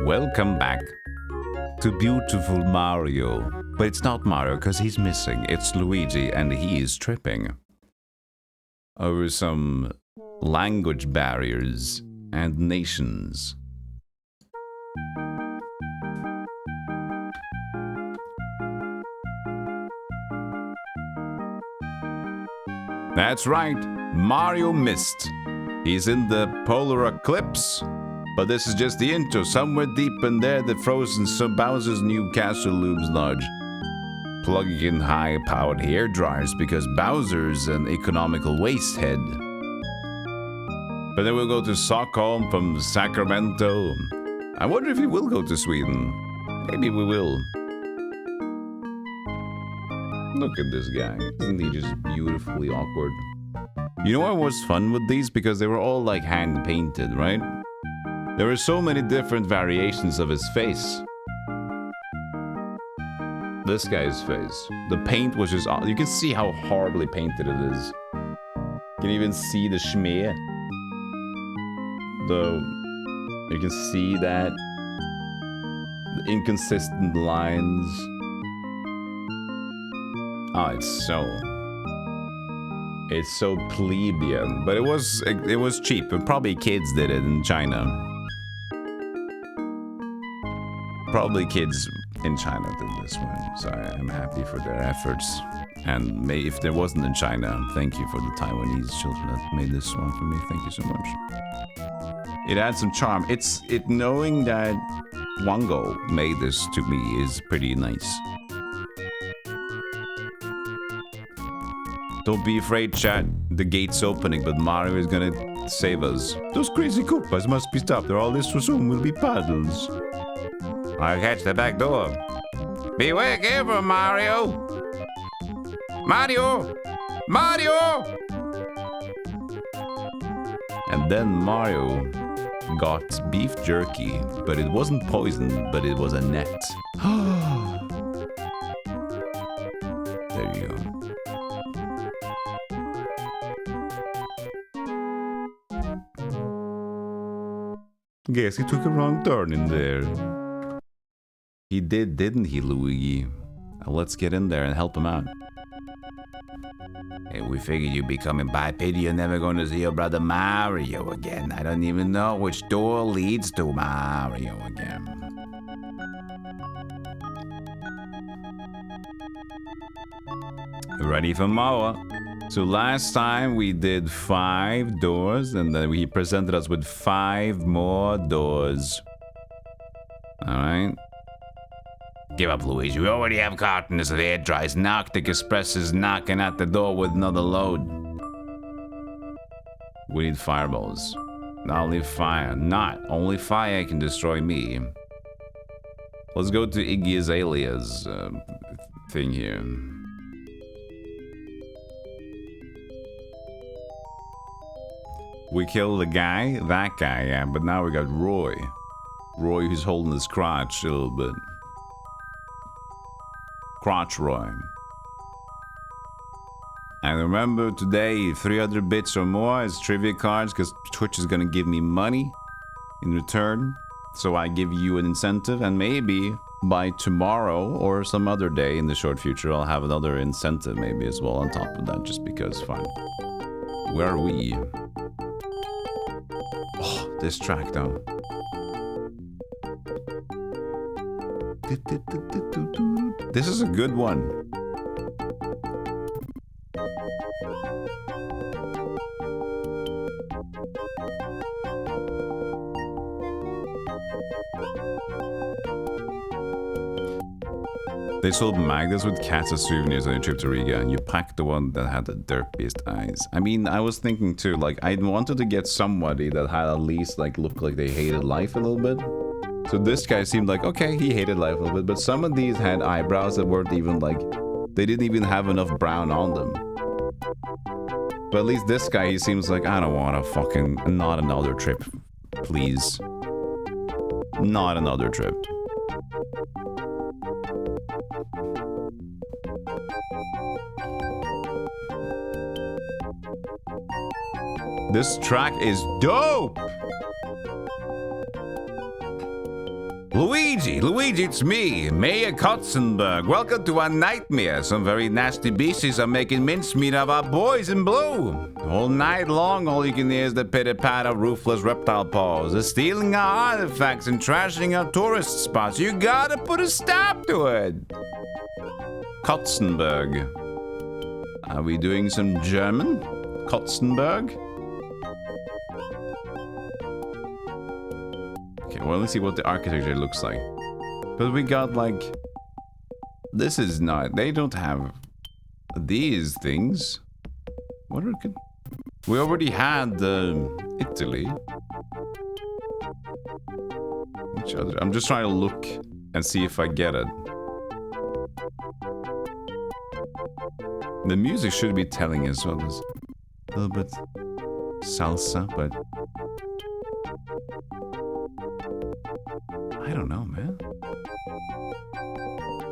Welcome back to beautiful Mario. But it's not Mario because he's missing. It's Luigi and he is tripping over some language barriers and nations. That's right, Mario missed. He's in the polar eclipse, but this is just the intro. Somewhere deep in there, the frozen Bowser's new castle looms large. Plugging in high-powered hair dryers because Bowser's an economical waste head. But then we'll go to Stockholm from Sacramento. I wonder if he will go to Sweden. Maybe we will. Look at this guy. Isn't he just beautifully awkward? You know what was fun with these? Because they were all like hand-painted, right? There were so many different variations of his face. This guy's face. The paint was just... You can see how horribly painted it is. You can even see the schmear. You can see that. The inconsistent lines. Oh, it's so plebeian, but it was cheap, and probably kids did it in China. Probably kids in China did this one, so I'm happy for their efforts. And if there wasn't in China, thank you for the Taiwanese children that made this one for me. Thank you so much. It adds some charm. Knowing that Wango made this to me is pretty nice. Don't be afraid, chat. The gate's opening, but Mario is gonna save us. Those crazy Koopas must be stopped, or all this for soon will be puddles. I'll catch the back door. Beware, careful, Mario! Mario! Mario! And then Mario got beef jerky, but it wasn't poisoned, but it was a net. There you go. Guess he took a wrong turn in there. He did, didn't he, Luigi? Let's get in there and help him out. Hey, we figured you'd be coming by. Pity you're never going to see your brother Mario again. I don't even know which door leads to Mario again. Ready for more? So last time we did 5 doors, and then he presented us with 5 more doors. Alright. Give up, Luigi. We already have cartons of air dries. Arctic Express is knocking at the door with another load. We need fireballs. Not only fire. Not only fire can destroy me. Let's go to Iggy Azalea's thing here. We killed the guy, that guy, yeah, but now we got Roy. Roy who's holding his crotch a little bit. Crotch Roy. And remember today, 300 bits or more is trivia cards, because Twitch is gonna give me money in return. So I give you an incentive, and maybe by tomorrow or some other day in the short future, I'll have another incentive maybe as well on top of that, just because fun. Where are we? Oh, this track though. This is a good one. They sold magnets with cats as souvenirs on a trip to Riga, and you packed the one that had the derpiest eyes. I mean, I was thinking too, like, I wanted to get somebody that had at least, like, looked like they hated life a little bit. So this guy seemed like, okay, he hated life a little bit, but some of these had eyebrows that weren't even, like, they didn't even have enough brown on them. But at least this guy, he seems like, I don't want to fucking, not another trip, please. Not another trip. This track is dope! Luigi, it's me, Mayor Kotzenberg. Welcome to our nightmare. Some very nasty beasties are making mincemeat of our boys in blue. All night long, all you can hear is the pitter-patter of ruthless reptile paws. They're stealing our artifacts and trashing our tourist spots. You gotta put a stop to it. Kotzenberg. Are we doing some German? Kotzenberg? Okay, well, let's see what the architecture looks like. But we got, like... This is not... They don't have these things. What are... We already had Italy. Which other... I'm just trying to look and see if I get it. The music should be telling as well. There's a little bit salsa, but... I don't know, man.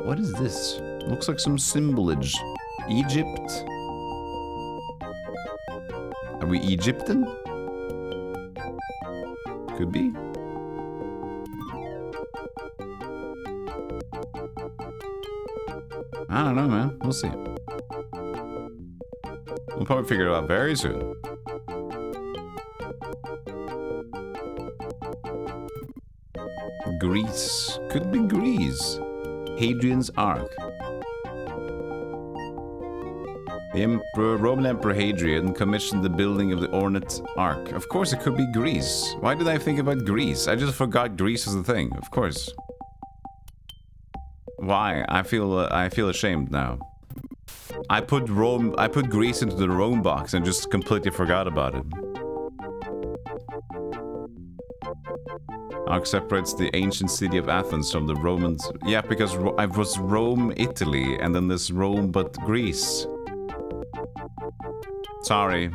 What is this? Looks like some symbolage. Egypt? Are we Egyptian? Could be. I don't know, man. We'll see. We'll probably figure it out very soon. Greece. Could be Greece. Hadrian's Ark. The Roman Emperor Hadrian commissioned the building of the ornate ark. Of course, it could be Greece. Why did I think about Greece? I just forgot Greece was a thing. Of course. Why? I feel ashamed now. I put Greece into the Rome box and just completely forgot about it. Ark separates the ancient city of Athens from the Romans. Yeah, because I was Rome, Italy, and then there's Rome but Greece. Sorry.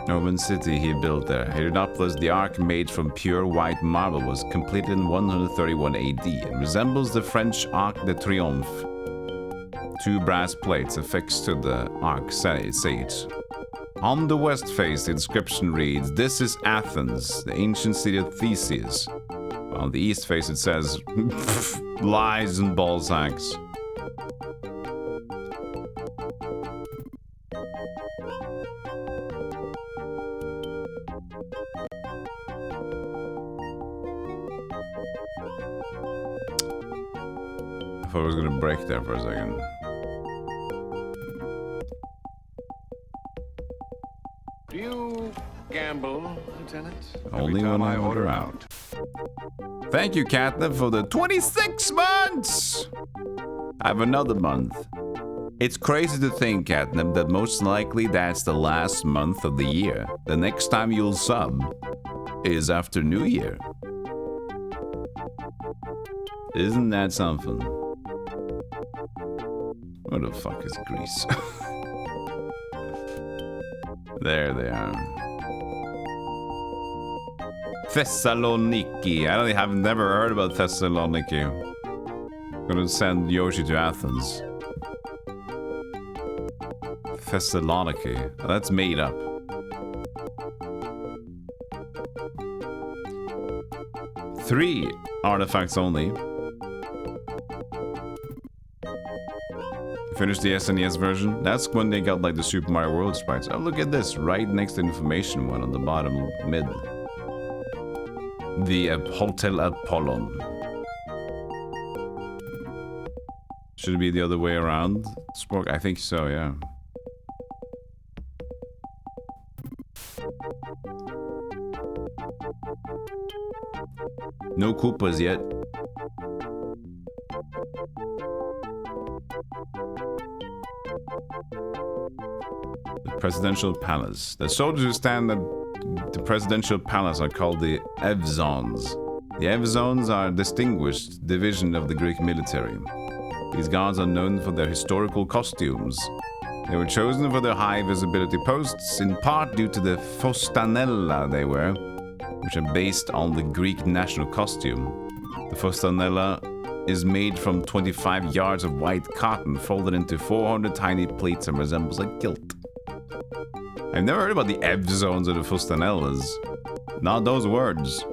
Roman city he built there. Hierapolis, the ark made from pure white marble, was completed in 131 AD and resembles the French Arc de Triomphe. Two brass plates affixed to the ark say it. On the west face, the inscription reads, "This is Athens, the ancient city of Theseus." On the east face, it says, "Lies and ball sacks." I thought it was gonna break there for a second. Do you gamble, Lieutenant? Only when I order out. Thank you, Catnip, for the 26 months! I have another month. It's crazy to think, Catnip, that most likely that's the last month of the year. The next time you'll sub is after New Year. Isn't that something? Where the fuck is Greece? There they are. Thessaloniki. I have never heard about Thessaloniki. I'm gonna send Yoshi to Athens. Thessaloniki. Oh, that's made up. Three artifacts only. Finished the SNES version. That's when they got like the Super Mario World sprites. Oh, look at this. Right next to the information one on the bottom mid. The Hotel Apollon. Should it be the other way around? Spork? I think so, yeah. No Koopas yet. The Presidential Palace. The soldiers who stand at the Presidential Palace are called the Evzons. The Evzons are a distinguished division of the Greek military. These guards are known for their historical costumes. They were chosen for their high visibility posts, in part due to the fostanella they wear, which are based on the Greek national costume. The fostanella is made from 25 yards of white cotton folded into 400 tiny pleats and resembles a kilt. I've never heard about the Evzones or the fostanellas. Not those words.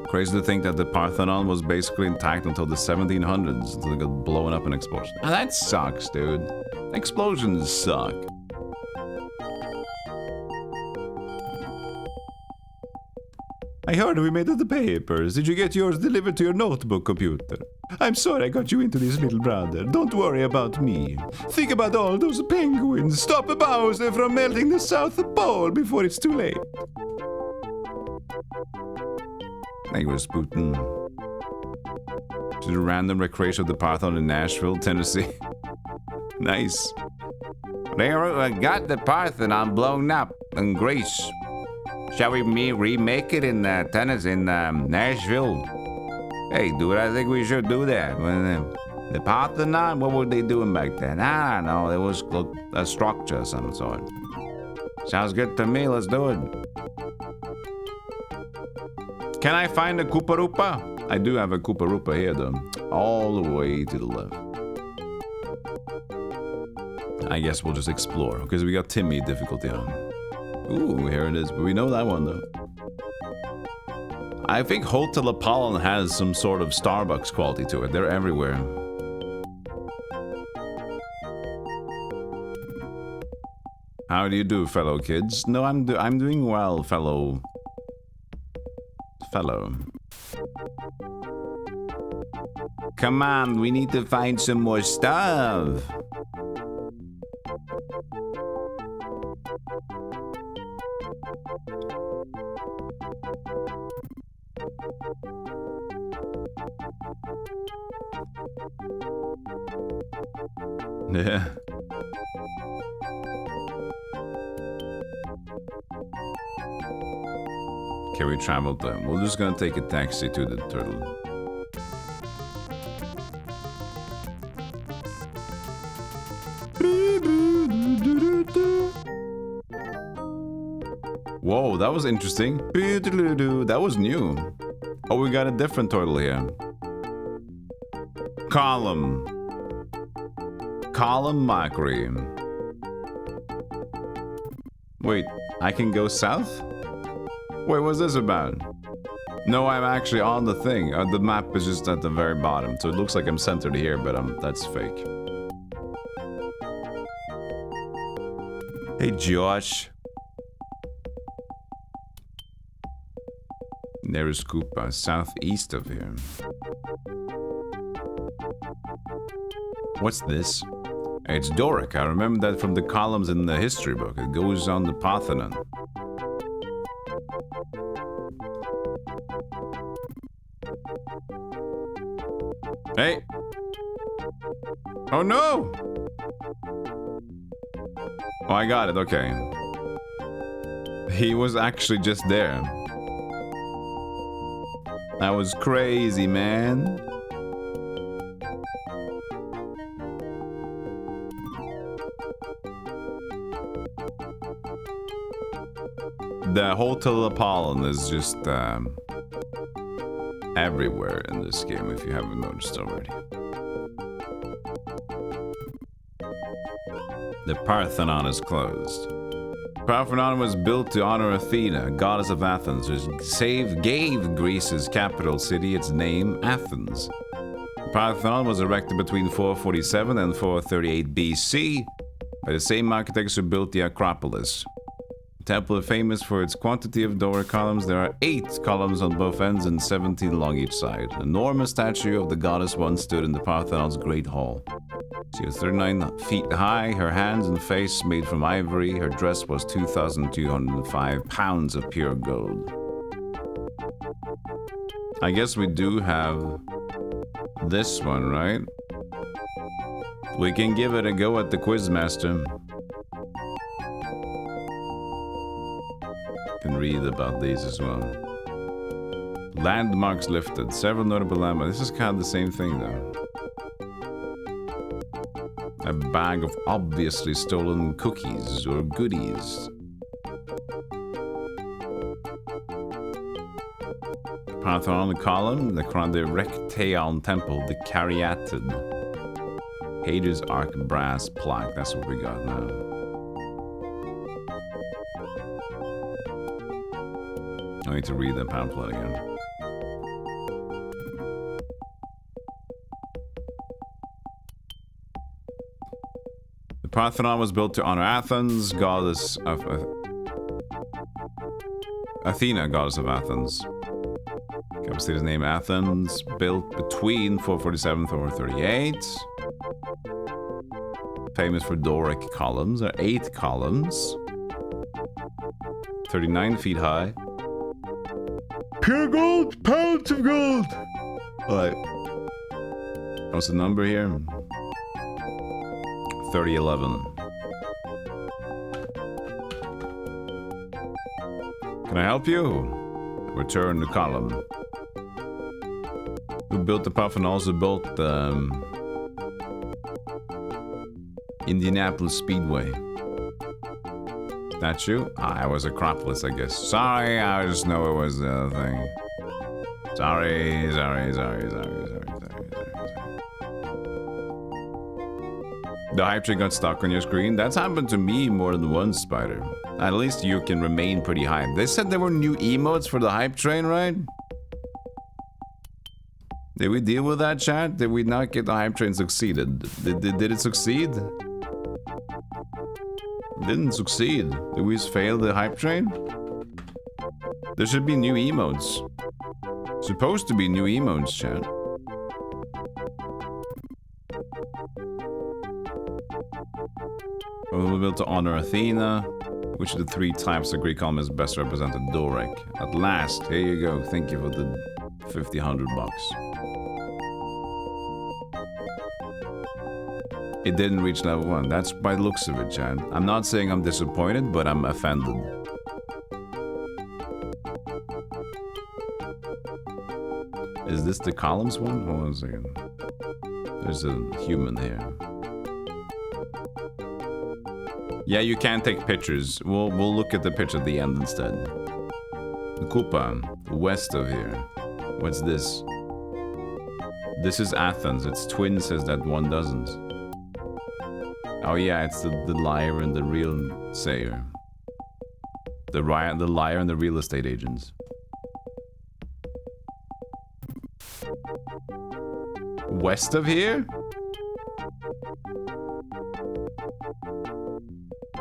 Crazy to think that the Parthenon was basically intact until the 1700s, until it got blown up in an explosion. Ah, that sucks, dude. Explosions suck. I heard we made it the papers. Did you get yours delivered to your notebook computer? I'm sorry I got you into this, little brother. Don't worry about me. Think about all those penguins. Stop Bowser from melting the South Pole before it's too late. I was Putin. To the random recreation of the Parthenon in Nashville, Tennessee. Nice. They got the Parthenon blown up in Greece. Shall we remake it in Tennessee, in Nashville? Hey, dude, I think we should do that. The Parthenon, what were they doing back then? I don't know. It was a structure of some sort. Sounds good to me. Let's do it. Can I find a Koopa Roopa? I do have a Koopa Roopa here, though. All the way to the left. I guess we'll just explore, because we got Timmy difficulty on. Ooh, here it is. But we know that one, though. I think Hotel Apollon has some sort of Starbucks quality to it. They're everywhere. How do you do, fellow kids? No, I'm doing well, fellow. Come on, we need to find some more stuff. Yeah. Okay, we traveled them. We're just gonna take a taxi to the turtle. Whoa, that was interesting. That was new. Oh, we got a different turtle here. Column mockery. Wait, I can go south? Wait, what's this about? No, I'm actually on the thing. The map is just at the very bottom, so it looks like I'm centered here, but that's fake. Hey, Josh. There is Koopa, southeast of here. What's this? It's Doric. I remember that from the columns in the history book. It goes on the Parthenon. Hey! Oh no! Oh, I got it. Okay. He was actually just there. That was crazy, man. The Hotel Apollon is just everywhere in this game, if you haven't noticed already. The Parthenon is closed. Parthenon was built to honor Athena, goddess of Athens, who gave Greece's capital city its name, Athens. The Parthenon was erected between 447 and 438 BC by the same architects who built the Acropolis. The temple is famous for its quantity of Doric columns. There are 8 columns on both ends and 17 along each side. An enormous statue of the goddess once stood in the Parthenon's great hall. She was 39 feet high, her hands and face made from ivory, her dress was 2,205 pounds of pure gold. I guess we do have this one, right? We can give it a go at the Quizmaster. Can read about these as well. Landmarks lifted, several notable landmarks. This is kind of the same thing though. A bag of obviously stolen cookies or goodies. Parthenon column, the Rectaion temple, the Caryatid. Hades Arc brass plaque, that's what we got now. I need to read the pamphlet again. The Parthenon was built to honor Athens, goddess of Athena, goddess of Athens. Capital city's name Athens, built between 447 and 438. Famous for Doric columns. There are 8 columns. 39 feet high. Pure gold, pounds of gold. Alright. What's the number here? 3011. Can I help you? Return the column. Who built the Parthenon also built the Indianapolis Speedway. Statue? Ah, it was Acropolis, I guess. Sorry, I just know it was the other thing. Sorry. The hype train got stuck on your screen. That's happened to me more than once, Spider. At least you can remain pretty hyped. They said there were new emotes for the hype train, right? Did we deal with that, chat? Did we not get the hype train succeeded? Did it succeed? It didn't succeed. Did we just fail the hype train? There should be new emotes. Supposed to be new emotes, chat. We were built to honor Athena. Which of the 3 types of Greek columns best represented Doric? At last, here you go. Thank you for the 50-100 bucks. It didn't reach level 1. That's by the looks of it, Chad. I'm not saying I'm disappointed, but I'm offended. Is this the columns one? Hold on a second. There's a human here. Yeah, you can take pictures. We'll look at the picture at the end instead. The Kupa, west of here. What's this? This is Athens. Its twin says that one doesn't. Oh yeah, it's the liar and the real sayer. The liar and the real estate agents. West of here?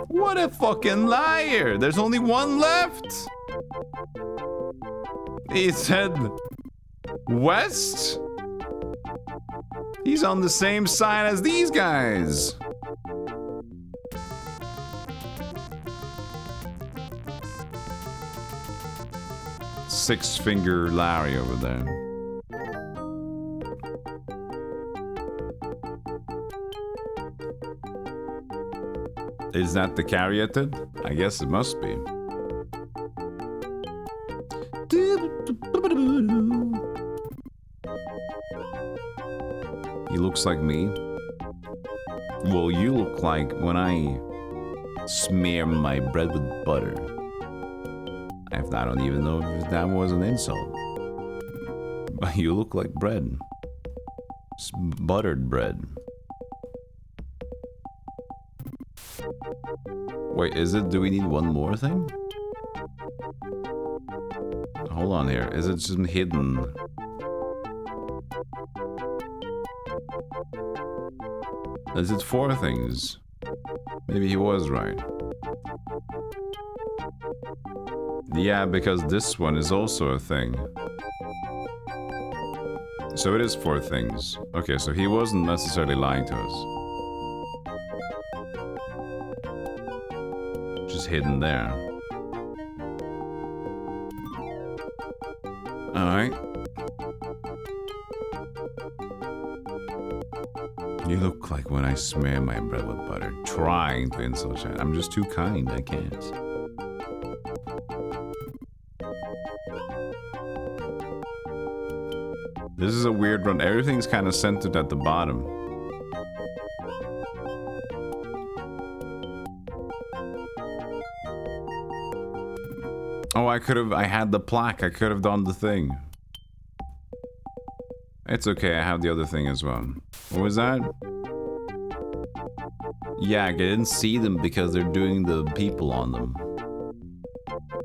What a fucking liar! There's only one left! He said west? He's on the same side as these guys! Six-finger Larry over there. Is that the caryatid? I guess it must be. He looks like me. Well, you look like when I smear my bread with butter. I don't even know if that was an insult. But you look like bread. It's buttered bread. Wait, is it? Do we need one more thing? Hold on here. Is it just hidden? Is it 4 things? Maybe he was right. Yeah, because this one is also a thing. So it is 4 things. Okay, so he wasn't necessarily lying to us. Just hidden there. Alright. You look like when I smear my bread with butter. Trying to insult you. I'm just too kind, I can't. This is a weird run. Everything's kind of centered at the bottom. Oh, I had the plaque. I could have done the thing. It's okay, I have the other thing as well. What was that? Yeah, I didn't see them because they're doing the people on them.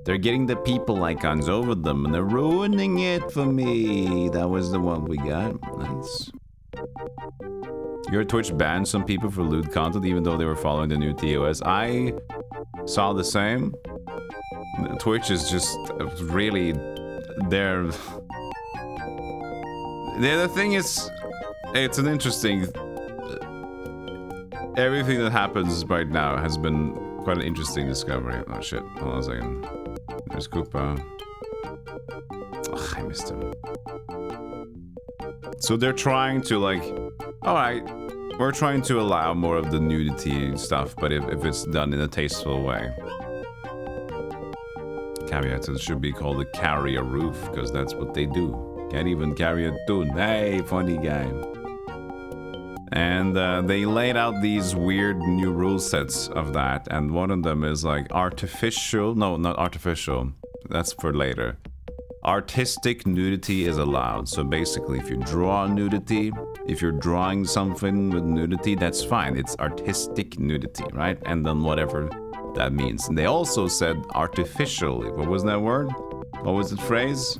They're getting the people icons over them and they're ruining it for me. That was the one we got. Nice. Your Twitch banned some people for lewd content even though they were following the new TOS. I saw the same. Twitch is just really... The thing is, it's an interesting... Everything that happens right now has been quite an interesting discovery. Oh shit, hold on a second. There's Koopa. Ugh, I missed him. So they're trying to like... Alright, we're trying to allow more of the nudity stuff, but if it's done in a tasteful way. Caveat, it should be called a carry a roof, because that's what they do. Can't even carry a tune. Hey, funny guy. And they laid out these weird new rule sets of that, and one of them is like artificial... No, not artificial. That's for later. Artistic nudity is allowed. So basically, if you draw nudity, if you're drawing something with nudity, that's fine. It's artistic nudity, right? And then whatever that means. And they also said artificially. What was that word? What was the phrase?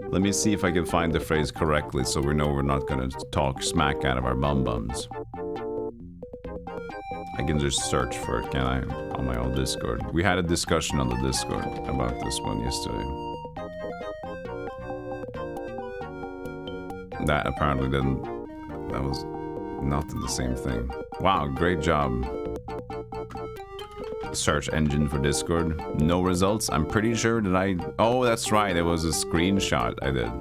Let me see if I can find the phrase correctly so we know we're not gonna talk smack out of our bum-bums. I can just search for it, can I? On my own Discord. We had a discussion on the Discord about this one yesterday. That apparently didn't... That was not the same thing. Wow, great job. Search engine for Discord. No results. I'm pretty sure that I... Oh, that's right. It was a screenshot I did.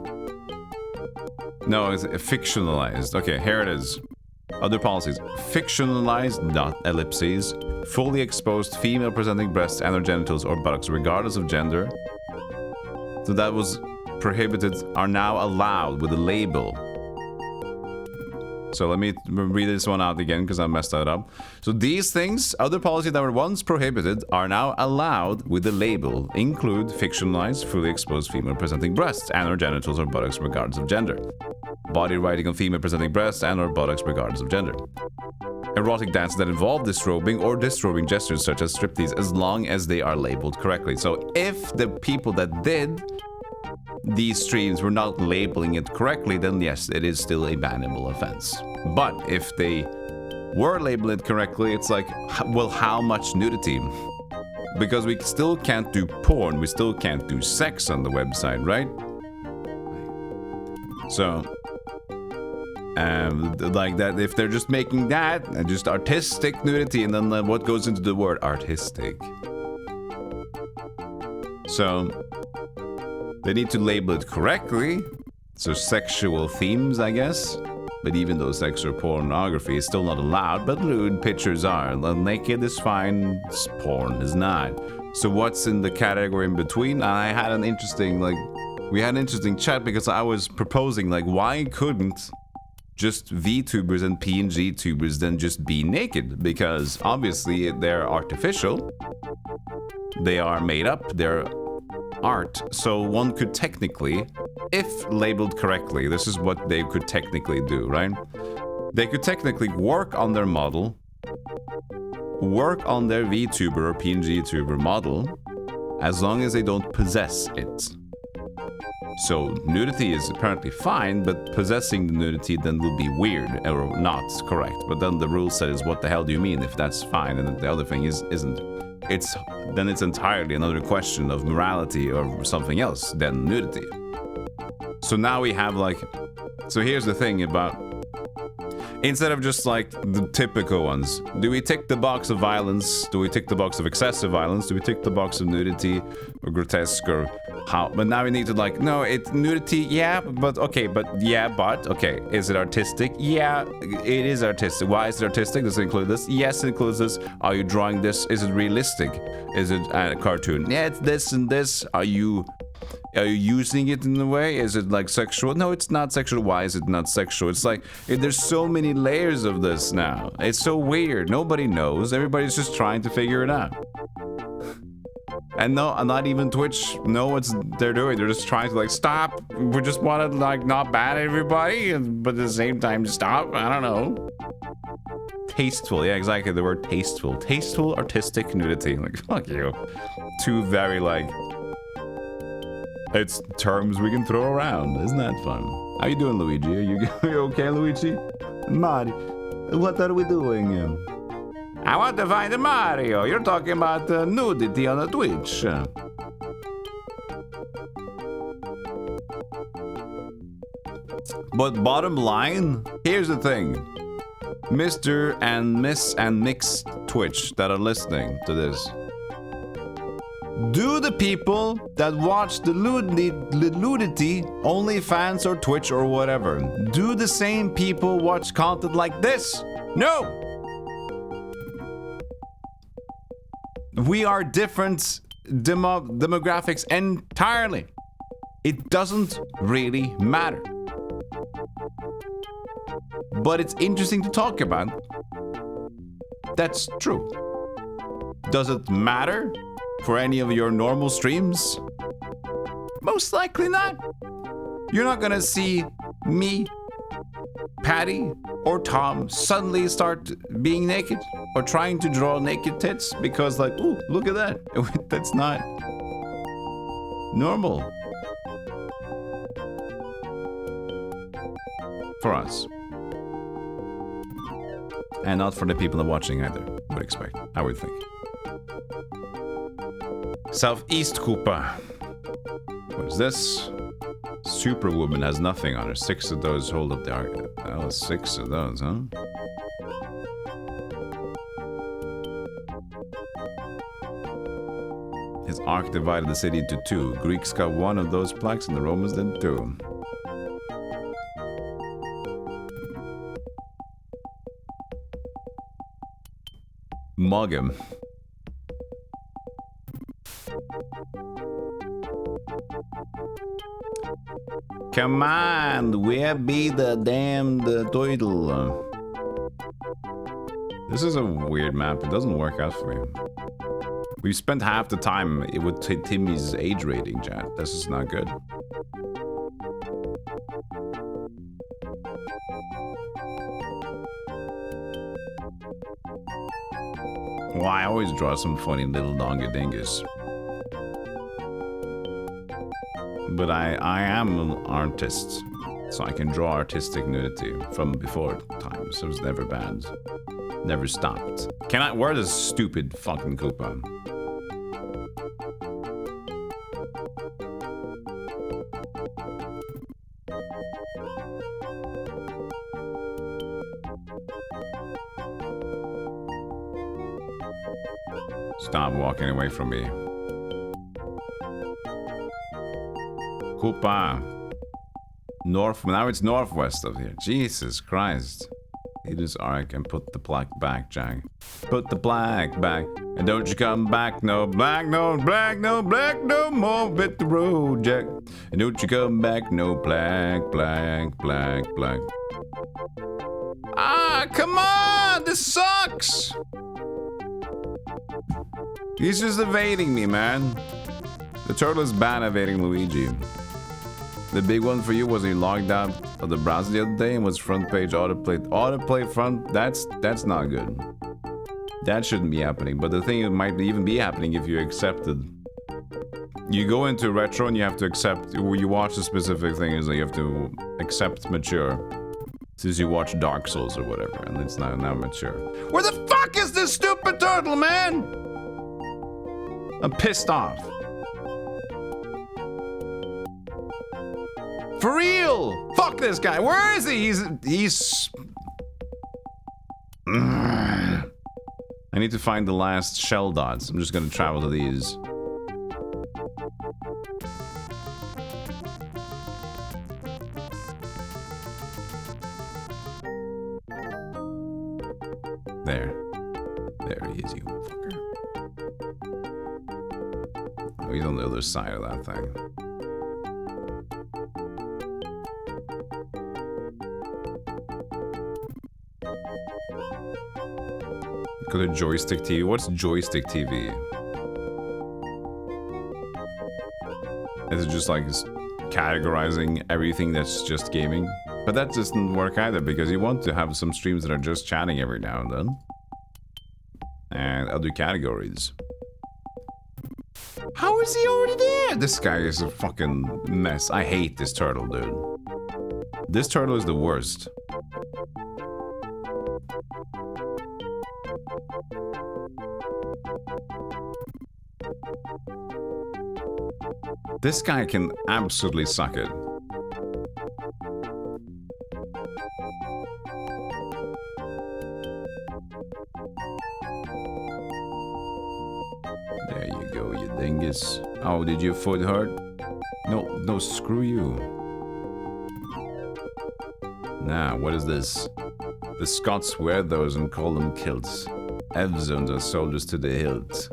No, it's fictionalized. Okay, here it is. Other policies. Fictionalized, dot, ellipses. Fully exposed female presenting breasts and or genitals or buttocks, regardless of gender. So that was prohibited, are now allowed with a label. So let me read this one out again because I messed that up. So these things, other policies that were once prohibited, are now allowed with a label. Include fictionalized, fully exposed female presenting breasts and or genitals or buttocks regardless of gender. Body writing on female presenting breasts and or buttocks regardless of gender. Erotic dances that involve disrobing or disrobing gestures such as striptease, as long as they are labeled correctly. So if the people that did these streams were not labeling it correctly, then yes, it is still a bannable offense. But if they were labeling it correctly, it's like, well, how much nudity? Because we still can't do porn, we still can't do sex on the website, right? So, like that, if they're just making that, just artistic nudity, and then what goes into the word artistic? So, they need to label it correctly. So sexual themes, I guess. But even though sexual pornography is still not allowed, but lewd pictures are. Naked is fine, porn is not. So what's in the category in between? I had an interesting, we had an interesting chat because I was proposing, why couldn't just VTubers and PNG tubers then just be naked? Because obviously they're artificial. They are made up. They're art, so one could technically, if labeled correctly, this is what they could technically do, right? They could technically work on their model, work on their VTuber or PNG tuber model, as long as they don't possess it. So nudity is apparently fine, but possessing the nudity then will be weird or not correct. But then the rule says, what the hell do you mean if that's fine and the other thing isn't? Then it's entirely another question of morality or something else than nudity. So now we have so here's the thing about, instead of just the typical ones, do we tick the box of violence? Do we tick the box of excessive violence? Do we tick the box of nudity or grotesque or how? But now we need to no, it's nudity, yeah, but okay, okay, is it artistic? Yeah, it is artistic. Why is it artistic? Does it include this? Yes, it includes this. Are you drawing this? Is it realistic? Is it a cartoon? Yeah, it's this and this. Are you using it in a way? Is it sexual? No, it's not sexual. Why is it not sexual? It's there's so many layers of this now. It's so weird. Nobody knows. Everybody's just trying to figure it out. And no, not even Twitch know what they're doing. They're just trying to stop. We just want to not ban everybody, but at the same time stop. I don't know. tasteful. Yeah, exactly. The word tasteful. Tasteful artistic nudity. Like, fuck you. Two very, like... It's terms we can throw around. Isn't that fun? How you doing, Luigi? Are you okay, Luigi? Mario, what are we doing? I want to find Mario. You're talking about nudity on a Twitch. But bottom line, here's the thing. Mr. and Miss and Mixed Twitch that are listening to this. Do the people that watch the nudity, OnlyFans or Twitch or whatever, do the same people watch content like this? No! We are different demographics entirely. It doesn't really matter. But it's interesting to talk about. That's true. Does it matter for any of your normal streams? Most likely not. You're not gonna see me, Patty, or Tom suddenly start being naked or trying to draw naked tits because, like, ooh, look at that. That's not normal for us. And not for the people watching either, would expect, I would think. Southeast Koopa. What is this? Superwoman has nothing on her. 6 of those hold up the arc. Oh, 6 of those, huh? His arc divided the city into 2. Greeks got 1 of those plaques and the Romans did 2. Mug him. Come on, where be the damned turtle? This is a weird map. It doesn't work out for me. We spent half the time with Timmy's age rating, chat. This is not good. Well, I always draw some funny little donga-dingas. But I am an artist, so I can draw artistic nudity from before times. It was never bad. Never stopped. Can I wear this stupid fucking Koopa? Stop walking away from me. Koopa. North, now it's northwest of here. Jesus Christ. It is arc and put the plaque back, Jack. Put the plaque back. And don't you come back, no black, no black, no black, no more. Hit the road, Jack. And don't you come back, no black, black, black, black. Ah, come on! This sucks! He's just evading me, man. The turtle is bad at evading Luigi. The big one for you was he logged out of the browser the other day and was front page autoplay front. That's not good. That shouldn't be happening. But the thing it might even be happening if you accepted. You go into retro and you have to accept. You watch a specific thing is that you have to accept mature. Since you watch Dark Souls or whatever, and it's now mature. Where the fuck is this stupid turtle, man? I'm pissed off. For real! Fuck this guy. Where is he? He's... I need to find the last shell dots. I'm just gonna travel to these. There. There he is, you fucker. Oh, he's on the other side of that thing. Go to joystick TV. What's joystick TV? Is it just like categorizing everything that's just gaming? But that doesn't work either, because you want to have some streams that are just chatting every now and then. And other categories. How is he already there? This guy is a fucking mess. I hate this turtle, dude. This turtle is the worst. This guy can absolutely suck it. There you go, you dingus. Oh, did your foot hurt? No, screw you. Now, what is this? The Scots wear those and call them kilts. Evzones are soldiers to the hilt.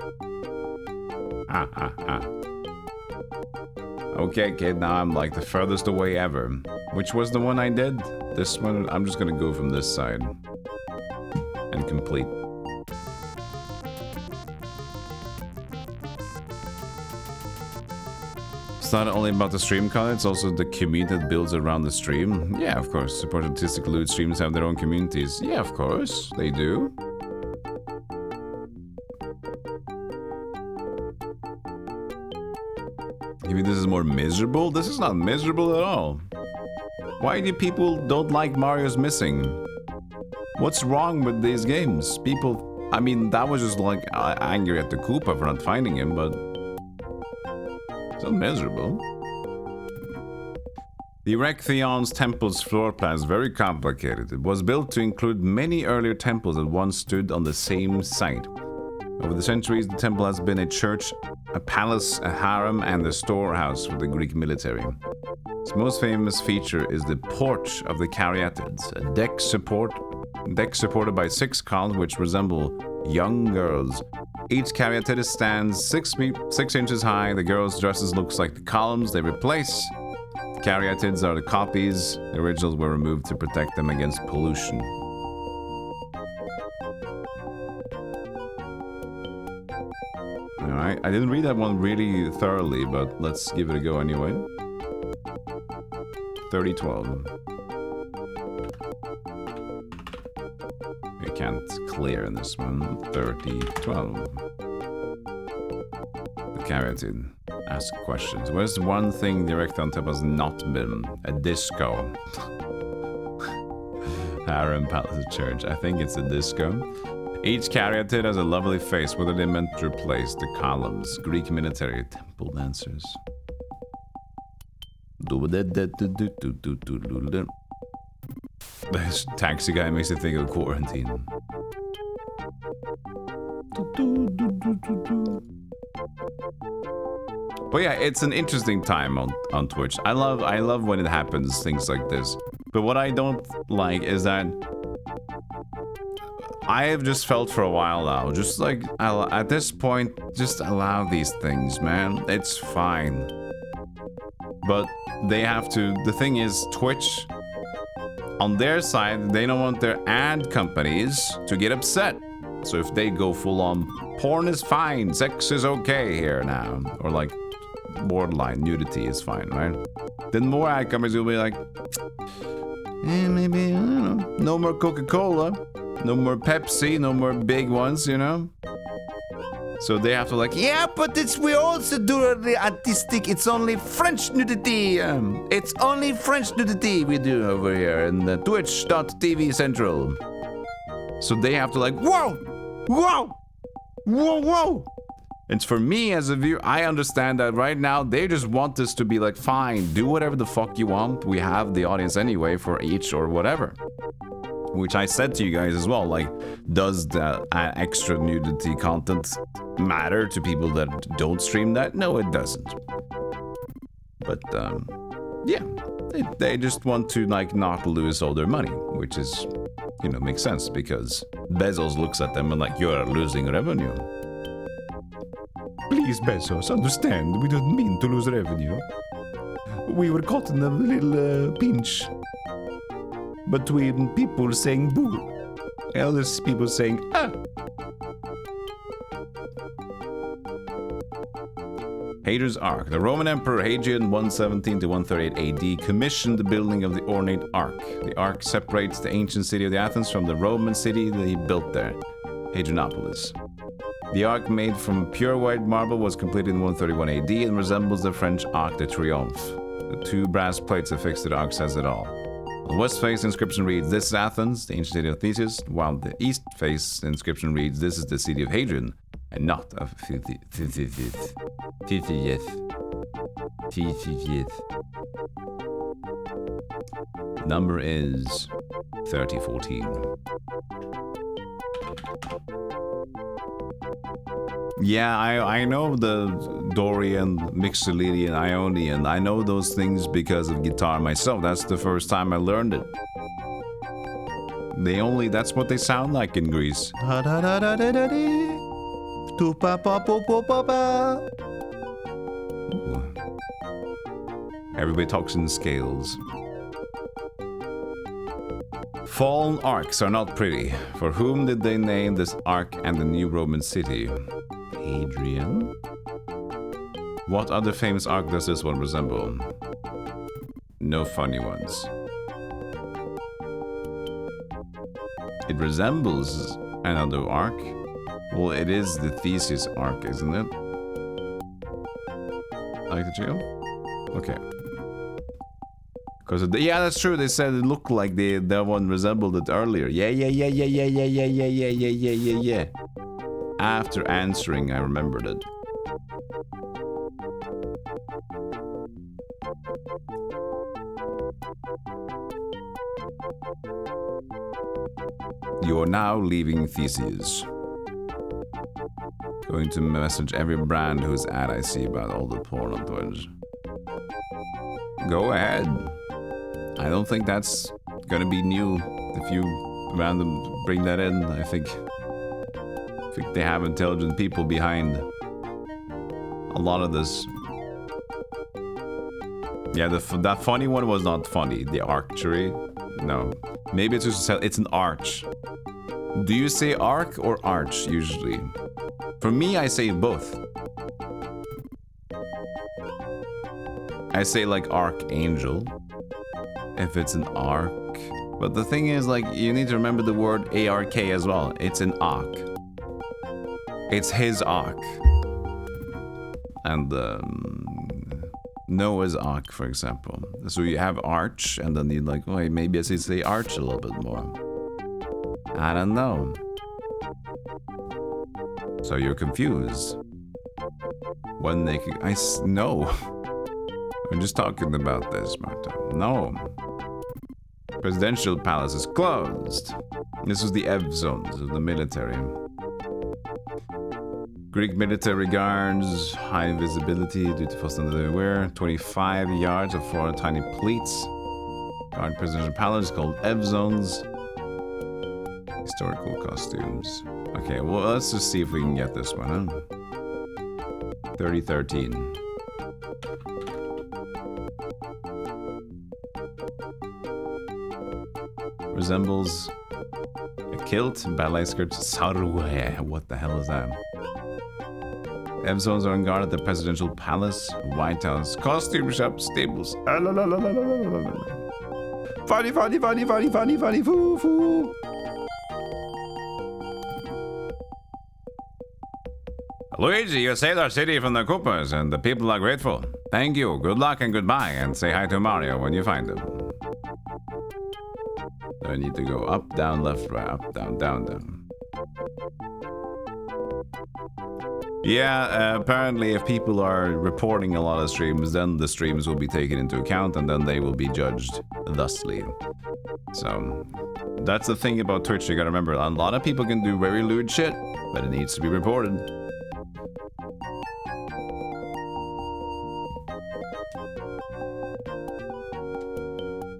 Okay, kid, now I'm like the furthest away ever. Which was the one I did? This one? I'm just gonna go from this side. And complete. It's not only about the stream content, it's also the community that builds around the stream. Yeah, of course. Support artistic loot streams have their own communities. Yeah, of course. They do. You mean this is more miserable? This is not miserable at all. Why do people don't like Mario's Missing? What's wrong with these games? People, I mean, that was just like angry at the Koopa for not finding him, but it's not miserable. The Erechthion's temple's floor plan is very complicated. It was built to include many earlier temples that once stood on the same site. Over the centuries, the temple has been a church, a palace, a harem, and a storehouse for the Greek military. Its most famous feature is the Porch of the Caryatids, a deck supported by 6 columns which resemble young girls. Each Caryatid stands 6 inches high. The girls' dresses look like the columns they replace. The Caryatids are the copies. The originals were removed to protect them against pollution. Alright, I didn't read that one really thoroughly, but let's give it a go anyway. 3012. We can't clear in this one. 3012. The Caryatid. Ask questions. What is one thing the Erecton Temple has not been? A disco. Harem Palace Church. I think it's a disco. Each Caryatid has a lovely face. What are they meant to replace? The columns. Greek military temple dancers. This taxi guy makes me think of quarantine. But yeah, it's an interesting time on Twitch. I love when it happens, things like this. But what I don't like is that I have just felt for a while now, just like, at this point, just allow these things, man. It's fine. But they have to, the thing is, Twitch, on their side, they don't want their ad companies to get upset. So if they go full on, porn is fine, sex is okay here now, or like, borderline nudity is fine, right? Then more ad companies will be like, maybe, I don't know, no more Coca-Cola. No more Pepsi, no more big ones, you know? So they have to like, yeah, but we also do the artistic, it's only French nudity. It's only French nudity we do over here in the Twitch.tv Central. So they have to like, whoa. And for me as a viewer, I understand that right now they just want this to be like, fine, do whatever the fuck you want. We have the audience anyway for each or whatever. Which I said to you guys as well, like, does the extra nudity content matter to people that don't stream that? No, it doesn't. But, yeah, they just want to, like, not lose all their money, which is, you know, makes sense, because Bezos looks at them and like, you're losing revenue. Please, Bezos, understand, we don't mean to lose revenue. We were caught in a little pinch. Between people saying boo and other people saying ah. Hadrian's Ark. The Roman Emperor Hadrian, 117 to 138 AD, commissioned the building of the ornate Ark. The Ark separates the ancient city of Athens from the Roman city that he built there, Hadrianopolis. The Ark, made from pure white marble, was completed in 131 AD and resembles the French Arc de Triomphe. The two brass plates affixed to the Ark says it all. On the west face, the inscription reads, "This is Athens, the ancient city of Theseus," while the east face, the inscription reads, "This is the city of Hadrian, and not of Theseus." Number is 3014. Yeah, I know the Dorian, Mixolydian, Ionian. I know those things because of guitar myself. That's the first time I learned it. That's what they sound like in Greece. Everybody talks in scales. Fallen arcs are not pretty. For whom did they name this ark and the new Roman city? Hadrian? What other famous ark does this one resemble? No funny ones. It resembles another ark. Well, it is the Theseus ark, isn't it? Like the jail? Okay. Because yeah, that's true. They said it looked like that one resembled it earlier. Yeah. After answering, I remembered it. You are now leaving Theseus. Going to message every brand whose ad I see about all the porn on Twitch. Go ahead. I don't think that's gonna be new if you random bring that in. I think they have intelligent people behind a lot of this. Yeah, that funny one was not funny. The archery, no. Maybe it's just it's an arch. Do you say arc or arch usually? For me, I say both. I say like archangel if it's an arc. But the thing is, like, you need to remember the word ARK as well. It's an arc. It's his ark. And Noah's ark, for example. So you have arch, and then you're like, oh, maybe I should say arch a little bit more. I don't know. So you're confused. When they no. We're just talking about this, Marta. No. Presidential palace is closed. This was the Ev zones of the military. Greek military guards, high visibility due to first under wear, 25 yards of 4 tiny pleats. Guard presidential palace called Ev zones. Historical costumes. Okay, well, let's just see if we can get this one, huh? 3013. Resembles a kilt, ballet skirt, sarue. What the hell is that? Ev zones are on guard at the presidential palace, White House, costume shop, stables. Funny, foo, foo. Luigi, you saved our city from the Koopas, and the people are grateful. Thank you, good luck and goodbye, and say hi to Mario when you find him. So I need to go up, down, left, right, up, down, down, down. Yeah, apparently if people are reporting a lot of streams, then the streams will be taken into account, and then they will be judged thusly. So, that's the thing about Twitch, you gotta remember, a lot of people can do very lewd shit, but it needs to be reported.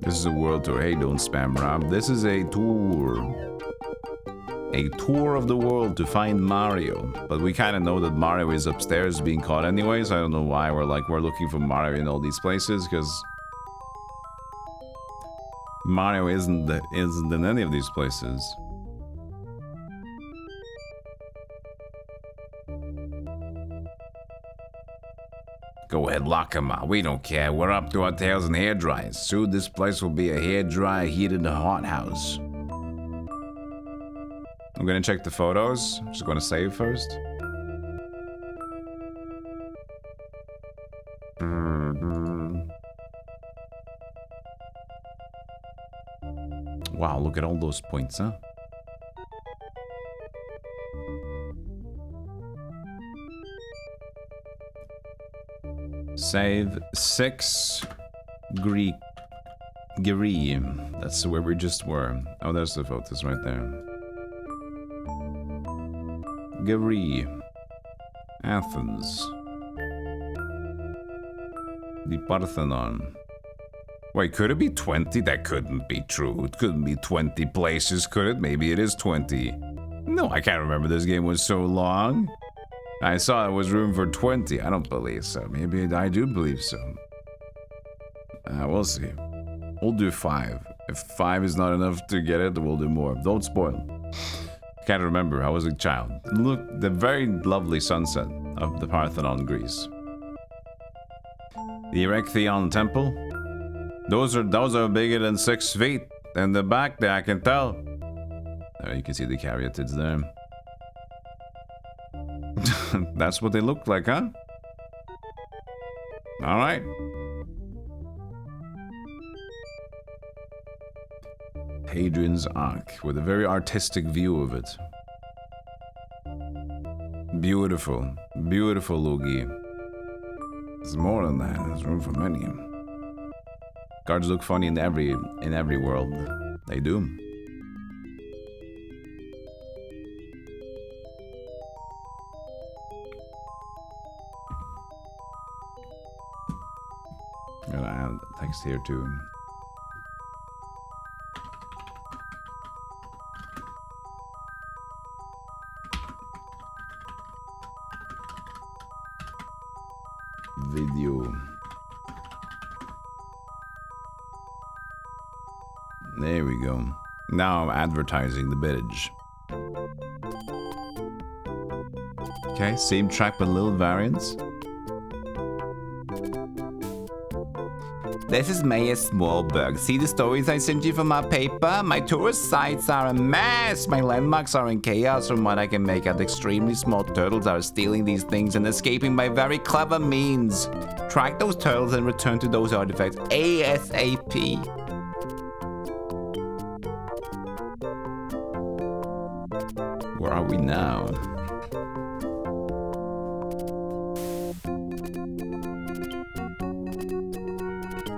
This is a world tour. Hey, don't spam Rob. This is a tour. A tour of the world to find Mario. But we kind of know that Mario is upstairs being caught anyways. I don't know why we're looking for Mario in all these places, because Mario isn't in any of these places. Go ahead, lock him out. We don't care. We're up to our tails in hair dryers. Soon this place will be a hair dryer heated hothouse. I'm gonna check the photos. I'm just gonna save first. Wow, look at all those points, huh? Save 6 Greek. That's where we just were. Oh, there's the photos right there. Gary. Athens. The Parthenon. Wait, could it be 20? That couldn't be true. It couldn't be 20 places, could it? Maybe it is 20. No, I can't remember this game was so long. I saw there was room for 20. I don't believe so. Maybe I do believe so. We'll see. We'll do 5. If 5 is not enough to get it, we'll do more. Don't spoil. Can't remember. I was a child. Look, the very lovely sunset of the Parthenon, Greece. The Erechtheion Temple. Those are bigger than 6 feet. In the back there, I can tell. There, you can see the caryatids there. That's what they look like, huh? All right. Hadrian's Ark, with a very artistic view of it. Beautiful, beautiful, Logie. There's more than that. There's room for many. Guards look funny in every world. They do. Gotta add text here too. Video. There we go. Now I'm advertising the village. Okay, same track but little variants. This is Maya Smallberg. See the stories I sent you from my paper? My tourist sites are a mess. My landmarks are in chaos. From what I can make out, extremely small turtles are stealing these things and escaping by very clever means. Track those turtles and return to those artifacts ASAP. Where are we now?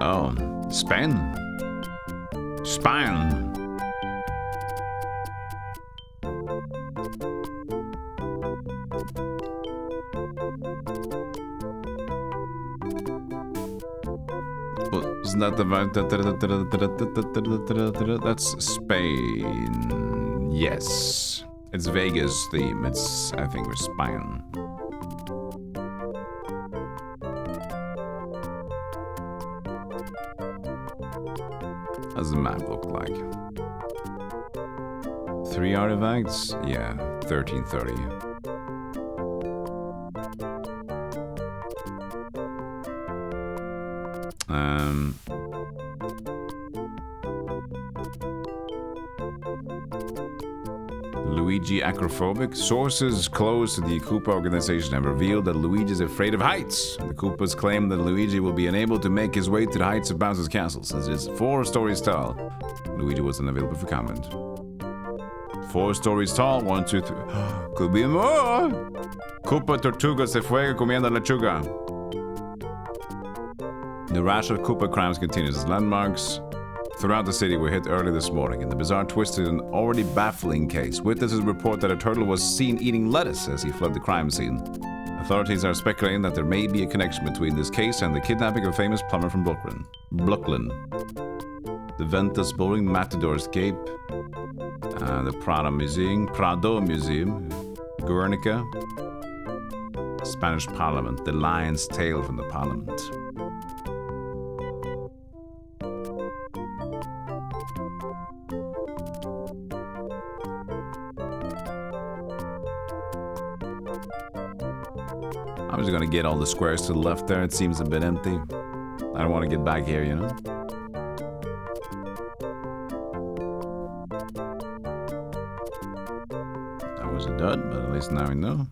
Oh, Spain. Spain. Well, isn't that the that's Spain? Yes, it's Vegas theme. It's I think we're Spain. How does the map look like? 3 artifacts? Yeah, 1330. Luigi acrophobic? Sources close to the Koopa organization have revealed that Luigi is afraid of heights. The Koopas claim that Luigi will be unable to make his way to the heights of Bowser's castle since it is 4 stories tall. Luigi was unavailable for comment. 4 stories tall, 1, 2, 3. Could be more! Koopa Tortuga se fue comiendo lechuga. The rash of Koopa crimes continues as landmarks throughout the city were hit early this morning. In the bizarre twist in an already baffling case, witnesses report that a turtle was seen eating lettuce as he fled the crime scene. Authorities are speculating that there may be a connection between this case and the kidnapping of a famous plumber from Brooklyn. The Ventus Bowling Matador's Cape, the Prado Museum, Guernica, Spanish Parliament, the lion's tail from the Parliament. I'm just gonna get all the squares to the left there. It seems a bit empty. I don't want to get back here, you know? That was a dud, but at least now we know.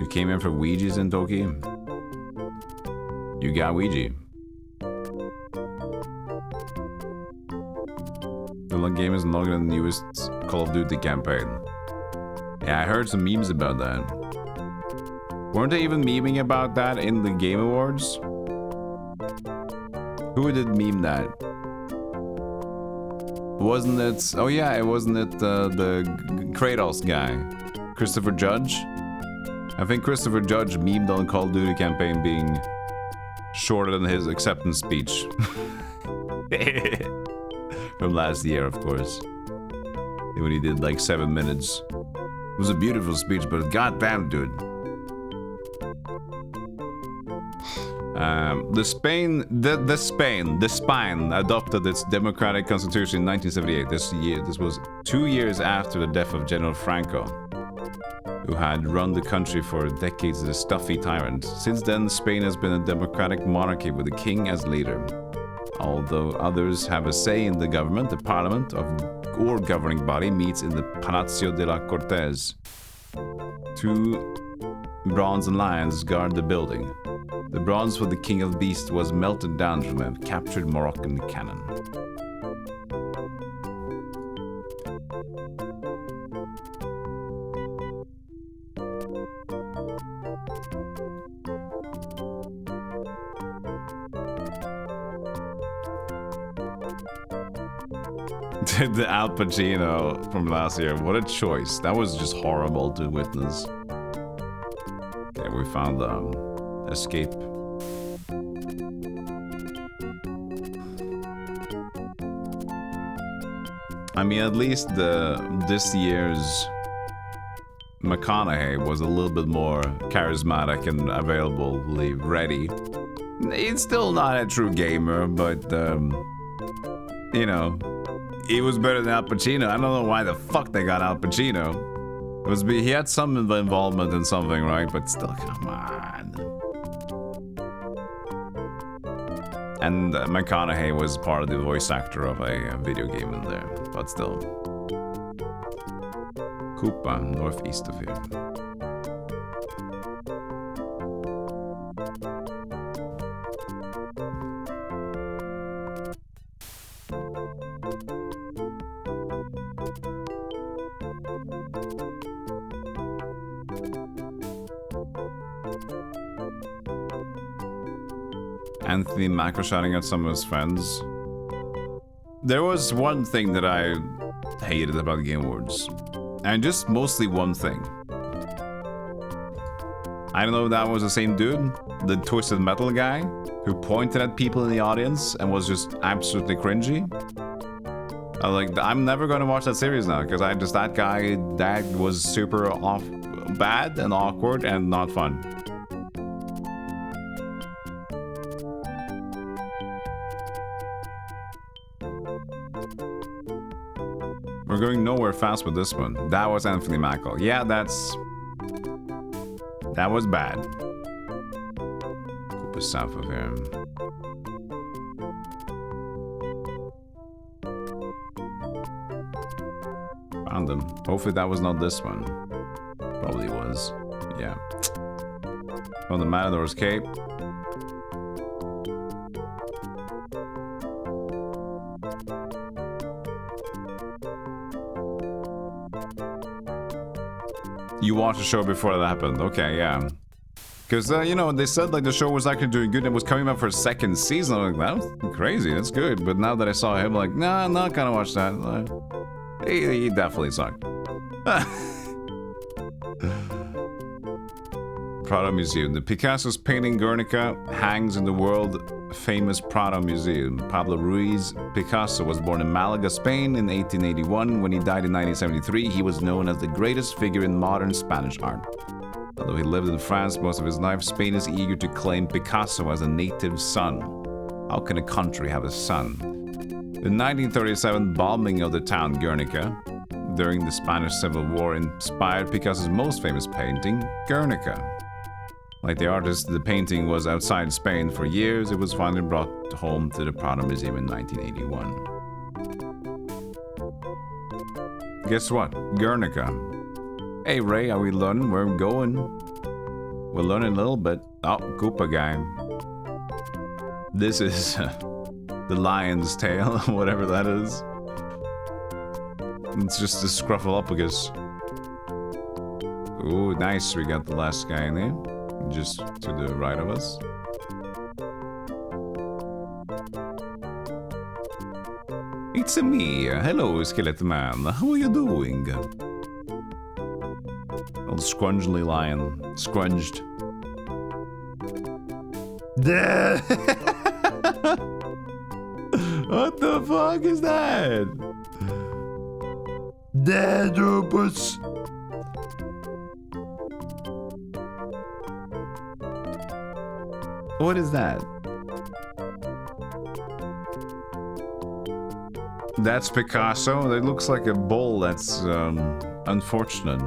You came in for Ouija's in Tokyo? You got Ouija. The game is longer than the newest Call of Duty campaign. Yeah, I heard some memes about that. Weren't they even memeing about that in the Game Awards? Who did meme that? Wasn't it... Oh yeah, it wasn't it the Kratos guy? Christopher Judge? I think Christopher Judge memed on Call of Duty campaign being shorter than his acceptance speech. From last year, of course. When he did like 7 minutes. It was a beautiful speech, but goddamn, dude. The Spain adopted its democratic constitution in 1978. This was 2 years after the death of General Franco, who had run the country for decades as a stuffy tyrant. Since then, Spain has been a democratic monarchy with the king as leader. Although others have a say in the government, the parliament or governing body meets in the Palacio de la Cortes. 2 bronze lions guard the building. The bronze for the king of beasts was melted down from a captured Moroccan cannon. The Al Pacino from last year. What a choice. That was just horrible to witness. Okay, we found escape. I mean, at least this year's McConaughey was a little bit more charismatic and availably ready. He's still not a true gamer, but you know, he was better than Al Pacino. I don't know why the fuck they got Al Pacino. He had some involvement in something, right? But still, come on. And McConaughey was part of the voice actor of a video game in there. But still. Koopa, northeast of here. Anthony Macro shouting at some of his friends. There was one thing that I hated about the Game Awards. And just mostly one thing. I don't know if that was the same dude, the Twisted Metal guy, who pointed at people in the audience and was just absolutely cringy. I was like, I'm never gonna watch that series now, because that guy was super bad and awkward and not fun. We're going nowhere fast with this one. That was Anthony Mackie. Yeah, that was bad. Koopa south of him. Found them. Hopefully that was not this one. Probably was. Yeah. From the Matador's Cape. You watched the show before that happened. Okay, yeah. Because, you know, they said like the show was actually doing good and was coming up for a second season. I'm like, that was crazy. That's good. But now that I saw him, like, nah, I'm not gonna watch that. He definitely sucked. Prado Museum. The Picasso's painting Guernica hangs in the world-famous Prado Museum. Pablo Ruiz Picasso was born in Malaga, Spain in 1881. When he died in 1973, he was known as the greatest figure in modern Spanish art. Although he lived in France most of his life, Spain is eager to claim Picasso as a native son. How can a country have a sun? The 1937 bombing of the town Guernica during the Spanish Civil War inspired Picasso's most famous painting, Guernica. Like the artist, the painting was outside Spain for years. It was finally brought home to the Prado Museum in 1981. Guess what? Guernica. Hey Ray, are we learning where I'm going? We're learning a little bit. Oh, Koopa guy. This is the lion's tail, whatever that is. It's just a Scruffalophagus. Ooh, nice. We got the last guy in there. Just to the right of us. It's me. Hello, Skeleton Man. How are you doing? Old scrungly lion. Scrunged. What the fuck is that? Dead opus. What is that? That's Picasso. It looks like a bull. That's unfortunate.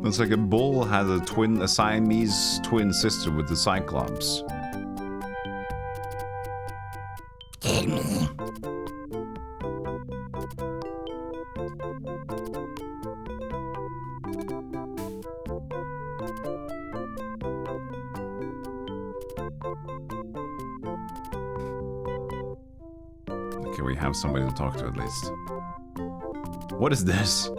It's like a bull has a Siamese twin sister with the Cyclops. Okay, we have somebody to talk to at least. What is this?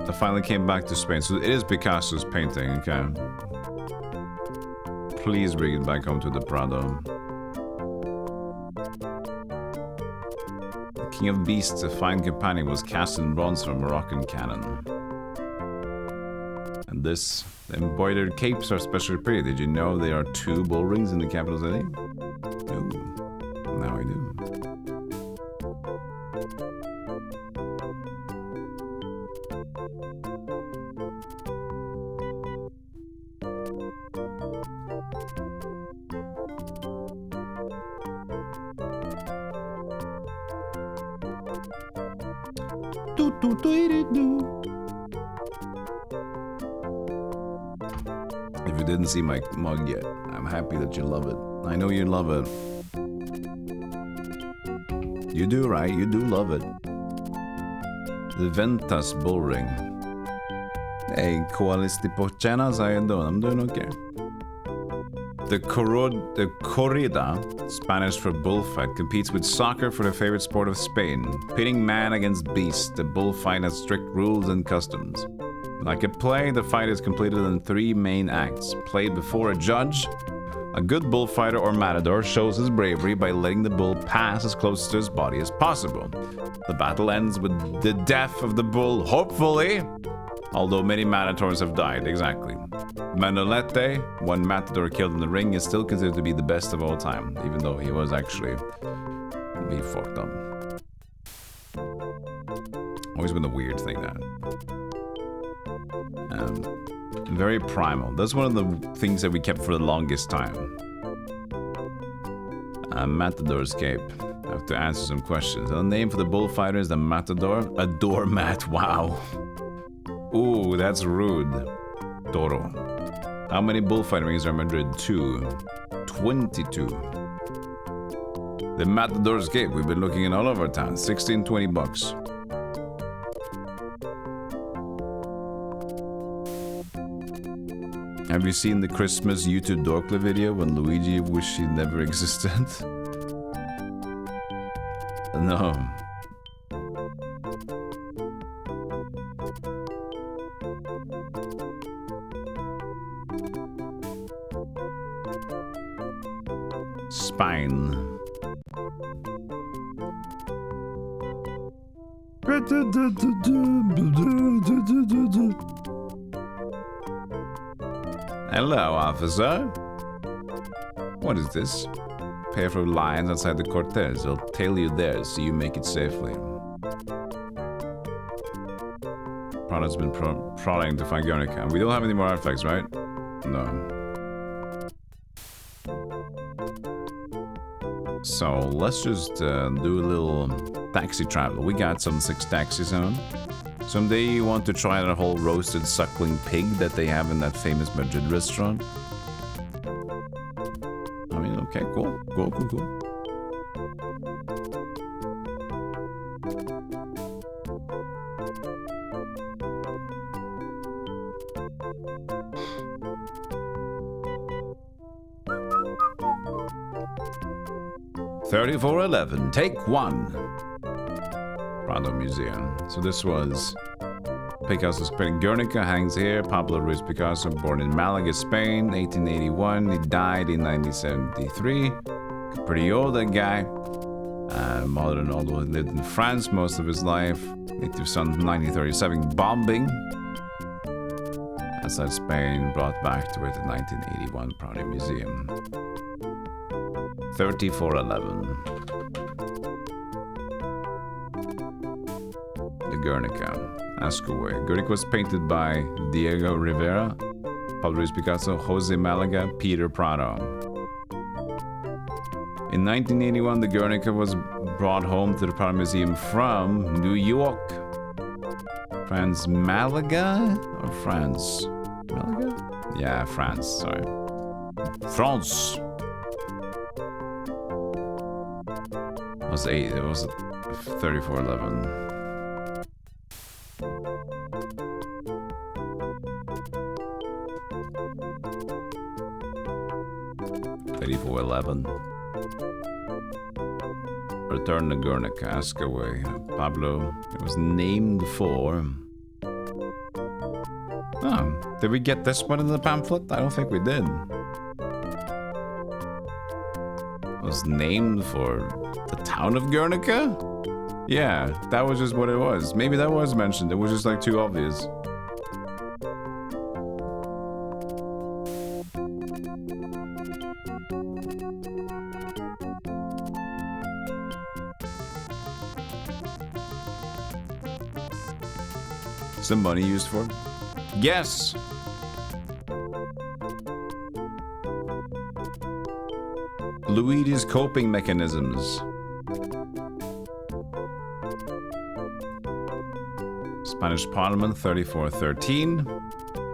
I finally came back to Spain, so it is Picasso's painting, okay. Please bring it back home to the Prado. The King of Beasts, a fine companion, was cast in bronze from Moroccan cannon. And this, the embroidered capes are especially pretty. Did you know there are 2 bull rings in the capital city? No. Now I do. If you didn't see my mug yet, I'm happy that you love it. I know you love it. You do, right? You do love it. The Ventas bull ring. Hey, Koalistipochenas, how you doing? I'm doing okay. The corrida, Spanish for bullfight, competes with soccer for the favorite sport of Spain. Pitting man against beast, the bullfight has strict rules and customs. Like a play, the fight is completed in 3 main acts. Played before a judge, a good bullfighter or matador shows his bravery by letting the bull pass as close to his body as possible. The battle ends with the death of the bull, hopefully, although many matadors have died, exactly. Manolete, one matador killed in the ring, is still considered to be the best of all time, even though he was actually... he fucked up. Always been a weird thing, that. Very primal. That's one of the things that we kept for the longest time. Matador's cape. I have to answer some questions. The name for the bullfighter is the matador. A doormat, wow. Ooh, that's rude. Toro. How many bullfighting rings are in Madrid? 2. 22. The Matador's Cape. We've been looking in all over town. 16, 20 bucks. Have you seen the Christmas YouTube Dorkly video when Luigi wished he never existed? No. Spine. Hello, officer. What is this? Pair of lions outside the Cortez. I'll tail you there so you make it safely. Prado's been prodding to find Guernica. We don't have any more artifacts, right? No. So let's just do a little taxi travel. We got some 6 taxis on. Someday you want to try that whole roasted suckling pig that they have in that famous Madrid restaurant? I mean, okay, cool. Cool. 3411, take 1. Prado Museum. So this was Picasso's painting. Guernica hangs here. Pablo Ruiz Picasso, born in Malaga, Spain, 1881. He died in 1973. Pretty old, that guy. Modern, although he lived in France most of his life. Native son, 1937 bombing outside Spain, brought back to it in 1981. Prado Museum. 3411. The Guernica. Ask away. Guernica was painted by Diego Rivera, Pablo Ruiz Picasso, Jose Malaga, Peter Prado. In 1981, the Guernica was brought home to the Prado Museum from New York. France, Malaga? Or France? Malaga? Yeah, France, sorry. France. It was 3411. Return to Guernica, ask away. Pablo, it was named for... Oh, did we get this one in the pamphlet? I don't think we did. It was named for the town of Guernica? Yeah, that was just what it was. Maybe that was mentioned. It was just like too obvious. Some money used for? Yes! Luigi's coping mechanisms. Spanish Parliament, 3413.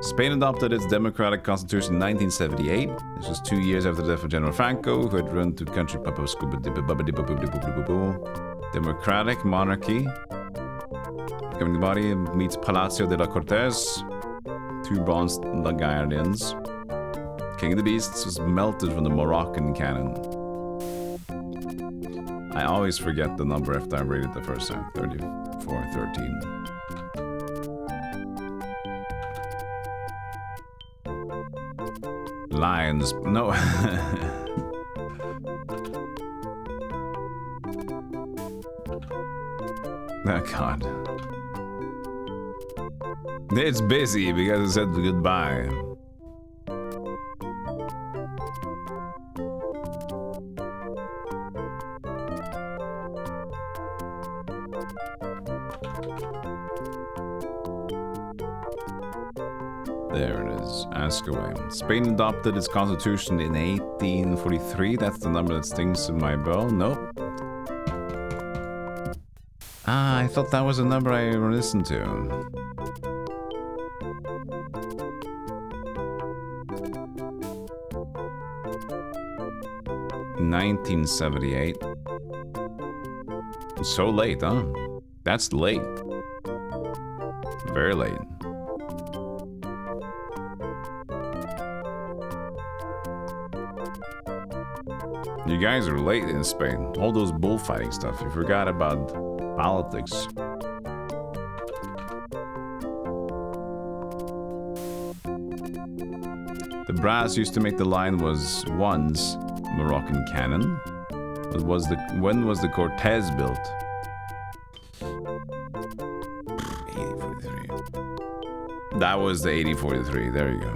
Spain adopted its democratic constitution in 1978. This was 2 years after the death of General Franco, who had run to country. Democratic monarchy. Governing body meets Palacio de la Cortes. 2 bronze guardians. King of the Beasts was melted from the Moroccan cannon. I always forget the number after I read it the first time. 3413. Lions. No. Oh, God. It's busy because it said goodbye. There it is. Ask away. Spain adopted its constitution in 1843. That's the number that stings in my bell. Nope. Ah, I thought that was a number I listened to. $1978. So late, huh? That's late. Very late. You guys are late in Spain. All those bullfighting stuff. You forgot about politics. The brass used to make the line was once Moroccan cannon. But when was the Cortez built? 8043. That was the 8043. There you go.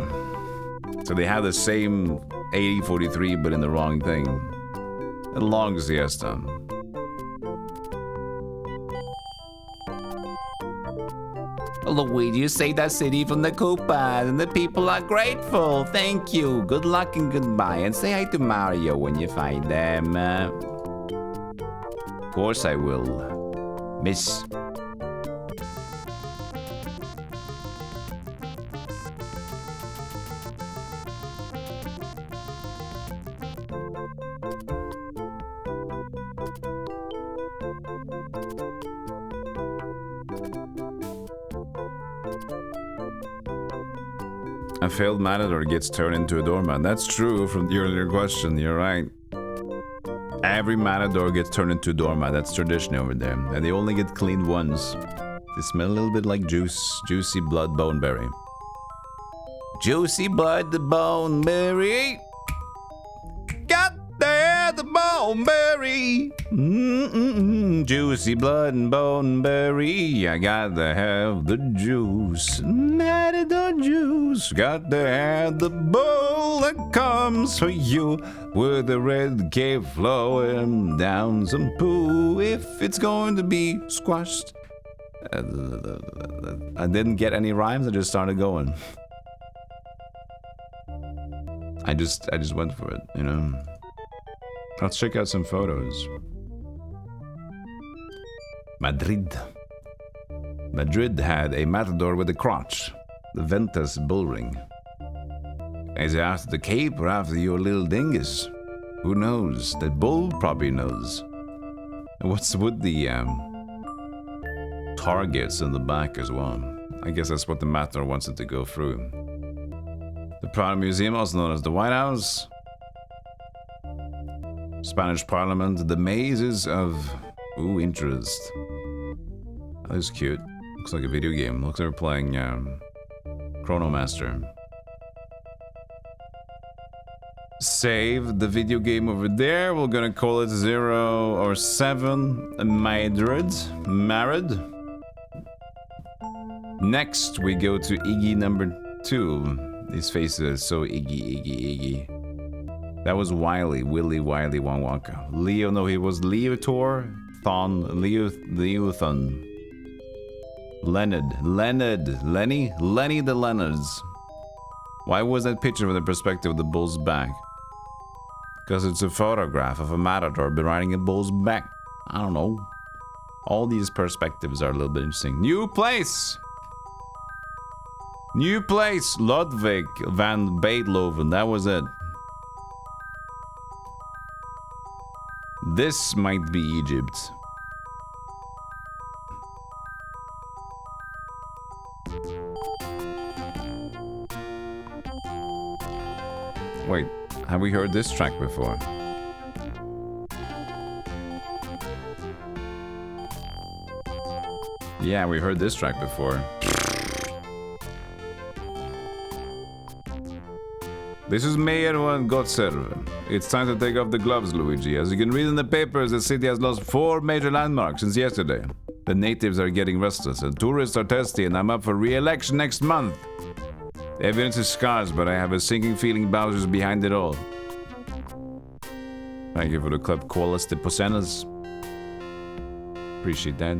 So they had the same 8043 but in the wrong thing. A long siesta. A Luigi, you saved that city from the Koopas, and the people are grateful. Thank you. Good luck and goodbye. And say hi to Mario when you find them. Of course I will. Miss. A failed matador gets turned into a doormat. That's true from the earlier question. You're right. Every matador gets turned into a doormat. That's tradition over there. And they only get cleaned once. They smell a little bit like juice. Juicy blood boneberry. Juicy blood boneberry. Got there the boneberry. Juicy blood and boneberry. I got to have the juice. Matador juice. Got to have the bowl that comes for you. With the red cave flowing down some poo. If it's going to be squashed. I didn't get any rhymes. I just started going. I just went for it, you know. Let's check out some photos. Madrid. Madrid had a matador with a crotch. The Ventas bull ring. Is it after the cape or after your little dingus? Who knows? The bull probably knows. And what's with the targets in the back as well? I guess that's what the matador wants it to go through. The Prado Museum, also known as the White House. Spanish Parliament, the mazes of... Ooh, interest. That is cute. Looks like a video game. Looks like we're playing Chrono Master. Save the video game over there. We're gonna call it 0 or 7. Madrid. Married. Next, we go to Iggy number 2. His face is so Iggy. That was Wiley Wonka. Leo, no, he was Leotor. Leothon. Lenny the Leonards. Why was that picture from the perspective of the bull's back? Because it's a photograph of a matador riding a bull's back. I don't know. All these perspectives are a little bit interesting. New place! Ludwig van Beethoven. That was it. This might be Egypt. Wait, have we heard this track before? Yeah, we heard this track before. This is Mayor von Gottserv. It's time to take off the gloves, Luigi. As you can read in the papers, the city has lost 4 major landmarks since yesterday. The natives are getting restless, and tourists are thirsty, and I'm up for re-election next month. The evidence is scarce, but I have a sinking feeling Bowser's behind it all. Thank you for the club Qualis de Posenas. Appreciate that.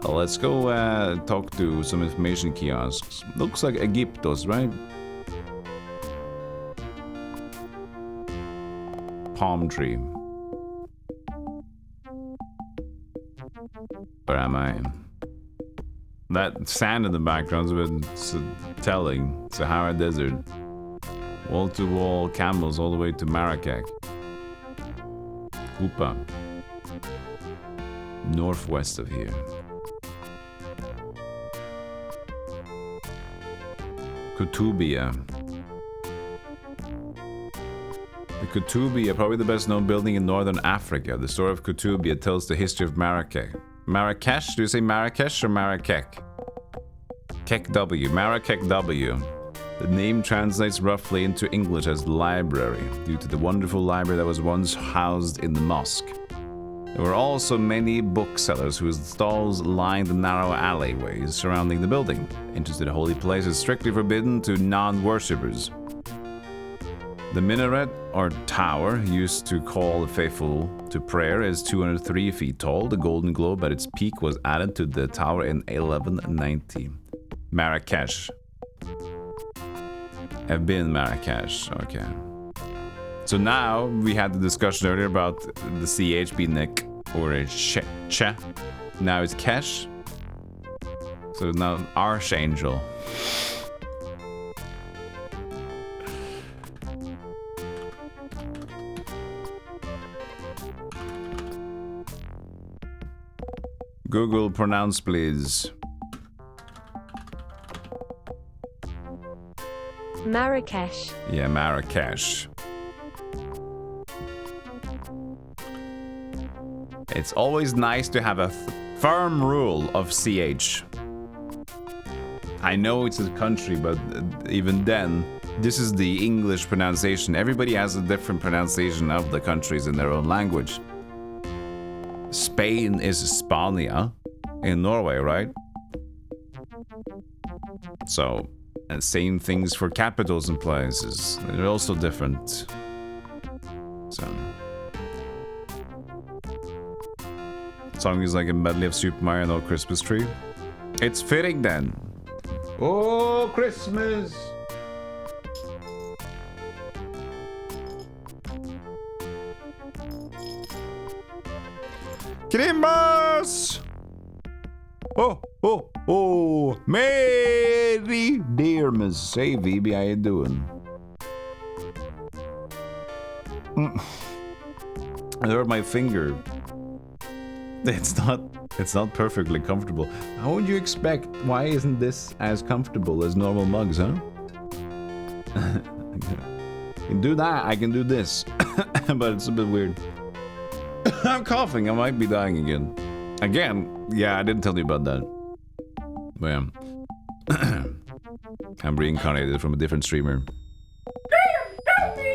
Let's go talk to some information kiosks. Looks like Egyptos, right? Palm tree. Where am I? That sand in the background is telling. Sahara Desert. Wall-to-wall camels all the way to Marrakech. Kupa. Northwest of here. Kutubia. The Kutubia, probably the best known building in northern Africa. The story of Kutubia tells the history of Marrakech. Marrakesh? Do you say Marrakesh or Marrakech? Kek W. Marrakech W. The name translates roughly into English as library, due to the wonderful library that was once housed in the mosque. There were also many booksellers whose stalls lined the narrow alleyways surrounding the building. Entrance to the holy place is strictly forbidden to non-worshippers. The minaret or tower used to call the faithful to prayer is 203 feet tall. The golden globe at its peak was added to the tower in 1190. Marrakesh. Have been in Marrakesh. Okay. So now we had the discussion earlier about the CH being Nick or a ch. Now it's Kesh. So now Archangel. Google pronounce please. Marrakesh. Yeah, Marrakesh. It's always nice to have a firm rule of CH. I know it's a country, but even then, this is the English pronunciation. Everybody has a different pronunciation of the countries in their own language. Spain is Spania in Norway, right? So, and same things for capitals and places. They're also different. So, song is like a medley of Super Mario and No Christmas Tree. It's fitting then. Oh, Christmas! Christmas! Oh, Merry Dearmas. Hey, VB, how you doing? I hurt my finger. It's not perfectly comfortable. How would you expect? Why isn't this as comfortable as normal mugs, huh? I can do that, I can do this. But it's a bit weird. I'm coughing, I might be dying again. Again? Yeah, I didn't tell you about that. But yeah. I'm reincarnated from a different streamer.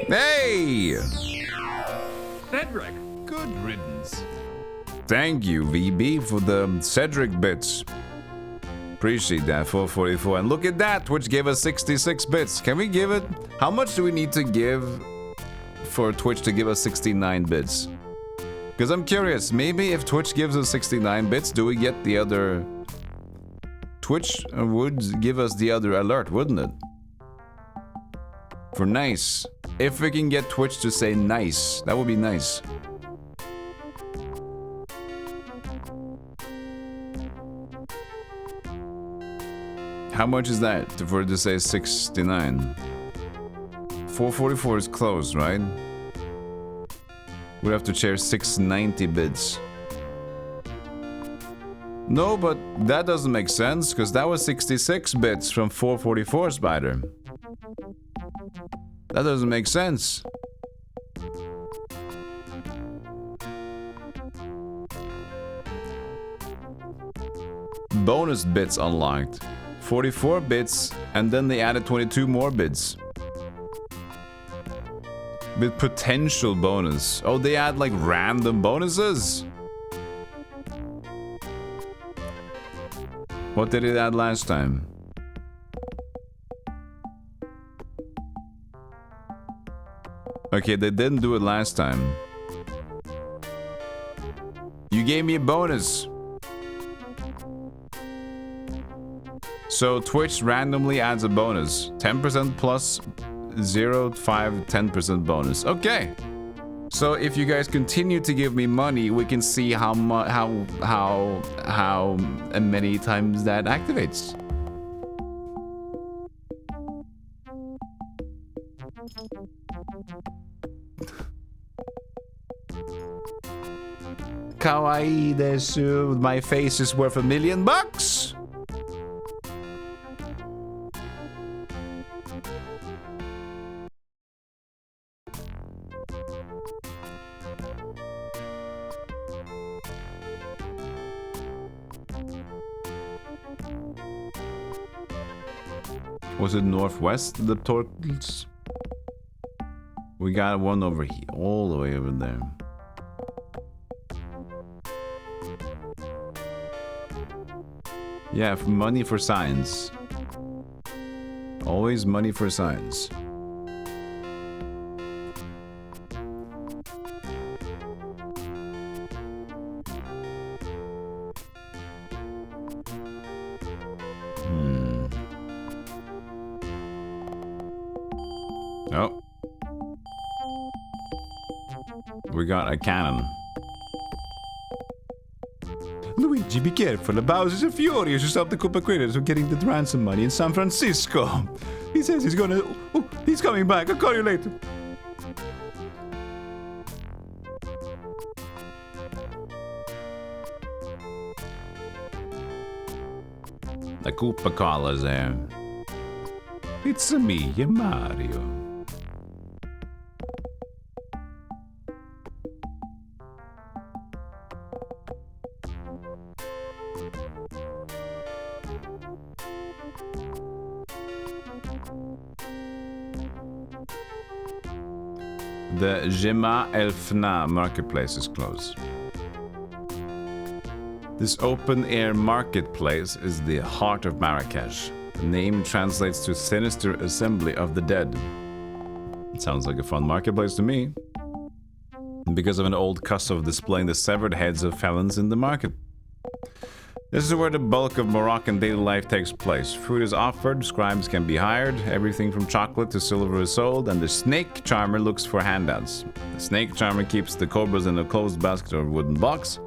Hey! Cedric, good riddance. Thank you, VB, for the Cedric bits. Appreciate that, 444. And look at that, Twitch gave us 66 bits. Can we give it? How much do we need to give for Twitch to give us 69 bits? Because I'm curious, maybe if Twitch gives us 69 bits, do we get the other... Twitch would give us the other alert, wouldn't it? For nice. If we can get Twitch to say nice, that would be nice. How much is that for it to say 69? 444 is close, right? We'd have to share 690 bits. No, but that doesn't make sense, because that was 66 bits from 444 Spider. That doesn't make sense. Bonus bits unlocked. 44 bits, and then they added 22 more bits. With potential bonus. Oh, they add like random bonuses? What did it add last time? Okay, they didn't do it last time. You gave me a bonus. So Twitch randomly adds a bonus. 10% plus 0, 5, 10% bonus. Okay. So if you guys continue to give me money, we can see how many times that activates. Kawaii desu. My face is worth $1 million. Was it northwest, the turtles? We got one over here, all the way over there. Yeah, money for science. Always money for science. Oh. We got a cannon. Luigi, be careful. The Bowser's are furious to stop the Koopa critters from getting the ransom money in San Francisco. He says he's gonna... Oh, he's coming back. I'll call you later. The Koopa caller's there. It's me, Mario. The Gema Elfna marketplace is closed. This open-air marketplace is the heart of Marrakesh. The name translates to Sinister Assembly of the Dead. It sounds like a fun marketplace to me. Because of an old custom of displaying the severed heads of felons in the market. This is where the bulk of Moroccan daily life takes place. Food is offered, scribes can be hired, everything from chocolate to silver is sold, and the snake charmer looks for handouts. The snake charmer keeps the cobras in a closed basket or wooden box,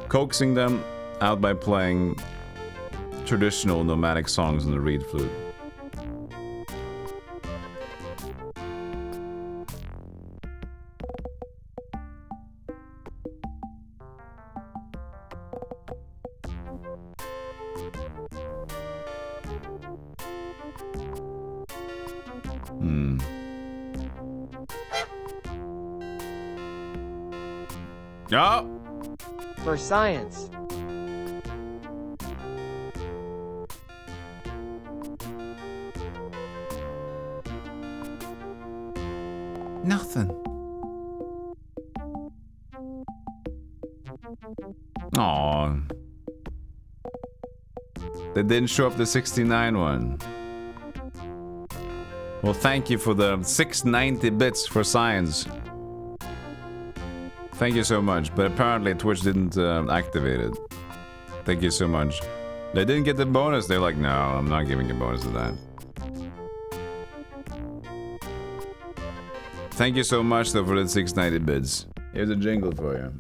coaxing them out by playing traditional nomadic songs on the reed flute. No. For science. Nothing. Aw. They didn't show up the 69 one. Well, thank you for the 690 bits for science. Thank you so much, but apparently Twitch didn't activate it. Thank you so much. They didn't get the bonus. They're like, no, I'm not giving a bonus to that. Thank you so much though for the 690 bits. Here's a jingle for you.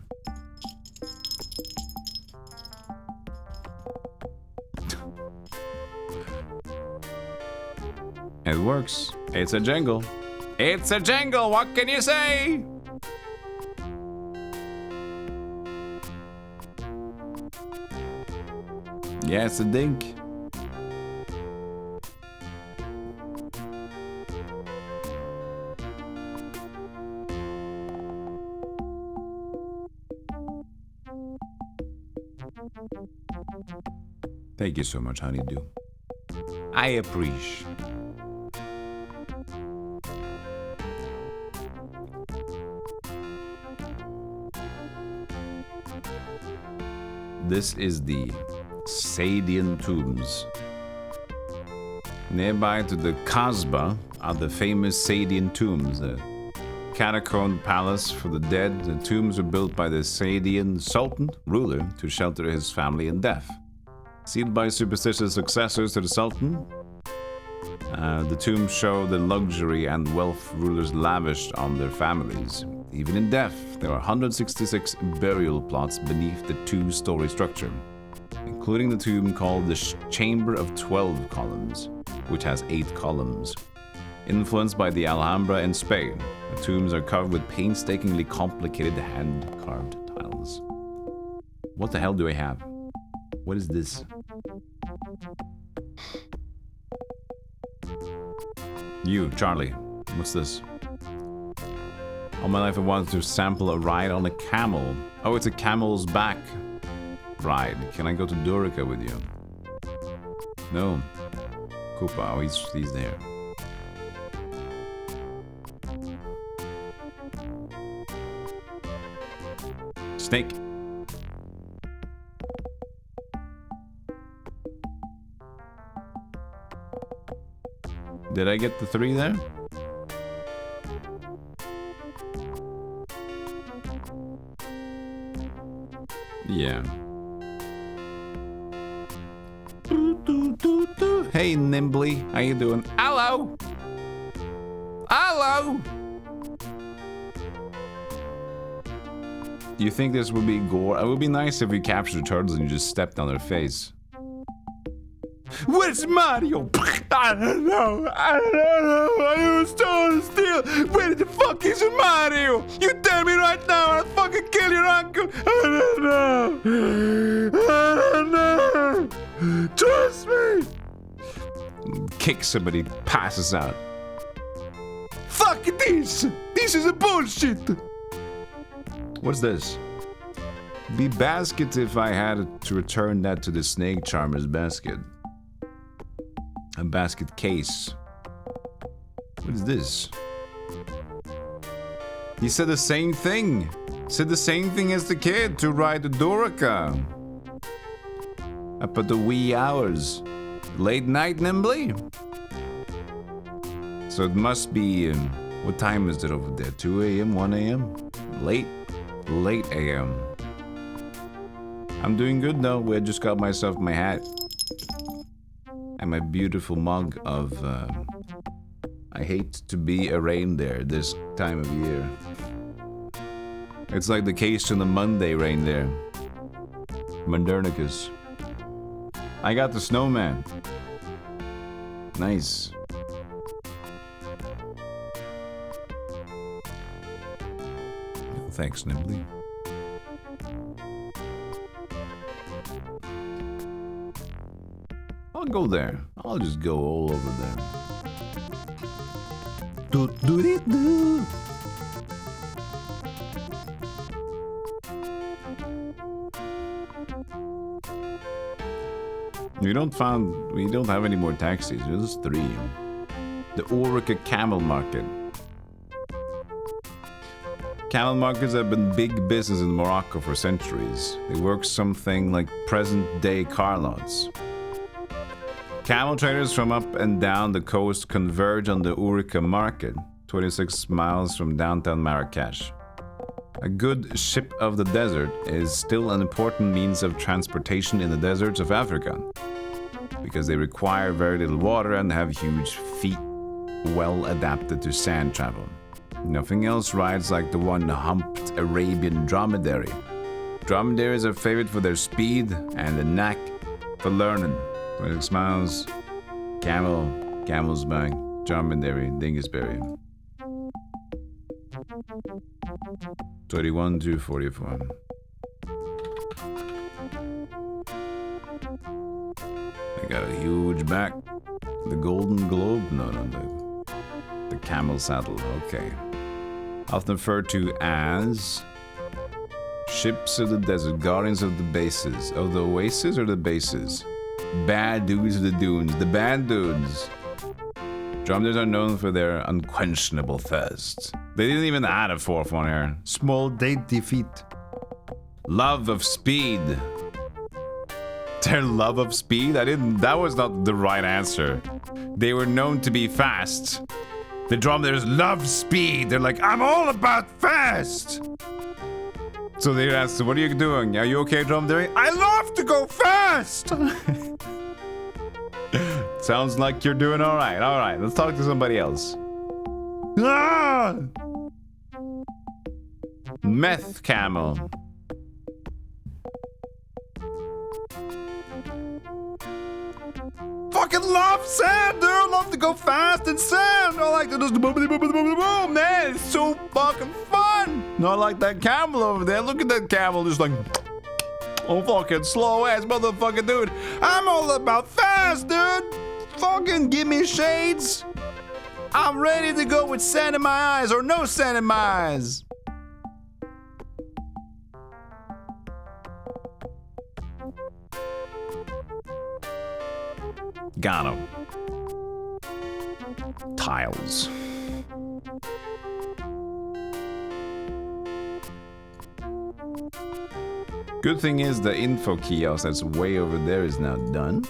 It works. It's a jingle. It's a jingle, what can you say? Yeah, it's a dink. Thank you so much, honeydew. I appreciate. This is the Sadian tombs. Nearby to the Kasbah are the famous Sadian tombs, a catacomb palace for the dead. The tombs were built by the Sadian Sultan, ruler, to shelter his family in death. Sealed by superstitious successors to the Sultan, the tombs show the luxury and wealth rulers lavished on their families. Even in death, there are 166 burial plots beneath the two-story structure, including the tomb called the Chamber of 12 Columns, which has 8 columns. Influenced by the Alhambra in Spain, the tombs are covered with painstakingly complicated hand-carved tiles. What the hell do I have? What is this? You, Charlie, what's this? All my life I wanted to sample a ride on a camel. Oh, it's a camel's back ride. Can I go to Dorica with you? No. Koopa, oh, he's there. Snake. Did I get the 3 there? Yeah. Hey, Nimbly, how you doing? Hello! Hello! Do you think this would be gore? It would be nice if we captured the turtles and you just stepped on their face. Where's Mario? I don't know. I don't know. I was told still. Where the fuck is Mario? You tell me right now, I'll fucking kill your uncle. I don't know. I don't know. Trust me. Kick somebody, passes out. Fuck this. This is a bullshit. What's this? Be basket if I had to return that to the snake charmer's basket. A basket case. What is this? He said the same thing. Said the same thing as the kid to ride the Dorica. Up at the wee hours. Late night nimbly. So it must be... what time is it over there? 2 a.m., 1 a.m.? Late a.m. I'm doing good though. I just got myself my hat. And my beautiful mug of I hate to be a reindeer this time of year. It's like the case on the Monday reindeer. Modernicus. I got the snowman. Nice. Thanks, Nimbly. I'll go there. I'll just go all over there. Do do do do. We don't have any more taxis. There's 3. The Orica Camel Market. Camel markets have been big business in Morocco for centuries. They work something like present-day car lots. Camel traders from up and down the coast converge on the Orica market, 26 miles from downtown Marrakesh. A good ship of the desert is still an important means of transportation in the deserts of Africa, because they require very little water and have huge feet well adapted to sand travel. Nothing else rides like the one humped Arabian dromedary. Dromedaries are favored for their speed and the knack for learning. 26 miles, camel, camel's back, dromedary, dingusberry. 31 to 44. I got a huge back. The Golden Globe? No, the camel saddle. Okay. Often referred to as ships of the desert, guardians of the bases. Of the oasis or the bases? Bad dudes of the dunes. The bad dudes. Dromedaries are known for their unquenchable thirst. They didn't even add a 4th one here. Small dainty feet. Love of speed. Their love of speed? That was not the right answer. They were known to be fast. The dromedaries love speed. They're like, I'm all about fast. So they asked, what are you doing? Are you okay, dromedary? I love to go fast. Sounds like you're doing all right. All right, let's talk to somebody else. Ah! Meth camel. Fucking love sand, dude. I love to go fast in sand. I like to just boom, man. It's so fucking fun. Not like that camel over there. Look at that camel, just like, oh, fucking slow ass motherfucker, dude. I'm all about fast, dude. Fucking give me shades. I'm ready to go with sand in my eyes or no sand in my eyes. Got him. Tiles. Good thing is the info kiosk that's way over there is now done.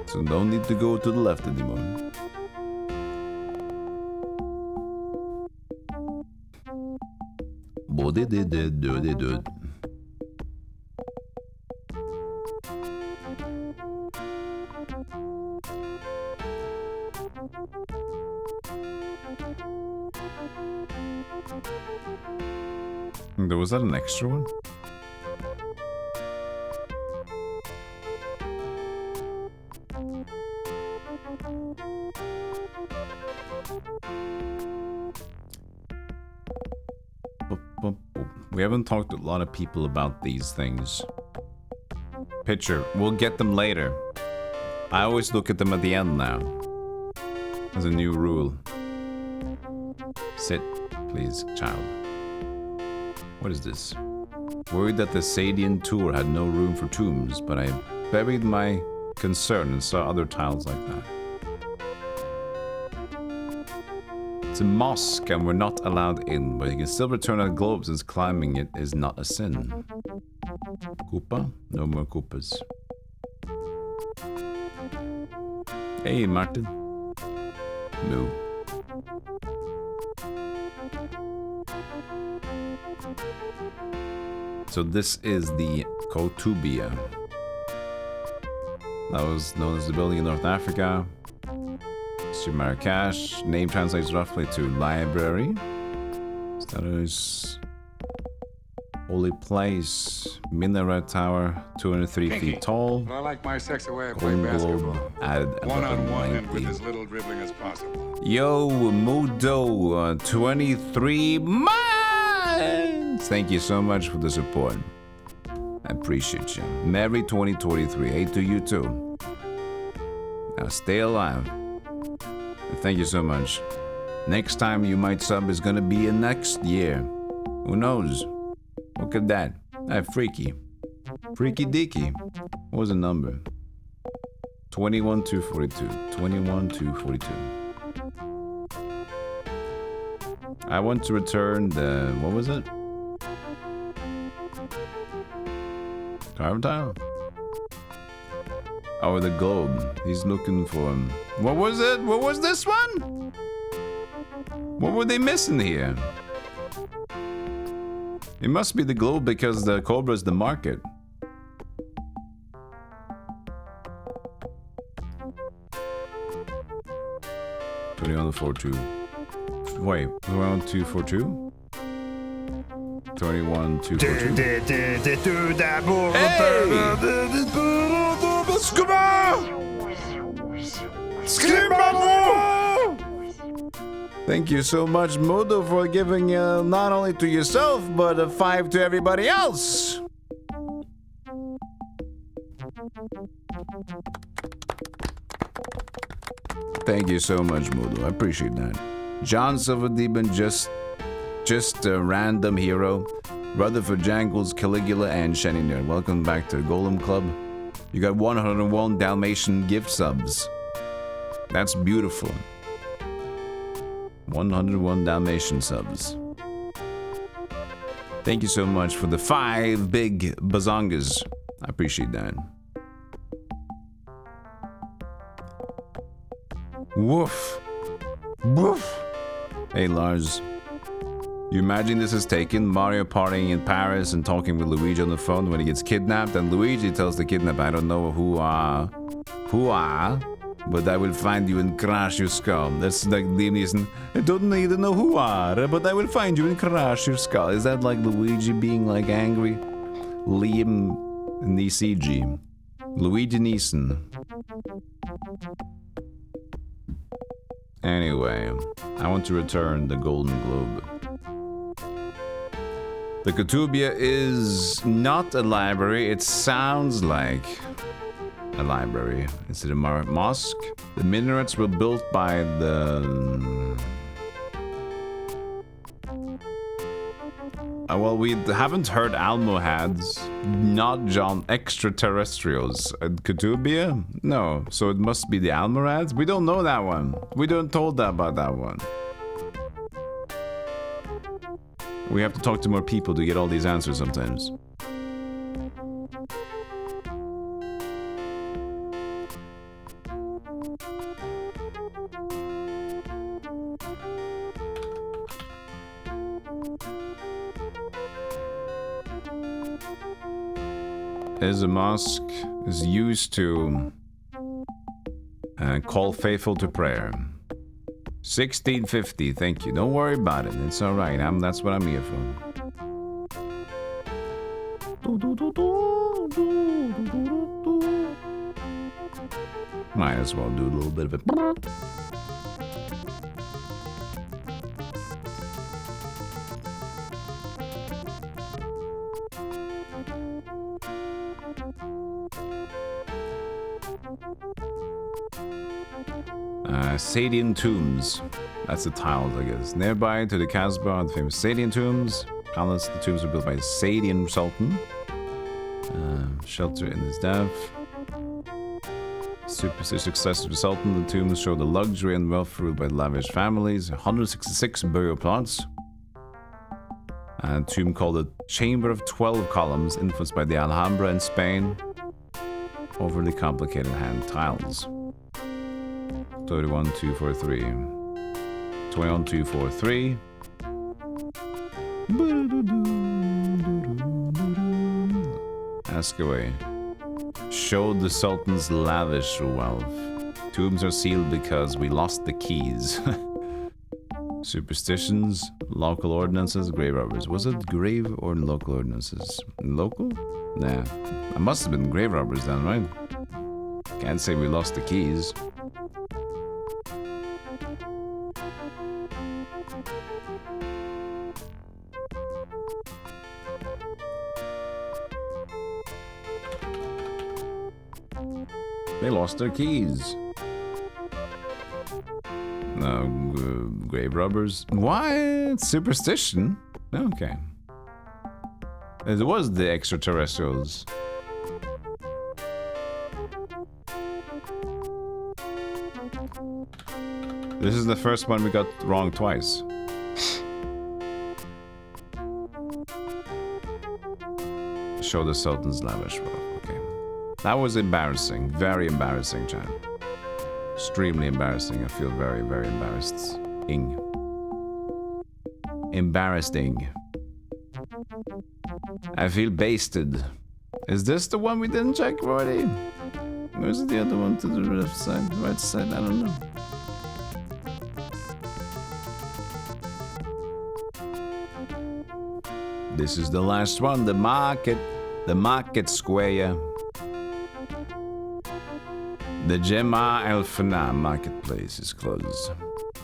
So don't need to go to the left anymore. Was that an extra one? We haven't talked to a lot of people about these things. Picture. We'll get them later. I always look at them at the end now. As a new rule. Sit, please, child. What is this? Worried that the Sadian tour had no room for tombs, but I buried my concern and saw other tiles like that. It's a mosque and we're not allowed in, but you can still return a globe since climbing it is not a sin. Koopa? No more Koopas. Hey, Martin. No. So this is the Kotubia. That was known as the building in North Africa. Marrakesh. Name translates roughly to library. Status. Holy place. Minaret tower. 203 feet tall. I like my sexy way of Golden playing globe. basketball. Added One-on-one and with 1190. as little dribbling as possible. Yo, Mudo. 23 months. Thank you so much for the support. I appreciate you. Merry 2023. Hey to you too. Now stay alive. Thank you so much. Next time you might sub is gonna be in next year. Who knows? Look at that. Freaky. Freaky Dicky. What was the number? 21,242. 21,242. I want to return the... What was it? Carve tile? Oh, the globe. He's looking for him. What was it? What was this one? What were they missing here? It must be the globe because the cobra is the market. Wait, 21,242? 21,242. Thank you so much, Modo, for giving not only to yourself, but a 5 to everybody else. Thank you so much, Modo. I appreciate that. John Silverdeben, just a random hero. Rutherford Jangles, Caligula, and Shiny Nerd. Welcome back to the Golem Club. You got 101 Dalmatian gift subs. That's beautiful. 101 Dalmatian subs. Thank you so much for the 5 big bazongas. I appreciate that. Woof. Woof. Hey, Lars. You imagine this is taken, Mario partying in Paris and talking with Luigi on the phone when he gets kidnapped, and Luigi tells the kidnapper, I don't know who are, but I will find you and crush your skull. That's like Liam Neeson. I don't need to know who are, but I will find you and crush your skull. Is that like Luigi being like angry? Liam Neeson. Luigi Neeson. Anyway, I want to return the Golden Globe. The Kutubia is not a library. It sounds like a library. Is it a mosque? The minarets were built by the... well, we haven't heard Almohads, not John extraterrestrials. Kutubia? No. So it must be the Almorads? We don't know that one. We don't told about that one. We have to talk to more people to get all these answers sometimes. As a mosque is used to call faithful to prayer. 1650, thank you. Don't worry about it. It's alright. That's what I'm here for. Might as well do a little bit of it. Sadian tombs. That's the tiles, I guess. Nearby to the Casbah are the famous Sadian tombs. Palace. The tombs were built by the Sadian Sultan. Shelter in his death. Superstitious successor to the Sultan. The tombs show the luxury and wealth ruled by lavish families. 166 burial plots. A tomb called the Chamber of 12 Columns, influenced by the Alhambra in Spain. Overly complicated hand tiles. 31243. 21243. Ask away. Showed the Sultan's lavish wealth. Tombs are sealed because we lost the keys. Superstitions, local ordinances, grave robbers. Was it grave or local ordinances? Local? Nah. It must have been grave robbers then, right? Can't say we lost the keys. They lost their keys. No, grave robbers. What? Superstition? Okay. It was the extraterrestrials. This is the first one we got wrong twice. Show the Sultan's lavish wealth. Okay. That was embarrassing. Very embarrassing, chat. Extremely embarrassing. I feel very, very embarrassed. Embarrassing. I feel basted. Is this the one we didn't check already? Where's the other one to the left side, right side? I don't know. This is the last one. The market square. The Jema El Fana marketplace is closed.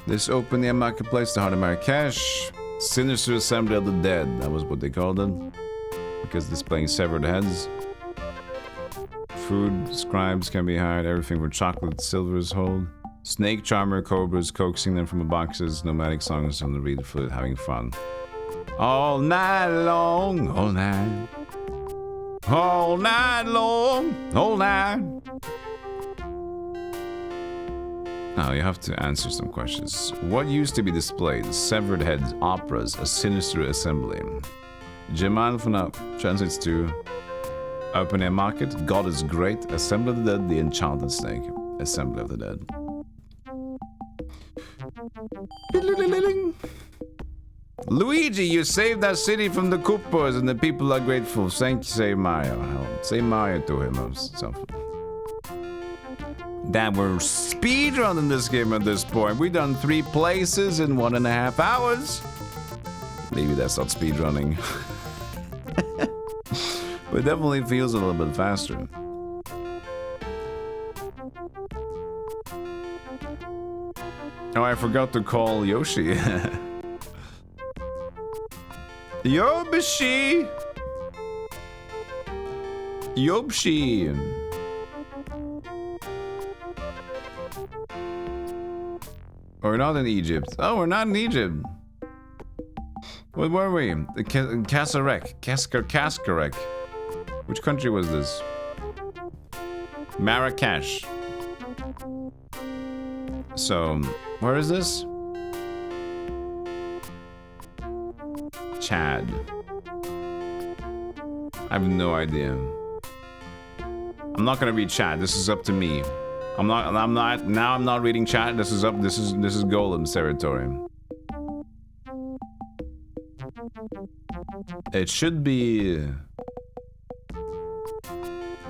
This open air marketplace, the heart of Marrakesh. Sinister Assembly of the Dead, that was what they called it. Because displaying severed heads. Food scribes can be hired, everything from chocolate, silver is hold. Snake charmer, cobras, coaxing them from the boxes, nomadic songs on the reed flute, having fun. All night long, all night. All night long, all night. Now you have to answer some questions. What used to be displayed? Severed heads, operas, a sinister assembly. Jeman Fana translates to open air market, God is great, Assembly of the Dead, the enchanted snake, Assembly of the Dead. Luigi, you saved our city from the Koopas and the people are grateful. Thank you, say Mario. Say Mario to him or something. Damn, we're speedrunning this game at this point. We've done 3 places in 1.5 hours. Maybe that's not speedrunning. But it definitely feels a little bit faster. Oh, I forgot to call Yoshi. Yoshi! Yoshi! We're not in Egypt. Oh, we're not in Egypt. What were we? Kaskarek. Which country was this? Marrakesh. So, where is this? Chad. I have no idea. I'm not gonna read chat. This is up to me. I'm not reading chat. This is Golem's territory. It should be.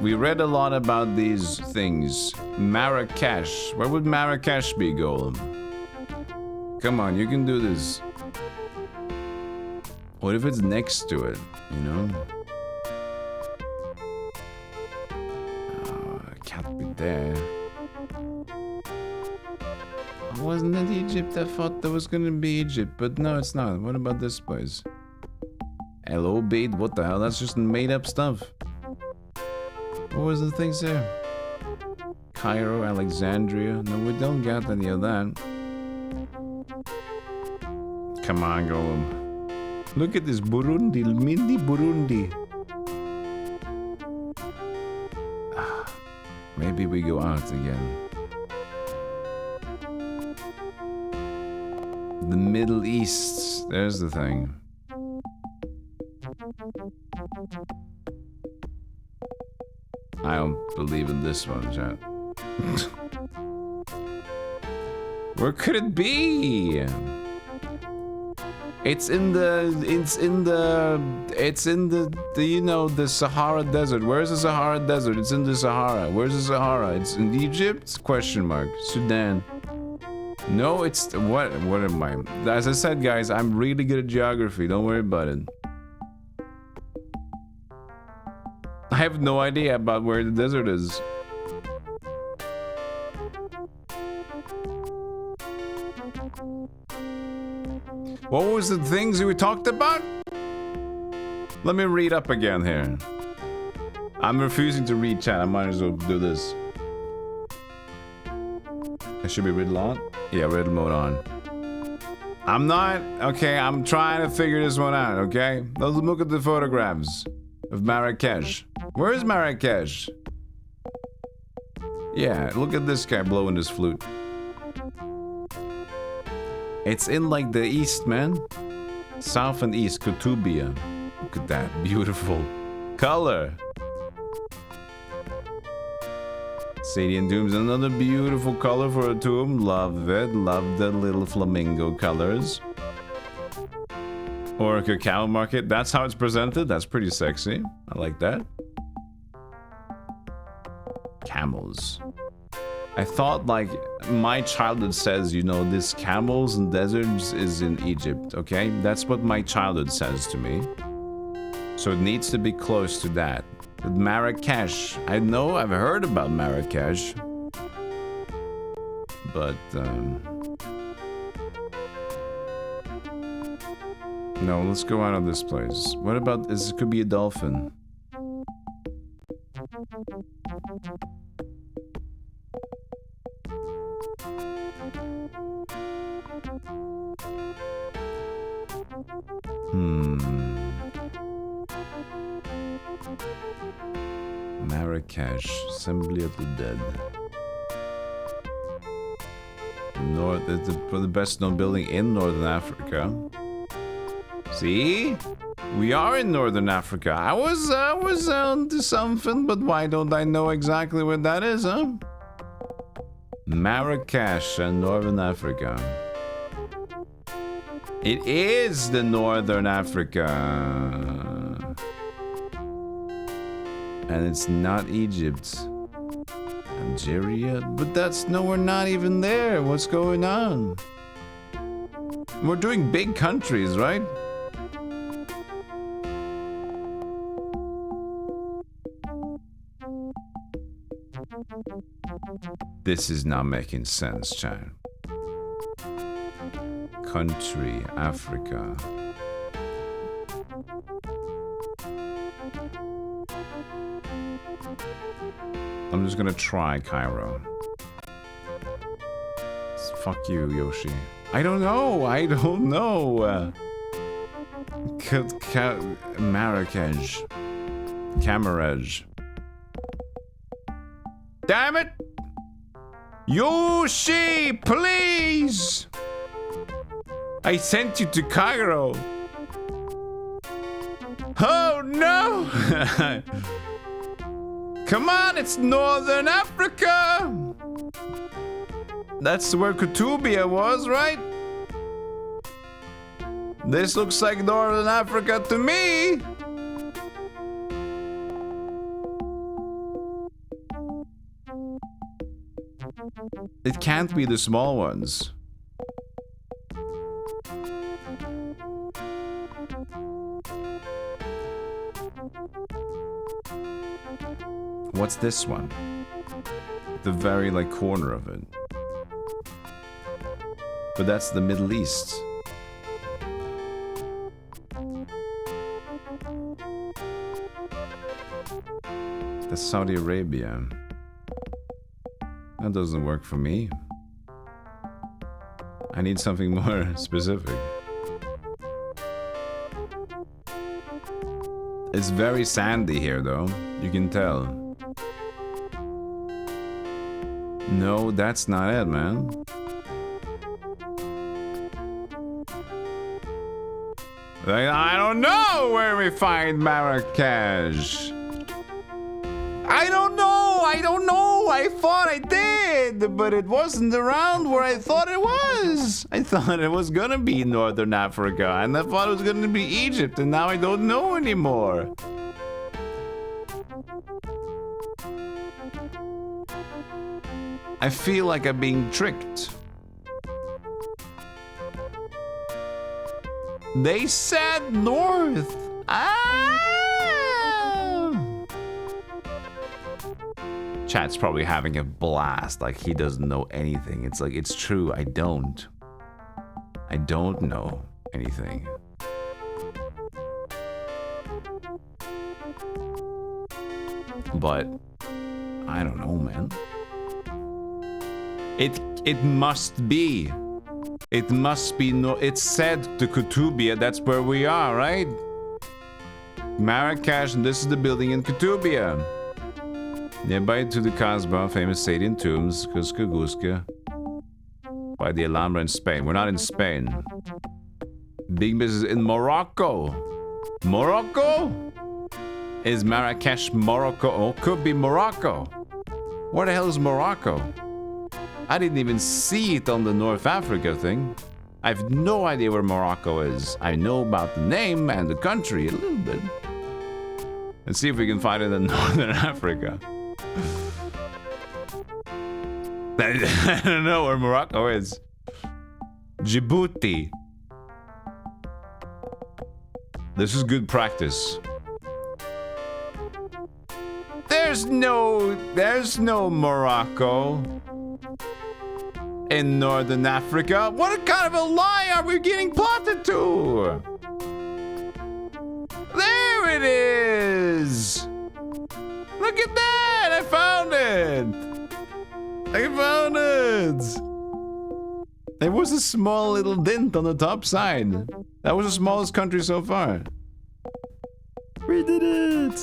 We read a lot about these things. Marrakesh. Where would Marrakesh be, Golem? Come on, you can do this. What if it's next to it, you know? Oh, it can't be there. Wasn't it Egypt? I thought that was gonna be Egypt, but no, it's not. What about this place? Hello, Bait. What the hell? That's just made up stuff. What was the things there? Cairo, Alexandria. No, we don't got any of that. Come on, Golem. Look at this Burundi, mini Burundi. Maybe we go out again. The Middle East. There's the thing. I don't believe in this one, chat. Where could it be? It's in the you know, the Sahara Desert. Where's the Sahara Desert? It's in the Sahara. Where's the Sahara? It's in Egypt? Question mark. Sudan. No, it's what am I? As I said, guys, I'm really good at geography. Don't worry about it. I have no idea about where the desert is. What was the things we talked about? Let me read up again here. I'm refusing to read chat. I might as well do this. It should be riddle on? Yeah, riddle mode on. I'm not. Okay, I'm trying to figure this one out, okay? Let's look at the photographs of Marrakesh. Where is Marrakesh? Yeah, look at this guy blowing his flute. It's in like the east, man. South and east, Kutubia. Look at that beautiful color. Sadian Doom's another beautiful color for a tomb. Love it. Love the little flamingo colors. Or a cacao market. That's how it's presented. That's pretty sexy. I like that. Camels. I thought, like, my childhood says, you know, this camels and deserts is in Egypt, okay? That's what my childhood says to me. So it needs to be close to that. But Marrakesh, I know I've heard about Marrakesh. But, no, let's go out of this place. What about, this could be a dolphin. Marrakesh, Assembly of the Dead. The best known building in Northern Africa. See? We are in Northern Africa. I was onto something, but why don't I know exactly where that is, huh? Marrakesh and Northern Africa. It is the Northern Africa. And it's not Egypt. Algeria? But that's, no, we're not even there. What's going on? We're doing big countries, right? This is not making sense, chat. Country, Africa. I'm just gonna try Cairo. Fuck you, Yoshi. I don't know. I don't know. Marrakesh. Camarage. Damn it! Yoshi, please! I sent you to Cairo. Oh no! Come on, it's Northern Africa! That's where Kutubia was, right? This looks like Northern Africa to me! It can't be the small ones. What's this one? The very like corner of it. But that's the Middle East. That's Saudi Arabia. That doesn't work for me. I need something more specific. It's very sandy here though, you can tell. No, that's not it, man. I don't know where we find Marrakesh. I don't know. I thought I did, but it wasn't around where I thought it was. I thought it was gonna be Northern Africa, and I thought it was gonna be Egypt, and now I don't know anymore. I feel like I'm being tricked. They said north. Chat's probably having a blast, like he doesn't know anything. It's like, it's true, I don't know anything. But I don't know, man. It must be. It must be no. It said to Kutubia, that's where we are, right? Marrakesh, and this is the building in Kutubia. Nearby to the Casbah, famous Sadian tombs, Cusca Gusca. By the Alhambra in Spain. We're not in Spain. Big business in Morocco. Morocco? Is Marrakesh Morocco? Oh, could be Morocco. Where the hell is Morocco? I didn't even see it on the North Africa thing. I have no idea where Morocco is. I know about the name and the country a little bit. Let's see if we can find it in Northern Africa. I don't know where Morocco is. Djibouti. This is good practice. There's no Morocco in Northern Africa. What kind of a lie are we getting plotted to? There it is. Look at that. I found it. There was a small little dent on the top side. That was the smallest country so far. We did it.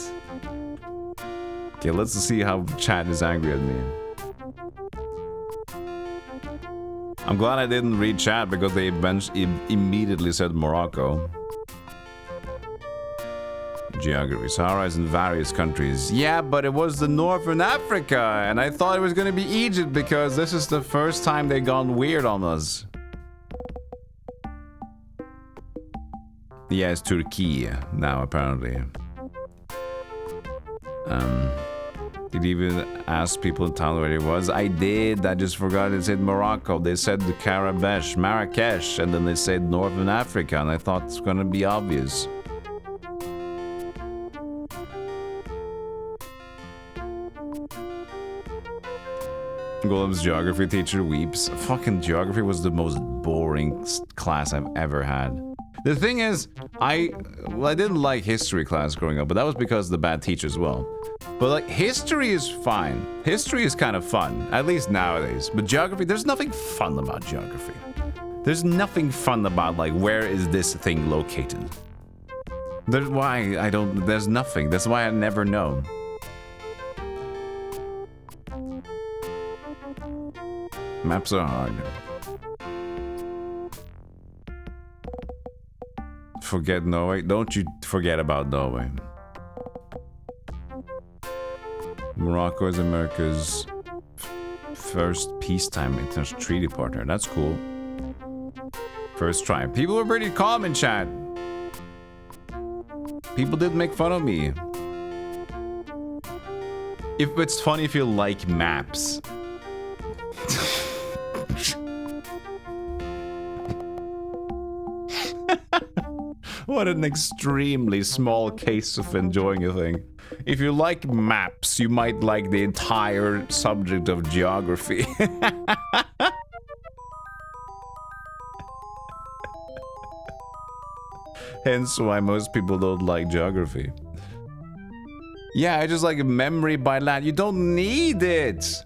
Okay, let's see how chat is angry at me. I'm glad I didn't read chat because they immediately said Morocco. Geography. Sahara is in various countries. Yeah, but it was the Northern Africa, and I thought it was gonna be Egypt because this is the first time they've gone weird on us. Yeah, it's Turkey now, apparently. Did you even ask people in town where it was? I did. I just forgot it said Morocco. They said the Marrakesh, and then they said Northern Africa, and I thought it's gonna be obvious. Golem's geography teacher weeps. Fucking geography was the most boring class I've ever had. The thing is, I didn't like history class growing up, but that was because of the bad teacher as well. But like, history is fine. History is kind of fun, at least nowadays. But geography, there's nothing fun about geography. There's nothing fun about like, where is this thing located? There's nothing. That's why I never know. Maps are hard. Forget Norway? Don't you forget about Norway. Morocco is America's first peacetime international treaty partner. That's cool. First try. People were pretty calm in chat. People did make fun of me. If it's funny if you like maps. What an extremely small case of enjoying a thing. If you like maps, you might like the entire subject of geography. Hence why most people don't like geography. Yeah, I just like memory by land. You don't need it.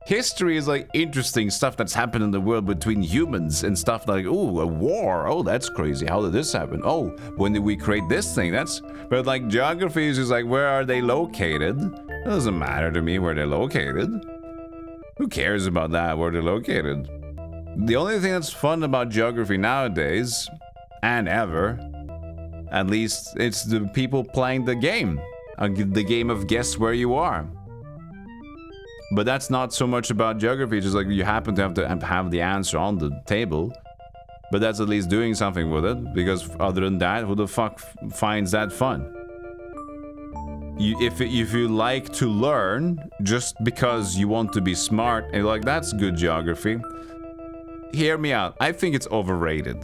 History is like interesting stuff that's happened in the world between humans and stuff like, oh, a war. Oh, that's crazy. How did this happen? Oh, when did we create this thing? That's, but like geography is just like, where are they located? It doesn't matter to me where they're located. Who cares about that, where they're located? The only thing that's fun about geography nowadays, and ever, at least it's the people playing the game. The game of guess where you are. But that's not so much about geography, just like you happen to have the answer on the table. But that's at least doing something with it, because other than that, who the fuck finds that fun? If you like to learn just because you want to be smart, and like, that's good geography. Hear me out. I think it's overrated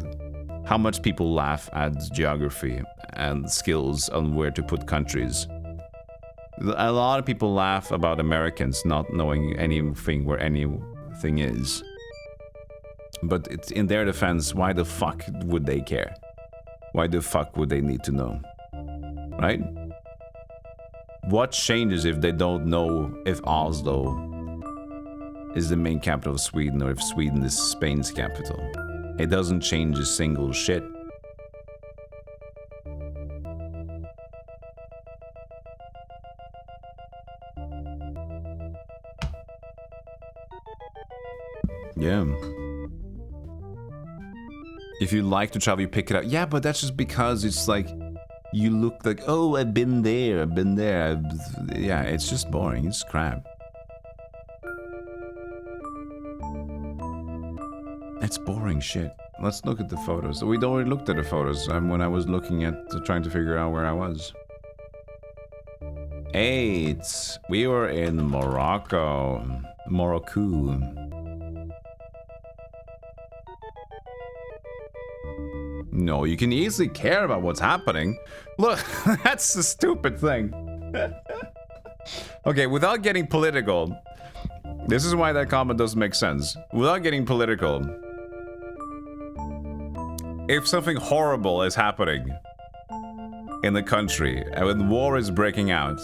how much people laugh at geography and skills on where to put countries. A lot of people laugh about Americans not knowing anything where anything is. But it's in their defense, why the fuck would they care? Why the fuck would they need to know? Right? What changes if they don't know if Oslo is the main capital of Sweden or if Sweden is Spain's capital? It doesn't change a single shit. Yeah. If you like to travel, you pick it up. Yeah, but that's just because it's like, you look like, oh, I've been there. Yeah, it's just boring. It's crap. It's boring shit. Let's look at the photos. We'd already looked at the photos when I was looking at, trying to figure out where I was. 8. We were in Morocco. No, you can easily care about what's happening. Look, that's the stupid thing. Okay, without getting political, this is why that comment doesn't make sense. Without getting political, if something horrible is happening in the country, and when war is breaking out,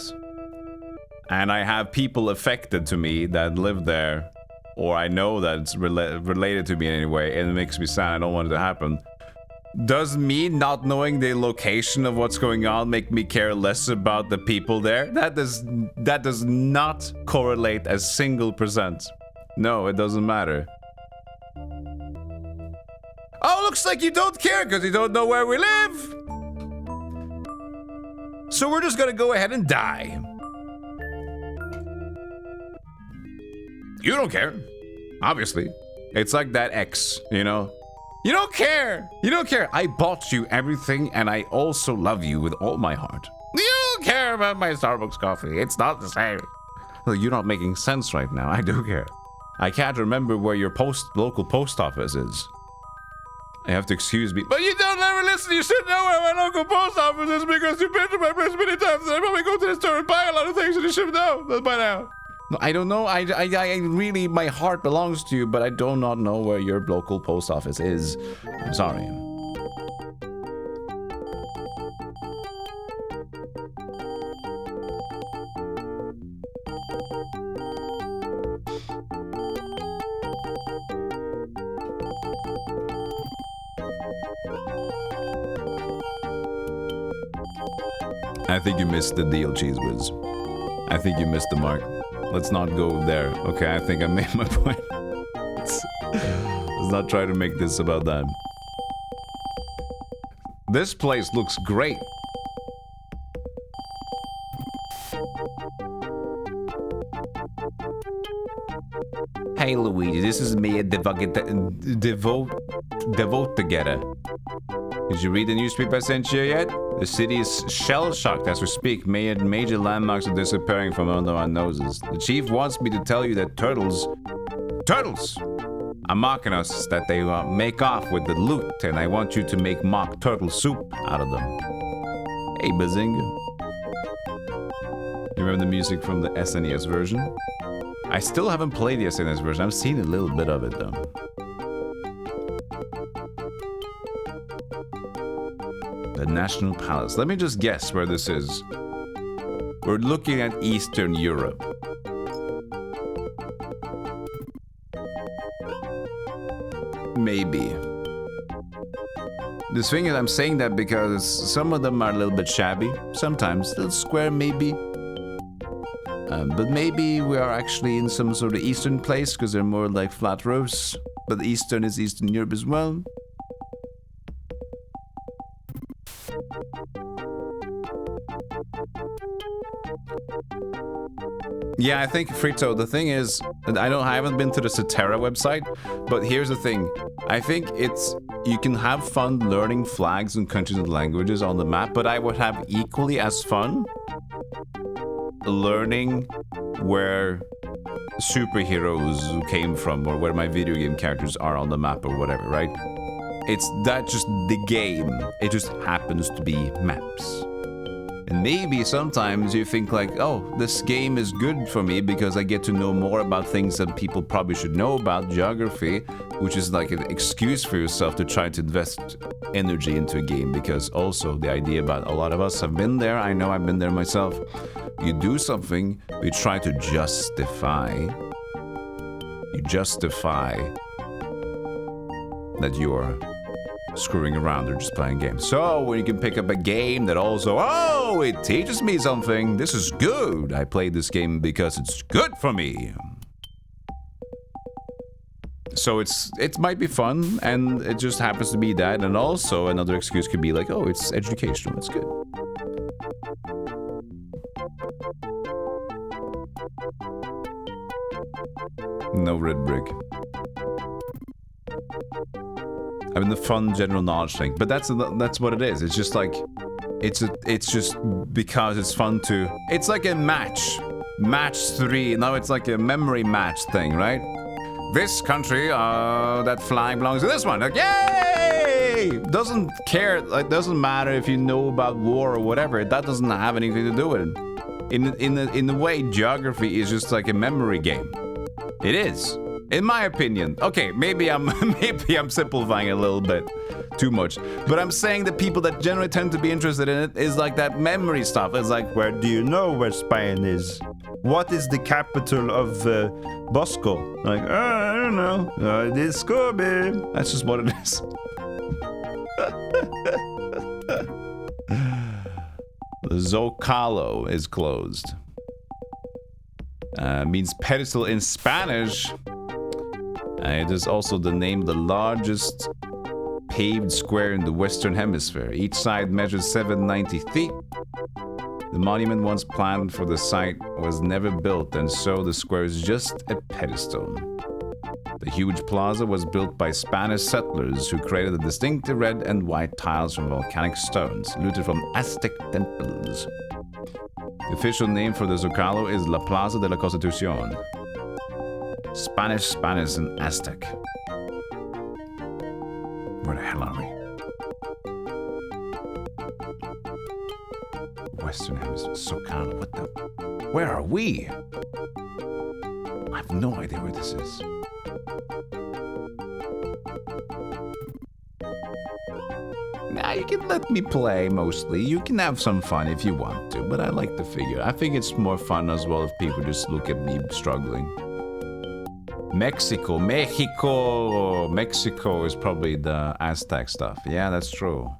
and I have people affected to me that live there, or I know that it's related to me in any way, and it makes me sad, I don't want it to happen, does me not knowing the location of what's going on make me care less about the people there? That does not correlate a single %. No, it doesn't matter. Oh, looks like you don't care because you don't know where we live. So we're just gonna go ahead and die. You don't care, obviously. It's like that ex, you know? You don't care! You don't care! I bought you everything and I also love you with all my heart. You don't care about my Starbucks coffee. It's not the same. Well, you're not making sense right now. I do care. I can't remember where your local post office is. You have to excuse me. But you don't ever listen. You should know where my local post office is because you've been to my place many times and I probably go to the store and buy a lot of things and you should know that by now. No, I don't know. I really, my heart belongs to you, but I do not know where your local post office is. I'm sorry. I think you missed the deal, Cheese Whiz. I think you missed the mark. Let's not go there. Okay, I think I made my point. Let's not try to make this about that. This place looks great. Hey Luigi, this is me, Devote Together. Did you read the newspaper I sent you yet? The city is shell-shocked as we speak. Major landmarks are disappearing from under our noses. The chief wants me to tell you that turtles are mocking us, that they make off with the loot, and I want you to make mock turtle soup out of them. Hey, Bazinga. You remember the music from the SNES version? I still haven't played the SNES version. I've seen a little bit of it though. The National Palace. Let me just guess where this is. We're looking at Eastern Europe. Maybe. The thing is, I'm saying that because some of them are a little bit shabby. Sometimes a little square, maybe. But maybe we are actually in some sort of Eastern place because they're more like flat roofs. But Eastern is Eastern Europe as well. Yeah, I think Frito, the thing is, I haven't been to the Cetera website, but here's the thing. I think you can have fun learning flags and countries and languages on the map, but I would have equally as fun learning where superheroes came from or where my video game characters are on the map or whatever, right? It's that just the game. It just happens to be maps. And maybe sometimes you think like, oh, this game is good for me because I get to know more about things that people probably should know about, geography, which is like an excuse for yourself to try to invest energy into a game, because also the idea about a lot of us have been there. I know I've been there myself. You do something, you try to justify. You justify that you're screwing around or just playing games. So when you can pick up a game that also, oh, it teaches me something. This is good. I played this game because it's good for me. So it might be fun, and it just happens to be that. And also another excuse could be like, oh, it's educational. It's good. No red brick. I mean, the fun general knowledge thing, but that's what it is. It's just like, it's just because it's fun to. It's like a match 3. Now it's like a memory match thing, right? This country, that flag belongs to this one. Like, yay! Doesn't care. Like, doesn't matter if you know about war or whatever. That doesn't have anything to do with it. In a way, geography is just like a memory game. It is. In my opinion. Okay, maybe I'm simplifying a little bit too much. But I'm saying that people that generally tend to be interested in it is like that memory stuff. It's like, where do you know where Spain is? What is the capital of Bosco? Like, I don't know. It is Scooby. That's just what it is. The Zocalo is closed. Means pedestal in Spanish. It is also the name of the largest paved square in the Western Hemisphere. Each side measures 790 feet. The monument once planned for the site was never built, and so the square is just a pedestal. The huge plaza was built by Spanish settlers who created the distinctive red and white tiles from volcanic stones, looted from Aztec temples. The official name for the Zocalo is La Plaza de la Constitución. Spanish, and Aztec. Where the hell are we? Western Hemisphere, Zocalo, what the? Where are we? I have no idea where this is. Nah, you can let me play mostly. You can have some fun if you want to, but I like the figure. I think it's more fun as well if people just look at me struggling. Mexico is probably the Aztec stuff. Yeah, that's true.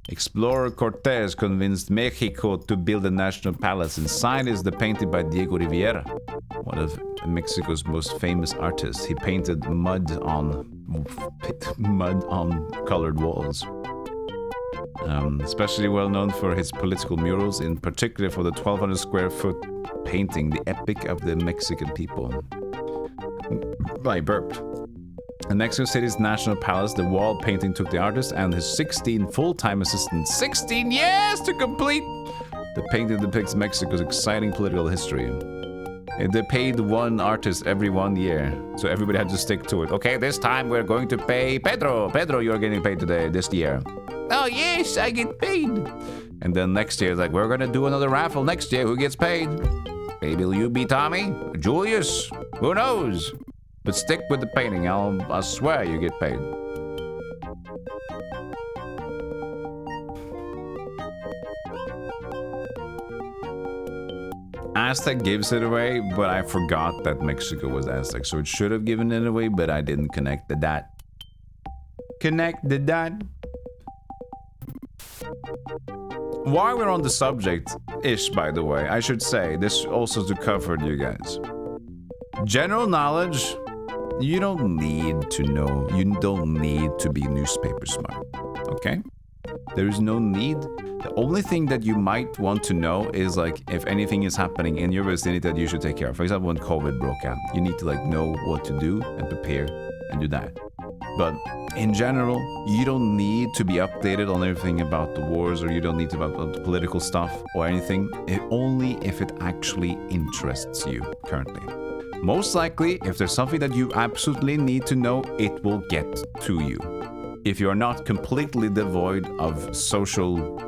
Explorer Cortez convinced Mexico to build a national palace. Inside is the painting by Diego Rivera, one of Mexico's most famous artists. He painted mud on colored walls. Especially well known for his political murals, in particular for the 1,200 square foot painting, The Epic of the Mexican People. I burped. In Mexico City's National Palace, the wall painting took the artist and his 16 full-time assistants 16 years to complete. The painting depicts Mexico's exciting political history. And they paid one artist every 1 year, so everybody had to stick to it. Okay, this time we're going to pay Pedro. Pedro, you're getting paid today, this year. Oh yes, I get paid. And then next year, it's like, we're gonna do another raffle next year. Who gets paid? Maybe will you be Tommy? Julius? Who knows? But stick with the painting. I'll swear you get paid. Aztec gives it away, but I forgot that Mexico was Aztec. So it should have given it away, but I didn't connect the dot. Connect the dot. While we're on the subject-ish, by the way, I should say, this also to cover you guys. General knowledge, you don't need to know. You don't need to be newspaper smart, okay? There is no need. The only thing that you might want to know is like if anything is happening in your vicinity that you should take care of. For example, when COVID broke out, you need to like know what to do and prepare and do that. But in general, you don't need to be updated on everything about the wars, or you don't need to about the political stuff or anything, only if it actually interests you currently. Most likely, if there's something that you absolutely need to know, it will get to you. If you are not completely devoid of the social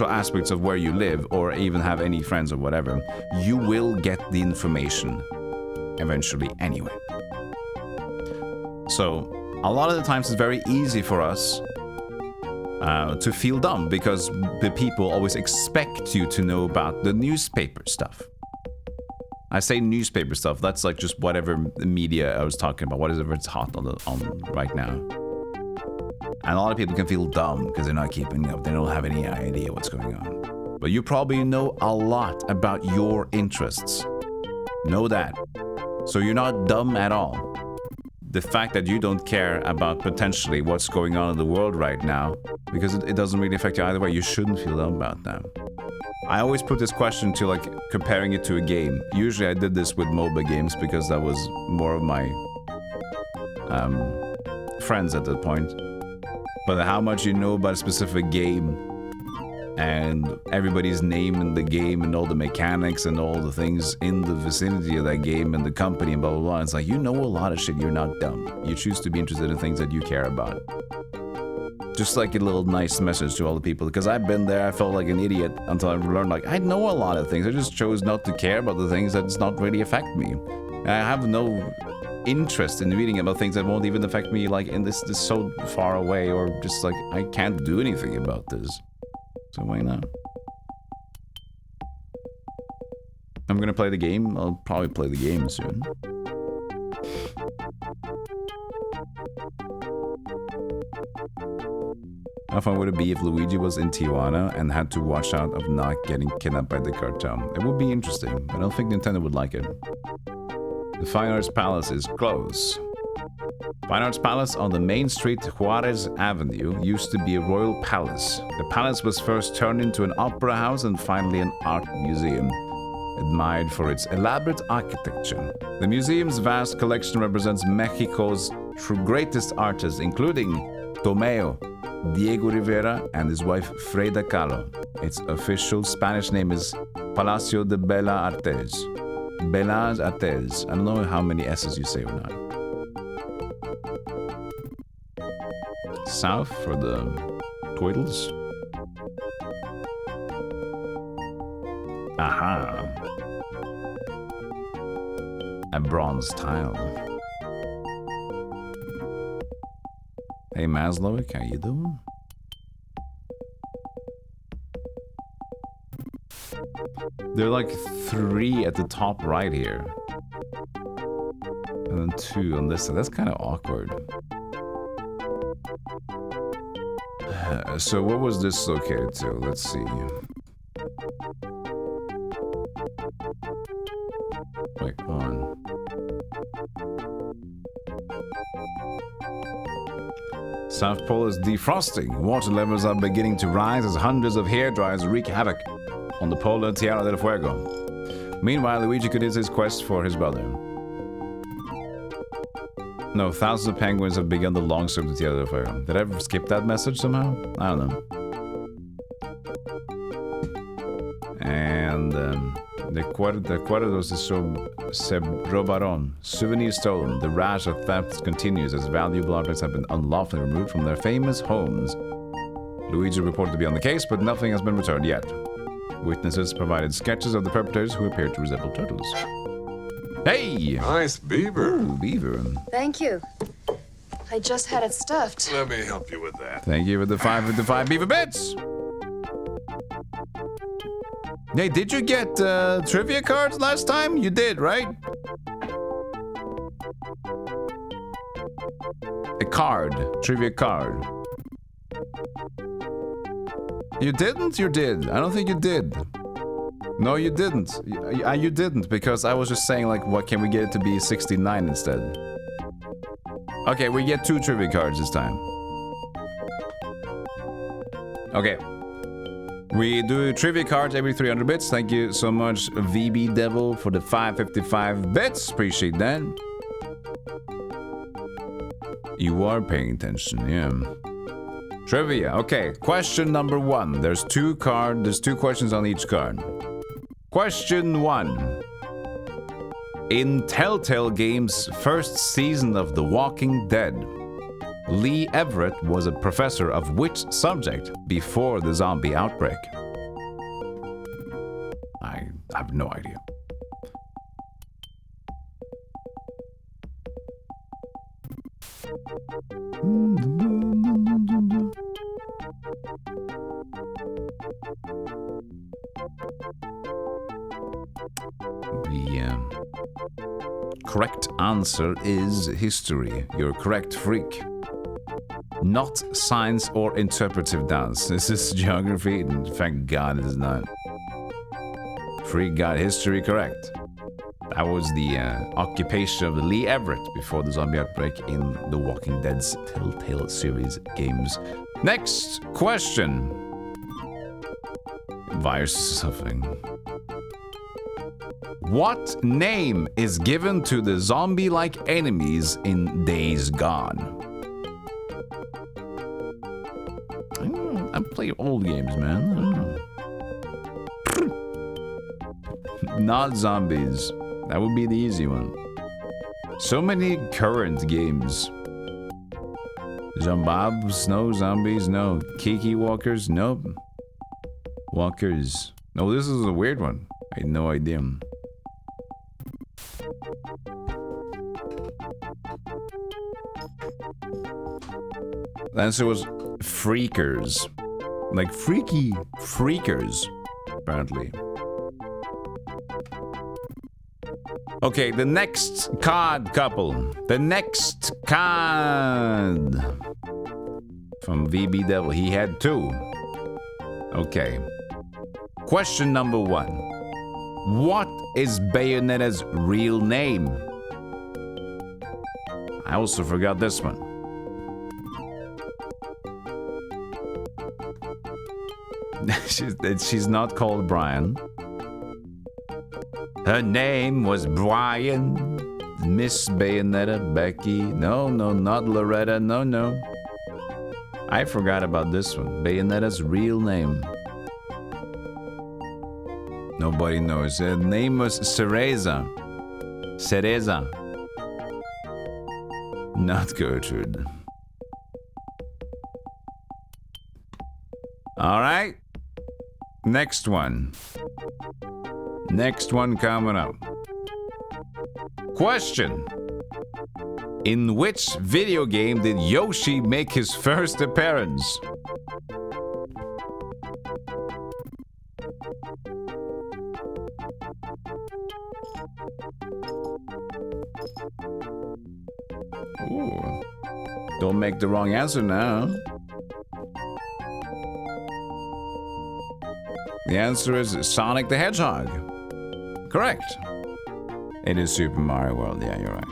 aspects of where you live, or even have any friends or whatever, you will get the information eventually anyway. So a lot of the times it's very easy for us to feel dumb because the people always expect you to know about the newspaper stuff. I say newspaper stuff, that's like just whatever media I was talking about, whatever it's hot on right now. And a lot of people can feel dumb because they're not keeping up, they don't have any idea what's going on. But you probably know a lot about your interests. Know that. So you're not dumb at all. The fact that you don't care about potentially what's going on in the world right now, because it doesn't really affect you either way, you shouldn't feel dumb about that. I always put this question to like comparing it to a game. Usually I did this with MOBA games because that was more of my friends at that point. But how much you know about a specific game and everybody's name in the game and all the mechanics and all the things in the vicinity of that game and the company and blah, blah, blah. It's like, you know a lot of shit, you're not dumb. You choose to be interested in things that you care about. Just like a little nice message to all the people, because I've been there, I felt like an idiot until I learned like, I know a lot of things, I just chose not to care about the things that does not really affect me. And I have no interest in reading about things that won't even affect me, like in this so far away, or just like, I can't do anything about this. So why not? I'm gonna play the game. I'll probably play the game soon. How fun would it be if Luigi was in Tijuana and had to watch out of not getting kidnapped by the cartel? It would be interesting, but I don't think Nintendo would like it. The Fine Arts Palace is closed. Fine Arts Palace on the main street Juarez Avenue used to be a royal palace. The palace was first turned into an opera house and finally an art museum, admired for its elaborate architecture. The museum's vast collection represents Mexico's greatest artists, including Tomeo, Diego Rivera, and his wife Frida Kahlo. Its official Spanish name is Palacio de Bellas Artes. Bellas Artes. I don't know how many S's you say or not. South for the Twiddles. Aha. A bronze tile. Hey Maslowick, how you doing? There are like 3 at the top right here. And then 2 on this side. That's kind of awkward. So what was this located to? Let's see. Wait, on. South Pole is defrosting. Water levels are beginning to rise as hundreds of hairdryers wreak havoc on the polar Tierra del Fuego. Meanwhile, Luigi continues his quest for his brother. No, thousands of penguins have begun the long swim to Tierra del Fuego. Did I ever skip that message somehow? I don't know. And the cuerdos se robaron. Souvenirs stolen. The rash of thefts continues as valuable objects have been unlawfully removed from their famous homes. Luigi reported to be on the case, but nothing has been returned yet. Witnesses provided sketches of the perpetrators who appeared to resemble turtles. Hey! Nice beaver. Ooh, beaver. Thank you. I just had it stuffed. Let me help you with that. Thank you for the 555 beaver bits! Hey, did you get trivia cards last time? You did, right? A card. Trivia card. You didn't? You did. I don't think you did. No, you didn't. You didn't, because I was just saying, like, what can we get it to be 69 instead? Okay, we get 2 trivia cards this time. Okay. We do trivia cards every 300 bits. Thank you so much, VB Devil, for the 555 bits. Appreciate that. You are paying attention, yeah. Trivia. Okay, question number 1. There's 2 questions on each card. Question 1. In Telltale Games' first season of The Walking Dead, Lee Everett was a professor of which subject before the zombie outbreak? I have no idea. The correct answer is history. You're correct, freak. Not science or interpretive dance. This is geography, and thank God it is not. Freak got history correct. That was the occupation of Lee Everett before the zombie outbreak in The Walking Dead's Telltale series games. Next question. Virus suffering. What name is given to the zombie-like enemies in Days Gone? I play old games, man. I don't know. Not zombies. That would be the easy one. So many current games. Zombobs? No. Zombies? No. Kiki walkers? Nope. Walkers. No, this is a weird one. I had no idea. The answer was freakers. Like freaky freakers, apparently. Okay, the next card couple. The next card. From VB Devil, he had 2. Okay. Question number 1. What is Bayonetta's real name? I also forgot this one. She's not called Brian. Her name was Brian. Miss Bayonetta, Becky. No, not Loretta. No. I forgot about this one. Bayonetta's real name. Nobody knows. Her name was Cereza. Not Gertrude. Alright. Next one. Next one coming up. Question. In which video game did Yoshi make his first appearance? Ooh. Don't make the wrong answer now. The answer is Sonic the Hedgehog. Correct. It is Super Mario World. Yeah, you're right.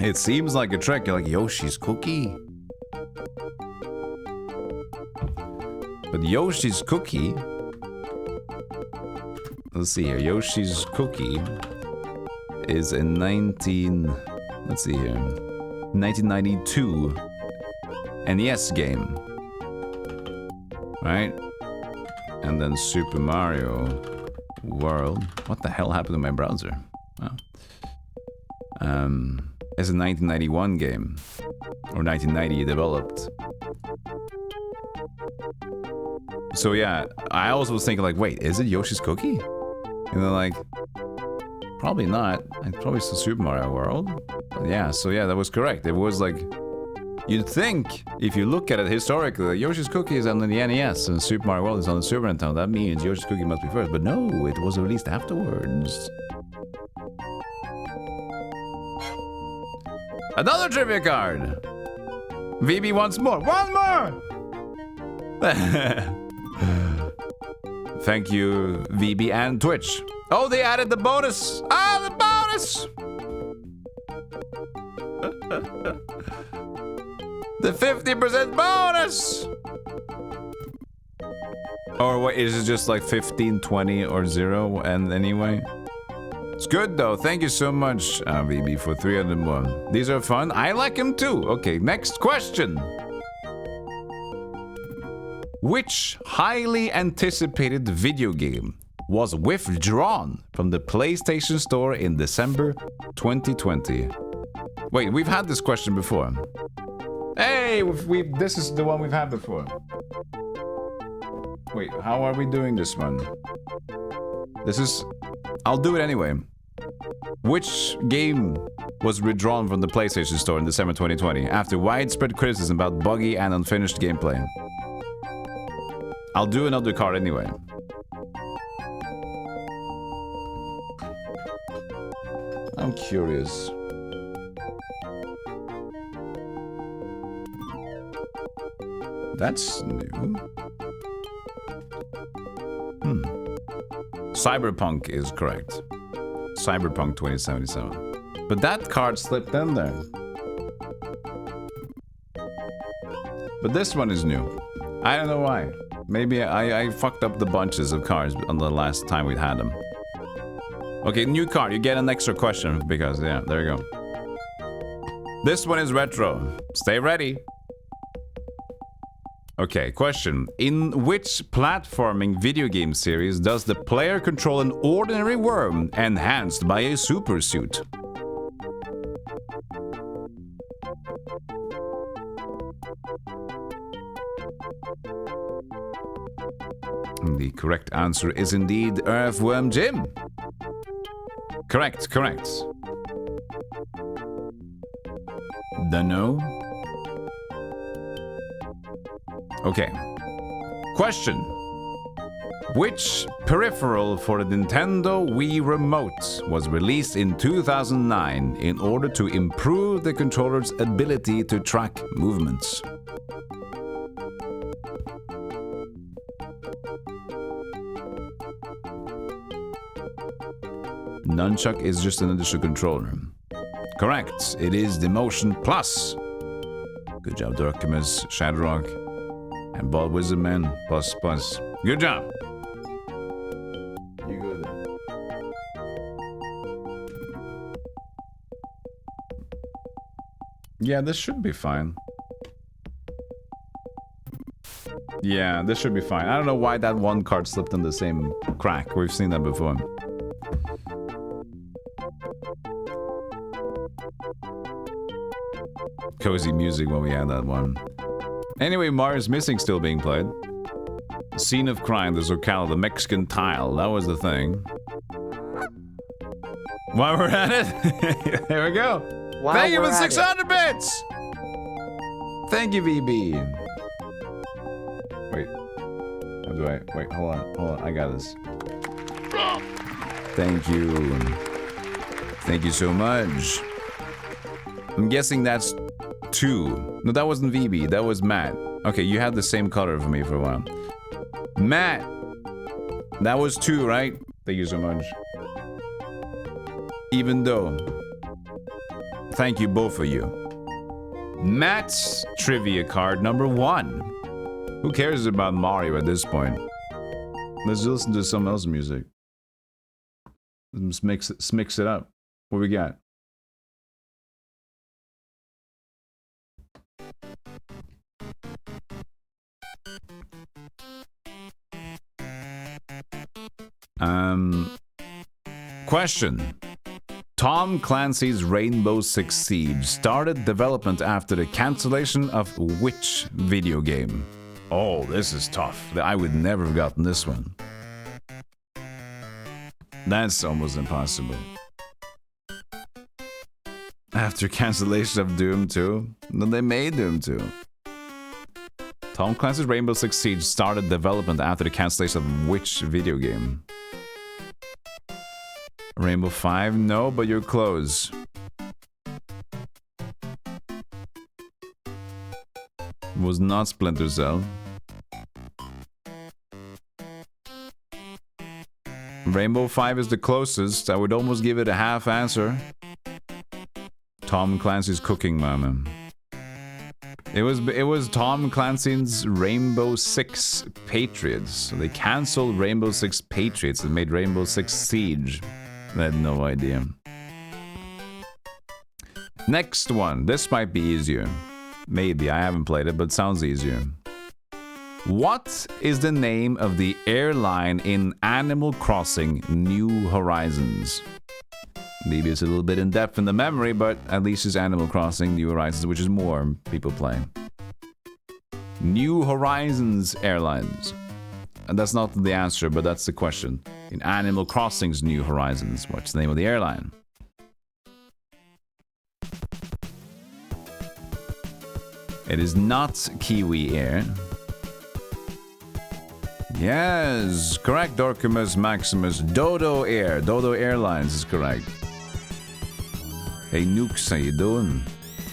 It seems like a trick. You're like Yoshi's Cookie. But Yoshi's Cookie... Let's see here. Yoshi's Cookie is a 1992 NES game. Right? And then Super Mario World. What the hell happened to my browser? Oh. It's a 1991 game. or 1990 developed. So yeah, I also was thinking like, wait, is it Yoshi's Cookie? And then like, probably not. It's probably still Super Mario World. But yeah, so yeah, that was correct. It was like, you'd think, if you look at it historically, Yoshi's Cookie is on the NES and Super Mario World is on the Super Nintendo. That means Yoshi's Cookie must be first. But no, it was released afterwards. Another trivia card! VB wants more. One more! Thank you, VB and Twitch. Oh, they added the bonus! Ah, the bonus! The 50% bonus! Or what, is it just like 15, 20, or 0? And anyway? It's good though. Thank you so much, VB, for 301. These are fun. I like them too. Okay, next question. Which highly anticipated video game was withdrawn from the PlayStation Store in December 2020? Wait, we've had this question before. Hey, this is the one we've had before. Wait, how are we doing this one? This is... I'll do it anyway. Which game was withdrawn from the PlayStation Store in December 2020 after widespread criticism about buggy and unfinished gameplay? I'll do another card anyway. I'm curious. That's new. Cyberpunk is correct. Cyberpunk 2077. But that card slipped in there. But this one is new. I don't know why. Maybe I fucked up the bunches of cards on the last time we had them. Okay, new card. You get an extra question because, yeah, there you go. This one is retro. Stay ready. Okay, question. In which platforming video game series does the player control an ordinary worm enhanced by a super suit? The correct answer is indeed Earthworm Jim. Correct. Dunno. Okay. Question. Which peripheral for the Nintendo Wii Remote was released in 2009 in order to improve the controller's ability to track movements? Nunchuck is just an additional controller. Correct. It is the Motion Plus. Good job, Dorkimus, Shadrock, and Bald Wizardman. Plus. Good job. You go there. Yeah, this should be fine. Yeah, this should be fine. I don't know why that one card slipped in the same crack. We've seen that before. Cozy music when we had that one. Anyway, Mario's Missing still being played. Scene of Crime, the Zocalo, the Mexican Tile. That was the thing. While we're at it, there we go. Thank you for the 600 bits! Thank you, VB. Wait. How do I... Wait, hold on. I got this. Thank you. Thank you so much. I'm guessing that's 2. No, that wasn't VB. That was Matt. Okay, you had the same color for me for a while. Matt! That was 2, right? Thank you so much. Even though... Thank you, both of you. Matt's trivia card number 1. Who cares about Mario at this point? Let's listen to some else music. Let's mix it up. What we got? Question. Tom Clancy's Rainbow Six Siege started development after the cancellation of which video game? Oh, this is tough. I would never have gotten this one. That's almost impossible. After cancellation of Doom 2? No, they made Doom 2. Tom Clancy's Rainbow Six Siege started development after the cancellation of which video game? Rainbow 5? No, but you're close. Was not Splinter Cell. Rainbow 5 is the closest. I would almost give it a half answer. Tom Clancy's Cooking Mama. It was Tom Clancy's Rainbow Six Patriots. So they canceled Rainbow Six Patriots and made Rainbow Six Siege. I had no idea. Next one. This might be easier. Maybe. I haven't played it, but sounds easier. What is the name of the airline in Animal Crossing New Horizons? Maybe it's a little bit in depth in the memory, but at least it's Animal Crossing New Horizons, which is more people play. New Horizons Airlines. And that's not the answer, but that's the question. In Animal Crossing's New Horizons, what's the name of the airline? It is not Kiwi Air. Yes, correct, Dorcimus Maximus. Dodo Air. Dodo Airlines is correct. Hey, Nukes, how you doing?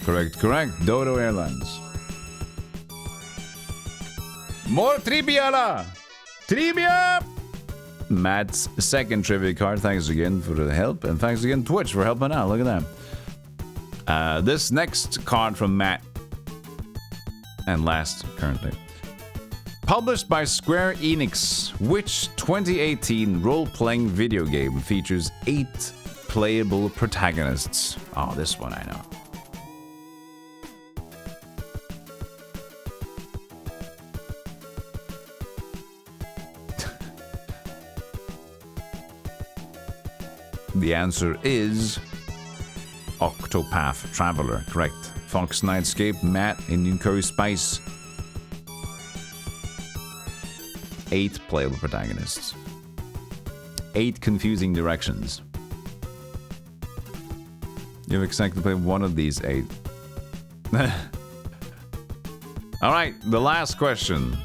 Correct. Dodo Airlines. More trivia! Trivia! Matt's second trivia card. Thanks again for the help. And thanks again, Twitch, for helping out. Look at that. This next card from Matt. And last, currently. Published by Square Enix, which 2018 role-playing video game features 8 playable protagonists? Oh, this one I know. The answer is Octopath Traveler, correct. Fox Nightscape, Matt, Indian Curry Spice. 8 playable protagonists. 8 confusing directions. You've exactly played one of these 8. Alright, the last question.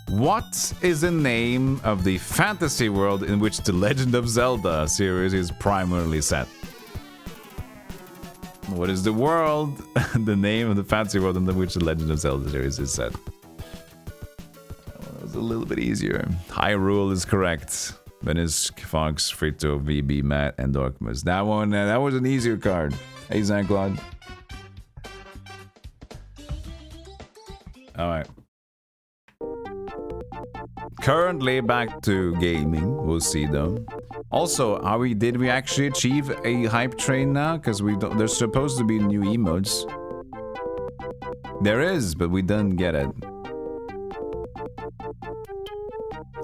What is the name of the fantasy world in which the Legend of Zelda series is primarily set? What is the world, the name of the fantasy world in which the Legend of Zelda series is set? A little bit easier. Hyrule is correct. Venice, Fox, Frito, VB, Matt, and Dorkmus. That one, that was an easier card. Hey, Zanklod. Alright. Currently back to gaming. We'll see though. Also, did we actually achieve a hype train now? Because there's supposed to be new emotes. There is, but we didn't get it.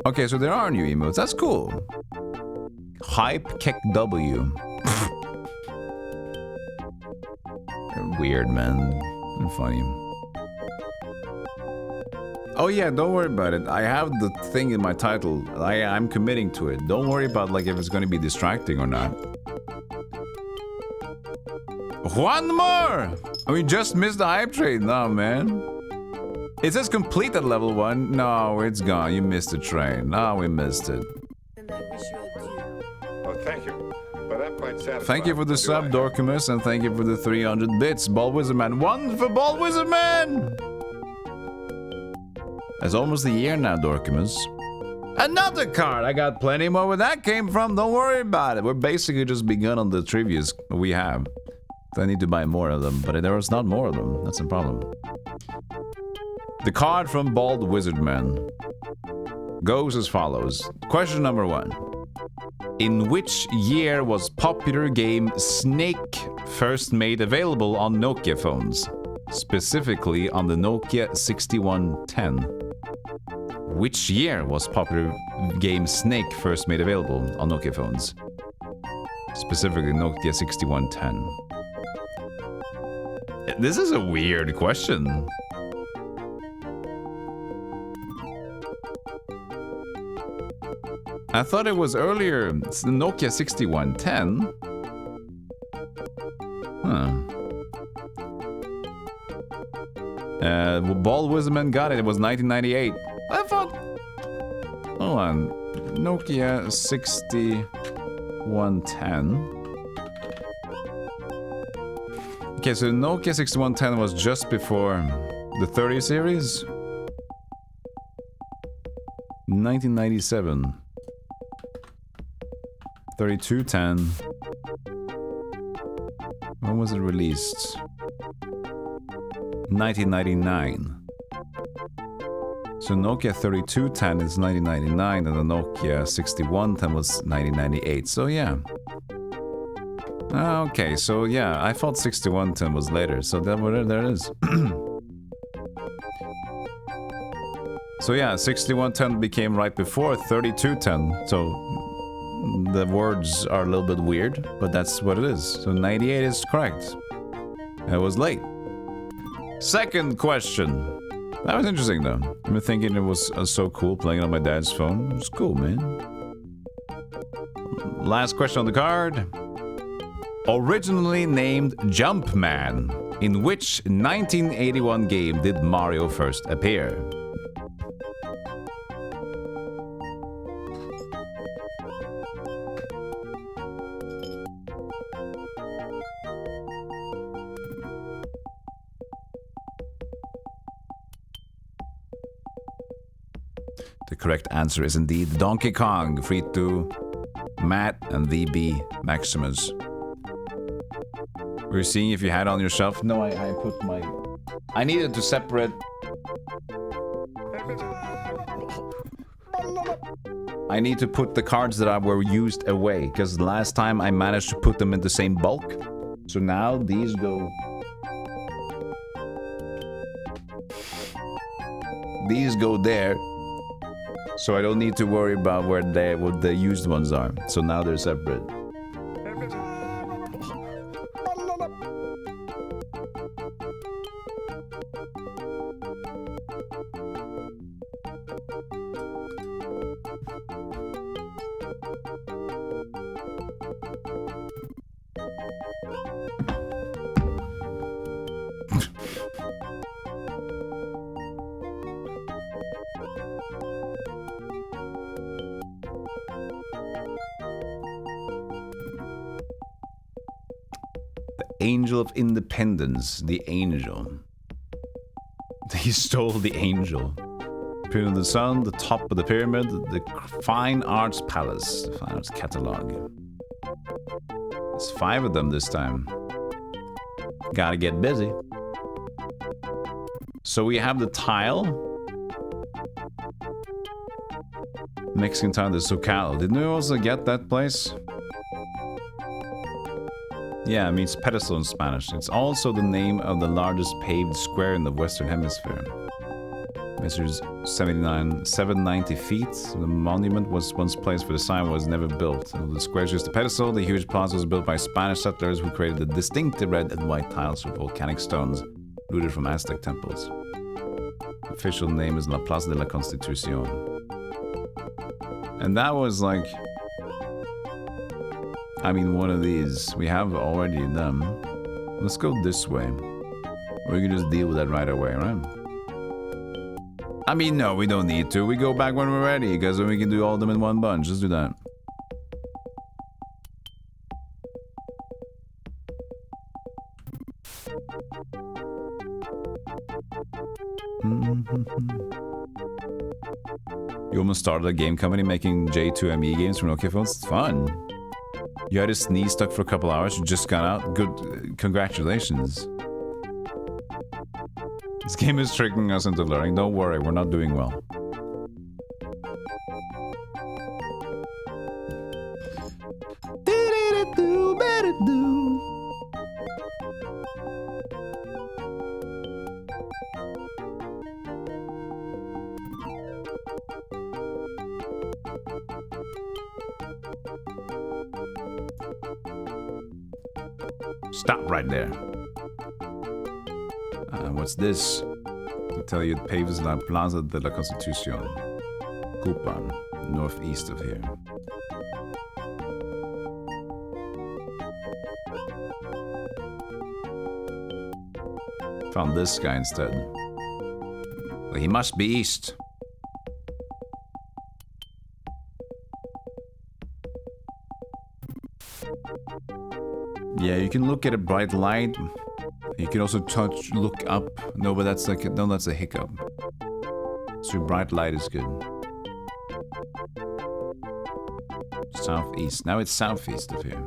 Okay, so there are new emotes. That's cool. Hype Kick W. Weird, man. Funny. Oh yeah, don't worry about it. I have the thing in my title. I'm committing to it. Don't worry about like if it's going to be distracting or not. One more! We just missed the hype train. No, man. It says complete at level 1. No, it's gone. You missed the train. No, we missed it. Well, thank you. But that might satisfy. Thank you for the sub, Dorcimus, and thank you for the 300 bits. Ball Wizard Man. 1 for Ball Wizard Man! It's almost a year now, Dorcimus. Another card! I got plenty more where that came from. Don't worry about it. We're basically just begun on the trivias we have. So I need to buy more of them, but there was not more of them. That's the problem. The card from Bald Wizard Man goes as follows. Question number 1. In which year was popular game Snake first made available on Nokia phones? Specifically on the Nokia 6110. Which year was popular game Snake first made available on Nokia phones? Specifically Nokia 6110. This is a weird question. I thought it was earlier. It's the Nokia 6110. Huh. Bald Wisdom got it. It was 1998. I thought. Hold on. Nokia 6110. Okay, so the Nokia 6110 was just before the 30 series. 1997. 3210. When was it released? 1999. So Nokia 3210 is 1999 and the Nokia 6110 was 1998. So yeah. Okay, so yeah, I thought 6110 was later. So there it is. So yeah, 6110 became right before 3210. So the words are a little bit weird, but that's what it is. So 98 is correct. It was late. Second question. That was interesting though. I'm thinking it was so cool playing it on my dad's phone. It was cool, man. Last question on the card. Originally named Jumpman, in which 1981 game did Mario first appear? The correct answer is indeed Donkey Kong, Frito, Matt, and VB Maximus. We're seeing if you had it on your shelf. No, I put my... I needed to separate... I need to put the cards that were used away, because last time I managed to put them in the same bulk. So now these go... These go there. So I don't need to worry about what the used ones are. So now they're separate. Angel of Independence, the angel. He stole the angel. Pyramid of the Sun, the top of the pyramid, the Fine Arts Palace, the Fine Arts Catalog. There's 5 of them this time. Gotta get busy. So we have the tile. Mexican tile, the Socal. Didn't we also get that place? Yeah, it means pedestal in Spanish. It's also the name of the largest paved square in the Western Hemisphere. Measures 790 feet. The monument was once placed for the sign was never built. The square is just a pedestal. The huge plaza was built by Spanish settlers who created the distinctive red and white tiles from volcanic stones rooted from Aztec temples. The official name is La Plaza de la Constitución. And that was like... I mean, one of these. We have already them. Let's go this way. We can just deal with that right away, right? I mean, no, we don't need to. We go back when we're ready, because then we can do all of them in one bunch. Let's do that. You almost started a game company making J2ME games for Nokia phones? It's fun. You had a sneeze stuck for a couple hours, you just got out. Good, congratulations. This game is tricking us into learning. Don't worry, we're not doing well. Stop right there. What's this? To tell you, it paves la Plaza de la Constitución. Cupa, northeast of here. Found this guy instead. Well, he must be east. Yeah, you can look at a bright light. You can also look up. No, but that's like, no, that's a hiccup. So bright light is good. Southeast. Now it's southeast of here.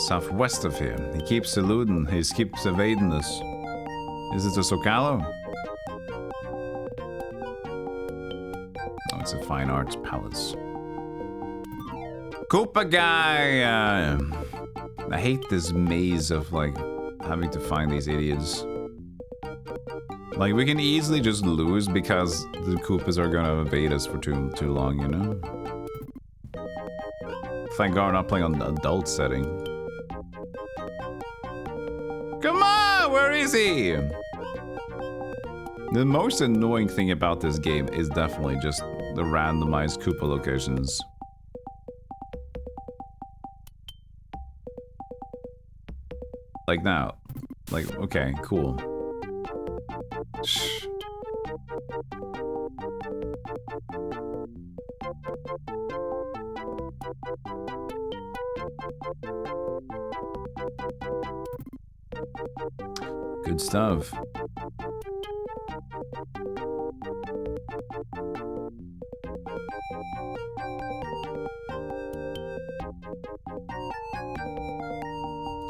Southwest of here. He keeps eluding. He keeps evading us. Is it a Zocalo? Oh, it's a fine arts palace. Koopa guy! I hate this maze of, like, having to find these idiots. Like, we can easily just lose because the Koopas are gonna evade us for too long, you know? Thank God I'm not playing on the adult setting. Come on! Where is he? The most annoying thing about this game is definitely just the randomized Koopa locations. Like now. Like, okay, cool. Shh. Good stuff.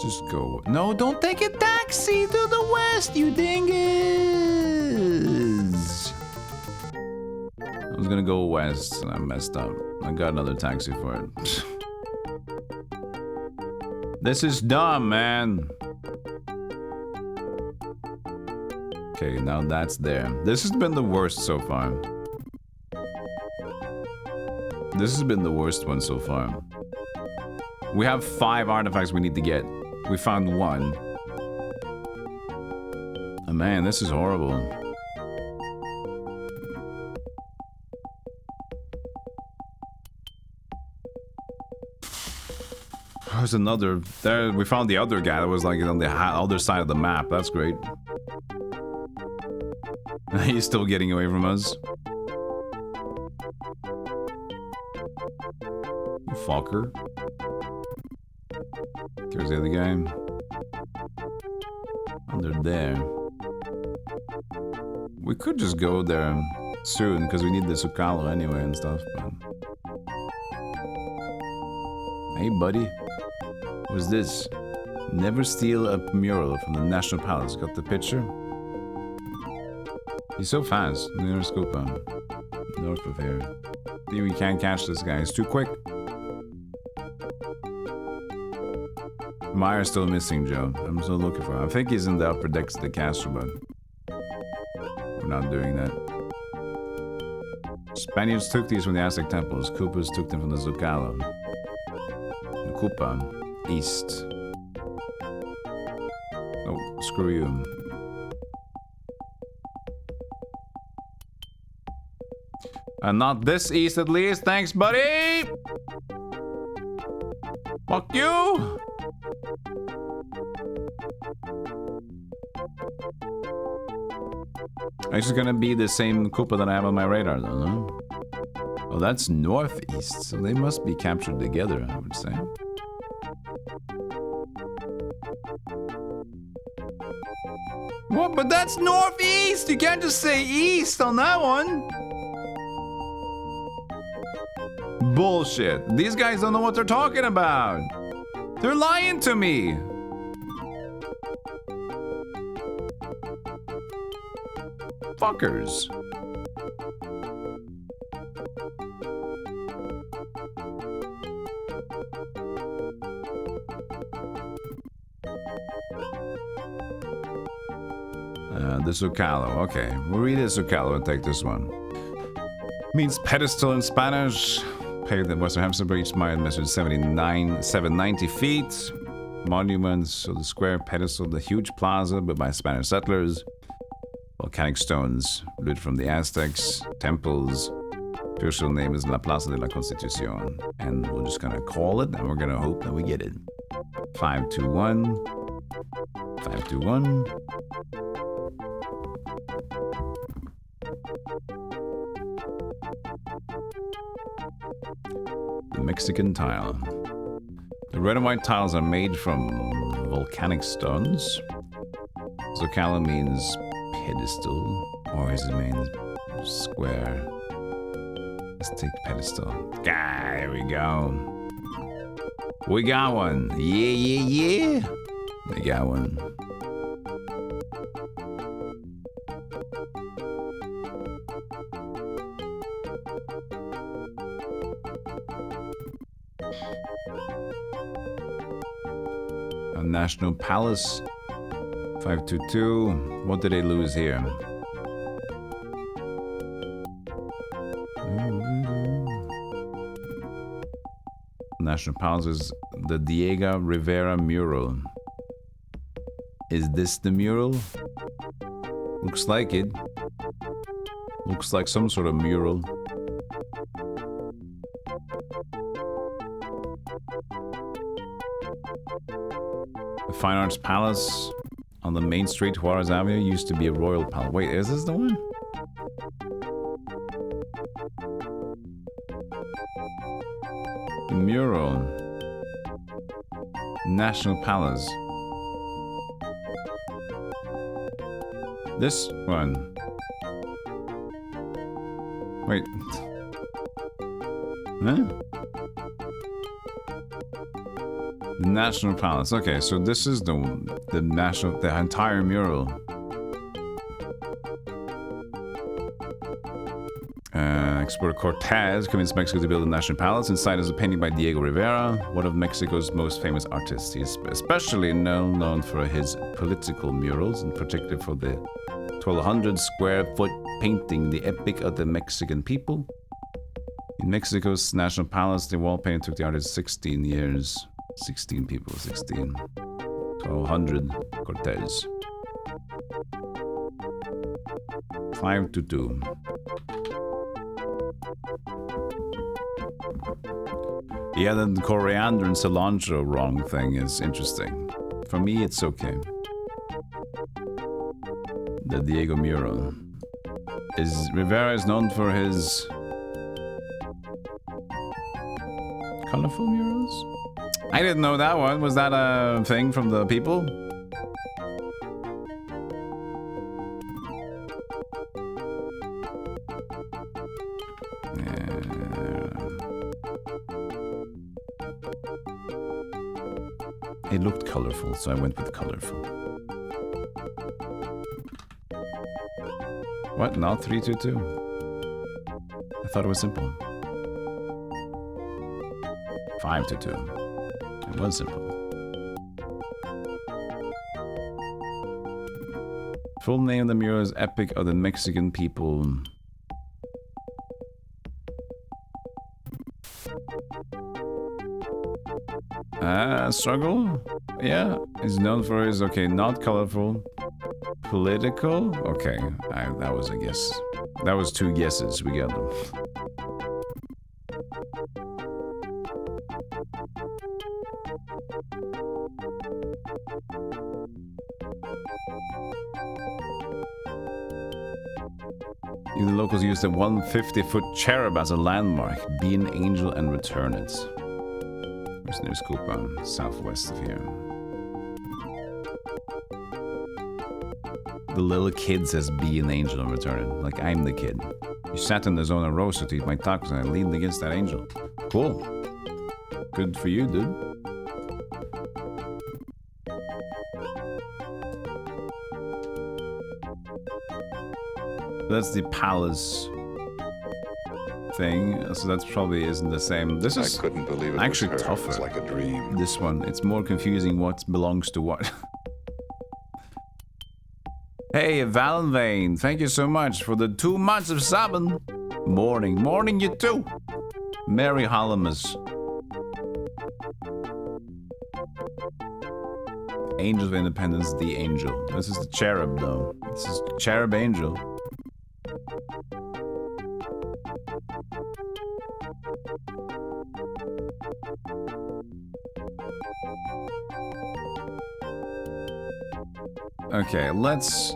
Just go. No, don't take a taxi to the west, you dingus! I was gonna go west and I messed up. I got another taxi for it. This is dumb, man. Okay, now that's there. This has been the worst so far. This has been the worst one so far. We have 5 artifacts we need to get. We found 1. Oh man, this is horrible. There's another. There, we found the other guy that was like on the other side of the map. That's great. He's still getting away from us. You fucker. There's the other guy. Oh, they're there. We could just go there soon, because we need the Zocalo anyway and stuff, but... Hey, buddy. What's this? Never steal a mural from the National Palace. Got the picture? He's so fast. Near Scopa. North of here. See, we can't catch this guy. He's too quick. Meyer's still missing, Joe. I'm still looking for him. I think he's in the upper decks of the castle, but we're not doing that. Spaniards took these from the Aztec temples. Koopas took them from the Zocalo. The Koopa, east. Oh, screw you. And not this east at least. Thanks, buddy! Fuck you! It's just gonna be the same Koopa that I have on my radar, though, no? Oh, that's northeast, so they must be captured together, I would say. What? But that's northeast! You can't just say east on that one! Bullshit. These guys don't know what they're talking about. They're lying to me. Fuckers. The Zocalo. Okay, we'll read the Zocalo and take this one. Means pedestal in Spanish. Paved at Western Hampstead each mile measured 790 feet. Monuments, so the square pedestal, the huge plaza built by Spanish settlers. Volcanic stones, loot from the Aztecs. Temples. Official name is La Plaza de la Constitución. And we're just gonna call it and we're gonna hope that we get it. 521. 521. The Mexican tile. The red and white tiles are made from volcanic stones. Zocalo means pedestal, or is it means square? Let's take pedestal. Ah, there we go. We got one. Yeah. We got one. A National Palace. 522. What did they lose here? National Palace is the Diego Rivera mural. Is this the mural? Looks like it. Looks like some sort of mural. The Fine Arts Palace on the main street, Juarez Avenue, used to be a royal palace. Wait, is this the one? The mural. National Palace. This one. Wait. Huh? The National Palace. Okay, so this is the entire mural. Explorer Cortez convinced Mexico to build a national palace. Inside is a painting by Diego Rivera, one of Mexico's most famous artists. He is especially known for his political murals, in particular for the 1,200 square foot painting, The Epic of the Mexican People. In Mexico's national palace, the wall painting took the artist 16 years. 16 people, 16. 1,200 Cortez. 522. Yeah, the coriander and cilantro wrong thing is interesting. For me, it's okay. The Diego mural. Rivera is known for his colorful murals? I didn't know that one. Was that a thing from the people? It looked colorful, so I went with colorful. What? Not 322? I thought it was simple. 522. It was simple. Full name of the mural is Epic of the Mexican People. Struggle? Yeah. He's known for his, okay, not colorful. Political? Okay. That was a guess. That was 2 guesses. We got them. The locals used a 150-foot cherub as a landmark. Be an angel and return it. There's near Scopa, southwest of here. The little kid says be an angel and return it. Like I'm the kid. You sat in the zona rosa to eat my tacos and I leaned against that angel. Cool. Good for you, dude. That's the palace thing, so that probably isn't the same. This is I couldn't believe it actually was her. tougher. It was like a dream. This one, it's more confusing what belongs to what. Hey, Valenvane, thank you so much for the 2 months of subbing. Morning. Morning, you too. Mary Halamus. Angel of Independence, the Angel. This is the Cherub, though. This is Cherub Angel. Okay, let's...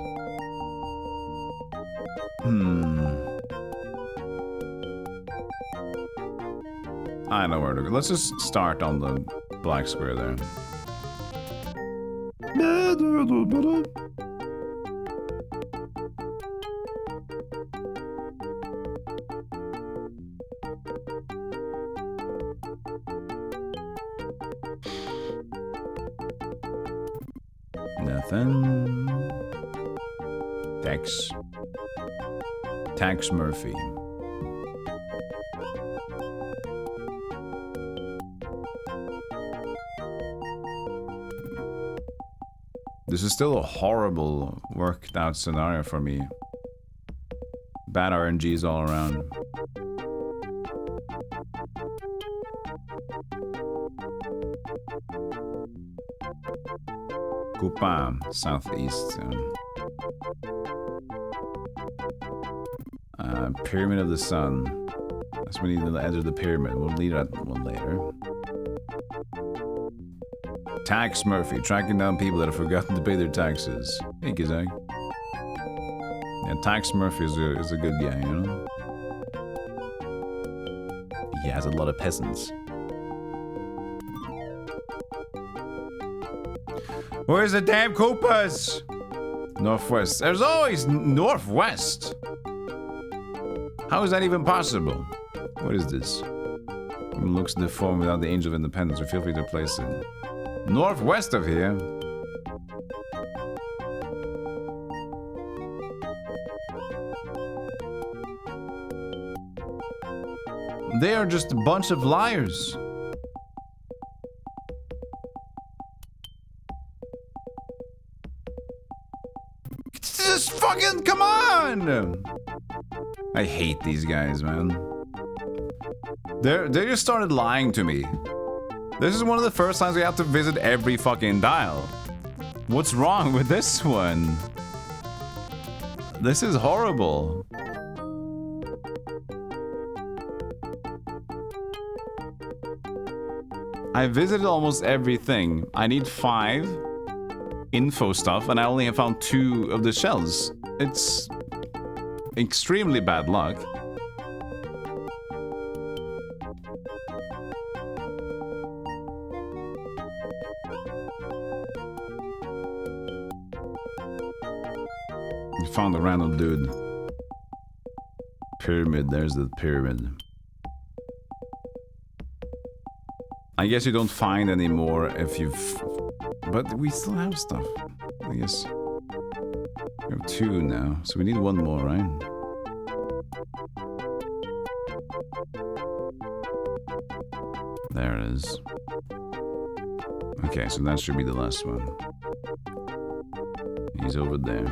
I know where to go. Let's just start on the black square there. Nothing. Tax Murphy. This is still a horrible worked out scenario for me. Bad RNGs all around. Coupon, southeast. Pyramid of the Sun. That's when we need to enter the pyramid. We'll lead that one later. Tax Murphy, tracking down people that have forgotten to pay their taxes. Hey, Kizak. Yeah, Tax Murphy is a good guy, you know? He has a lot of peasants. Where's the damn Koopas? Northwest. There's always Northwest. How is that even possible? What is this? Looks deformed without the Angel of Independence, or feel free to place it. Northwest of here? They are just a bunch of liars. Just fucking come on! I hate these guys, man. They just started lying to me. This is one of the first times we have to visit every fucking dial. What's wrong with this one? This is horrible. I visited almost everything. I need 5 info stuff, and I only have found 2 of the shells. It's extremely bad luck. We found a random dude. Pyramid, there's the pyramid. I guess you don't find any more if you've... But we still have stuff. I guess. We have 2 now, so we need 1 more, right? There it is. Okay, so that should be the last one. He's over there.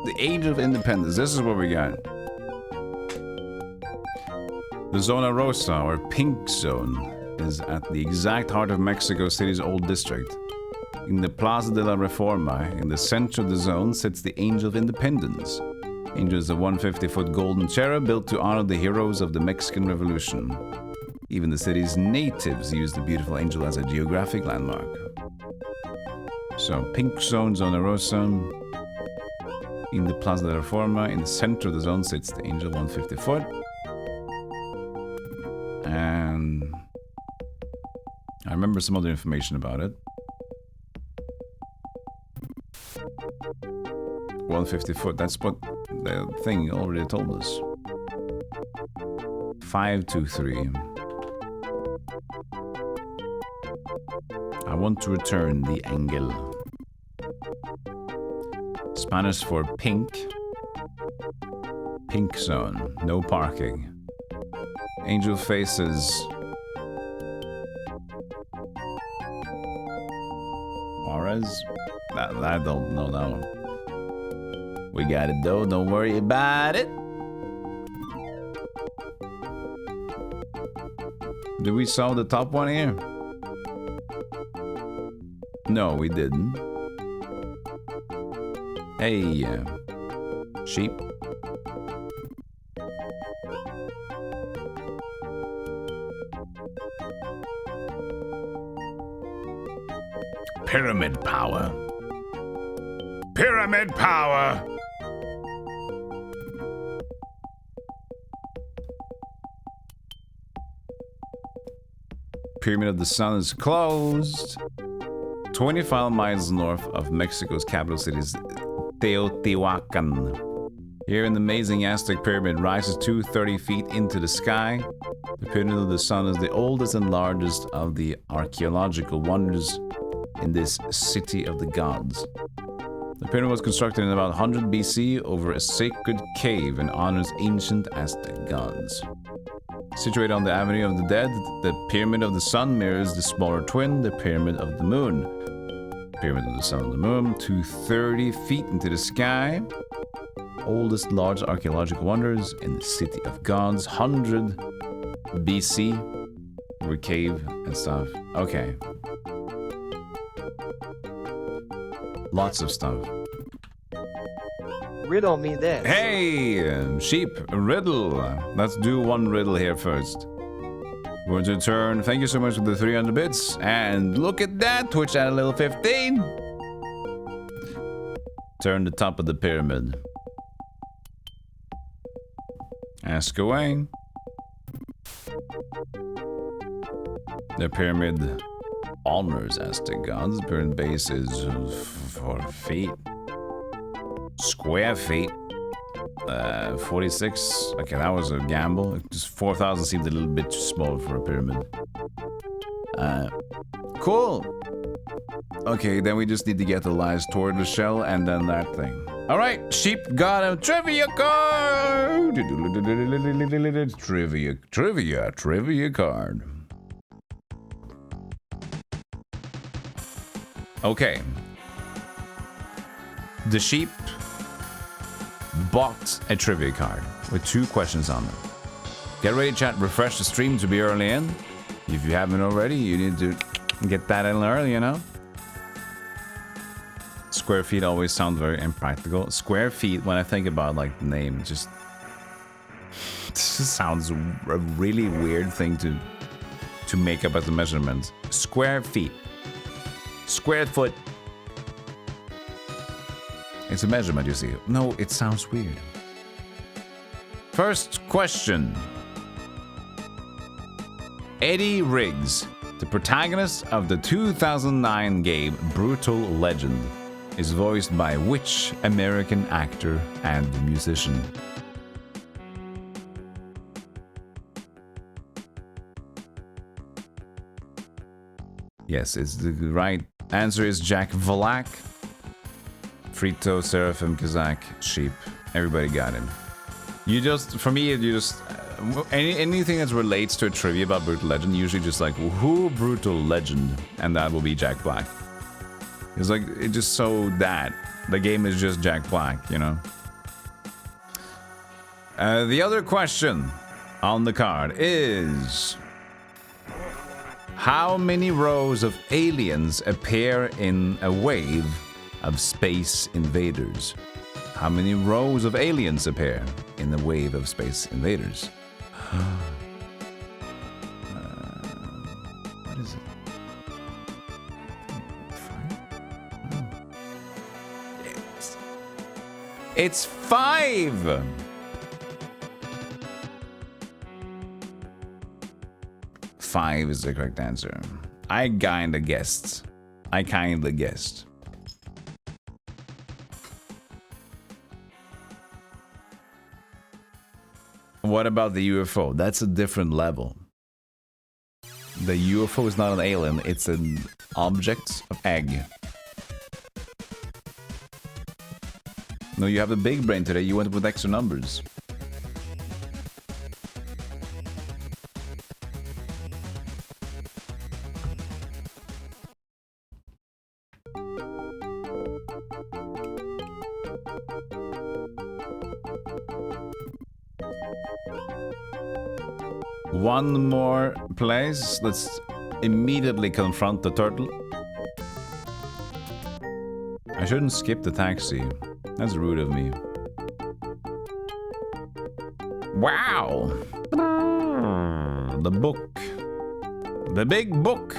The Age of Independence. This is what we got. The Zona Rosa, or Pink Zone, is at the exact heart of Mexico City's old district. In the Plaza de la Reforma, in the center of the zone, sits the Angel of Independence. Angel is a 150-foot golden cherub built to honor the heroes of the Mexican Revolution. Even the city's natives use the beautiful angel as a geographic landmark. So, Pink Zone, Zona Rosa. In the Plaza de la Reforma, in the center of the zone, sits the Angel 150-foot. And I remember some other information about it. 150-foot, that's what the thing already told us. 523. I want to return the Angel. Spanish for pink. Pink zone, no parking. Angel faces. Juarez. I don't know that one. We got it though, don't worry about it. Did we solve the top one here? No, we didn't. Hey, sheep. Pyramid power. Pyramid power! Pyramid of the Sun is closed. 25 miles north of Mexico's capital city is Teotihuacan. Here an amazing Aztec pyramid rises 230 feet into the sky. The Pyramid of the Sun is the oldest and largest of the archaeological wonders in this city of the gods. The pyramid was constructed in about 100 BC over a sacred cave and honors ancient Aztec gods. Situated on the Avenue of the Dead, the Pyramid of the Sun mirrors the smaller twin, the Pyramid of the Moon. Pyramid of the Sun and the Moon, 230 feet into the sky. Oldest large archaeological wonders in the City of Gods, 100 BC. Over cave and stuff. Okay. Lots of stuff. Riddle me this. Hey, sheep, riddle. Let's do one riddle here first. Words your turn. Thank you so much for the 300 bits. And look at that, Twitch at a little 15. Turn the top of the pyramid. Ask away. The pyramid honors Aztec gods. The pyramid base is 4 feet. Square feet. 46. Okay, that was a gamble. Just 4,000 seemed a little bit too small for a pyramid. Cool. Okay, then we just need to get the last tortoise shell and then that thing. All right, sheep got a trivia card. Trivia card. Okay. The sheep bought a trivia card with 2 questions on them. Get ready, chat. Refresh the stream to be early in. If you haven't already, you need to get that in early, you know? Square feet always sound very impractical. Square feet, when I think about like the name, just sounds a really weird thing to make up as a measurement. Square feet. Square foot. It's a measurement, you see. No, it sounds weird. First question. Eddie Riggs, the protagonist of the 2009 game Brutal Legend, is voiced by which American actor and musician? Yes, it's the right answer is Jack Black. Frito, Seraphim, Kazak, Sheep. Everybody got him. You just, for me, you just, anything that relates to a trivia about Brutal Legend, usually just like, who Brutal Legend? And that will be Jack Black. It's like, it just so that. The game is just Jack Black, you know? The other question on the card is, how many rows of aliens appear in a wave of Space Invaders? How many rows of aliens appear in the wave of Space Invaders? What is it? 5? It's 5! Five is the correct answer. I kinda guessed. What about the UFO? That's a different level. The UFO is not an alien, it's an object of egg. No, you have a big brain today, you went with extra numbers. One more place. Let's immediately confront the turtle. I shouldn't skip the taxi. That's rude of me. Wow! The book. The big book.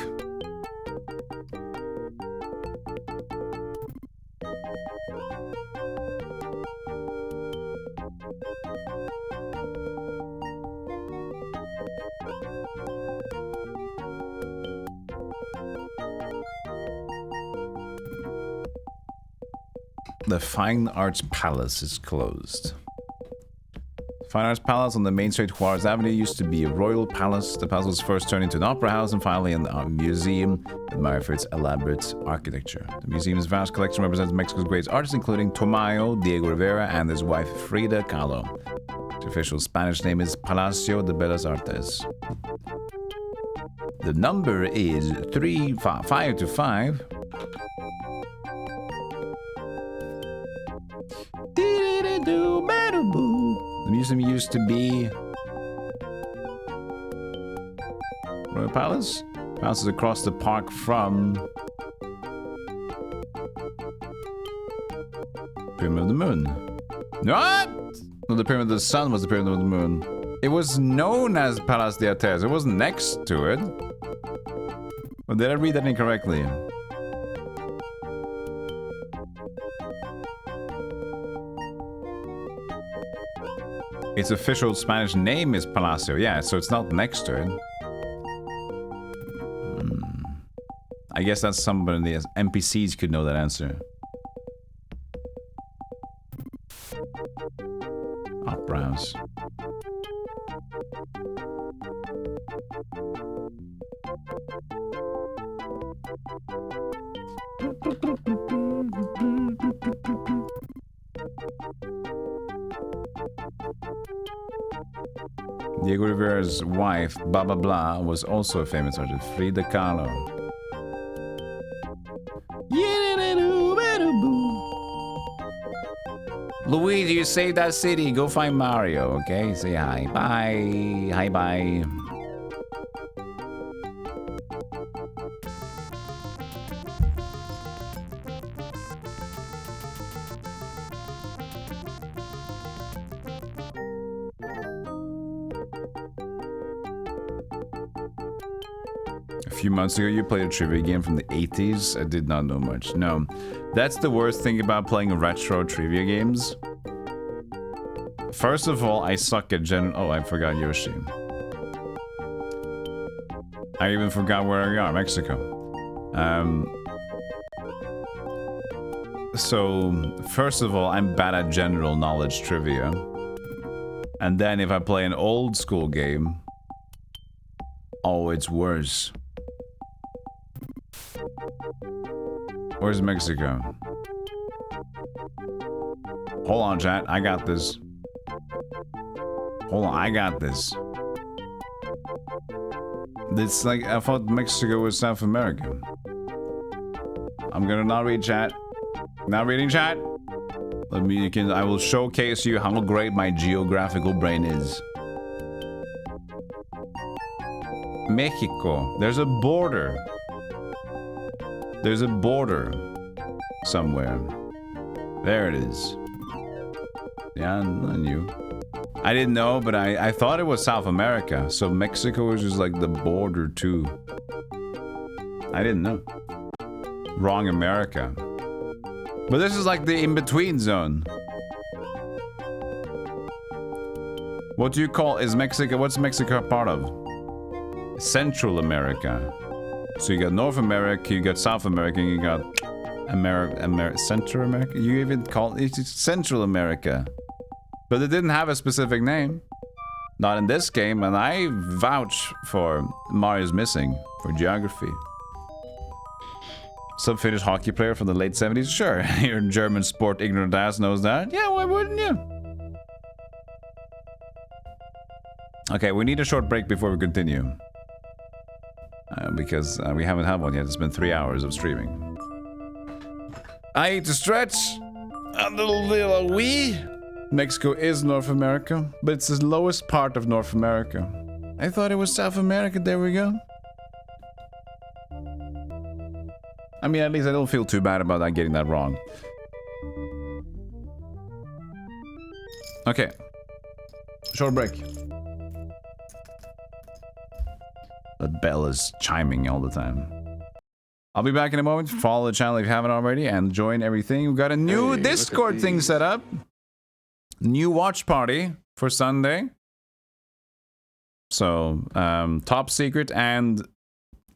The Fine Arts Palace is closed. Fine Arts Palace on the main street Juarez Avenue used to be a royal palace. The palace was first turned into an opera house and finally an museum admired for its elaborate architecture. The museum's vast collection represents Mexico's greatest artists, including Tomayo, Diego Rivera, and his wife Frida Kahlo. The official Spanish name is Palacio de Bellas Artes. The number is 5 to 5. The museum used to be Royal Palace. Palace is across the park from Pyramid of the Moon. What? No, the Pyramid of the Sun was the Pyramid of the Moon. It was known as Palace de Artes. It was next to it. Or did I read that incorrectly? Its official Spanish name is Palacio, yeah, so it's not next to it. I guess that's somebody, the NPCs could know that answer. Opera House. Diego Rivera's wife, Baba Blah, was also a famous artist, Frida Kahlo. Luigi, you saved that city. Go find Mario, okay? Say hi. Bye. Hi, bye. A few months ago, you played a trivia game from the 80s. I did not know much. No, that's the worst thing about playing retro trivia games. First of all, I suck at Oh, I forgot Yoshi. I even forgot where we are, Mexico. So, first of all, I'm bad at general knowledge trivia. And then if I play an old school game, oh, it's worse. Where's Mexico? Hold on, chat. I got this. Hold on, I got this. It's like, I thought Mexico was South America. I'm gonna not read chat. Not reading chat. I will showcase you how great my geographical brain is. Mexico. There's a border. There's a border somewhere. There it is. Yeah, I knew. I didn't know, but I thought it was South America. So Mexico was just like the border too. I didn't know. Wrong America. But this is like the in-between zone. What do you call, is Mexico, what's Mexico a part of? Central America. So you got North America, you got South America, you got Central America? You even call it Central America. But it didn't have a specific name. Not in this game, and I vouch for Mario's Missing for geography. Some Finnish hockey player from the late 70s? Sure, your German sport ignorant ass knows that. Yeah, why wouldn't you? Okay, we need a short break before we continue. Because we haven't had one yet. It's been 3 hours of streaming. I need to stretch a little wee. Mexico is North America, but it's the lowest part of North America. I thought it was South America. There we go. I mean, at least I don't feel too bad about that getting that wrong. Okay. Short break. The bell is chiming all the time. I'll be back in a moment. Follow the channel if you haven't already and join everything. We've got a new Discord thing set up. New watch party for Sunday. So, top secret and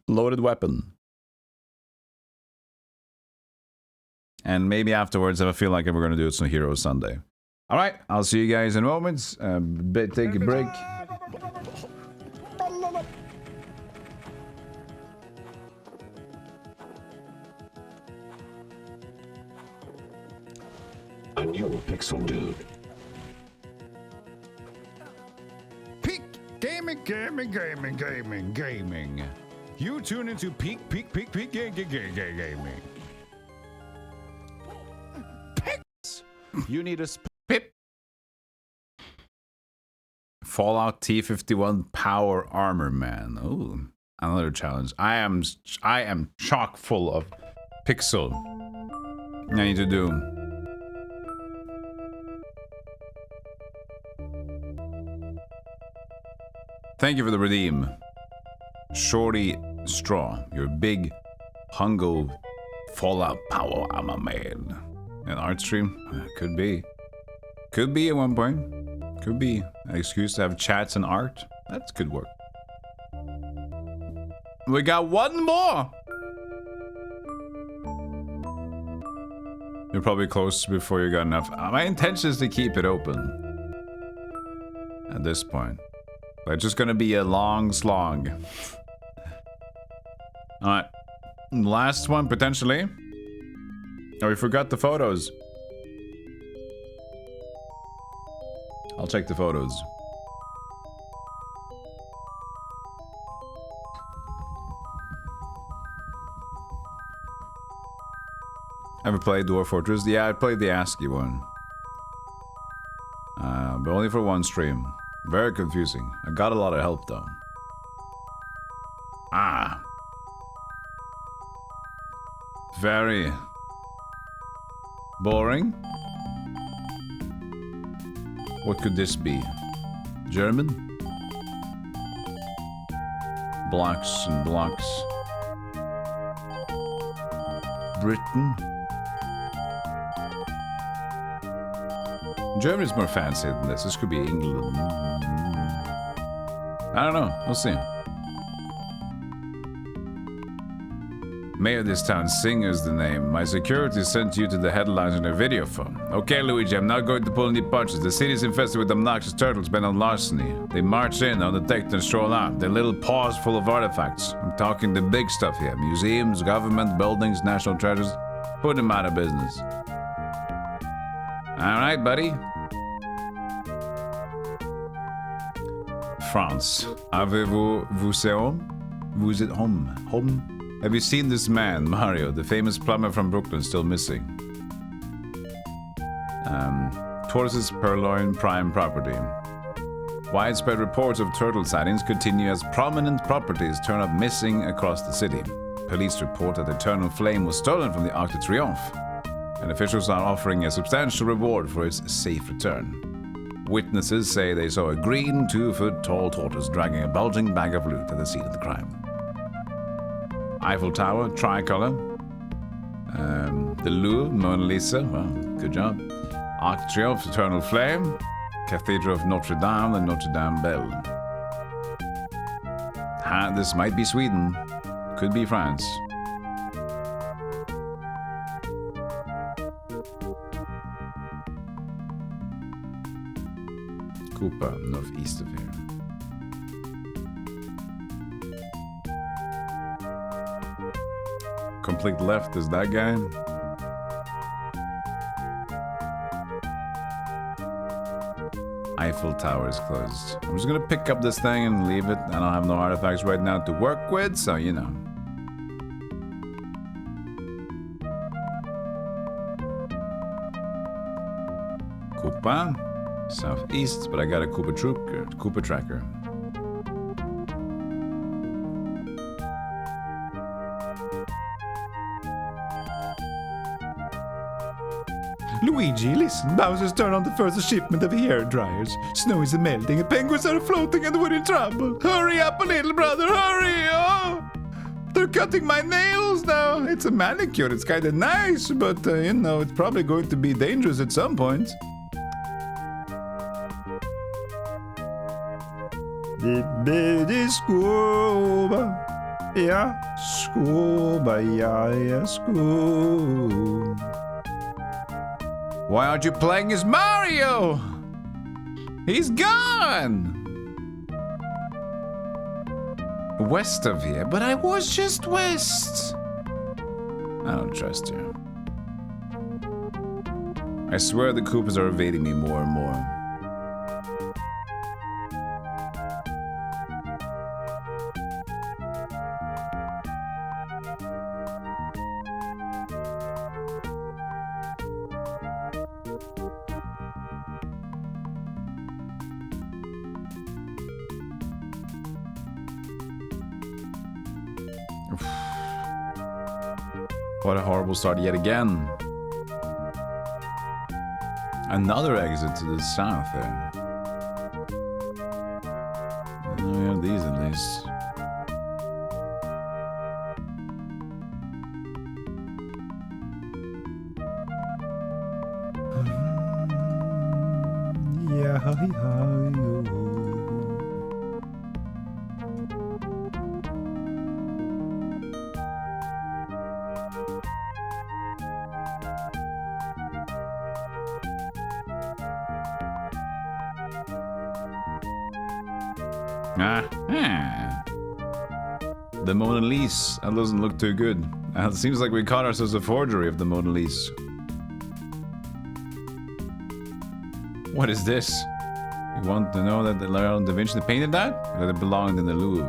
loaded weapon. And maybe afterwards, if I feel like we're going to do some Hero Sunday. All right, I'll see you guys in a moment. Take a break. A new pixel dude. Peak gaming. You tune into peak gaming. You need a pip. Fallout T51 Power Armor Man. Ooh, another challenge. I am chock full of pixel. I need to do. Thank you for the redeem. Shorty Straw, your big hungo Fallout Power Armor Man. An art stream? Could be. Could be at one point. Could be an excuse to have chats and art. That could work. We got one more! You're probably close before you got enough. My intention is to keep it open. At this point. But it's just gonna be a long slog. Alright. Last one, potentially. Oh, we forgot the photos. I'll check the photos. Ever played Dwarf Fortress? Yeah, I played the ASCII one. But only for one stream. Very confusing. I got a lot of help though. Ah. Very boring. What could this be? German? Blocks and blocks. Britain? Germany's more fancy than this. This could be England. I don't know. We'll see. Mayor of this town, Sing is the name. My security sent you to the headlines on a video phone. Okay, Luigi, I'm not going to pull any punches. The city's infested with obnoxious turtles bent on larceny. They march in, undetected, and stroll out. Their little paws full of artifacts. I'm talking the big stuff here. Museums, government, buildings, national treasures. Put them out of business. Alright, buddy. France. Avez-vous home? Vous êtes home? Home? Have you seen this man, Mario, the famous plumber from Brooklyn, still missing? Tortoises Purloin Prime Property. Widespread reports of turtle sightings continue as prominent properties turn up missing across the city. Police report that Eternal Flame was stolen from the Arc de Triomphe, and officials are offering a substantial reward for its safe return. Witnesses say they saw a green, 2-foot-tall tortoise dragging a bulging bag of loot at the scene of the crime. Eiffel Tower, Tricolor. The Louvre, Mona Lisa, well, good job. Arc de Triomphe, Eternal Flame. Cathedral of Notre Dame, and Notre Dame Bell. This might be Sweden. Could be France. Kupa, northeast of here. Complete left is that guy. Eiffel Tower is closed. I'm just gonna pick up this thing and leave it. I don't have no artifacts right now to work with, so you know. Kupa, southeast, but I got a Koopa tracker. Luigi, listen. Bowser's turned on the first shipment of hair dryers. Snow is melting and penguins are floating and we're in trouble. Hurry up, little brother, hurry! Oh! They're cutting my nails now. It's a manicure. It's kind of nice, but, it's probably going to be dangerous at some point. Scuba. Ja, scuba, ja, scuba. Why aren't you playing as Mario? He's gone! West of here, but I was just west. I don't trust you. I swear the Koopas are evading me more and more. What a horrible start yet again. Another exit to the south there. Oh, we have these at least. The Mona Lisa. That doesn't look too good. It seems like we caught ourselves a forgery of the Mona Lisa. What is this? You want to know that Leonardo da Vinci painted that? Or that it belonged in the Louvre?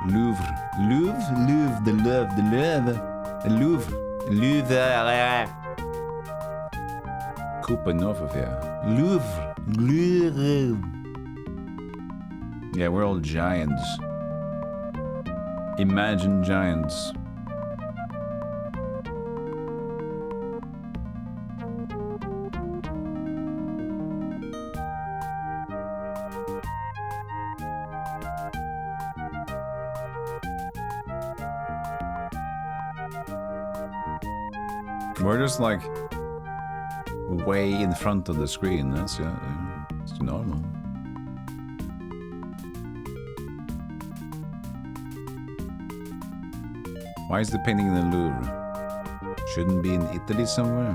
Louvre. Louvre? Louvre. The Louvre. The Louvre. The Louvre. Louvre. Koopa north of here. Louvre. Louvre. Yeah, we're all giants. Imagine giants. We're just like way in front of the screen. That's it's normal. Why is the painting in the Louvre? Shouldn't be in Italy somewhere?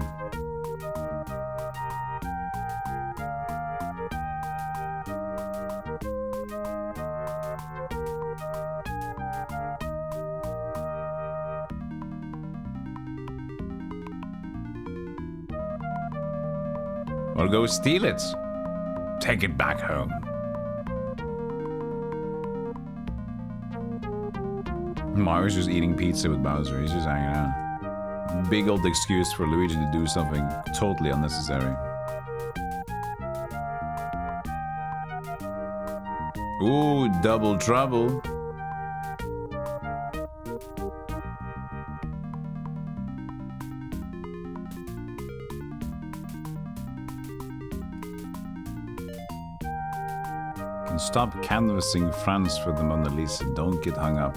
Or go steal it. Take it back home. Mario's just eating pizza with Bowser. He's just hanging out. Big old excuse for Luigi to do something totally unnecessary. Ooh, double trouble. Can stop canvassing France for the Mona Lisa. Don't get hung up.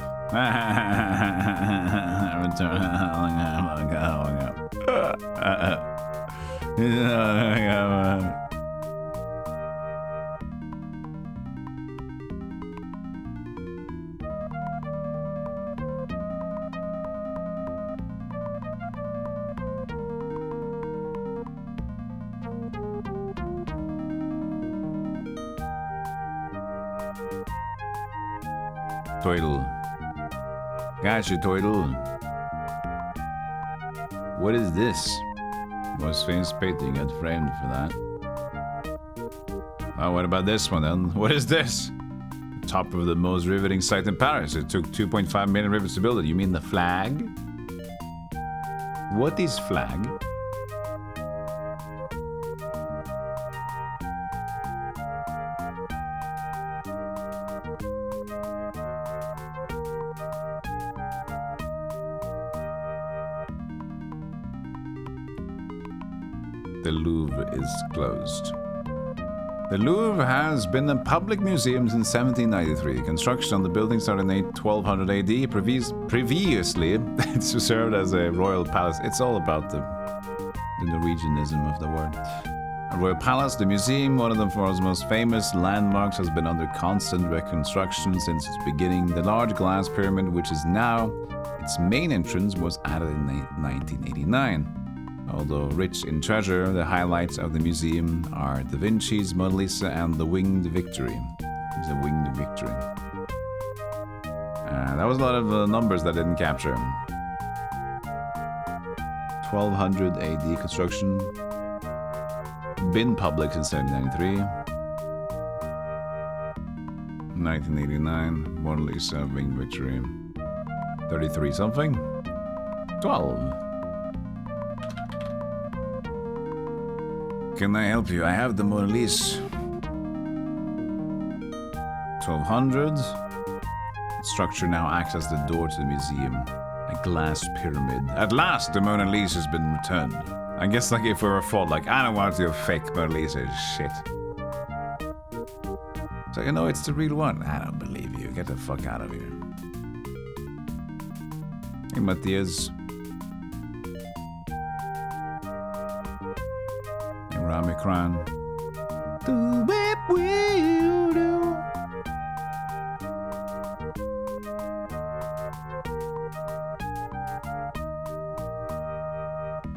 Toidle. Gotcha, Toidle. What is this? Most famous painting got framed for that. Oh, what about this one then? What is this? The top of the most riveting site in Paris. It took 2.5 million rivets to build it. You mean the flag? What is flag? The Louvre is closed. The Louvre has been a public museum since 1793. Construction on the building started in 1200 AD. Previously, it served as a royal palace. It's all about the Norwegianism of the word. A royal palace, the museum, one of the world's most famous landmarks, has been under constant reconstruction since its beginning. The large glass pyramid, which is now its main entrance, was added in 1989. Although rich in treasure, the highlights of the museum are Da Vinci's Mona Lisa and the Winged Victory. It's a Winged Victory. That was a lot of numbers that I didn't capture. 1200 AD construction. Been public since 1793. 1989, Mona Lisa, Winged Victory. 33 something? 12. Can I help you? I have the Mona Lisa. 1200. Structure now acts as the door to the museum. A glass pyramid. At last, the Mona Lisa has been returned. I guess like if we were fault, like, I don't want your fake Mona Lisa shit. So you know it's the real one. I don't believe you. Get the fuck out of here. Hey, Matthias. Ramikran. Do it will do.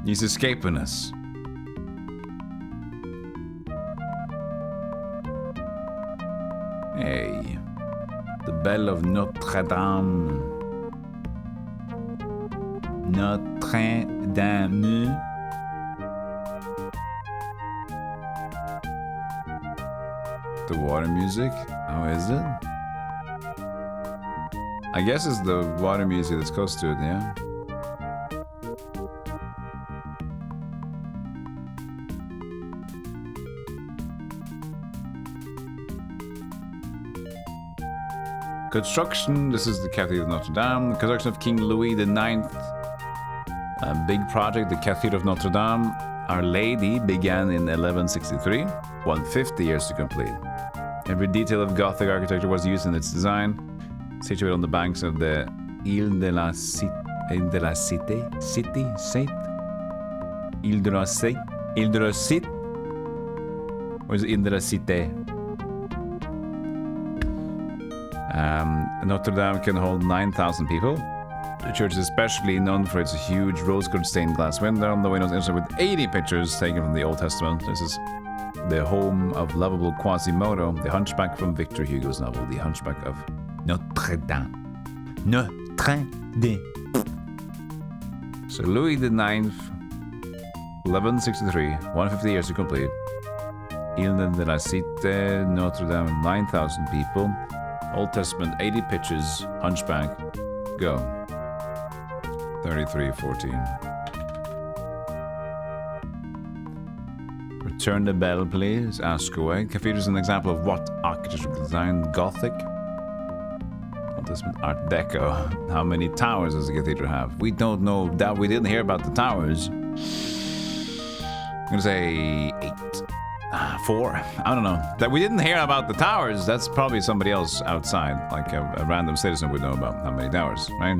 He's escaping us. Hey, the bell of Notre Dame. Notre Dame. The water music? How is it? I guess it's the water music that's close to it, yeah? Construction, this is the Cathedral of Notre Dame. Construction of King Louis IX. A big project, the Cathedral of Notre Dame. Our Lady began in 1163, 150 years to complete. Every detail of Gothic architecture was used in its design. Situated on the banks of the Ile de la Cité, Ile de la Cité, or is it Ile de la Cité? Notre Dame can hold 9,000 people. The church is especially known for its huge rose-colored stained glass window. The window is illustrated with 80 pictures taken from the Old Testament. This is the home of lovable Quasimodo, the hunchback from Victor Hugo's novel, The Hunchback of Notre Dame. Notre Dame. So Louis IX, 1163, 150 years to complete. Ile de la Cité, Notre Dame, 9,000 people. Old Testament, 80 pictures, hunchback, go. 33:14. Return the bell, please. Ask away. Cathedral is an example of what architectural design? Gothic? Old Testament, Art Deco. How many towers does the cathedral have? We don't know that. We didn't hear about the towers. I'm gonna say 8. 4. I don't know. That we didn't hear about the towers. That's probably somebody else outside, like a random citizen would know about how many towers, right?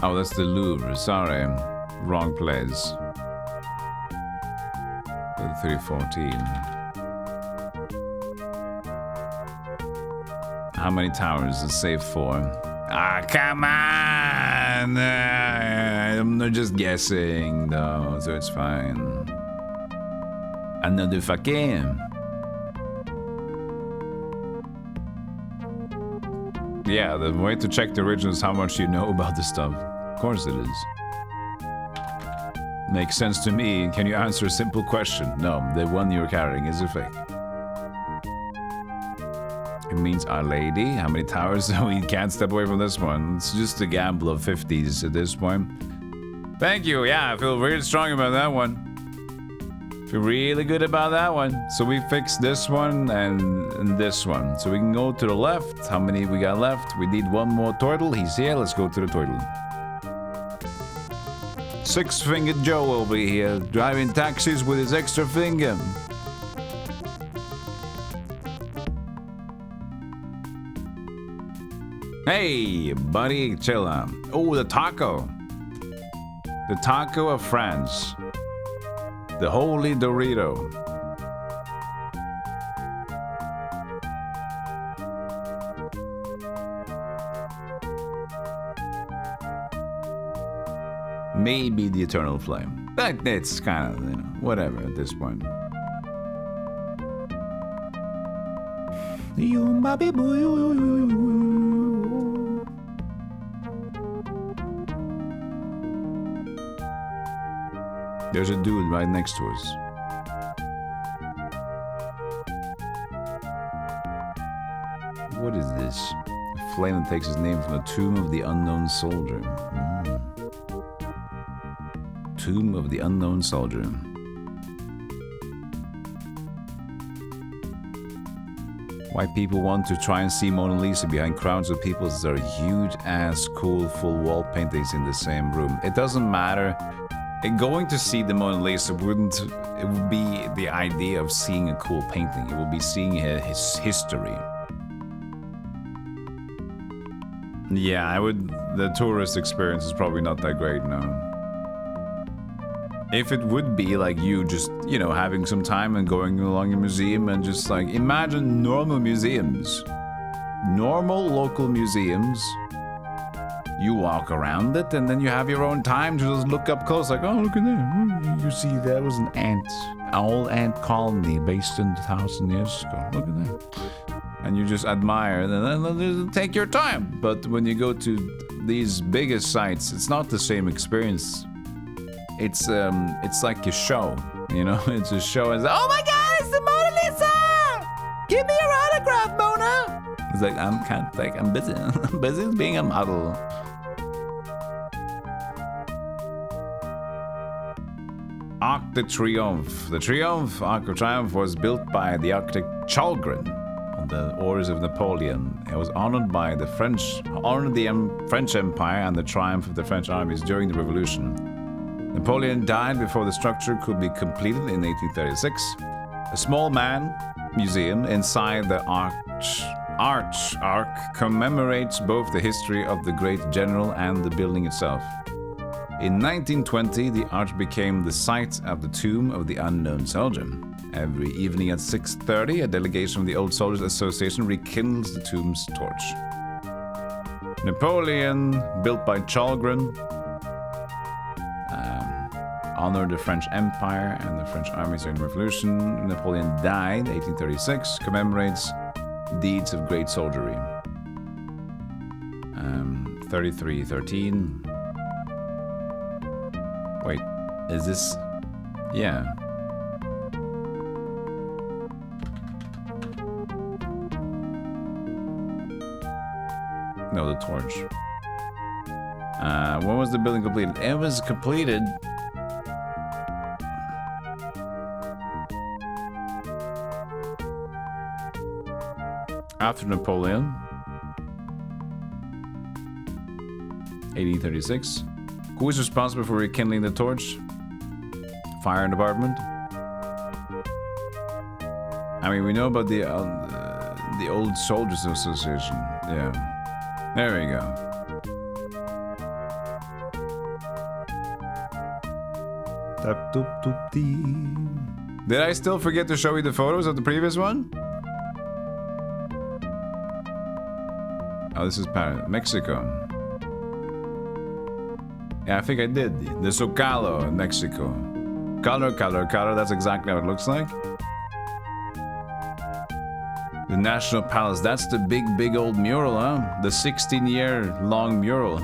Oh, that's the Louvre. Sorry. Wrong place. 314. How many towers is safe for? Ah, come on! I'm not just guessing, though, so it's fine. Another fucking. Yeah, the way to check the original is how much you know about the stuff. Of course it is. Makes sense to me. Can you answer a simple question? No, the one you're carrying is a fake. It means Our Lady. How many towers? We can't step away from this one. It's just a gamble of 50s at this point. Thank you. Yeah, I feel really strong about that one. Feel really good about that one. So we fixed this one and this one. So we can go to the left. How many we got left? We need one more turtle. He's here. Let's go to the turtle. Six-fingered Joe over here, driving taxis with his extra finger. Hey, buddy, chill out. Oh, the taco. The taco of France. The holy Dorito. Maybe the eternal flame. But it's kind of, you know, whatever at this point. There's a dude right next to us. What is this? A flame that takes its name from the tomb of the unknown soldier. Tomb of the unknown soldier. Why people want to try and see Mona Lisa behind crowds of people is there are huge ass cool full wall paintings in the same room. It doesn't matter. Going to see the Mona Lisa it would be the idea of seeing a cool painting. It would be seeing his history. Yeah, the tourist experience is probably not that great, no. If it would be like you just, you know, having some time and going along a museum and just like, imagine normal museums. Normal local museums. You walk around it and then you have your own time to just look up close like, oh, look at that. You see, that was an old ant colony based in 1,000 years ago. Look at that. And you just admire and then take your time. But when you go to these biggest sites, it's not the same experience. It's like a show, you know? It's a show. It's like, oh my God, it's the Mona Lisa! Give me your autograph, Mona! It's like, I'm busy. I'm busy being a model. Arc de Triomphe. The Triomphe, Arc of Triumph, was built by the architect Chalgrin on the orders of Napoleon. It was honored by the French Empire and the triumph of the French armies during the Revolution. Napoleon died before the structure could be completed in 1836. A small man museum inside the arch commemorates both the history of the great general and the building itself. In 1920, the arch became the site of the tomb of the unknown soldier. Every evening at 6:30, a delegation of the Old Soldiers Association rekindles the tomb's torch. Napoleon, built by Chalgrin, honored the French Empire and the French armies during the Revolution. Napoleon died, 1836, commemorates deeds of great soldiery. 3313. Wait, is this? Yeah. No, the torch. When was the building completed? It was completed after Napoleon, 1836. Who is responsible for rekindling the torch? Fire department. I mean, we know about the Old Soldiers Association. Yeah, there we go. Did I still forget to show you the photos of the previous one? Oh, this is Mexico. Yeah, I think I did. The Zocalo in Mexico. Color, that's exactly how it looks like. The National Palace, that's the big old mural, huh? The 16-year-long mural.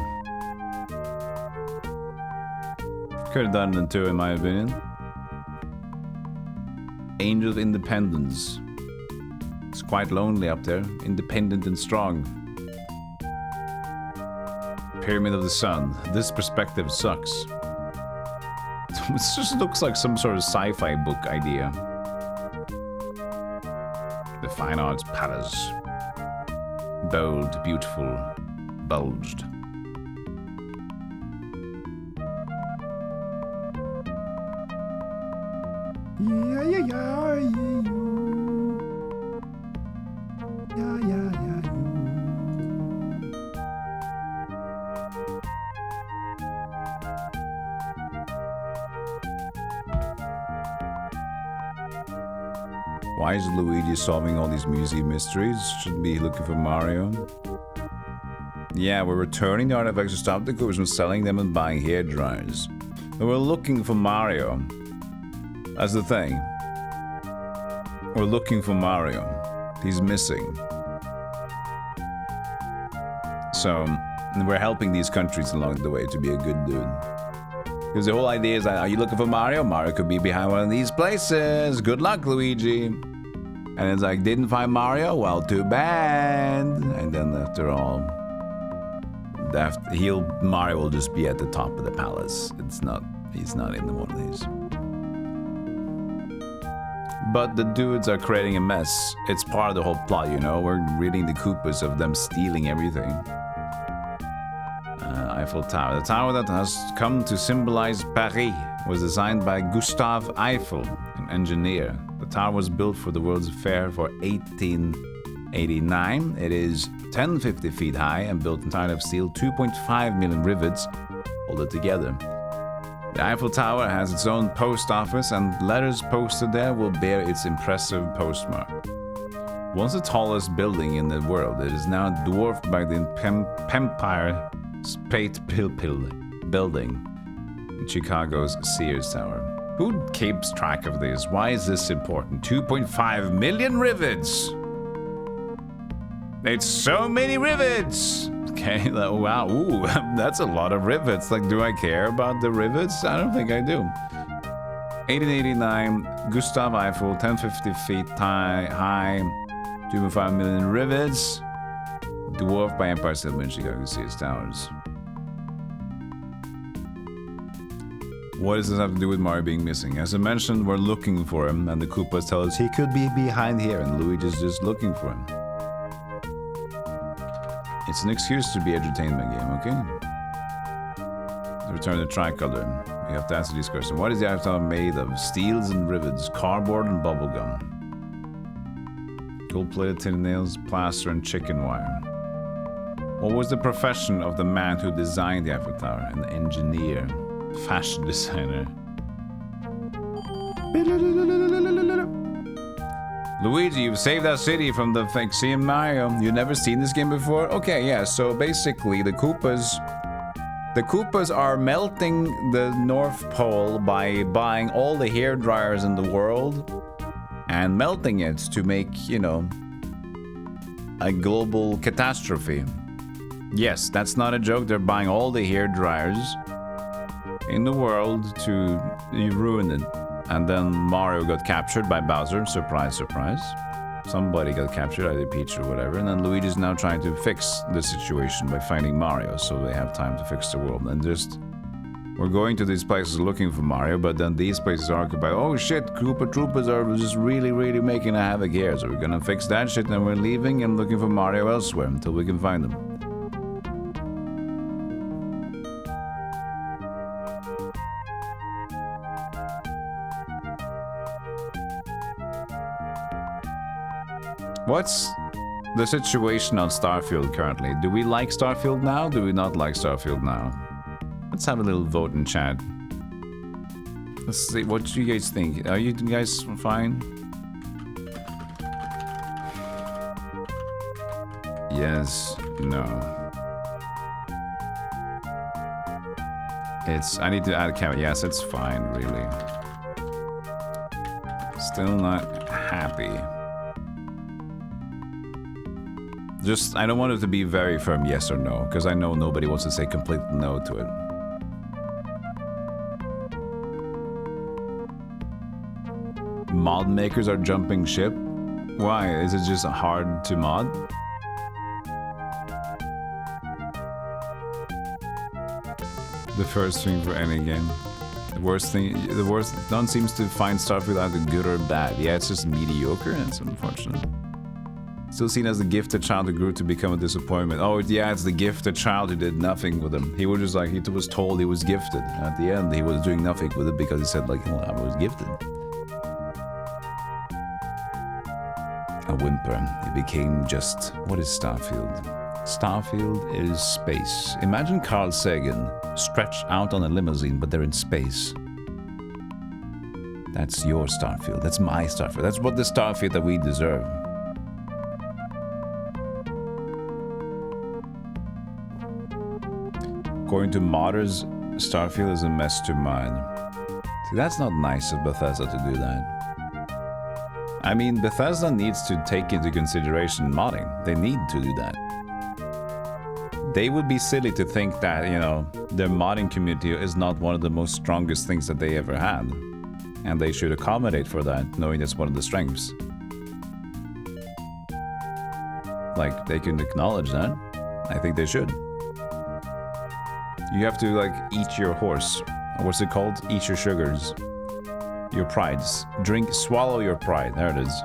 Could have done it in two, in my opinion. Angel of Independence. It's quite lonely up there. Independent and strong. Pyramid of the Sun. This perspective sucks. It just looks like some sort of sci-fi book idea. The Fine Arts Palace. Bold, beautiful, bulged. Yeah, yeah, yeah, yeah, yeah, yeah, yeah, Why is Luigi solving all these museum mysteries? Should be looking for Mario. Yeah, we're returning the artifacts to stop the Koopas from selling them and buying hair dryers. And we're looking for Mario. That's the thing. We're looking for Mario. He's missing. So, we're helping these countries along the way to be a good dude. Because the whole idea is that, are you looking for Mario? Mario could be behind one of these places. Good luck, Luigi. And it's like, didn't find Mario? Well, too bad. And then after all, Mario will just be at the top of the palace. He's not in one of these. But the dudes are creating a mess. It's part of the whole plot, you know? We're reading the Koopas of them stealing everything. Eiffel Tower. The tower that has come to symbolize Paris was designed by Gustave Eiffel, an engineer. The tower was built for the World's Fair for 1889. It is 1050 feet high and built entirely of steel, 2.5 million rivets hold it together. The Eiffel Tower has its own post office, and letters posted there will bear its impressive postmark. Once the tallest building in the world, it is now dwarfed by the Empire State Building in Chicago's Sears Tower. Who keeps track of this? Why is this important? 2.5 million rivets! It's so many rivets! Okay, wow, ooh, that's a lot of rivets. Like, do I care about the rivets? I don't think I do. 1889, Gustave Eiffel, 1050 feet high, 2.5 million rivets, dwarfed by Empire State Building, Chicago Sears Towers. What does this have to do with Mario being missing? As I mentioned, we're looking for him, and the Koopas tell us he could be behind here, and Luigi's just looking for him. It's an excuse to be entertained by game, okay? Return the tricolor. We have to answer this question. What is the Eiffel Tower made of? Steels and rivets, cardboard and bubblegum. Gold-plated tin nails, plaster, and chicken wire. What was the profession of the man who designed the Eiffel Tower? An engineer. Fashion designer. Luigi, you've saved our city from the Fixian Mario. You've never seen this game before? Okay, yeah, so basically the Koopas are melting the North Pole by buying all the hair dryers in the world and melting it to make, you know, a global catastrophe. Yes, that's not a joke. They're buying all the hair dryers in the world to ruin it. And then Mario got captured by Bowser. Surprise, surprise. Somebody got captured, either Peach or whatever. And then Luigi's now trying to fix the situation by finding Mario, so they have time to fix the world. And just, we're going to these places looking for Mario, but then these places are occupied. Oh shit, Koopa Troopas are just really making a havoc here. So we're gonna fix that shit, and we're leaving and looking for Mario elsewhere until we can find them. What's the situation on Starfield currently? Do we like Starfield now? Do we not like Starfield now? Let's have a little vote in chat. Let's see, what do you guys think? Are you guys fine? Yes, no. I need to add a camera. Yes, it's fine, really. Still not happy. I don't want it to be very firm yes or no, because I know nobody wants to say complete no to it. Mod makers are jumping ship? Why? Is it just hard to mod? The first thing for any game. The worst thing, none seems to find Starfield either good or bad. Yeah, it's just mediocre, and it's unfortunate. Still seen as the gifted child who grew to become a disappointment. Oh, yeah, it's the gifted child who did nothing with him. He was just like, he was told he was gifted. At the end, he was doing nothing with it because he said, like, oh, I was gifted. A whimper. It became just, what is Starfield? Starfield is space. Imagine Carl Sagan stretched out on a limousine, but they're in space. That's your Starfield. That's my Starfield. That's what the Starfield that we deserve. According to modders, Starfield is a mess to mod. See, that's not nice of Bethesda to do that. I mean, Bethesda needs to take into consideration modding. They need to do that. They would be silly to think that, you know, their modding community is not one of the most strongest things that they ever had. And they should accommodate for that, knowing that's one of the strengths. Like, they can acknowledge that. I think they should. You have to, like, eat your horse. What's it called? Eat your sugars. Your prides. Swallow your pride. There it is.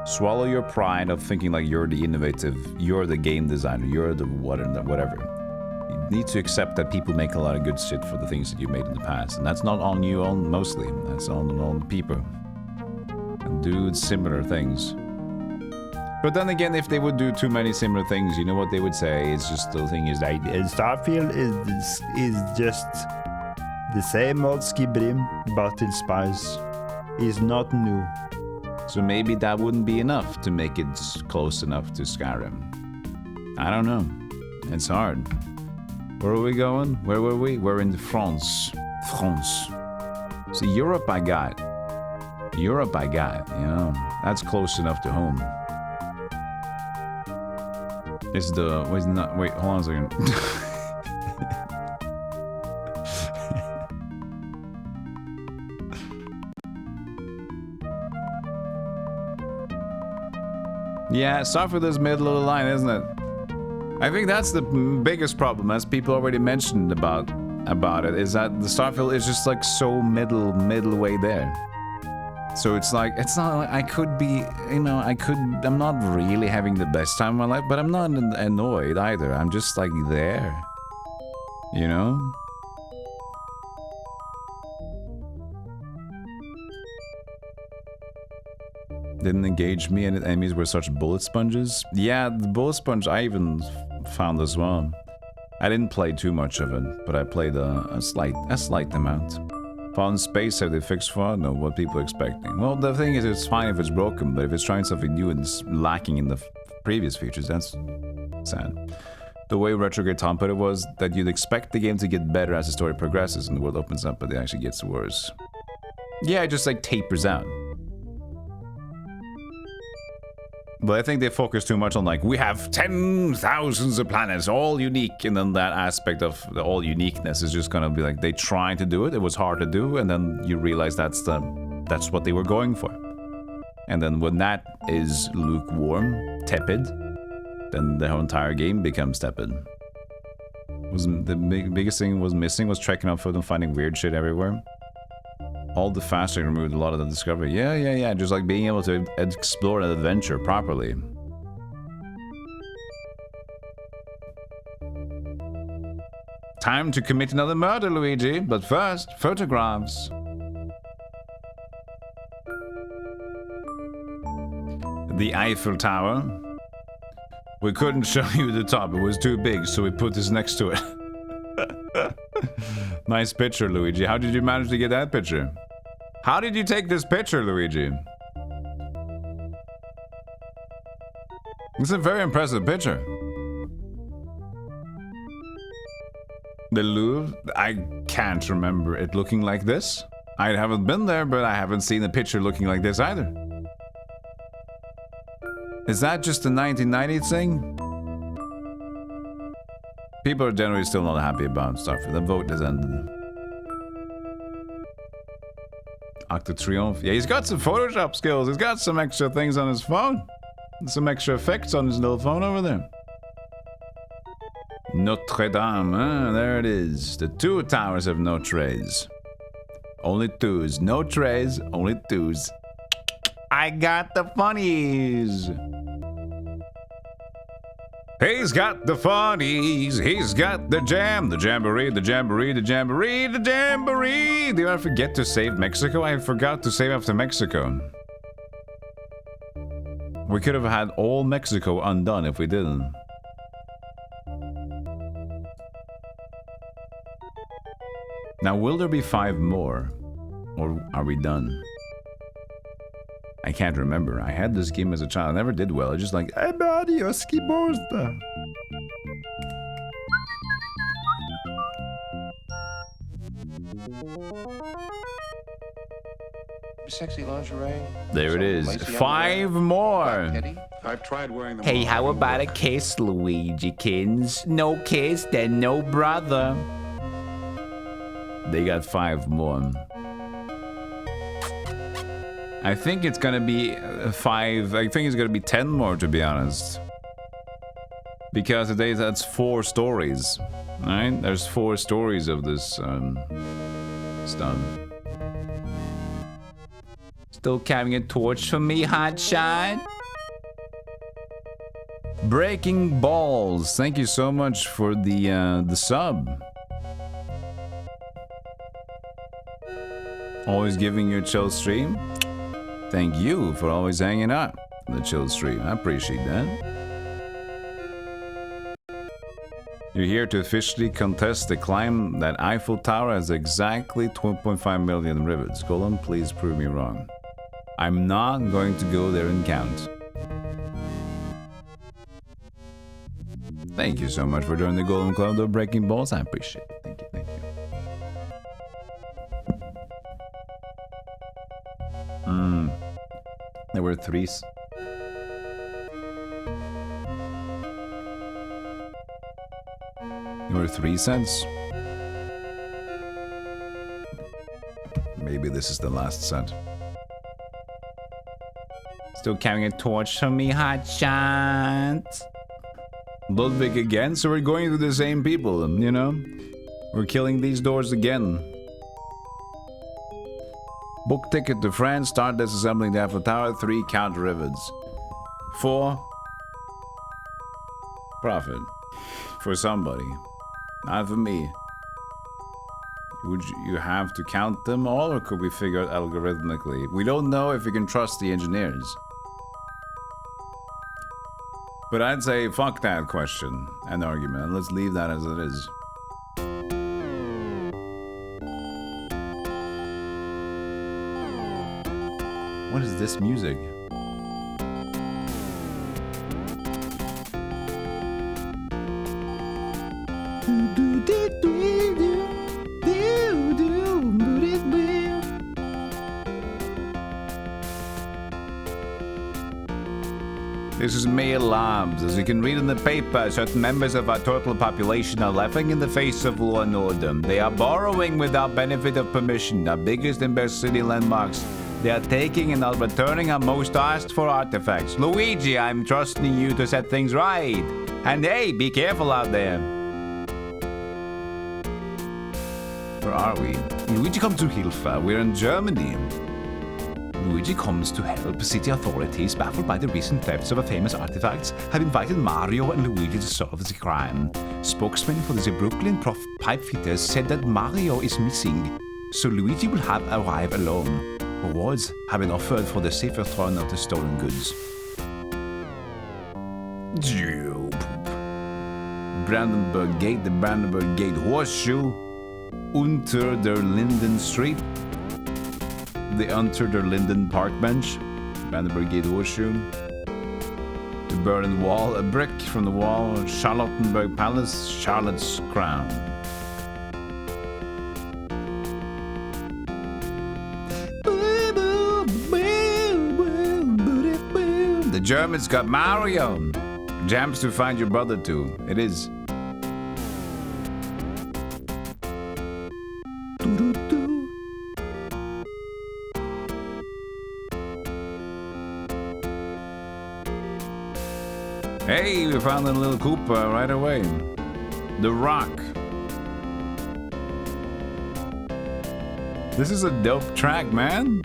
Swallow your pride of thinking like you're the innovative, you're the game designer, you're the whatever. You need to accept that people make a lot of good shit for the things that you made in the past. And that's not on you mostly. That's on the people. And do similar things. But then again, if they would do too many similar things, you know what they would say? It's just the thing is like, Starfield is just the same old Skibrim, but in spice. Is not new. So maybe that wouldn't be enough to make it close enough to Skyrim. I don't know. It's hard. Where are we going? Where were we? We're in France. France. See, Europe I got. Europe I got, you know. That's close enough to home. It's the... Wait, hold on a second. Yeah, Starfield is middle of the line, isn't it? I think that's the biggest problem, as people already mentioned about it, is that the Starfield is just like so middle way there. So it's like, it's not like I could be, you know, I'm not really having the best time of my life, but I'm not annoyed either. I'm just like there, you know? Didn't engage me, and enemies were such bullet sponges. Yeah, the bullet sponge I even found as well. I didn't play too much of it, but I played a slight amount. Found space, have they fixed for it? No, what people are expecting. Well, the thing is, it's fine if it's broken, but if it's trying something new and it's lacking in the previous features, that's sad. The way Retrograde Tom put it was that you'd expect the game to get better as the story progresses and the world opens up, but it actually gets worse. Yeah, it just like tapers out. But I think they focus too much on like, we have 10,000s of planets, all unique, and then that aspect of the all uniqueness is just gonna be like, they tried to do it, it was hard to do, and then you realize that's what they were going for. And then when that is lukewarm, tepid, then the whole entire game becomes tepid. The biggest thing was missing was checking out for them, finding weird shit everywhere. All the faster removed a lot of the discovery. Yeah. Just like being able to explore an adventure properly. Time to commit another murder, Luigi. But first, photographs. The Eiffel Tower. We couldn't show you the top. It was too big, so we put this next to it. Nice picture, Luigi. How did you manage to get that picture? How did you take this picture, Luigi? It's a very impressive picture. The Louvre? I can't remember it looking like this. I haven't been there, but I haven't seen a picture looking like this either. Is that just a 1990s thing? People are generally still not happy about stuff. The vote has ended. Arc de Triomphe. Yeah, he's got some Photoshop skills. He's got some extra things on his phone. Some extra effects on his little phone over there. Notre Dame, there it is. The two towers of Notre Dame. Only twos. No trays, only twos. I got the funnies. He's got the funnies. He's got the jam. The jamboree, the jamboree, the jamboree, the jamboree. Did I forget to save Mexico? I forgot to save after Mexico. We could have had all Mexico undone if we didn't. Now, will there be 5 more? Or are we done? I can't remember. I had this game as a child. I never did well. I just like, hey buddy, jag skiborsta. Sexy lingerie. There it is. 5 more. I've tried wearing them. Hey, all. how about a kiss, Luigi-kins? No kiss, then no brother. They got 5 more. I think it's gonna be 5. I think it's gonna be 10 more, to be honest. Because today that's 4 stories, right? There's 4 stories of this stuff. Still carrying a torch for me, hotshot. Breaking balls. Thank you so much for the sub. Always giving you a chill stream. Thank you for always hanging out on the chill stream. I appreciate that. You're here to officially contest the climb that Eiffel Tower has exactly 12.5 million rivets. Golem, please prove me wrong. I'm not going to go there and count. Thank you so much for joining the Golem Club of Breaking Balls. I appreciate it. Thank you, thank you. There were 3s. There were 3 sets. Maybe this is the last set. Still carrying a torch for me, hotshot. Ludwig again, so we're going to the same people, you know? We're killing these doors again. Book ticket to France, start disassembling the Eiffel Tower, 3 count rivets. 4 profit. For somebody. Not for me. Would you have to count them all, or could we figure out algorithmically? We don't know if we can trust the engineers. But I'd say fuck that question and argument. Let's leave that as it is. What is this music? This is male labs. As you can read in the paper, certain members of our total population are laughing in the face of law and order. They are borrowing without benefit of permission our biggest and best city landmarks. They are taking and are returning our most asked for artifacts. Luigi, I'm trusting you to set things right. And hey, be careful out there. Where are we? Luigi comes to Hilfe. We're in Germany. Luigi comes to help city authorities baffled by the recent thefts of famous artifacts have invited Mario and Luigi to solve the crime. Spokesman for the Brooklyn pipe fitters said that Mario is missing, so Luigi will have arrive alone. Rewards have been offered for the safe return of the stolen goods. Brandenburg Gate, the Brandenburg Gate Horseshoe, Unter der Linden Street, the Unter der Linden Park Bench, Brandenburg Gate Horseshoe, the Berlin Wall, a brick from the wall, Charlottenburg Palace, Charlotte's Crown. The Germans got Mario. Jams to find your brother too. It is. Hey, we found a little Koopa right away. The Rock. This is a dope track, man.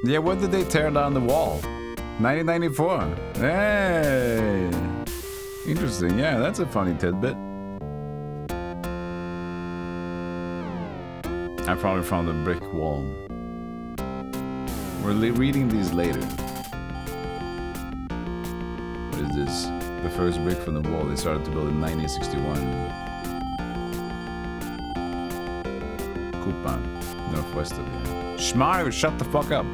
Yeah, when did they tear down the wall? 1994. Hey! Interesting. Yeah, that's a funny tidbit. I probably found a brick wall. We're reading these later. What is this? The first brick from the wall they started to build in 1961. Kupan, northwest of here. Schmar, shut the fuck up.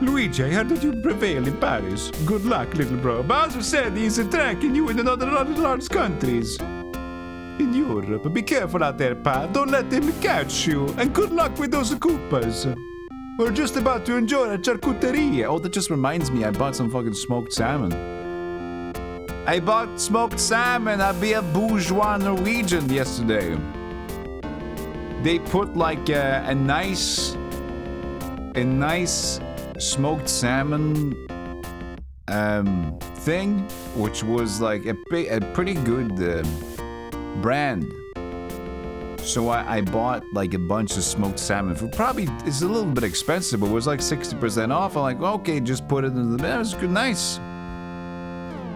Luigi, I heard that you prevailed in Paris. Good luck, little bro. Bowser said he's tracking you in another large countries. In Europe, be careful out there, pa. Don't let him catch you. And good luck with those Koopas. We're just about to enjoy a charcuteria. Oh, that just reminds me, I bought some fucking smoked salmon. I bought smoked salmon. I'd be a bourgeois Norwegian yesterday. They put like a nice smoked salmon thing, which was like a pretty good brand. So I bought like a bunch of smoked salmon for probably, it's a little bit expensive, but it was like 60% off. I'm like, okay, just put it in the, it was good, nice.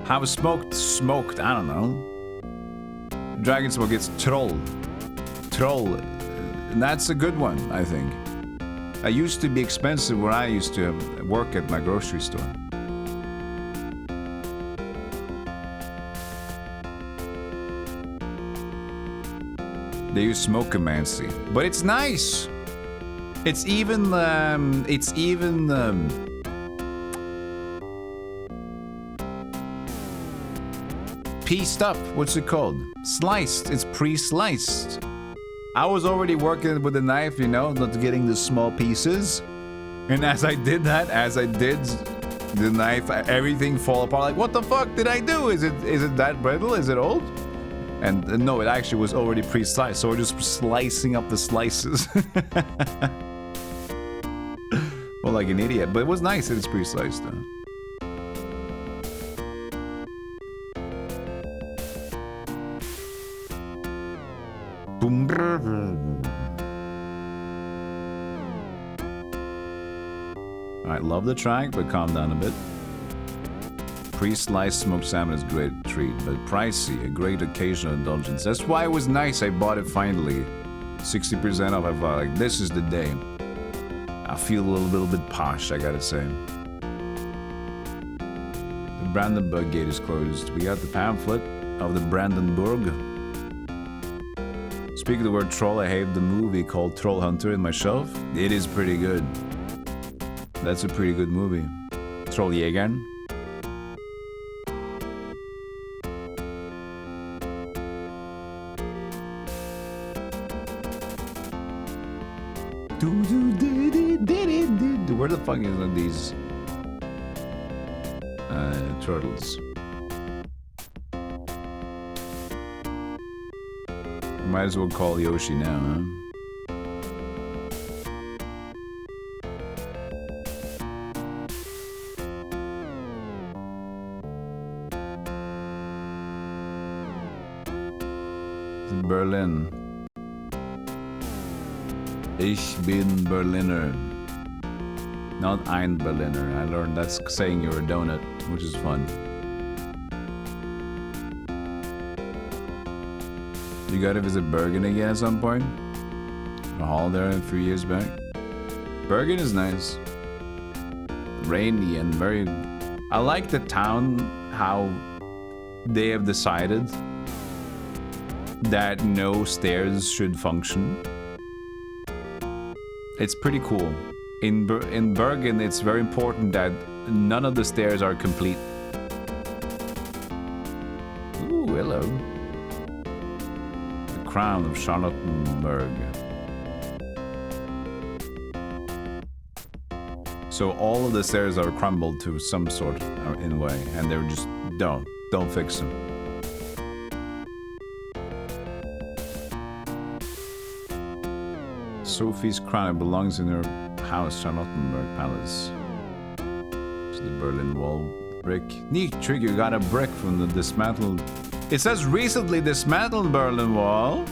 How was smoked, I don't know. Dragon smoke, it's troll, and that's a good one, I think. I used to be expensive where I used to work at my grocery store. They use smokemancy, but it's nice. It's even pieced up. What's it called? Sliced. It's pre-sliced. I was already working with a knife, you know, not getting the small pieces. And as I did the knife, everything fall apart. Like, what the fuck did I do? Is it that brittle? Is it old? And no, it actually was already pre-sliced, so we're just slicing up the slices. Well, like an idiot, but it was nice that it's pre-sliced though. I love the track, but calm down a bit. Pre-sliced smoked salmon is a great treat, but pricey, a great occasional indulgence. That's why it was nice. I bought it finally. 60% off. I thought, like, this is the day. I feel a little bit posh, I gotta say. The Brandenburg gate is closed. We got the pamphlet of the Brandenburg. Speaking of the word troll, I have the movie called Troll Hunter in my shelf. It is pretty good. That's a pretty good movie. Trolljägaren. Where the fuck is these turtles? Might as well call Yoshi now, huh? Berlin. Ich bin Berliner. Not ein Berliner. I learned that's saying you're a donut, which is fun. You gotta visit Bergen again at some point? A hall there a few years back. Bergen is nice. Rainy and very... I like the town, how they have decided that no stairs should function. It's pretty cool. In Bergen, it's very important that none of the stairs are complete. Ooh, hello. The crown of Charlottenburg. So all of the stairs are crumbled to some sort in a way, and they're just don't fix them. Sophie's crown belongs in her house, Charlottenburg Palace. To the Berlin Wall brick. Neat trick, you got a brick from the dismantled It says recently dismantled Berlin Wall.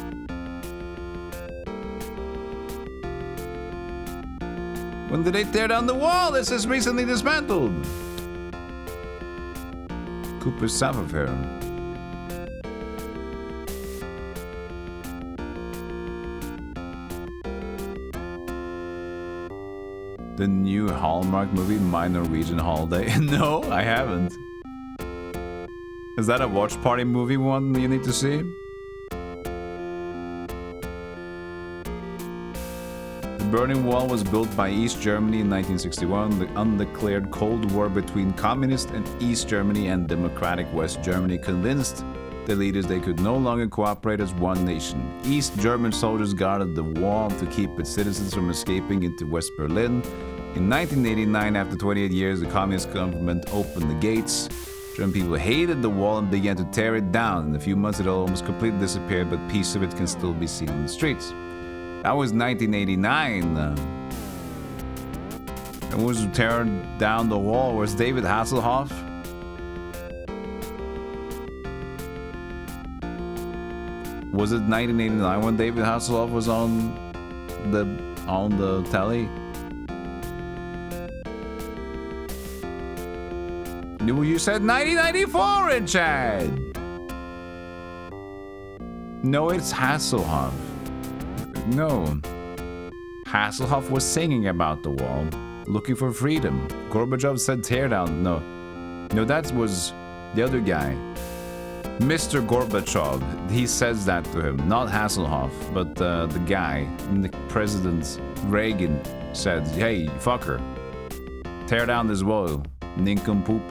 When did they tear down the wall? It says recently dismantled. Cooper's south of here. The new Hallmark movie, My Norwegian Holiday. No, I haven't. Is that a watch party movie one you need to see? The Berlin Wall was built by East Germany in 1961, the undeclared Cold War between Communist and East Germany and Democratic West Germany convinced the leaders they could no longer cooperate as one nation. East German soldiers guarded the wall to keep its citizens from escaping into West Berlin. In 1989, after 28 years, the communist government opened the gates. German people hated the wall and began to tear it down. In a few months, it almost completely disappeared, but pieces of it can still be seen in the streets. That was 1989. And who was tearing down the wall was David Hasselhoff. Was it 1989 when David Hasselhoff was on the telly? You said 1994, Richard! No, it's Hasselhoff. No. Hasselhoff was singing about the wall, looking for freedom. Gorbachev said tear down. No, that was the other guy. Mr. Gorbachev, he says that to him, not Hasselhoff, but the guy, the President Reagan said, hey, fucker, tear down this wall, nincompoop.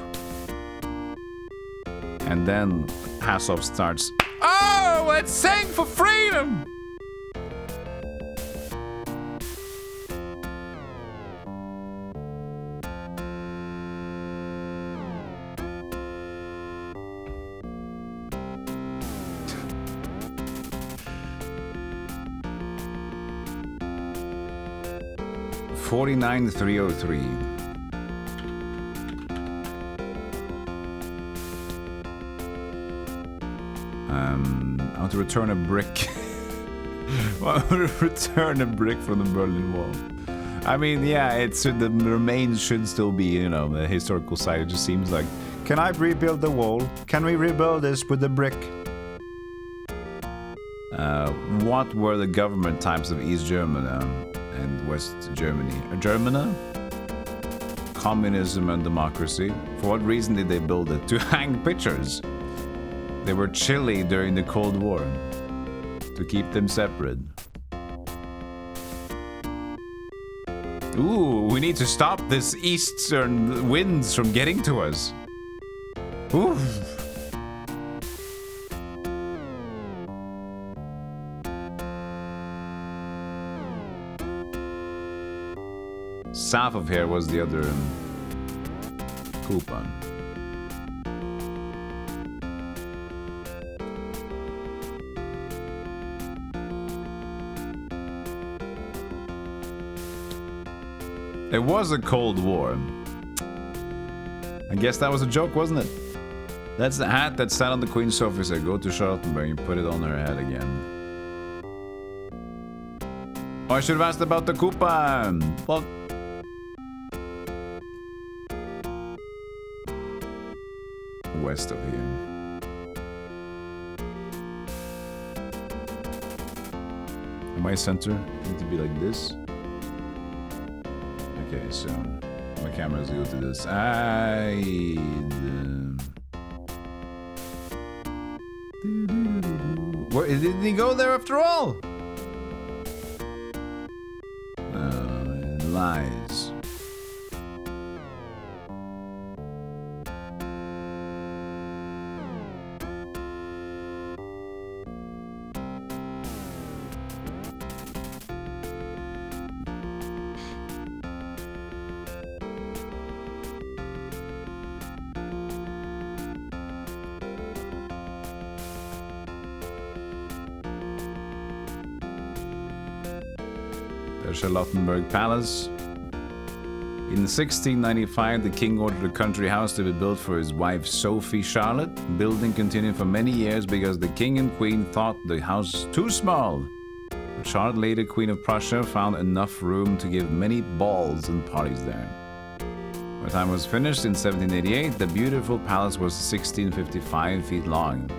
And then Hasselhoff starts, oh, let's sing for freedom! $49,303. I want to return a brick. I want to return a brick from the Berlin Wall. I mean, yeah, it's the remains should still be, you know, a historical site. It just seems like. Can I rebuild the wall? Can we rebuild this with the brick? What were the government types of East Germany and West Germany? Germany? Communism and democracy. For what reason did they build it? To hang pictures. They were chilly during the Cold War. To keep them separate. Ooh, we need to stop this eastern winds from getting to us. Ooh. South of here was the other coupon. It was a Cold War. I guess that was a joke, wasn't it? That's the hat that sat on the Queen's sofa. Said, go to Charlottenburg and put it on her head again. Oh, I should have asked about the coupon. Fuck. West of here. Am I center? Need to be like this. Okay, so my camera's go to this side. Where didn't he go there after all? Lies. Charlottenburg Palace. In 1695, the king ordered a country house to be built for his wife Sophie Charlotte. Building continued for many years because the king and queen thought the house too small. But Charlotte, later Queen of Prussia, found enough room to give many balls and parties there. By the time it was finished in 1788, the beautiful palace was 1655 feet long.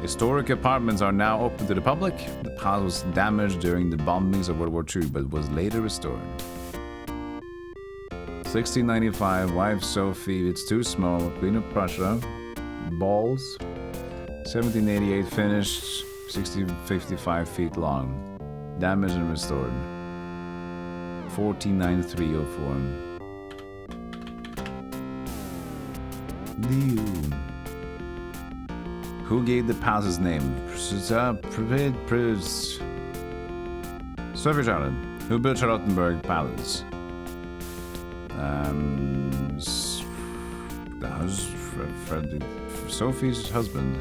Historic apartments are now open to the public. The palace was damaged during the bombings of World War II, but was later restored. 1695, wife Sophie, it's too small, Queen of Prussia, balls. 1788, finished, 1655 feet long, damaged and restored. 149304. Who gave the palace's name? Sophie Charlotte. Who built Charlottenburg Palace? Sophie's husband.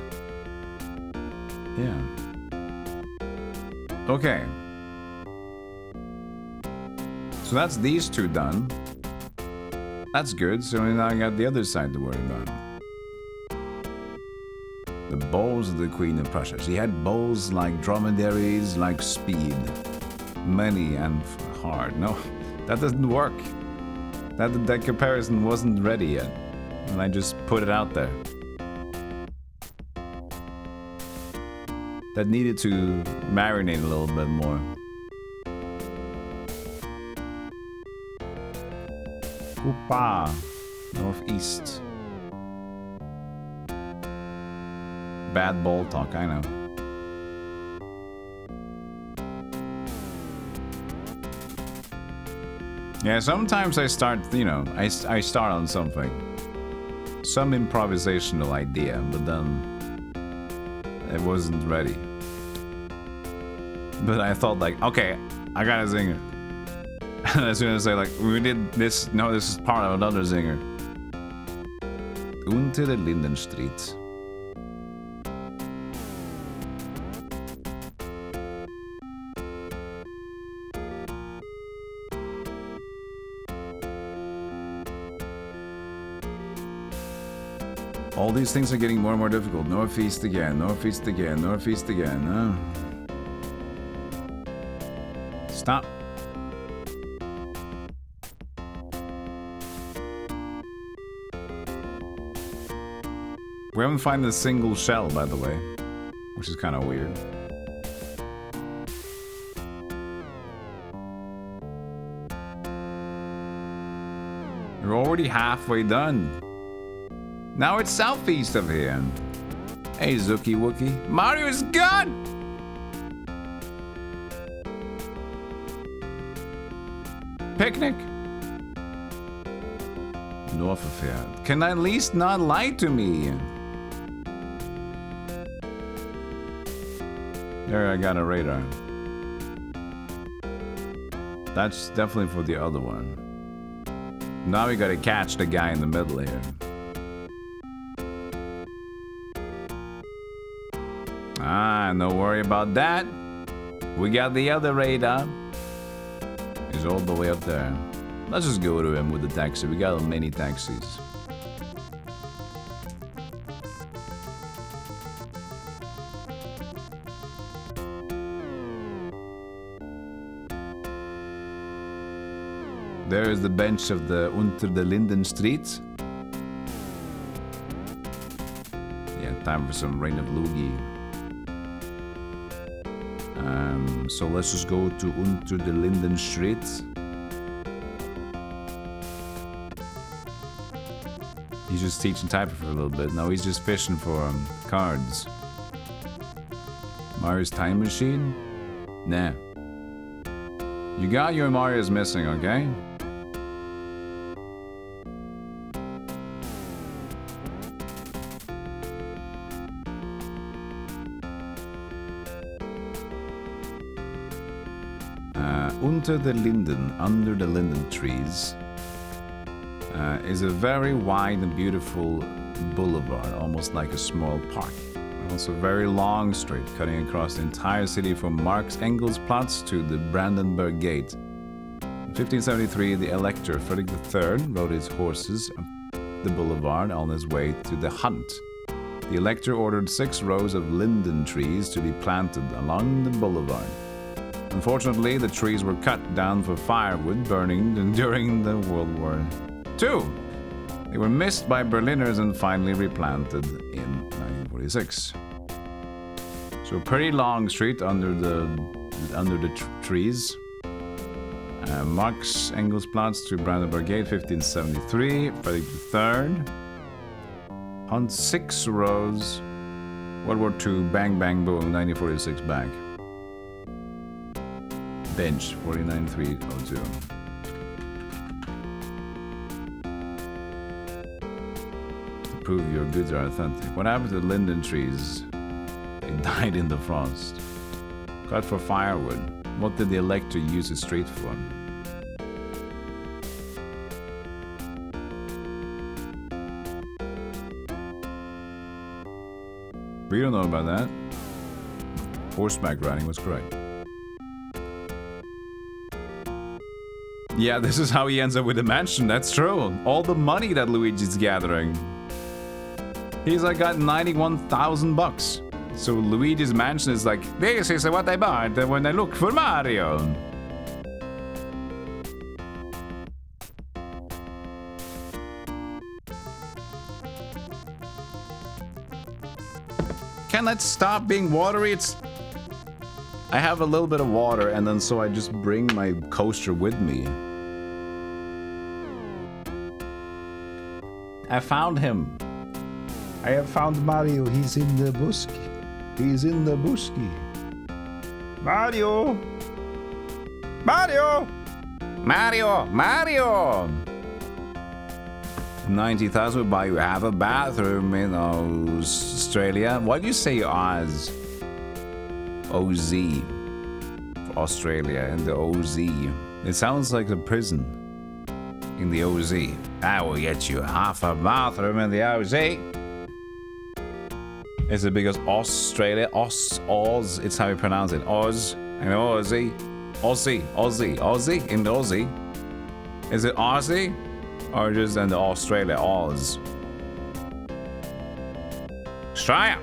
Yeah. Okay. So that's these two done. That's good. So now I got the other side to worry about. The balls of the Queen of Prussia. She had balls like dromedaries, like speed. Many and hard. No, that doesn't work. That comparison wasn't ready yet. And I just put it out there. That needed to marinate a little bit more. Kupa, northeast. Bad ball talk, I know. Yeah, sometimes I start, you know, I start on something. Some improvisational idea, but then it wasn't ready. But I thought like, okay, I got a zinger. And as soon as I like, we did this, no, this is part of another zinger. Unter der Lindenstraat. All these things are getting more and more difficult. Northeast again, northeast again, northeast again. Stop. We haven't found a single shell, by the way, which is kind of weird. We're already halfway done. Now it's southeast of here. Hey, Zookie Wookie. Mario is gone! Picnic. North of here. Can at least not lie to me. There, I got a radar. That's definitely for the other one. Now we gotta catch the guy in the middle here. Ah, no worry about that. We got the other radar. He's all the way up there. Let's just go to him with the taxi. We got many taxis. There is the bench of the Unter der Lindenstraat. Yeah, time for some Rain of Loogie. So let's just go to Unter der Lindenstraat. He's just teaching typing for a little bit. No, he's just fishing for cards. Mario's time machine? Nah. You got your Mario's missing, okay? Unter the Linden, under the linden trees, is a very wide and beautiful boulevard, almost like a small park. Also a very long street, cutting across the entire city from Marx Engels Platz to the Brandenburg Gate. 1573, the Elector Frederick III rode his horses up the boulevard on his way to the hunt. The Elector ordered 6 rows of linden trees to be planted along the boulevard. Unfortunately, the trees were cut down for firewood burning during the World War II. They were missed by Berliners and finally replanted in 1946. So a pretty long street under the trees. Marx Engelsplatz to Brandenburg Gate, 1573. Frederick III. On 6 rows. World War II, bang, bang, boom, 1946 back. Bench, 49,302. To prove your goods are authentic. What happened to the linden trees? They died in the frost. Cut for firewood. What did the Elector use the street for? We don't know about that. Horseback riding was correct. Yeah, this is how he ends up with the mansion. That's true. All the money that Luigi's gathering. He's like got 91,000 bucks. So Luigi's mansion is like, this is what I bought when I look for Mario. Can that stop being watery? I have a little bit of water, and then so I just bring my coaster with me. I found him. I have found Mario. He's in the busk. He's in the busky. Mario! Mario! Mario! Mario! 90,000 would buy you half a bathroom in Australia. Why do you say Oz? OZ. For Australia and the OZ. It sounds like a prison. In the OZ. I will get you half a bathroom in the OZ. Is it because Australia, Oz, it's how you pronounce it. Oz, and Aussie, in the Aussie. Is it Aussie? Or just in the Australia, Oz? Australia!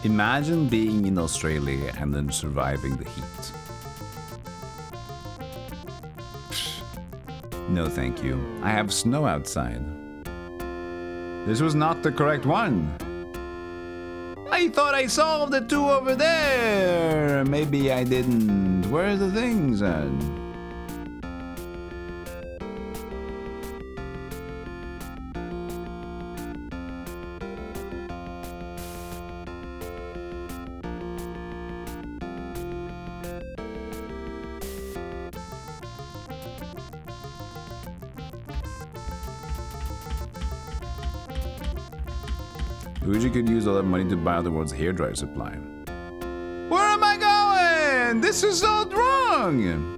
Imagine being in Australia and then surviving the heat. No thank you. I have snow outside. This was not the correct one. I thought I solved the 2 over there. Maybe I didn't. Where are the things at? Luigi could use all that money to buy the world's hairdryer supply. Where am I going? This is all wrong!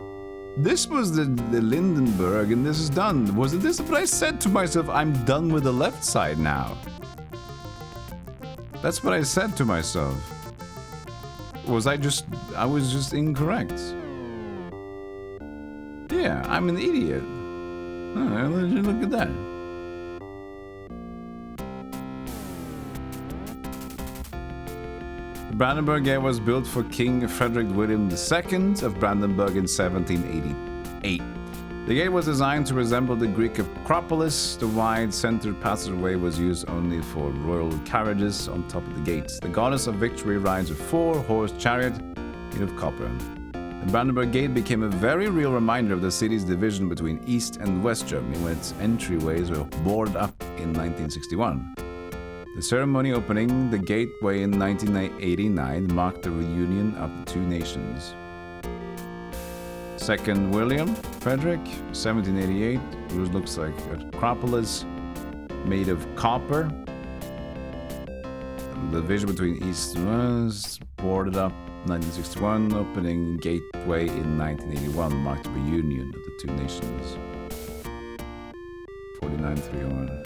This was the Lindenberg and this is done. Wasn't this what I said to myself? I'm done with the left side now. That's what I said to myself. I was just incorrect. Yeah, I'm an idiot. Oh, look at that. The Brandenburg Gate was built for King Frederick William II of Brandenburg in 1788. The gate was designed to resemble the Greek Acropolis. The wide centered passageway was used only for royal carriages on top of the gates. The goddess of victory rides a 4-horse chariot made of copper. The Brandenburg Gate became a very real reminder of the city's division between East and West Germany when its entryways were boarded up in 1961. The ceremony opening the gateway in 1989 marked the reunion of the 2 nations. Second William Frederick, 1788, which looks like an Acropolis made of copper. The division between East and West, boarded up 1961, opening gateway in 1981, marked the reunion of the two nations. 49-301.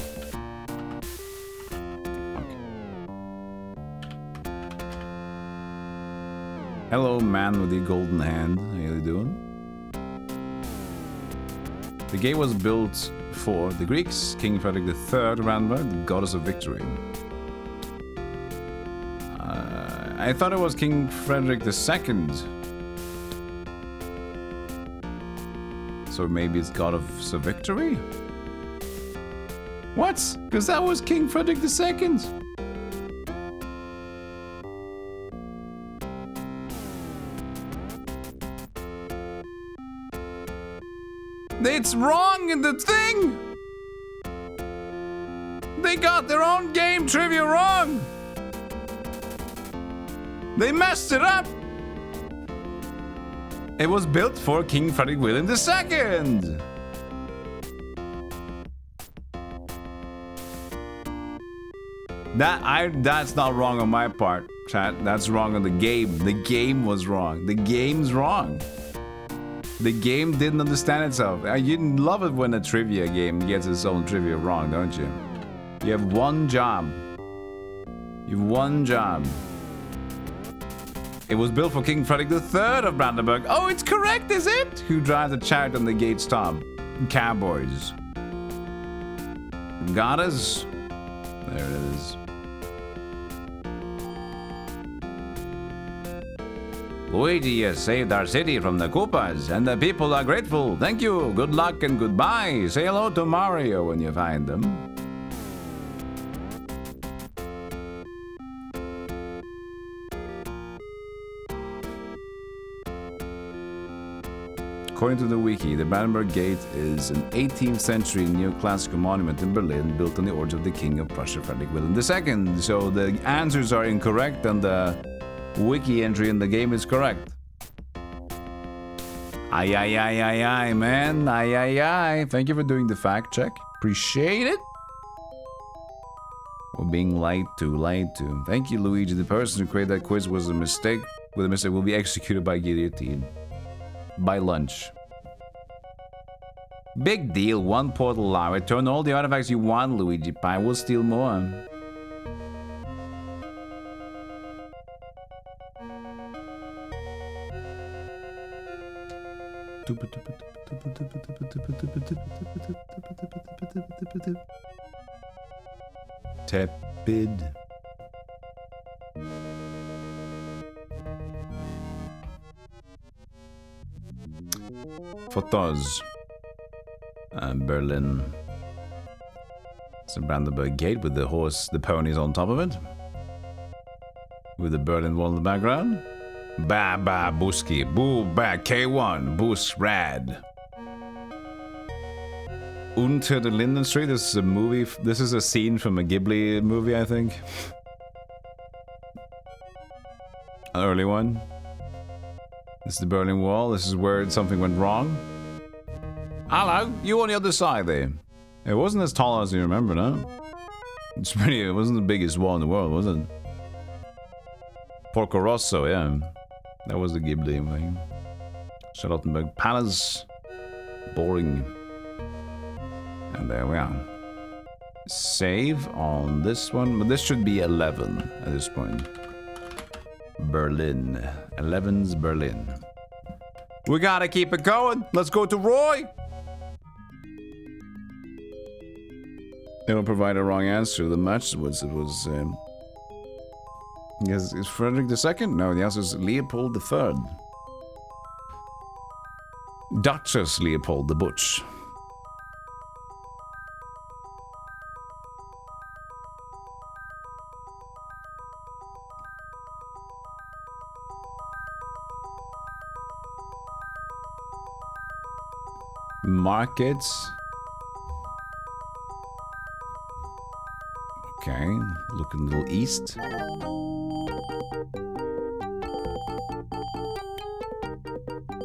Hello, man with the golden hand. How you doing? The gate was built for the Greeks, King Frederick III Brandenburg, the goddess of victory. I thought it was King Frederick II. So maybe it's goddess of victory? What? Because that was King Frederick II. It's wrong in the thing! They got their own game trivia wrong! They messed it up! It was built for King Frederick William II! That's not wrong on my part, chat. That's wrong on the game. The game was wrong. The game's wrong. The game didn't understand itself. You love it when a trivia game gets its own trivia wrong, don't you? You have one job. You have one job. It was built for King Frederick III of Brandenburg. Oh, it's correct, is it? Who drives a chariot on the gate's top? Cowboys. Goddess. There it is. Luigi has saved our city from the Koopas, and the people are grateful. Thank you, good luck, and goodbye. Say hello to Mario when you find them. According to the wiki, the Brandenburg Gate is an 18th century neoclassical monument in Berlin built on the order of the King of Prussia, Frederick William II. So the answers are incorrect and the wiki entry in the game is correct. Aye, man. Aye. Thank you for doing the fact check. Appreciate it. We're being lied to. Thank you, Luigi. The person who created that quiz was a mistake. With a mistake will be executed by guillotine. By lunch. Big deal. One portal allow. Return all the artifacts you want, Luigi Pie. We'll steal more. Tepid. Photos. Berlin. It's a Brandenburg Gate with the ponies on top of it. With the Berlin Wall in the background. Ba ba Buski. Boo ba K1. Boost rad. Unter the Linden Street. This is a movie. This is a scene from a Ghibli movie, I think. An early one. This is the Berlin Wall. This is where something went wrong. Hello, you on the other side there. It wasn't as tall as you remember, no? It's pretty. It wasn't the biggest wall in the world, was it? Porco Rosso, yeah. That was the Ghibli thing. Charlottenburg Palace. Boring. And there we are. Save on this one. But this should be 11 at this point. Berlin. 11's Berlin. We gotta keep it going. Let's go to Roy. It'll provide a wrong answer. The match was yes, is Frederick II? No, the answer is Leopold III. Duchess Leopold the Butch. Markets. Okay, looking a little east.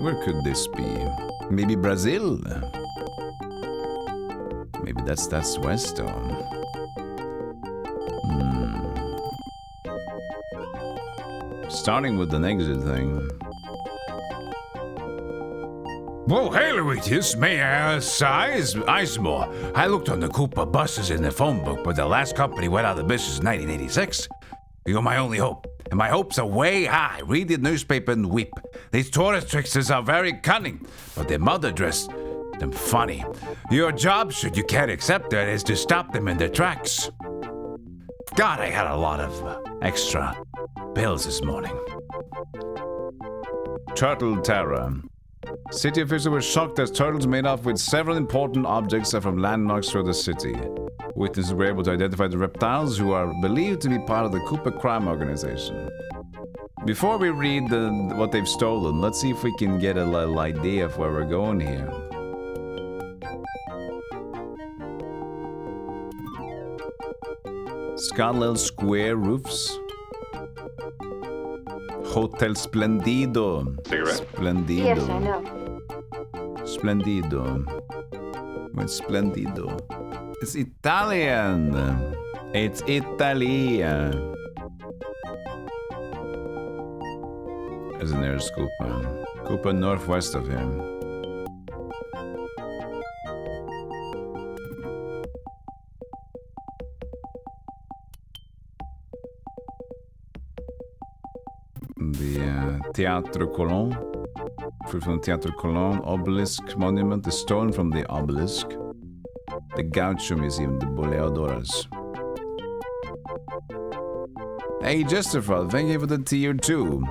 Where could this be? Maybe Brazil? Maybe that's west or... Starting with an exit thing. Whoa, hey, Louisius, may I size Ismore? I looked on the Cooper buses in the phone book, but the last company went out of business in 1986. You're my only hope, and my hopes are way high. Read the newspaper and weep. These tourist tricksters are very cunning, but their mother dressed them funny. Your job, should you care to accept it, is to stop them in their tracks. God, I had a lot of extra pills this morning. Turtle Terror. City officials were shocked as turtles made off with several important objects from landmarks through the city. Witnesses were able to identify the reptiles, who are believed to be part of the Cooper crime organization. Before we read what they've stolen, let's see if we can get a little idea of where we're going here. It's got little square roofs. Hotel Splendido. Cigarette? Splendido. Yes, I know. Splendido. What's Splendido? It's Italian. It's Italia. Isn't there a Cooper? Cooper northwest of him. The Theatricolem, fruit from the Theatricolem obelisk monument is stolen from the obelisk. The Gaucho Museum, the Boleadoras. Hey, Jesterfeld, thank you for the tier 2.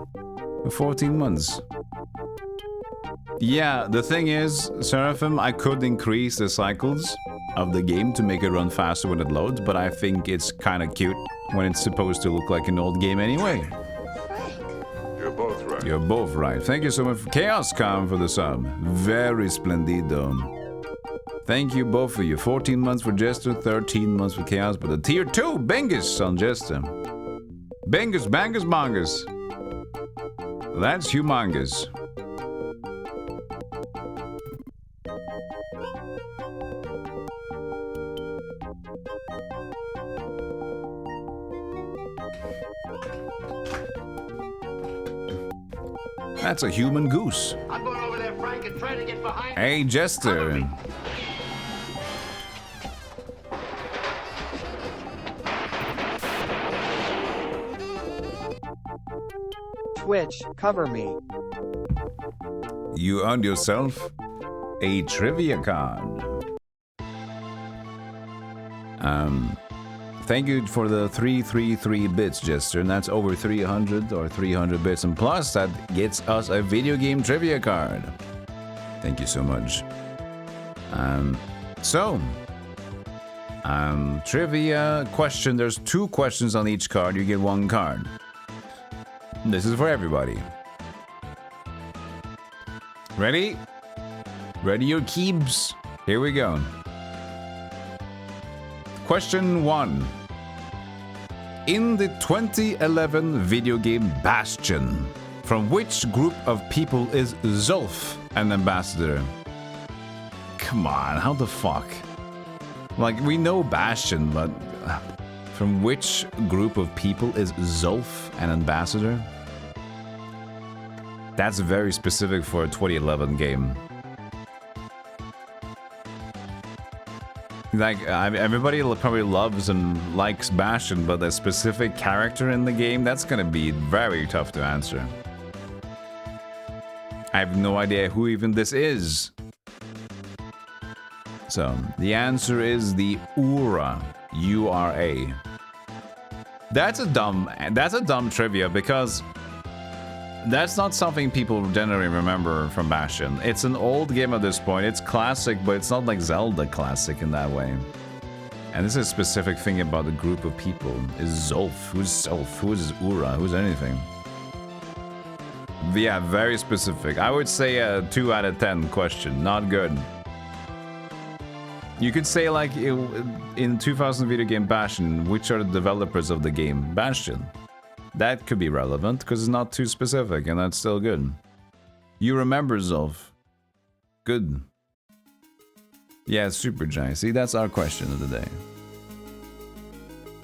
For 14 months. Yeah, the thing is, Seraphim, I could increase the cycles of the game to make it run faster when it loads, but I think it's kind of cute when it's supposed to look like an old game anyway. You're both right. You're both right. Thank you so much for Chaos Calm for the sub. Very splendido. Thank you both of you. 14 months for Jester, 13 months for Chaos, but the tier 2 Bengus on Jester. Bengus, bangus, bongus. That's humongous. That's a human goose. I'm going over there, Frank, and trying to get behind. Hey, Jester. Twitch, cover me. You earned yourself a trivia card. Thank you for the 333 bits, Jester, and that's over 300 or 300 bits, and plus that gets us a video game trivia card. Thank you so much. Trivia question. There's 2 questions on each card. You get 1 card. This is for everybody. Ready? Ready your keeps. Here we go. Question 1. In the 2011 video game Bastion, from which group of people is Zolf an ambassador? Come on, how the fuck? Like, we know Bastion, but from which group of people is Zolf an ambassador? That's very specific for a 2011 game. Like, everybody probably loves and likes Bastion, but a specific character in the game, that's gonna be very tough to answer. I have no idea who even this is. So, the answer is the Ura. U-R-A. That's a dumb trivia, because that's not something people generally remember from Bastion. It's an old game at this point. It's classic, but it's not like Zelda classic in that way. And this is a specific thing about the group of people. Is Zolf? Who's Zolf? Who is Ura? Who's anything? Yeah, very specific. I would say a 2 out of 10 question. Not good. You could say, like, in 2000 video game Bastion, which are the developers of the game Bastion? That could be relevant, because it's not too specific, and that's still good. You remember Zolf. Good. Yeah, super giant. See, that's our question of the day.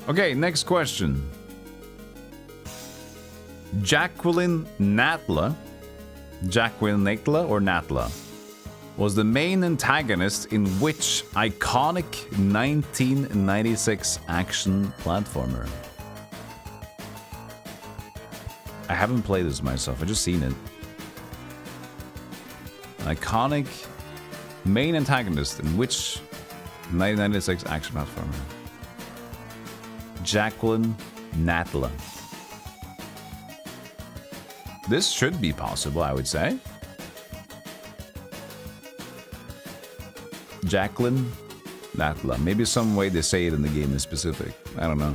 Okay, next question. Jacqueline Natla, or Natla, was the main antagonist in which iconic 1996 action platformer? I haven't played this myself, I've just seen it. Iconic main antagonist in which 1996 action platformer? Jacqueline Natla. This should be possible, I would say. Jacqueline Natla. Maybe some way they say it in the game is specific. I don't know.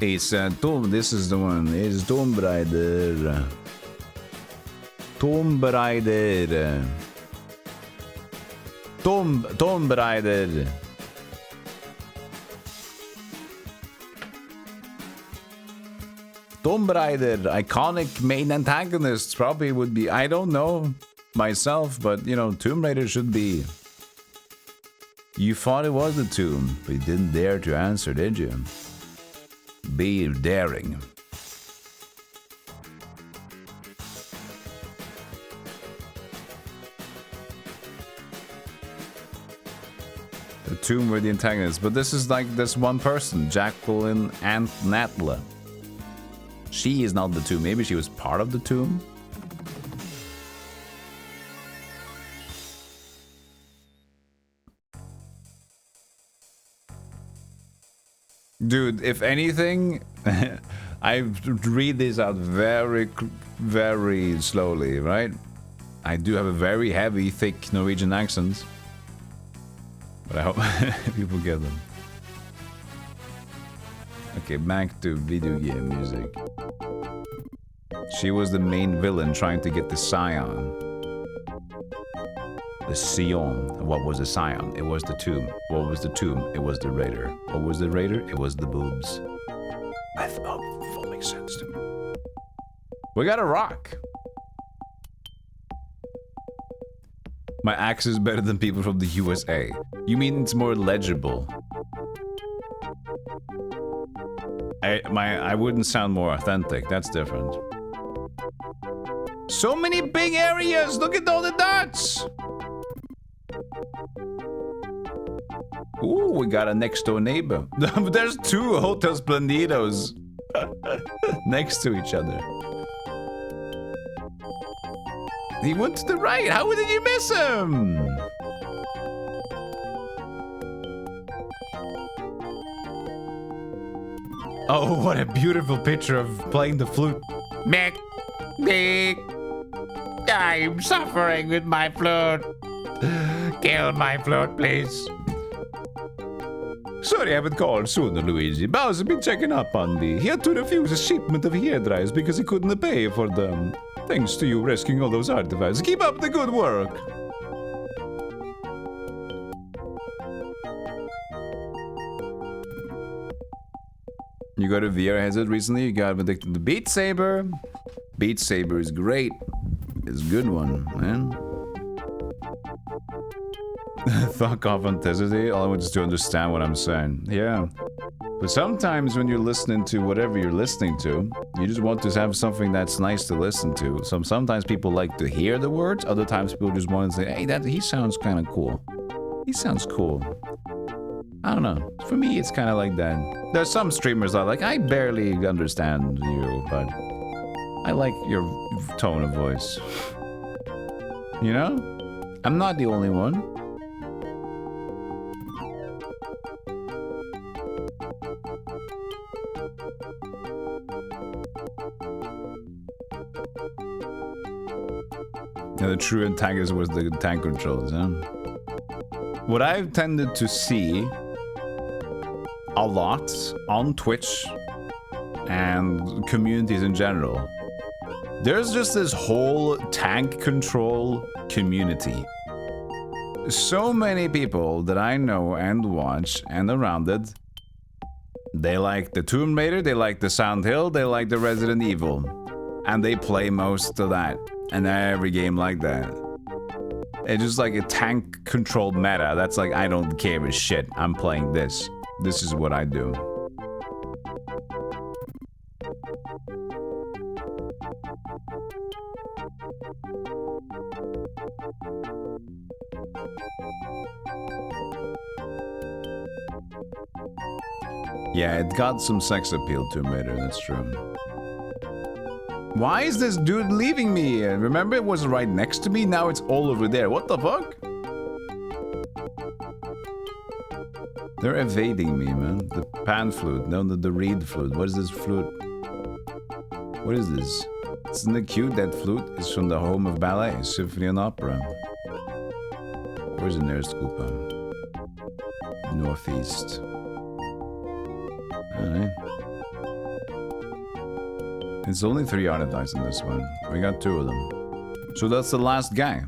It's Tom. This is the one. It's Tomb Raider. Tomb Raider. Tomb Raider. Tomb Raider, iconic main antagonists probably would be, I don't know myself, but you know, Tomb Raider should be. You thought it was the tomb, but you didn't dare to answer, did you? Be daring. The tomb were the antagonists, but this is like this one person, Jacqueline Natla. She is not the tomb. Maybe she was part of the tomb. Dude, if anything, I read this out very, very slowly, right? I do have a very heavy, thick Norwegian accent. But I hope people get them. Okay, back to video game music. She was the main villain trying to get the Scion. The Sion. What was the Scion? It was the tomb. What was the tomb? It was the Raider. What was the Raider? It was the boobs. I thought that makes sense to me. We got a rock. My accent is better than people from the USA. You mean it's more legible? I wouldn't sound more authentic. That's different. So many big areas. Look at all the dots. Ooh, we got a next door neighbor. There's two Hotel Splendidos next to each other. He went to the right. How did you miss him? Oh, what a beautiful picture of playing the flute. Mick, Mick, I'm suffering with my flute. Kill my flute, please. Sorry I haven't called sooner, Luigi. Bowser's been checking up on me. He had to refuse a shipment of hairdryers because he couldn't pay for them. Thanks to you rescuing all those artifacts. Keep up the good work. You got a VR headset recently? You got addicted to Beat Saber. Beat Saber is great. It's a good one, man. Fuck authenticity. All I want is to understand what I'm saying. Yeah. But sometimes when you're listening to whatever you're listening to, you just want to have something that's nice to listen to. Sometimes people like to hear the words. Other times people just want to say, hey, he sounds kind of cool. He sounds cool. I don't know. For me, it's kind of like that. There's some streamers that are like, I barely understand you, but I like your tone of voice. You know? I'm not the only one. Yeah, the true antagonist was the tank controls, huh? What I've tended to see a lot on Twitch and communities in general, there's just this whole tank control community. So many people that I know and watch and around it, they like the Tomb Raider, they like the Silent Hill, they like the Resident Evil, and they play most of that and every game like that. It's just like a tank controlled meta. That's like, I don't care a shit. I'm playing this. This is what I do. Yeah, it got some sex appeal to me, that's true. Why is this dude leaving me? Remember it was right next to me? Now it's all over there. What the fuck? They're evading me, man. The pan flute. No, the reed flute. What is this flute? What is this? Isn't it cute? That flute is from the home of ballet, symphony and opera. Where's the nearest Koopa? Northeast. Alright. It's only 3 artifacts in this one. We got 2 of them. So that's the last guy.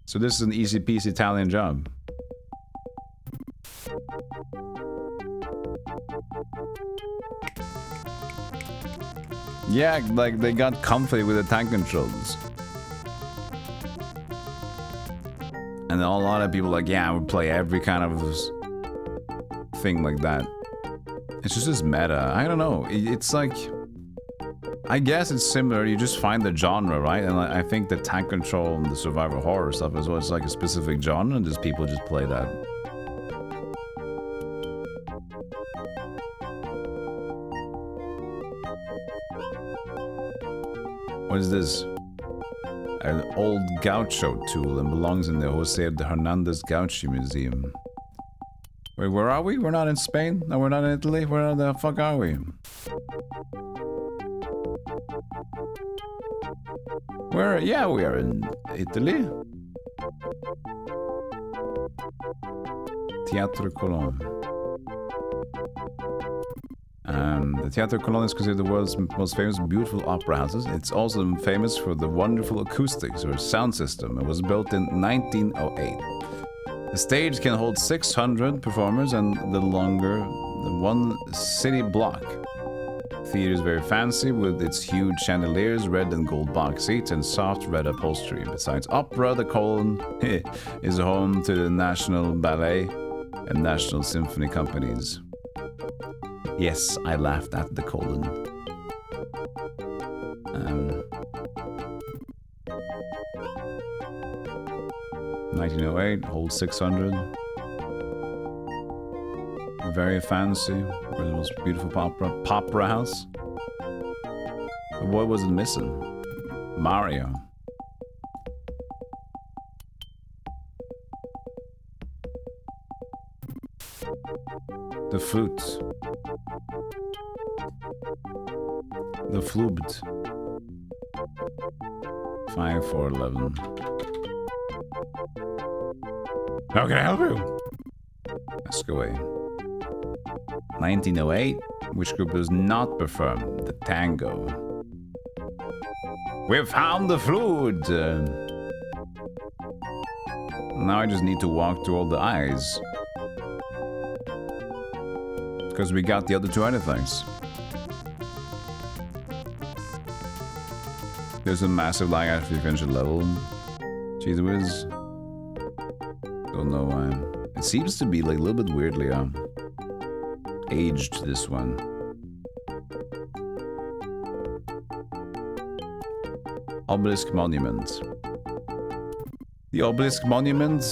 So this is an easy peasy Italian job. Yeah, like they got comfy with the tank controls. And a lot of people like, yeah, I would play every kind of thing like that. It's just this meta. I don't know. It's like, I guess it's similar. You just find the genre, right? And I think the tank control and the survival horror stuff as well. It's like a specific genre, and just people just play that. What is this? An old gaucho tool and belongs in the Jose de Hernandez Gaucho Museum. Wait, where are we? We're not in Spain? No, we're not in Italy? Where the fuck are we? Where? Yeah, we are in Italy. Theatricolem. The Theatricolem is considered the world's most famous beautiful opera houses. It's also famous for the wonderful acoustics or sound system. It was built in 1908. The stage can hold 600 performers and the longer than one city block. The theater is very fancy with its huge chandeliers, red and gold box seats, and soft red upholstery. Besides opera, the colon is home to the National Ballet and National Symphony companies. Yes, I laughed at the colon. 1908, holds 600. Very fancy. The most beautiful opera house. But what was it missing? Mario. The flute. The flute. 5, 4, 11. How can I help you? Let's go away. 1908. Which group does not perform the tango? We found the flute! Now I just need to walk through all the eyes. Because we got the other 2 artifacts. There's a massive lag after you finish a level. Jeez whiz. Don't know why. It seems to be like a little bit weirdly aged, this one. Obelisk Monument. The Obelisk Monument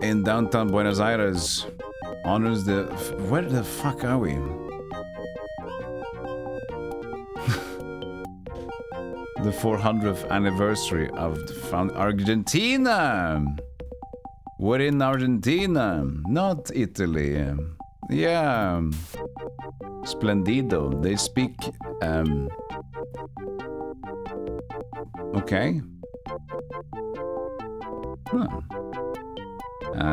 in downtown Buenos Aires honors the... Where the fuck are we? The 400th anniversary of the Argentina! We're in Argentina, not Italy. Yeah. Splendido. They speak... Okay. Huh.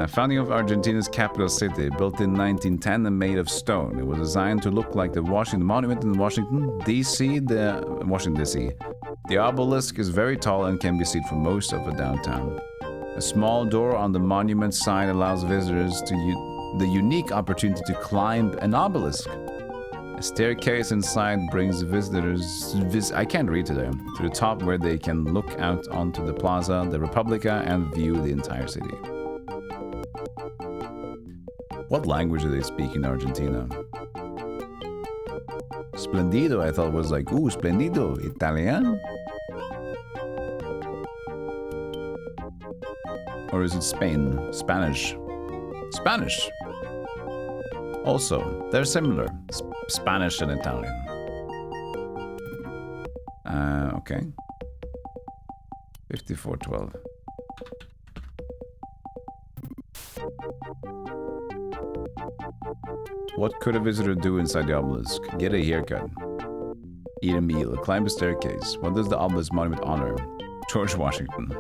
Founding of Argentina's capital city, built in 1910 and made of stone. It was designed to look like the Washington Monument in Washington, D.C. Washington, D.C. The obelisk is very tall and can be seen from most of the downtown. A small door on the monument side allows visitors to the unique opportunity to climb an obelisk. A staircase inside brings visitors, I can't read today, to the top where they can look out onto the Plaza, the Repubblica, and view the entire city. What language do they speak in Argentina? Splendido, I thought was like, ooh, splendido, Italian? Or is it Spain? Spanish? Spanish! Also, they're similar. Spanish and Italian. Okay. 5412. What could a visitor do inside the obelisk? Get a haircut. Eat a meal. Climb a staircase. What does the obelisk monument honor? George Washington.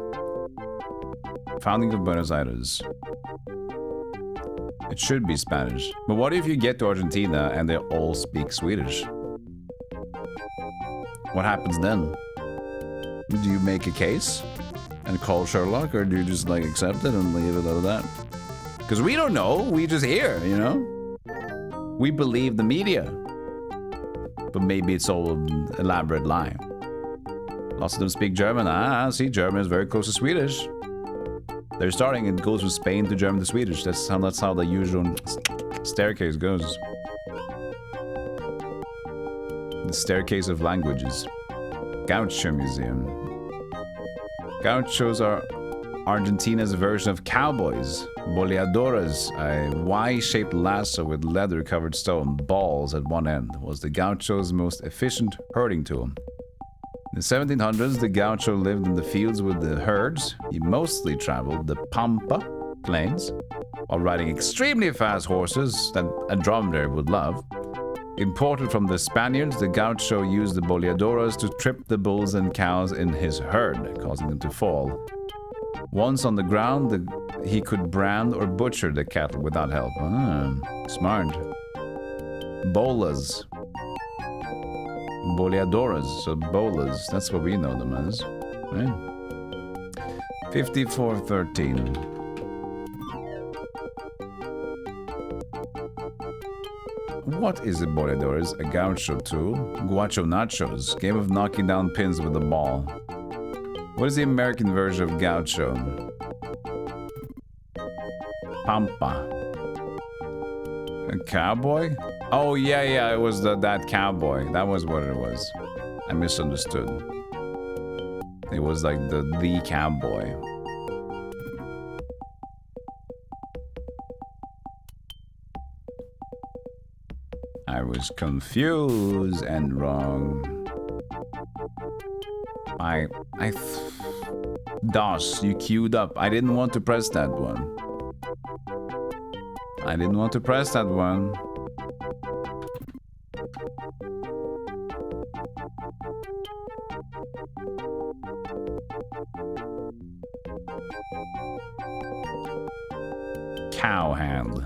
Founding of Buenos Aires. It should be Spanish. But what if you get to Argentina and they all speak Swedish? What happens then? Do you make a case and call Sherlock, or do you just like accept it and leave it at that? Because we don't know, we just hear, you know? We believe the media. But maybe it's all an elaborate lie. Lots of them speak German. See, German is very close to Swedish. They're starting, it goes from Spain to German to Swedish. That's how the usual staircase goes. The staircase of languages. Gaucho Museum. Gauchos are Argentina's version of cowboys. Boleadoras, a Y-shaped lasso with leather-covered stone balls at one end, was the gaucho's most efficient herding tool. In the 1700s, the gaucho lived in the fields with the herds. He mostly traveled the Pampa plains while riding extremely fast horses that a dromedary would love. Imported from the Spaniards, the gaucho used the boleadoras to trip the bulls and cows in his herd, causing them to fall. Once on the ground, he could brand or butcher the cattle without help. Smart. Bolas. Boleadoras, so bolas. That's what we know them as. Right? 5413. What is a boleadoras? A gaucho tool? Guacho nachos. Game of knocking down pins with a ball. What is the American version of gaucho? Pampa. A cowboy? Oh, yeah, it was that cowboy. That was what it was. I misunderstood. It was like the cowboy. I was confused and wrong. DOS, you queued up. I didn't want to press that one. I didn't want to press that one. Cowhand.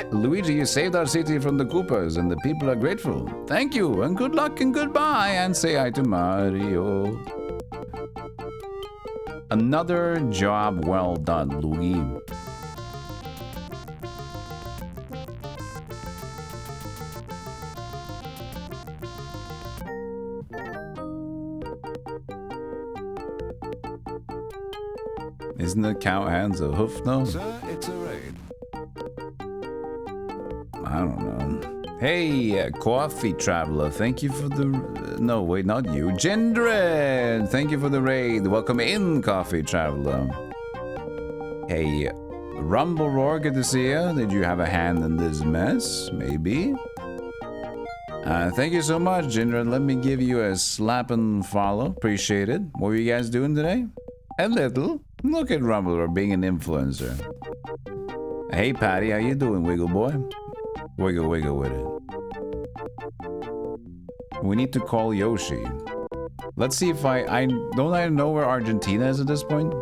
Luigi, you saved our city from the Koopas, and the people are grateful. Thank you, and good luck and goodbye, and say hi to Mario. Another job well done, Luigi. Isn't the cowhand's a hoof nose? Sir, it's a raid. I don't know. Hey, Coffee Traveler, thank you for the... no, wait, not you. Jindred, thank you for the raid. Welcome in, Coffee Traveler. Hey, Rumble Roar, good to see you. Did you have a hand in this mess? Maybe. Thank you so much, Jindred. Let me give you a slap and follow. Appreciate it. What were you guys doing today? A little. Look at Rumble Roar being an influencer. Hey, Patty, how you doing, Wiggle Boy? Wiggle, wiggle with it. We need to call Yoshi. Let's see if I don't I know where Argentina is at this point?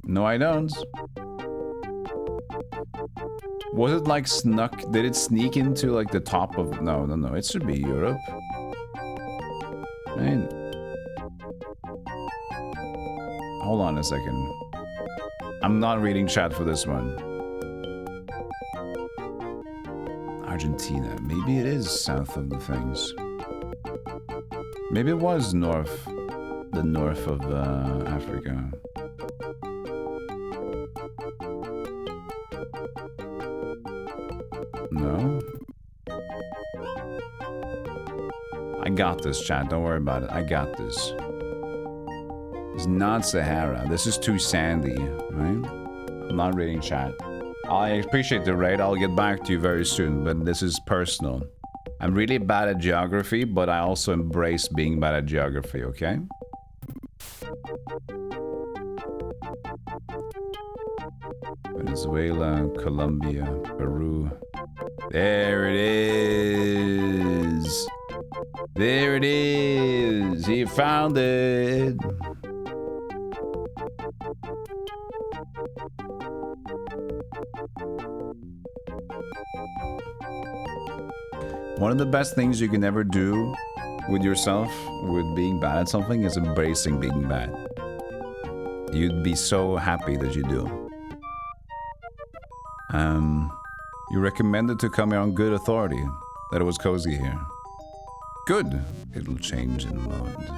No, I don't. Was it like snuck? Did it sneak into like the top of... No. It should be Europe. Man. Hold on a second. I'm not reading chat for this one. Argentina. Maybe it is south of the things. Maybe it was north. The north of Africa. got this, chat. Don't worry about it. I got this. It's not Sahara. This is too sandy, right? I'm not reading chat. I appreciate the raid. I'll get back to you very soon, but this is personal. I'm really bad at geography, but I also embrace being bad at geography, okay? Venezuela, Colombia, Peru. There it is. There it is. He found it. One of the best things you can ever do with yourself, with being bad at something, is embracing being bad. You'd be so happy that you do. You recommended to come here on good authority, that it was cozy here. Good. It'll change in a moment.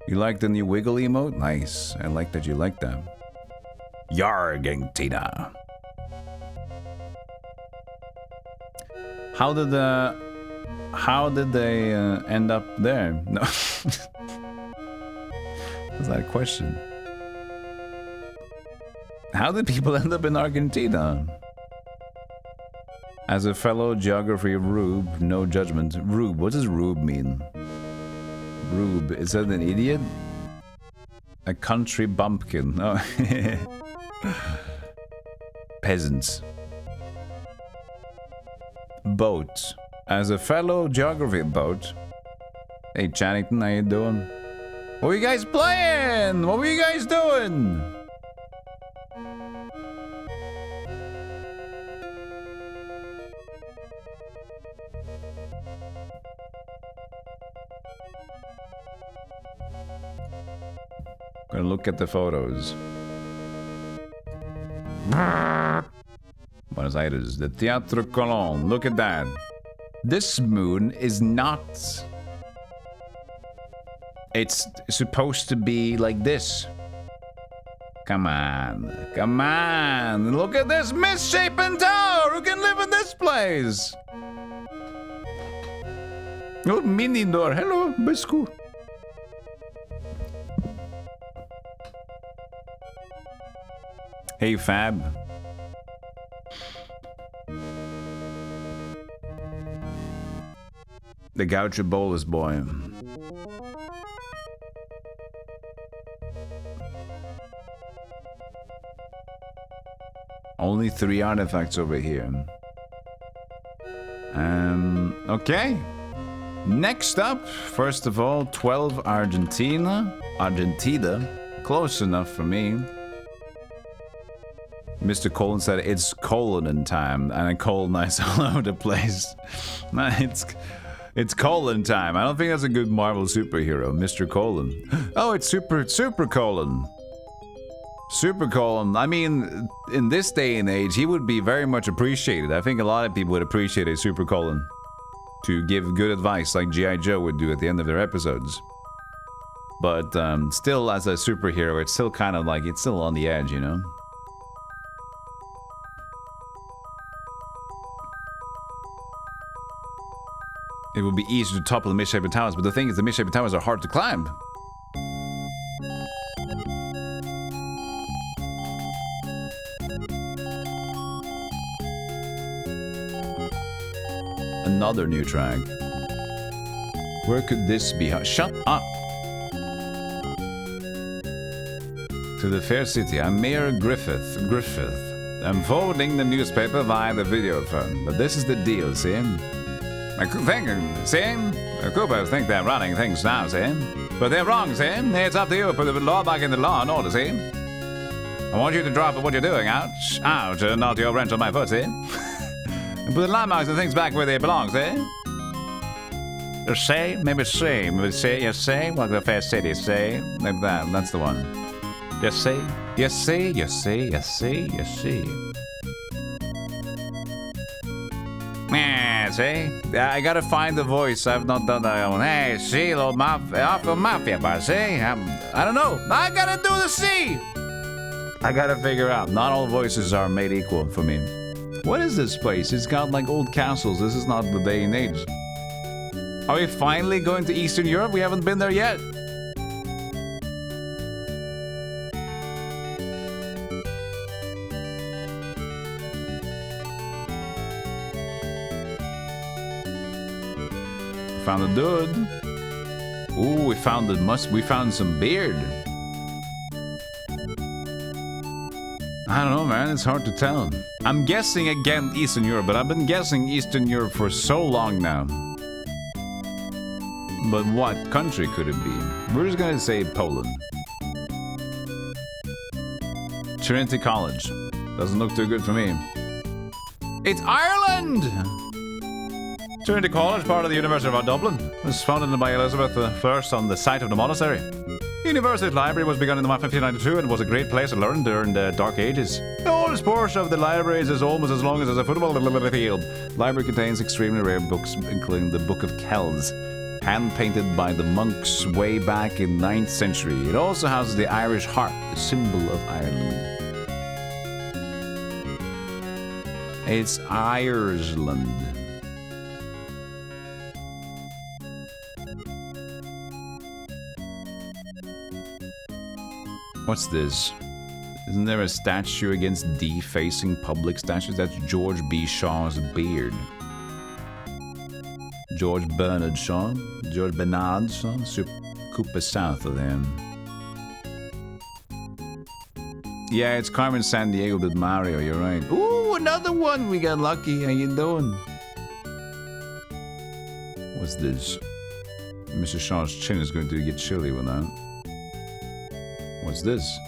You like the new wiggle emote? Nice. I like that you like that. Yargentina. How did they end up there? No. Is that a question? How did people end up in Argentina? As a fellow geography rube, no judgment. Rube, what does rube mean? Rube, is that an idiot? A country bumpkin. Oh. Peasants. Boat. As a fellow geography boat. Hey Channington, how you doing? What were you guys playing? What were you guys doing? Gonna look at the photos. Buenos Aires, the theatrics. Look at that. This moon is not. It's supposed to be like this. Come on. Come on. Look at this misshapen tower. Who can live in this place? Oh, mini door. Hello, Biscu. Hey, Fab. The Gaucho Bolus boy. Only 3 artifacts over here. Okay. Next up, first of all, 12 Argentina. Close enough for me. Mr. Colon said it's colon time, and I colonize all over the place. It's colon time. I don't think that's a good Marvel superhero, Mr. Colon. Oh, it's super colon. Super colon. I mean, in this day and age, he would be very much appreciated. I think a lot of people would appreciate a super colon to give good advice, like G.I. Joe would do at the end of their episodes. But still, as a superhero, it's still kind of like it's still on the edge, you know. It would be easy to topple the misshapen towers, but the thing is, the misshapen towers are hard to climb. Another new track. Where could this be? Shut up! To the fair city, I'm Mayor Griffith. I'm forwarding the newspaper via the video phone, but this is the deal, see? Coopers think they're running things now, see? But they're wrong, see? It's up to you to put the law back in the law and order, see? I want you to drop what you're doing, ouch, not your wrench on my foot, see? And put the landmarks and things back where they belong, see? Say, maybe say, like the fair city, say, like that, that's the one. Yes, say. See? I gotta find the voice. I've not done that one. Hey, see, little mafia, but see? I don't know. I gotta do the C. I gotta figure out. Not all voices are made equal for me. What is this place? It's got like old castles. This is not the day and age. Are we finally going to Eastern Europe? We haven't been there yet. Found a dude. Ooh, we found some beard. I don't know, man. It's hard to tell. I'm guessing again Eastern Europe, but I've been guessing Eastern Europe for so long now. But what country could it be? We're just gonna say Poland. Trinity College. Doesn't look too good for me. It's Ireland! Trinity College, part of the University of Dublin, was founded by Elizabeth I on the site of the monastery. The University Library was begun in 1592 and was a great place to learn during the Dark Ages. The oldest portion of the libraries is almost as long as a football field. The library contains extremely rare books, including the Book of Kells, hand-painted by the monks way back in 9th century. It also houses the Irish harp, the symbol of Ireland. It's Ireland. What's this? Isn't there a statue against defacing public statues? That's George B. Shaw's beard. George Bernard Shaw. George Bernard Shaw. Cooper south of him. Yeah, it's Carmen Sandiego with Mario, you're right. Ooh, another one! We got lucky. How you doing? What's this? Mr. Shaw's chin is going to get chilly with that. What's this?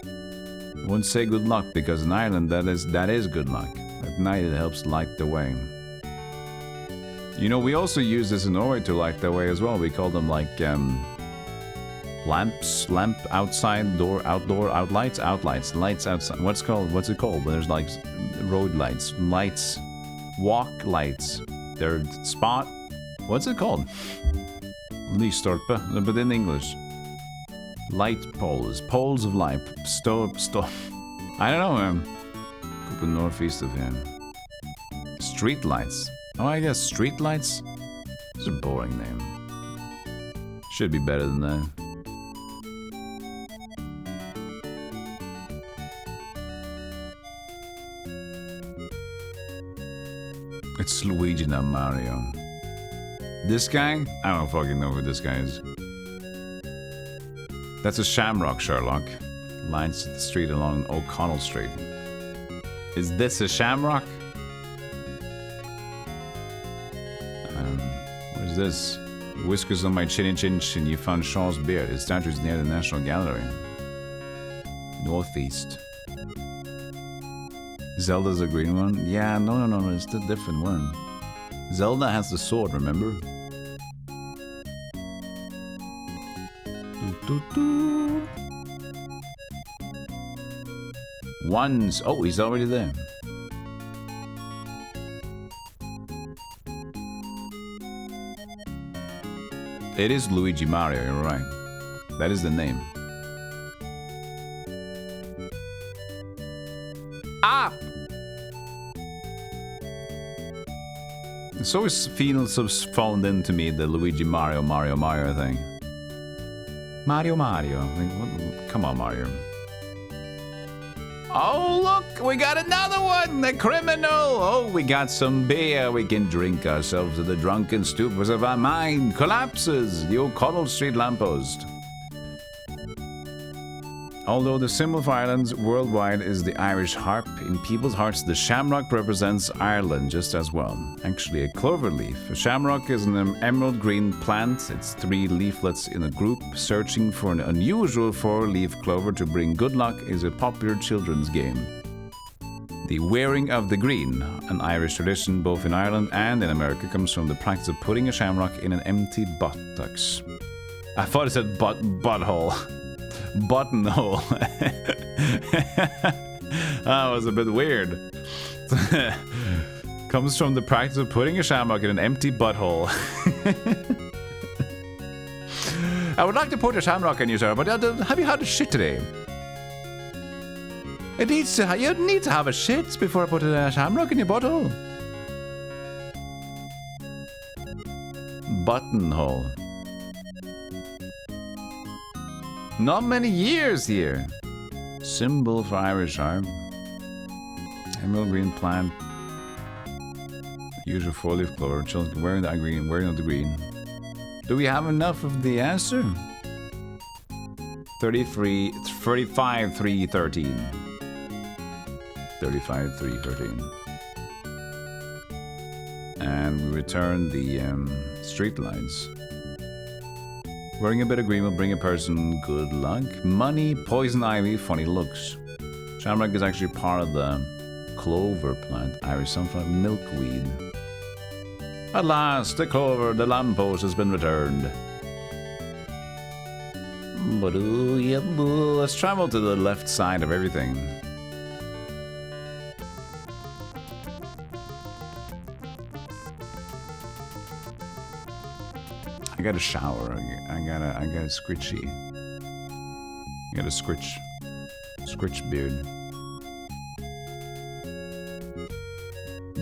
I won't say good luck because in Ireland that is good luck. At night it helps light the way. You know, we also use this in Norway to light the way as well. We call them like lamp outside door, outdoor, lights outside. What's it called? There's like road lights, walk lights. They're spot. What's it called? Lysstolpe, but in English. Light poles of light, I don't know, man. Up in northeast of here. Street lights. Oh, I guess street lights. It's a boring name. Should be better than that. It's Luigi, not Mario. This guy? I don't fucking know who this guy is. That's a shamrock, Sherlock. Lines to the street along O'Connell Street. Is this a shamrock? What is this? Whiskers on my chinny chin chin. You found Shaw's beard. His statue is near the National Gallery. Northeast. Zelda's a green one? Yeah, no. It's a different one. Zelda has the sword, remember? Ones. Oh, he's already there. It is Luigi Mario, you're right. That is the name. Ah! It's always feels fallen into me, the Luigi Mario thing. Mario. Like, come on, Mario. Oh, look, we got another one, the criminal. Oh, we got some beer. We can drink ourselves to the drunken stupors of our mind. Collapses, the O'Connell Street lamppost. Although the symbol of Ireland worldwide is the Irish harp, in people's hearts the shamrock represents Ireland just as well. Actually, a clover leaf. A shamrock is an emerald green plant. It's 3 leaflets in a group. Searching for an unusual 4-leaf clover to bring good luck is a popular children's game. The wearing of the green, an Irish tradition both in Ireland and in America, comes from the practice of putting a shamrock in an empty buttocks. I thought it said butthole. Buttonhole. That was a bit weird. Comes from the practice of putting a shamrock in an empty butthole. I would like to put a shamrock in you, sir, but have you had a shit today? You need to have a shit before I put a shamrock in your butthole. buttonhole. Not many years here. Symbol for Irish harp. Emerald green plant. Usual four-leaf clover. Children wearing the green, wearing the green. Do we have enough of the answer? 35, 3, 13. 35, 3, 13. And we return the street lights. Wearing a bit of green will bring a person good luck. Money, poison ivy, funny looks. Shamrock is actually part of the clover plant. Irish sunflower, milkweed. At last, the clover, the lamppost has been returned. But let's travel to the left side of everything. I got a shower. I got a scritchy. I got a scritch beard.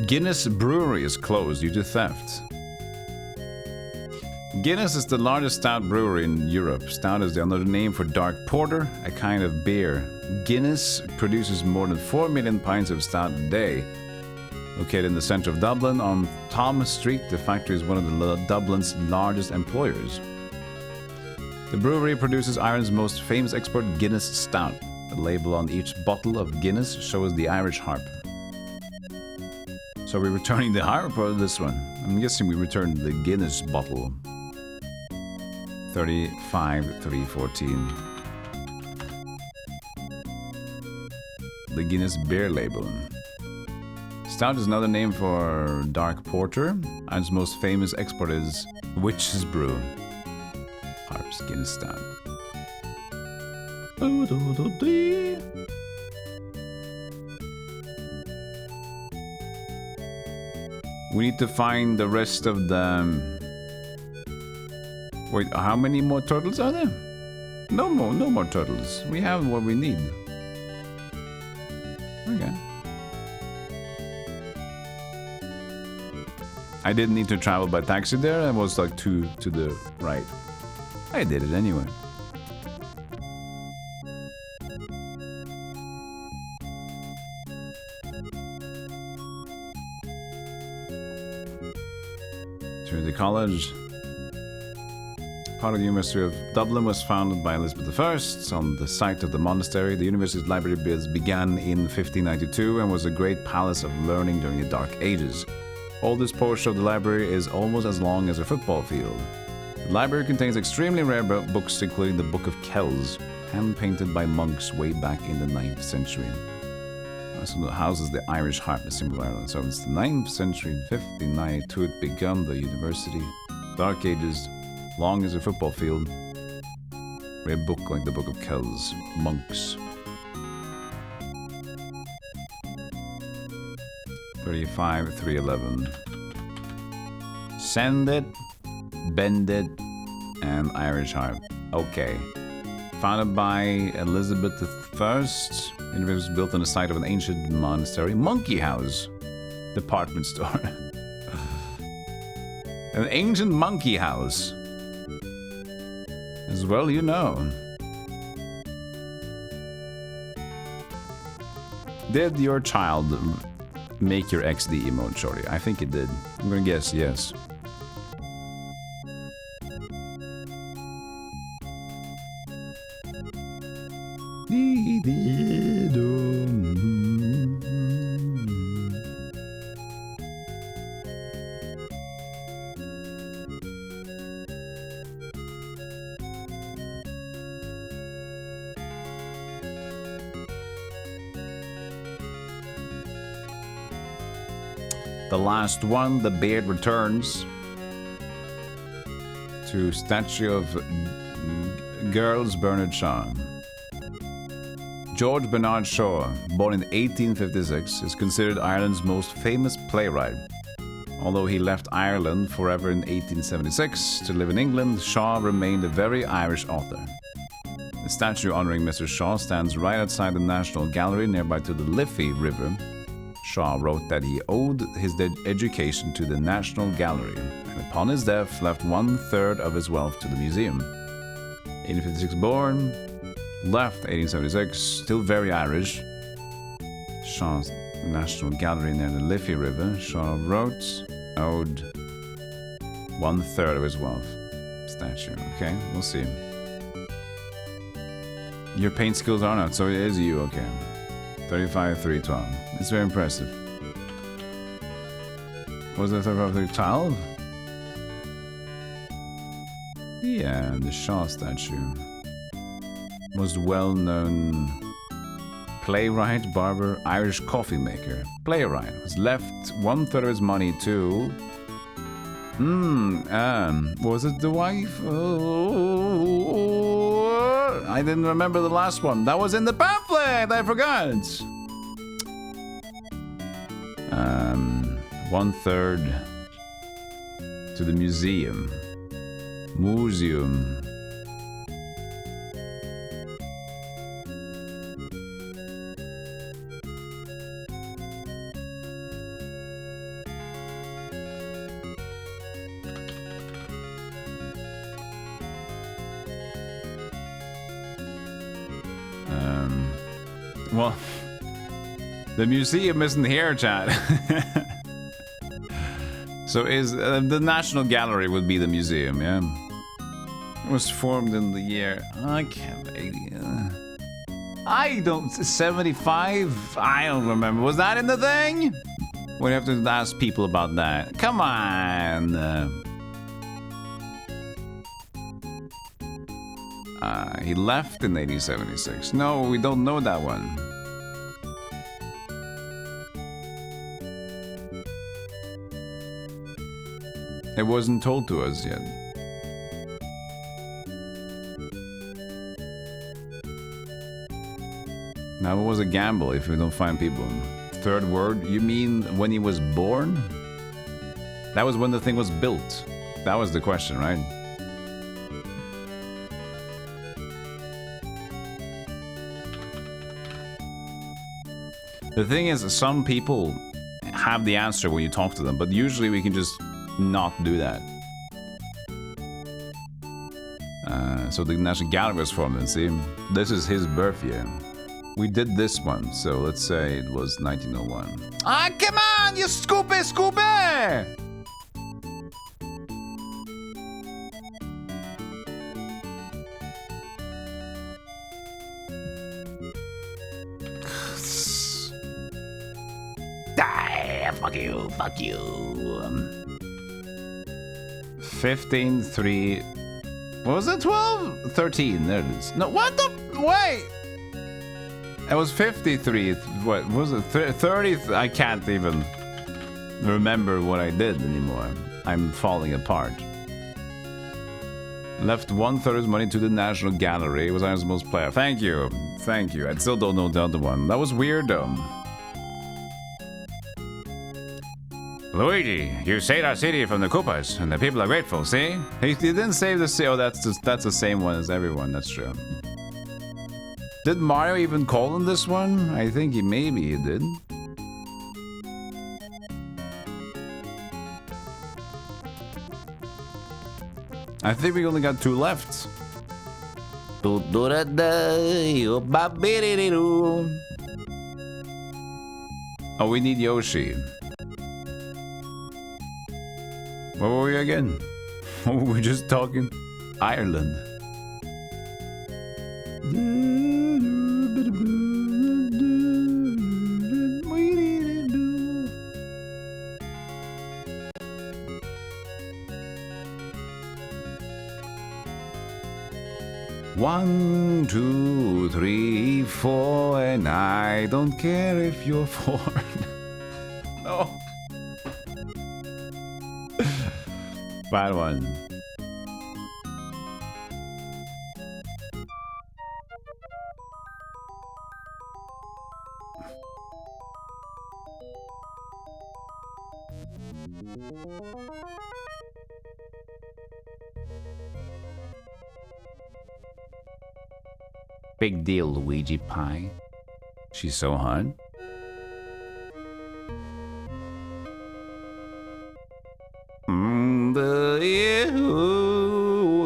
Guinness Brewery is closed due to theft. Guinness is the largest stout brewery in Europe. Stout is the another name for dark porter, a kind of beer. Guinness produces more than 4 million pints of stout a day. Located in the centre of Dublin on Thomas Street, the factory is one of Dublin's largest employers. The brewery produces Ireland's most famous export, Guinness Stout. The label on each bottle of Guinness shows the Irish harp. So are we returning the harp or this one? I'm guessing we returned the Guinness bottle. 35, 314. The Guinness beer label. Stout is another name for dark porter. Ireland's most famous export is Witch's Brew. Harps, Guinness Stout. We need to find the rest of the... Wait, how many more turtles are there? No more turtles. We have what we need. Okay. I didn't need to travel by taxi there. I was like 2 to the right. I did it anyway. Trinity College. Part of the University of Dublin was founded by Elizabeth I on the site of the monastery. The university's library began in 1592 and was a great palace of learning during the Dark Ages. Oldest portion of the library is almost as long as a football field. The library contains extremely rare books, including the Book of Kells, hand-painted by monks way back in the 9th century. So it houses the Irish harp, the symbol of Ireland. So it's the 9th century, 1592, it began the university. Dark Ages, long as a football field. Rare book like the Book of Kells, monks. 35, 311. Send it, bend it, and Irish harp. Okay. Founded by Elizabeth I, the university was built on the site of an ancient monastery. Monkey House. Department store. An ancient monkey house. As well you know. Did your child make your XD emote, Shorty? I think it did. I'm gonna guess yes. The last one, the beard returns to statue of Girls Bernard Shaw. George Bernard Shaw, born in 1856, is considered Ireland's most famous playwright. Although he left Ireland forever in 1876 to live in England, Shaw remained a very Irish author. The statue honoring Mr. Shaw stands right outside the National Gallery nearby to the Liffey River. Shaw wrote that he owed his education to the National Gallery, and upon his death left 1/3 of his wealth to the museum. 1856 born, left 1876, still very Irish. Shaw's National Gallery near the Liffey River. Shaw wrote, owed 1/3 of his wealth. Statue. Okay, we'll see. Your paint skills are not, so it is you, okay. 35, 312. It's very impressive. Was it 35, 312? Yeah, the Shaw statue. Most well-known playwright, barber, Irish coffee maker. Playwright was left 1/3 of his money to... was it the wife? Oh, I didn't remember the last one. That was in the pamphlet. I forgot. 1/3 to the museum. Museum. Well, the museum isn't here, chat. So is the National Gallery would be the museum, yeah? It was formed in the year... I can't... I don't... 75? I don't remember. Was that in the thing? We have to ask people about that. Come on! He left in 1876. No, we don't know that one. It wasn't told to us yet. Now it was a gamble if we don't find people. Third word, you mean when he was born? That was when the thing was built. That was the question, right? The thing is, some people have the answer when you talk to them, but usually we can just not do that. So the National Gallery was formed, and see, this is his birth year. We did this one, so let's say it was 1901. Ah, come on, you Scoopy! 15-3. What was it? 12? 13. There it is. No, what the? Wait! It was 53. What was it? 30. I can't even remember what I did anymore. I'm falling apart. Left 1/3 of his money to the National Gallery. Was Iron's most player. Thank you. Thank you. I still don't know the other one. That was weird though. Luigi, you saved our city from the Koopas, and the people are grateful, see? He didn't save the city. Oh, that's the same one as everyone, that's true. Did Mario even call him this one? I think maybe he did. I think we only got 2 left. Oh, we need Yoshi. What were we again? We're just talking Ireland. One, 2, 3, 4, and I don't care if you're 4. No. Bad one. Big deal, Luigi Pie. She's so hot.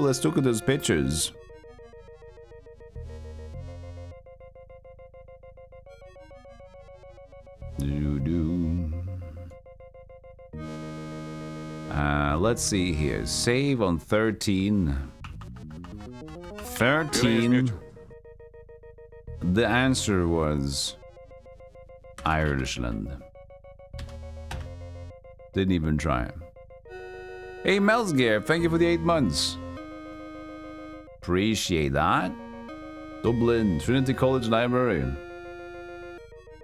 let's look at those pictures. Let's see here. Save on 13. 13. The answer was Ireland. Didn't even try. Hey, Melsgear, thank you for the 8 months. Appreciate that. Dublin, Trinity College Library.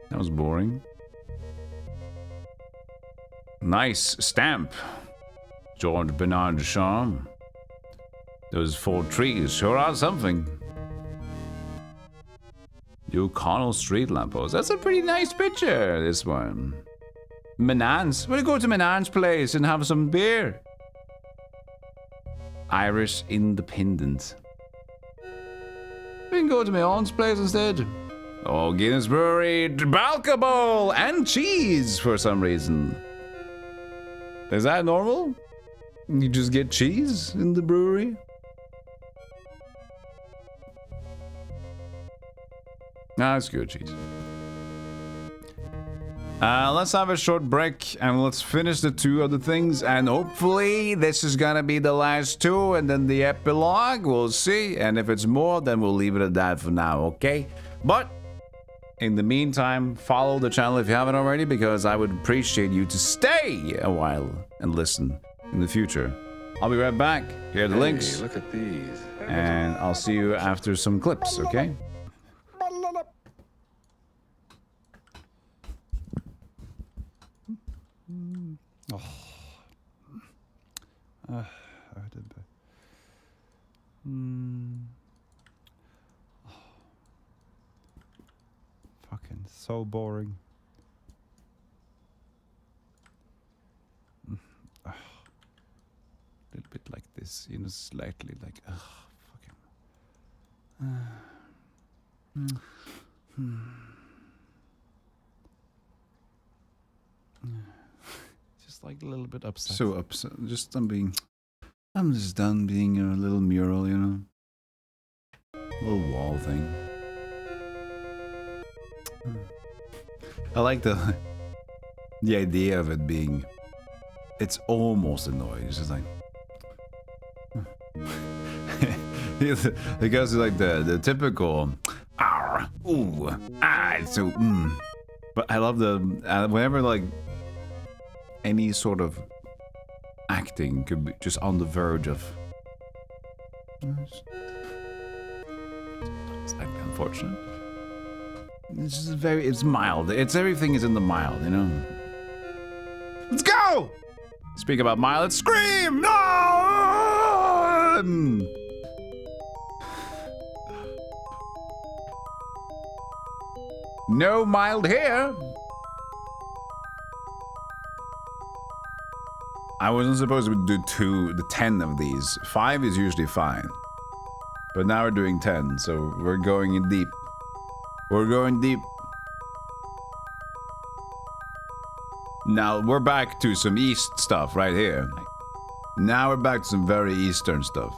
That was boring. Nice stamp. George Bernard Shaw. Those 4 trees sure are something. O'Connell Street lamppost. That's a pretty nice picture, this one. Menan's. We'll go to Menan's place and have some beer. Irish Independent. We can go to my aunt's place instead. Oh, Guinness Brewery, alcohol and cheese for some reason. Is that normal? You just get cheese in the brewery? Nah, it's good cheese. Let's have a short break and let's finish the 2 other things, and hopefully this is gonna be the last 2 and then the epilogue. We'll see, and if it's more, then we'll leave it at that for now, okay? But in the meantime, follow the channel if you haven't already, because I would appreciate you to stay a while and listen in the future. I'll be right back. Here are the links. Look at these. And I'll see you after some clips, okay? Fucking so boring. A little bit like this, you know, slightly like, Just like a little bit upset. so upset. I'm just done being a little mural, you know, little wall thing. I like the idea of it being. It's almost annoying. It's just like. Because it's like the typical. Ooh, so. But I love the whenever like any sort of acting could be just on the verge of. It's unfortunate. It's just it's mild. Everything is in the mild, you know. Let's go! Speak about mild, let's scream! No! No mild here. I wasn't supposed to do 10 of these. 5 is usually fine. But now we're doing 10, so we're going in deep. We're going deep. Now we're back to some East stuff right here. Now we're back to some very Eastern stuff.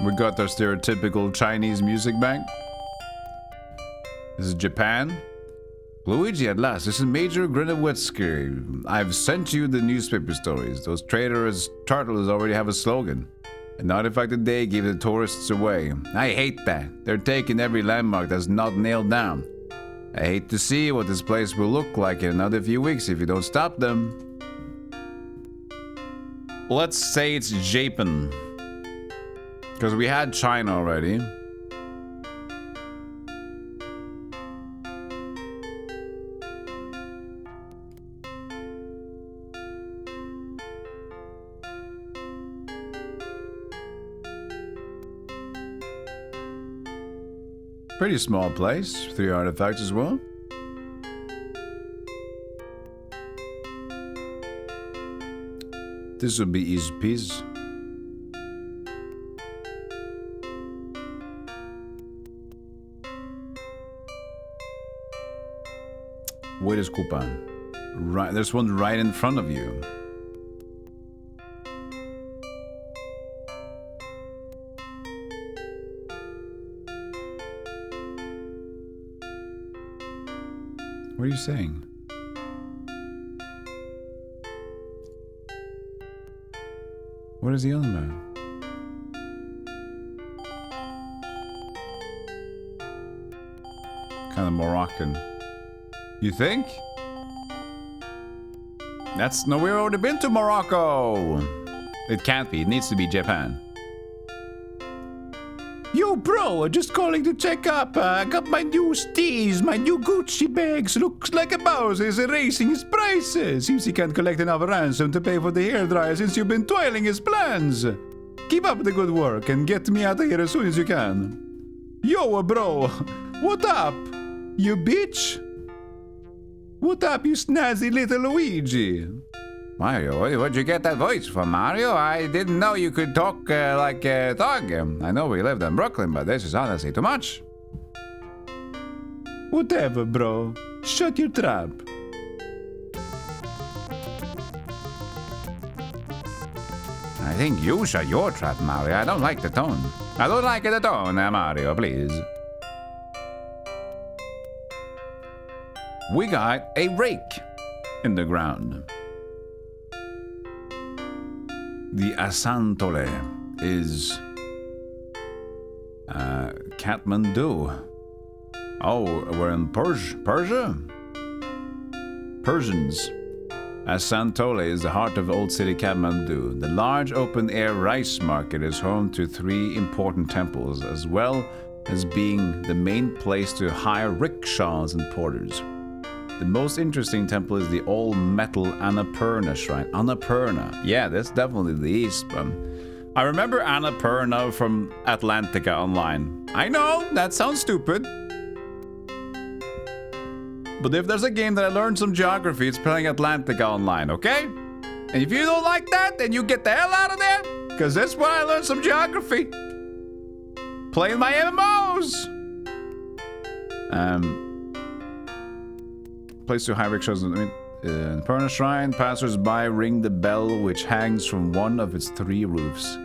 We got our stereotypical Chinese music back. This is Japan. Luigi, at last. This is Major Grinowitzki. I've sent you the newspaper stories. Those traitorous turtles already have a slogan. An artifact a day give the tourists away. I hate that. They're taking every landmark that's not nailed down. I hate to see what this place will look like in another few weeks if you don't stop them. Let's say it's Japan. Because we had China already. Pretty small place, 3 artifacts as well. This will be easy peasy. Where is Kupan? Right, there's one right in front of you. What are you saying? What is he on about? Kind of Moroccan. You think? That's no, we've already been to Morocco. It can't be. It needs to be Japan. Yo, bro, just calling to check up. I got my new steez, my new Gucci bags. Looks like a boss is raising his prices. Seems he can't collect enough ransom to pay for the hairdryer since you've been toiling his plans. Keep up the good work and get me out of here as soon as you can. Yo, bro, what up? You bitch? What up, you snazzy little Luigi? Mario, where'd you get that voice from, Mario? I didn't know you could talk like a dog. I know we lived in Brooklyn, but this is honestly too much. Whatever, bro. Shut your trap. I think you shut your trap, Mario. I don't like the tone. I don't like the tone, Mario, please. We got a rake in the ground. The Asantole is Kathmandu. Oh, we're in Persia? Persians. Asantole is the heart of Old City Kathmandu. The large open-air rice market is home to 3 important temples, as well as being the main place to hire rickshaws and porters. The most interesting temple is the all-metal Annapurna shrine. Annapurna. Yeah, that's definitely the East. I remember Annapurna from Atlantica Online. I know, that sounds stupid. But if there's a game that I learned some geography, it's playing Atlantica Online, okay? And if you don't like that, then you get the hell out of there. Because that's where I learned some geography. Playing my MMOs. Place to high rickshaws. Annapurna Shrine, passers-by ring the bell which hangs from one of its 3 roofs.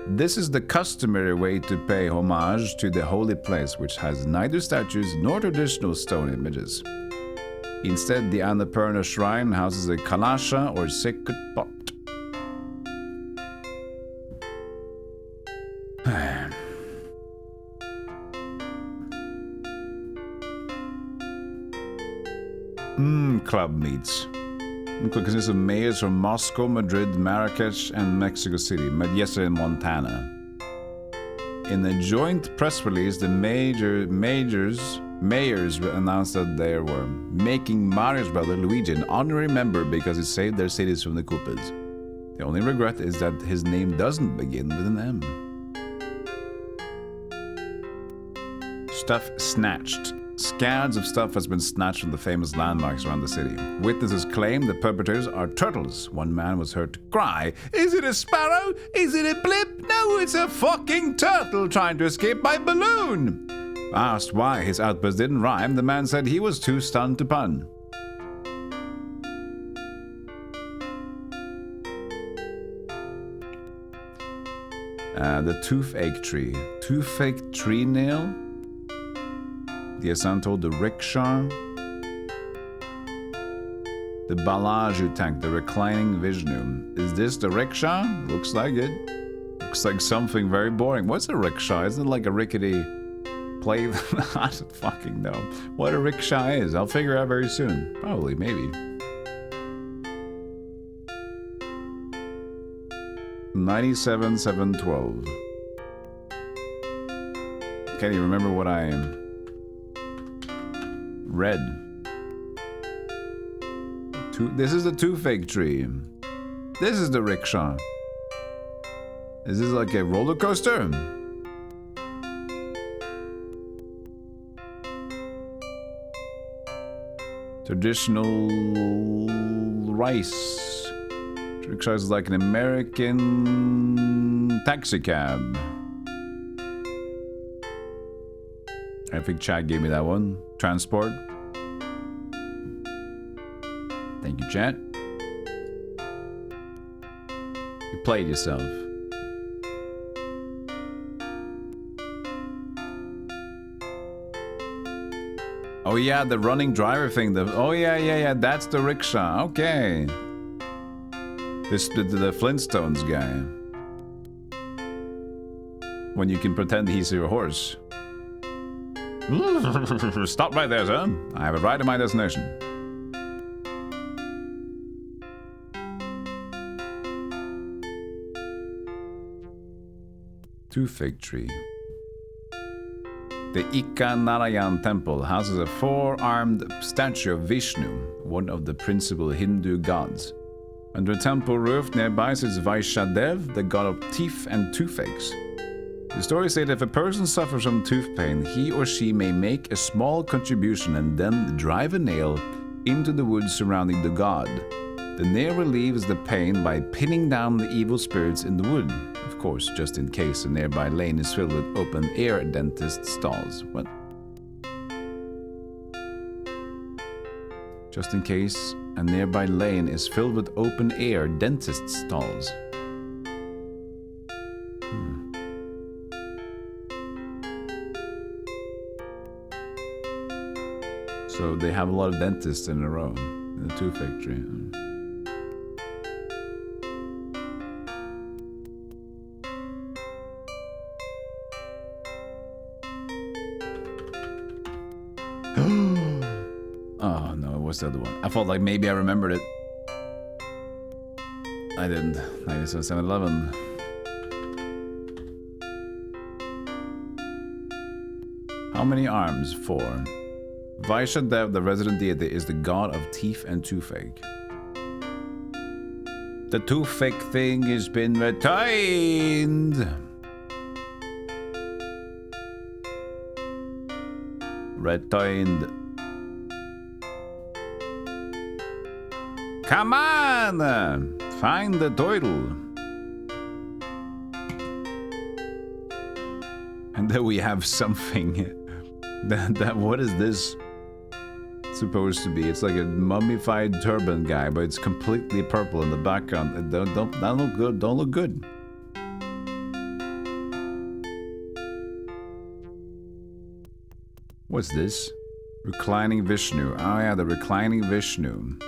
This is the customary way to pay homage to the holy place, which has neither statues nor traditional stone images. Instead, the Annapurna Shrine houses a kalasha or sacred pot. Club meets. It consists of mayors from Moscow, Madrid, Marrakesh, and Mexico City, met yesterday in Montana. In a joint press release, the mayors announced that they were making Mario's brother Luigi an honorary member because he saved their cities from the Koopas. The only regret is that his name doesn't begin with an M. Stuff snatched. Scads of stuff has been snatched from the famous landmarks around the city. Witnesses claim the perpetrators are turtles. One man was heard to cry, "Is it a sparrow? Is it a blip? No, it's a fucking turtle trying to escape by balloon!" Asked why his outburst didn't rhyme, the man said he was too stunned to pun. The toothache tree. Toothache tree nail? The Asanto, the rickshaw, the Balaju tank, the reclining Vishnu. Is this the rickshaw? Looks like it. Looks like something very boring. What's a rickshaw? Isn't it like a rickety play? I don't fucking know what a rickshaw is. I'll figure out very soon. Probably, maybe. 97,712. Can't even remember what I am. Red. This is the toothache tree. This is the rickshaw. Is this like a roller coaster? Traditional rice. Rickshaw is like an American taxi cab. I think Chad gave me that one. Transport. Thank you, Chad. You played yourself. Oh yeah, the running driver thing. Oh yeah. That's the rickshaw. Okay. This the Flintstones guy. When you can pretend he's your horse. Stop right there, sir. I have a ride to my destination. Two fig tree. The Ika Narayan temple houses a four-armed statue of Vishnu, one of the principal Hindu gods. Under a temple roof nearby sits Vaishadev, the god of teeth and toothaches. The story says that if a person suffers from tooth pain, he or she may make a small contribution and then drive a nail into the wood surrounding the god. The nail relieves the pain by pinning down the evil spirits in the wood. Of course, just in case a nearby lane is filled with open-air dentist stalls. What? Just in case a nearby lane is filled with open-air dentist stalls. So they have a lot of dentists in a row in the tooth factory. Oh no, it was the other one. I felt like maybe I remembered it. I didn't. 97-11. How many arms? 4. Vaishadev, the resident deity, is the god of teeth and toothache. The toothache thing has been retained. Retained. Come on! Find the turtle. And then we have something. That what is this supposed to be? It's like a mummified turban guy, but it's completely purple in the background. Don't look good. Don't look good. What's this? Reclining Vishnu. Oh yeah, the reclining Vishnu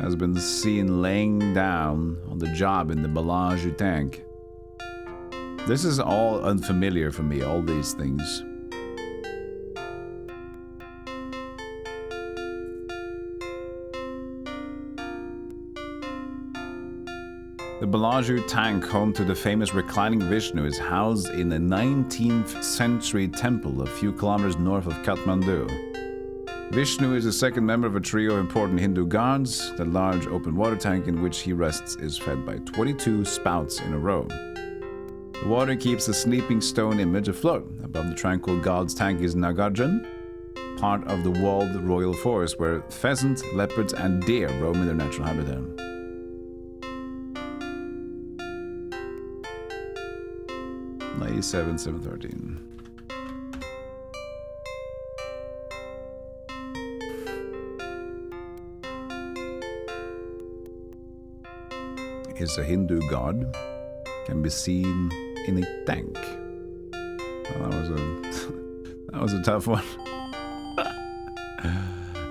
has been seen laying down on the job in the Balaji tank. This is all unfamiliar for me, all these things. The Balaji tank, home to the famous reclining Vishnu, is housed in a 19th century temple a few kilometers north of Kathmandu. Vishnu is the second member of a trio of important Hindu gods. The large open water tank in which he rests is fed by 22 spouts in a row. The water keeps the sleeping stone image afloat. Above the tranquil god's tank is Nagarjan, part of the walled royal forest where pheasant, leopards, and deer roam in their natural habitat. Seven 713. Is a Hindu god can be seen in a tank. Well, that was a tough one.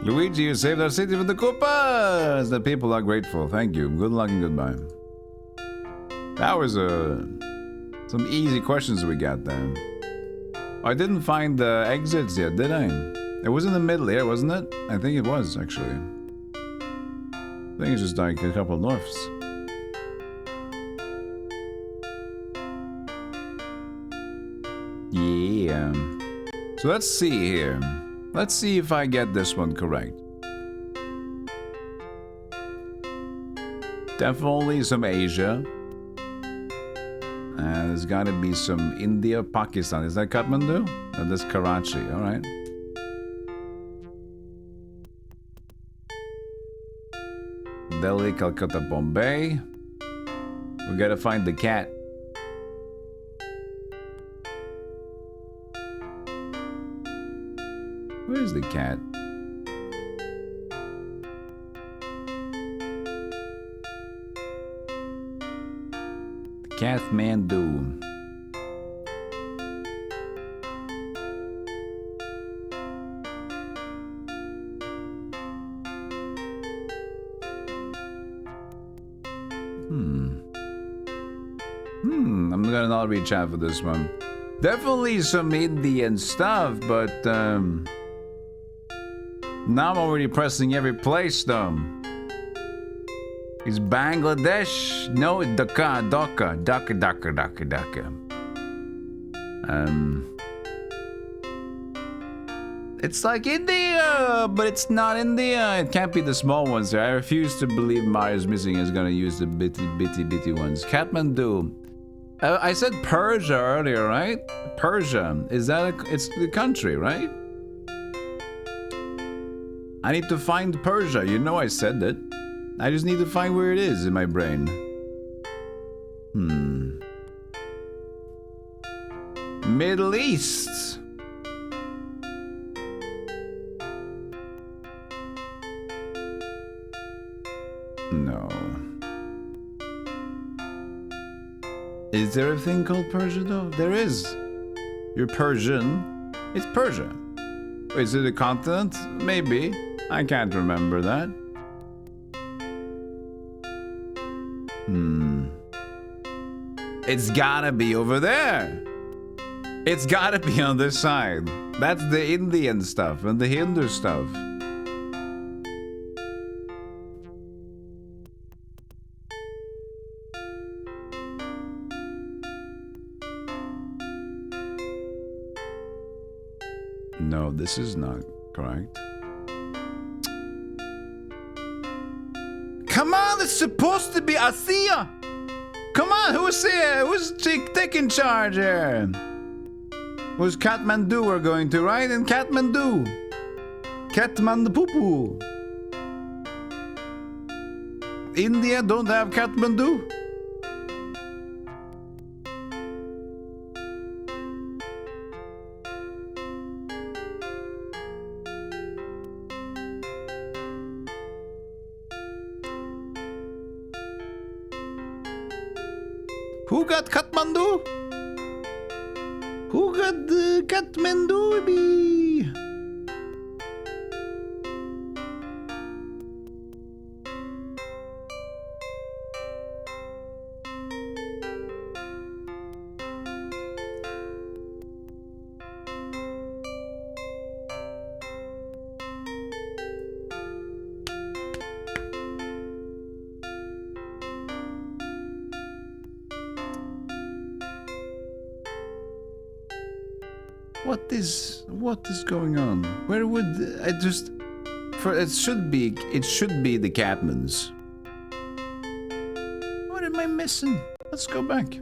Luigi, you saved our city from the Koopas. The people are grateful. Thank you. Good luck and goodbye. That was some easy questions we got there. I didn't find the exits yet, did I? It was in the middle here, wasn't it? I think it was, actually. I think it's just like a couple of norths. Yeah. So let's see here. Let's see if I get this one correct. Definitely some Asia. There's gotta be some India, Pakistan. Is that Kathmandu? No, that's Karachi. Alright. Delhi, Calcutta, Bombay. We gotta find the cat. Where's the cat? Kathmandu. I'm gonna not reach out for this one. Definitely some Indian stuff, but now I'm already pressing every place though. Is Bangladesh? No, Dhaka. It's like India, but it's not India. It can't be the small ones there. I refuse to believe Mario's Missing is gonna use the bitty ones. Kathmandu. I said Persia earlier, right? Persia. Is that it's the country, right? I need to find Persia. You know I said that. I just need to find where it is in my brain. Middle East. No. Is there a thing called Persia though? There is. You're Persian. It's Persia. Is it a continent? Maybe. I can't remember that. It's gotta be over there. It's gotta be on this side. That's the Indian stuff and the Hindu stuff. No, this is not correct. Come on, it's supposed to be Asia. Come on, who's here? Who's taking charge here? Who's Kathmandu we're going to, right? In Kathmandu. Kathmandu. India don't have Kathmandu? Who got Kathmandu? Who got Kathmandu? What is going on? Where would I just it should be the Catmans. What am I missing? Let's go back.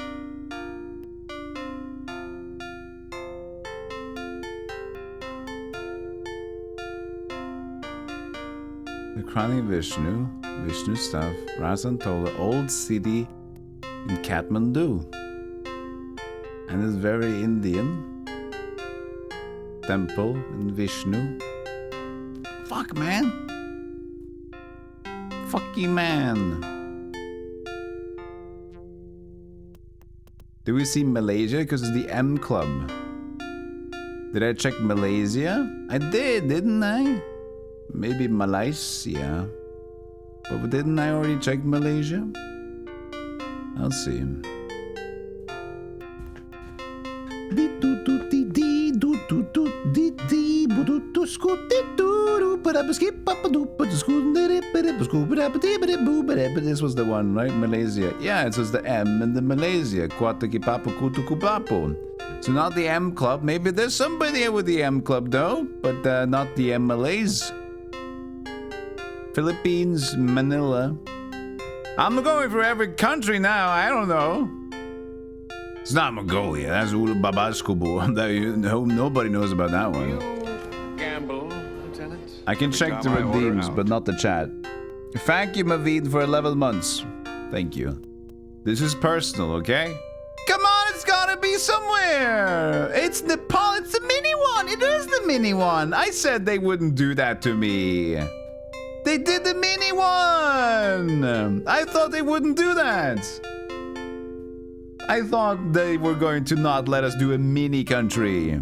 The crowning Vishnu stuff, Razantola, old city in Kathmandu. And it's very Indian. Temple in Vishnu. Fuck, man. Fuck you, man. Do we see Malaysia? Because it's the M Club. Did I check Malaysia? I did, didn't I? Maybe Malaysia. But didn't I already check Malaysia? I'll see. This was the one, right? Malaysia. Yeah, it was the M in the Malaysia. So not the M Club. Maybe there's somebody here with the M Club though, but not the M Malays. Philippines, Manila. I'm going for every country now. I don't know. It's not Mongolia. That's Ulababaskobo. Nobody knows about that one. Gamble, Lieutenant. I can check the redeems, but not the chat. Thank you, Mavid, for 11 months. Thank you. This is personal, okay? Come on, it's gotta be somewhere. It's Nepal. It's the mini one. It is the mini one. I said they wouldn't do that to me. They did the mini one. I thought they wouldn't do that. I thought they were going to not let us do a mini country.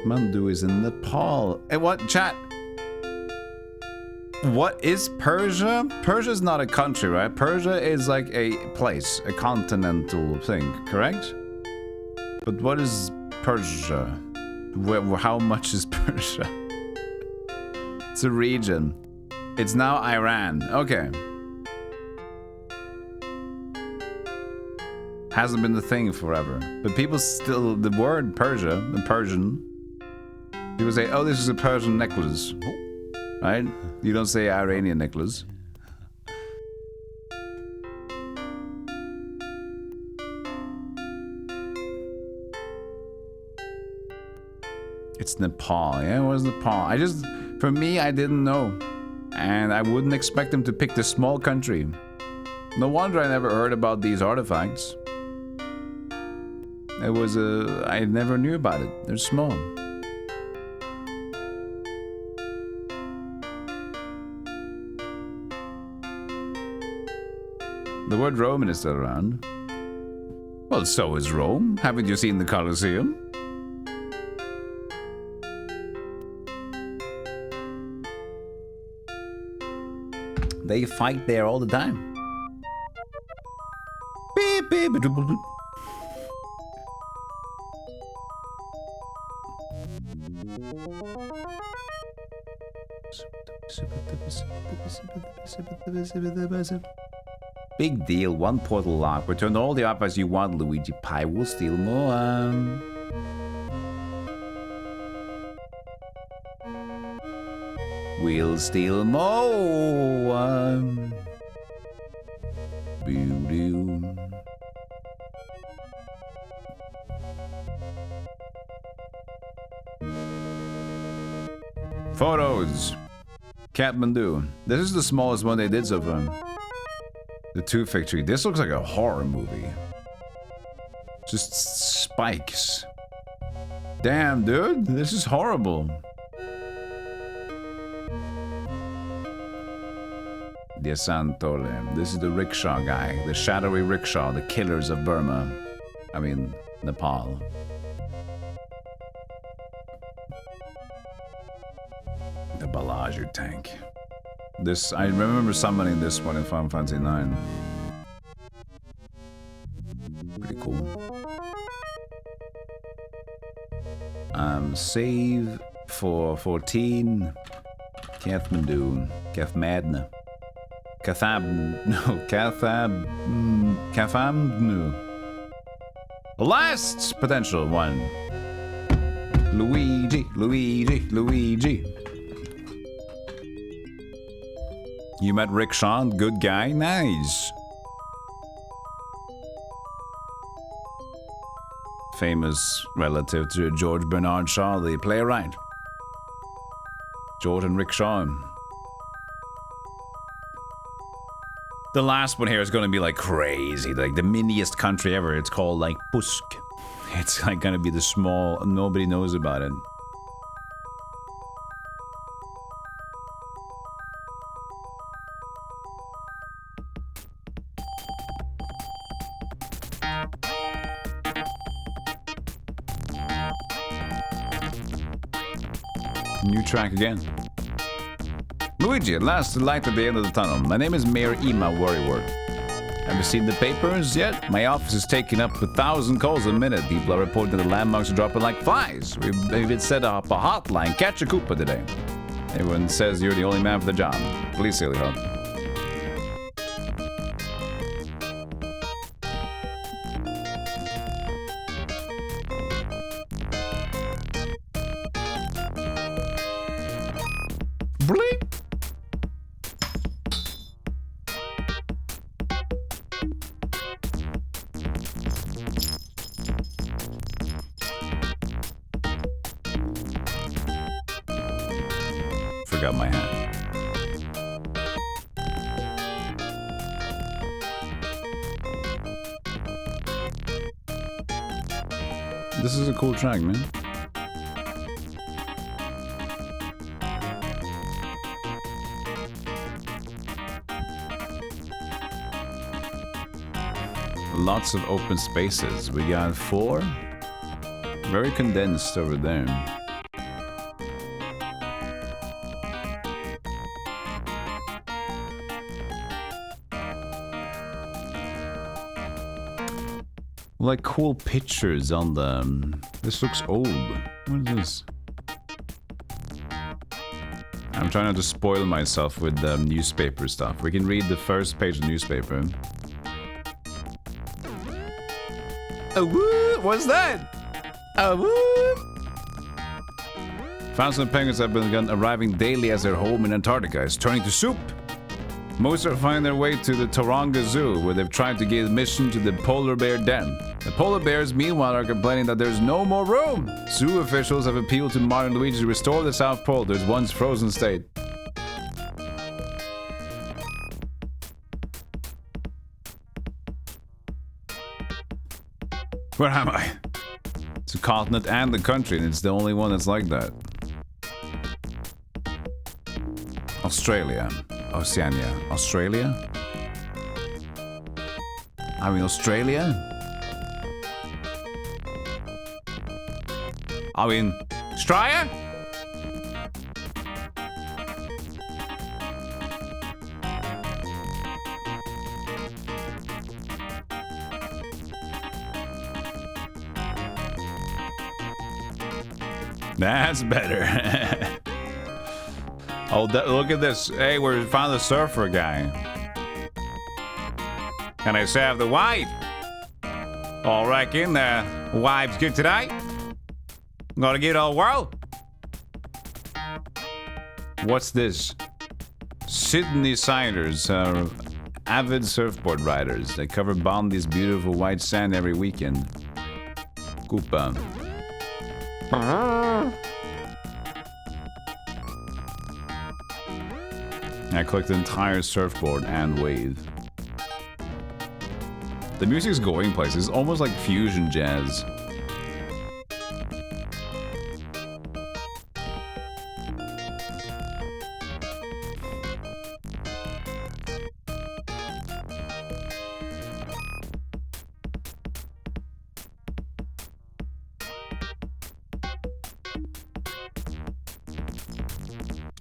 Kathmandu is in Nepal. Hey, what, chat? What is Persia? Persia is not a country, right? Persia is like a place, a continental thing, correct? But what is Persia? How much is Persia? It's a region. It's now Iran. Okay. Hasn't been the thing forever. But people still, the word Persia, the Persian, people say, oh, this is a Persian necklace. Right? You don't say Iranian necklace. It's Nepal. Yeah, it was Nepal. For me, I didn't know. And I wouldn't expect them to pick this small country. No wonder I never heard about these artifacts. I never knew about it. They're small. The word Roman is still around. Well, so is Rome. Haven't you seen the Colosseum? They fight there all the time. Beep, beep, beep, beep, beep. Big deal, one portal lock. Return all the artifacts you want, Luigi Pie. We'll steal more. We'll steal more. Boo-doo. Photos. Kathmandu. This is the smallest one they did so far. The Tooth Factory. This looks like a horror movie. Just spikes. Damn, dude. This is horrible. Desantole. This is the rickshaw guy. The shadowy rickshaw. The killers of Burma. I mean, Nepal. The Balaji tank. This, I remember summoning this one in Final Fantasy 9. Pretty cool. Save for 14. Kathmandu. Kathmadna. Kathamnu. Last potential one. Luigi. You met Rick Shawn, good guy, nice. Famous relative to George Bernard Shaw, the playwright. George and Rick Shaw. The last one here is gonna be like crazy, like the miniest country ever. It's called like Pusk. It's like gonna be the small, nobody knows about it. New track again. Luigi, at last, the light at the end of the tunnel. My name is Mayor Ima Worrywart. Have you seen the papers yet? My office is taking up 1,000 calls a minute. People are reporting that the landmarks are dropping like flies. We've even set up a hotline. Catch a Koopa today. Everyone says you're the only man for the job. Please, Silly Hop. Forgot my hat. This is a cool track, man. Lots of open spaces. We got 4. Very condensed over there. like cool pictures on them. This looks old. What is this? I'm trying not to spoil myself with newspaper stuff. We can read the first page of the newspaper. Oh, woo! What's that? Oh, woo! Thousands of penguins have begun arriving daily as their home in Antarctica is turning to soup. Most are finding their way to the Taronga Zoo, where they've tried to give admission to the polar bear den. The polar bears, meanwhile, are complaining that there's no more room. Zoo officials have appealed to Mario and Luigi to restore the South Pole to its once frozen state. Where am I? It's a continent and a country, and it's the only one that's like that. Australia. Oceania. Australia? I mean, Australia? I mean, Australia? That's better. Oh, look at this. Hey, we found the surfer guy. Can I serve the wife? All right, in there. Wife's good today. Gotta get all world. What's this? Sydney Siders are avid surfboard riders. They cover Bondi's beautiful white sand every weekend. Koopa. I collect the entire surfboard and wave. The music's going places, almost like fusion jazz.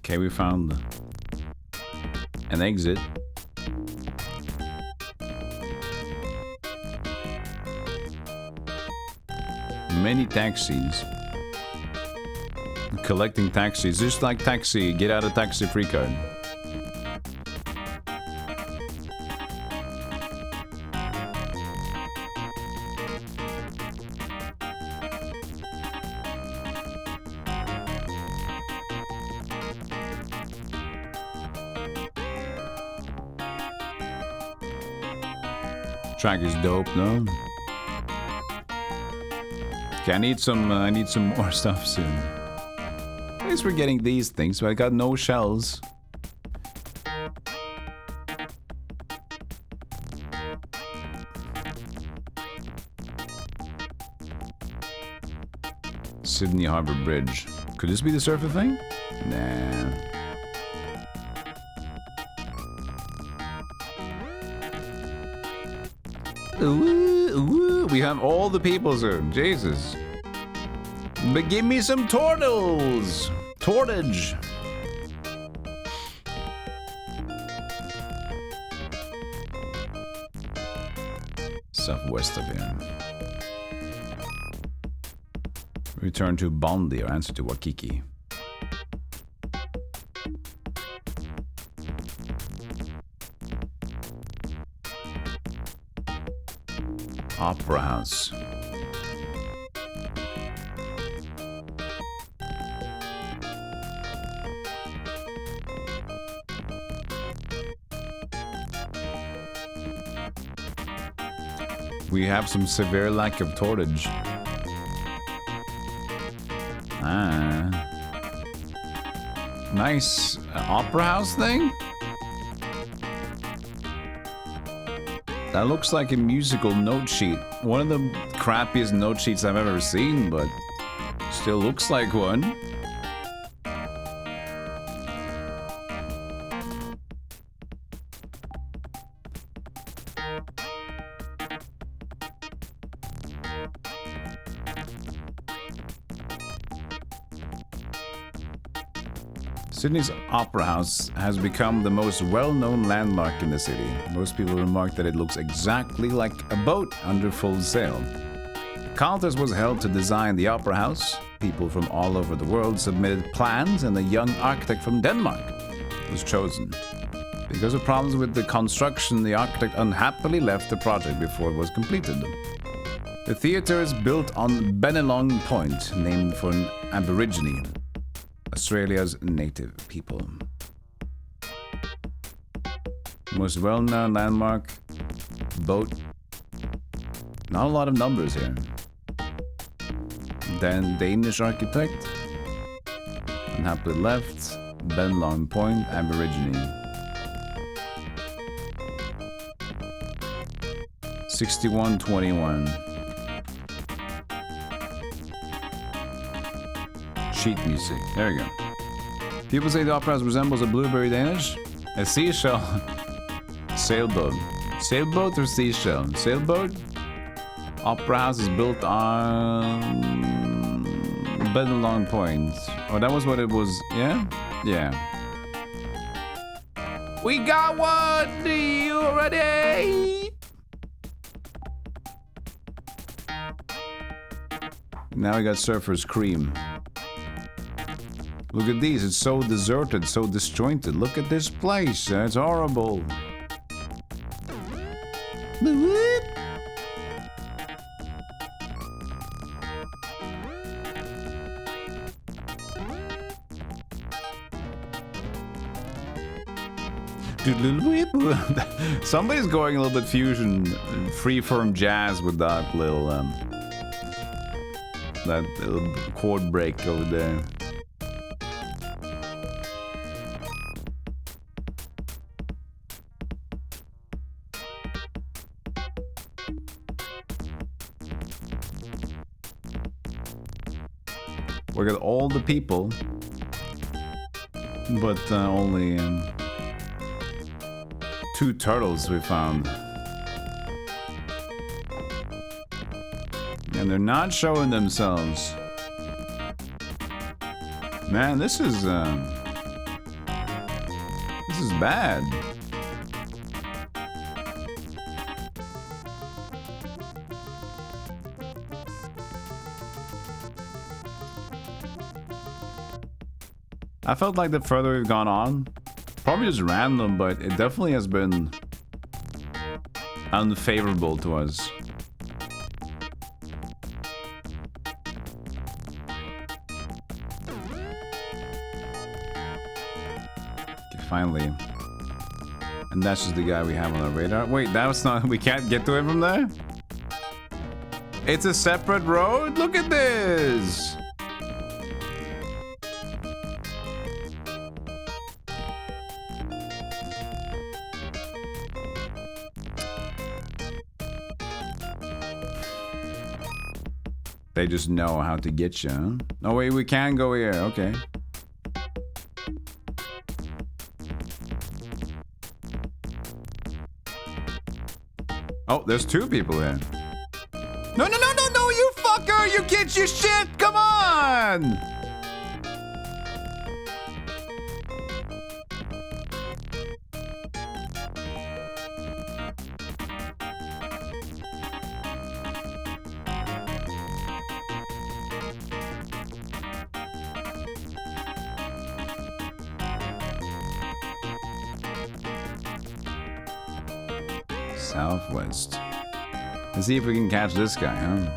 Okay, we found an exit. Many taxis. Collecting taxis, just like taxi, get out of taxi free card. Track is dope, no? Okay, I need some more stuff soon. At least we're getting these things, but I got no shells. Sydney Harbour Bridge. Could this be the surfer thing? Nah. Ooh, ooh, we have all the people soon. Jesus. But give me some turtles. Tortage. Southwest of here. Return to Bondi or answer to Waikiki. Opera House. We have some severe lack of tortage. Ah. Nice opera house thing? That looks like a musical note sheet. One of the crappiest note sheets I've ever seen, but still looks like one. Sydney's Opera House has become the most well-known landmark in the city. Most people remark that it looks exactly like a boat under full sail. A contest was held to design the Opera House. People from all over the world submitted plans, and a young architect from Denmark was chosen. Because of problems with the construction, the architect unhappily left the project before it was completed. The theatre is built on Bennelong Point, named for an Aborigine, Australia's native people. Most well-known landmark, boat. Not a lot of numbers here. Then Danish architect, unhappily left, Bennelong Point, Aborigine. 6121. Sheet music. There we go. People say the opera house resembles a blueberry Danish. A seashell. Sailboat. Sailboat or seashell? Sailboat? Opera house is built on Bennelong Point. Oh, that was what it was. Yeah? Yeah. We got one! You ready? Now we got Surfer's Cream. Look at these, it's so deserted, so disjointed. Look at this place, it's horrible. Somebody's going a little bit fusion, freeform jazz with that little chord break over there. We got all the people, but only 2 turtles we found. And they're not showing themselves. Man, this is bad. I felt like the further we've gone on, probably just random, but it definitely has been unfavorable to us. Okay, finally. And that's just the guy we have on our radar. Wait, that was not... We can't get to him from there? It's a separate road? Look at this! They just know how to get you, huh? Oh wait, we can go here, okay. Oh, there's 2 people here. No, you fucker! You get your shit! Come on! Southwest. Let's see if we can catch this guy, huh?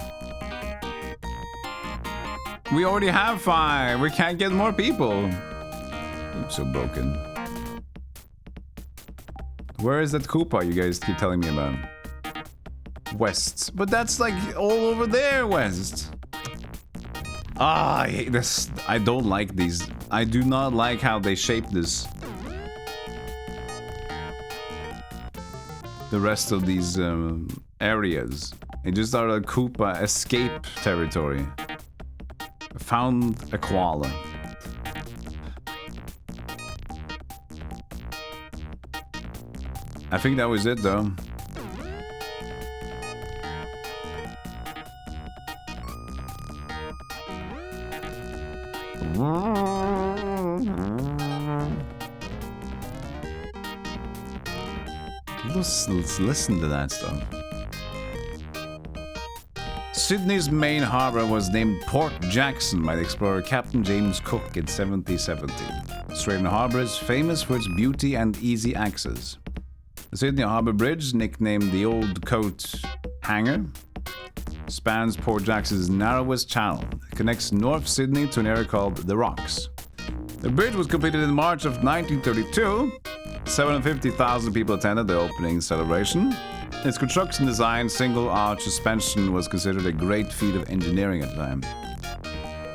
We already have 5. We can't get more people. I'm so broken. Where is that Koopa you guys keep telling me about? West. But that's like all over there, West. Ah, I hate this. I don't like these. I do not like how they shape this. The rest of these areas. It just are a Koopa escape territory. Found a koala. I think that was it though. Let's listen to that stuff. Sydney's main harbour was named Port Jackson by the explorer Captain James Cook in 1770. Australian harbour is famous for its beauty and easy access. The Sydney Harbour Bridge, nicknamed the Old Coat Hanger, spans Port Jackson's narrowest channel. It connects North Sydney to an area called the Rocks. The bridge was completed in March of 1932. 750,000 people attended the opening celebration. Its construction design, single arch suspension, was considered a great feat of engineering at the time.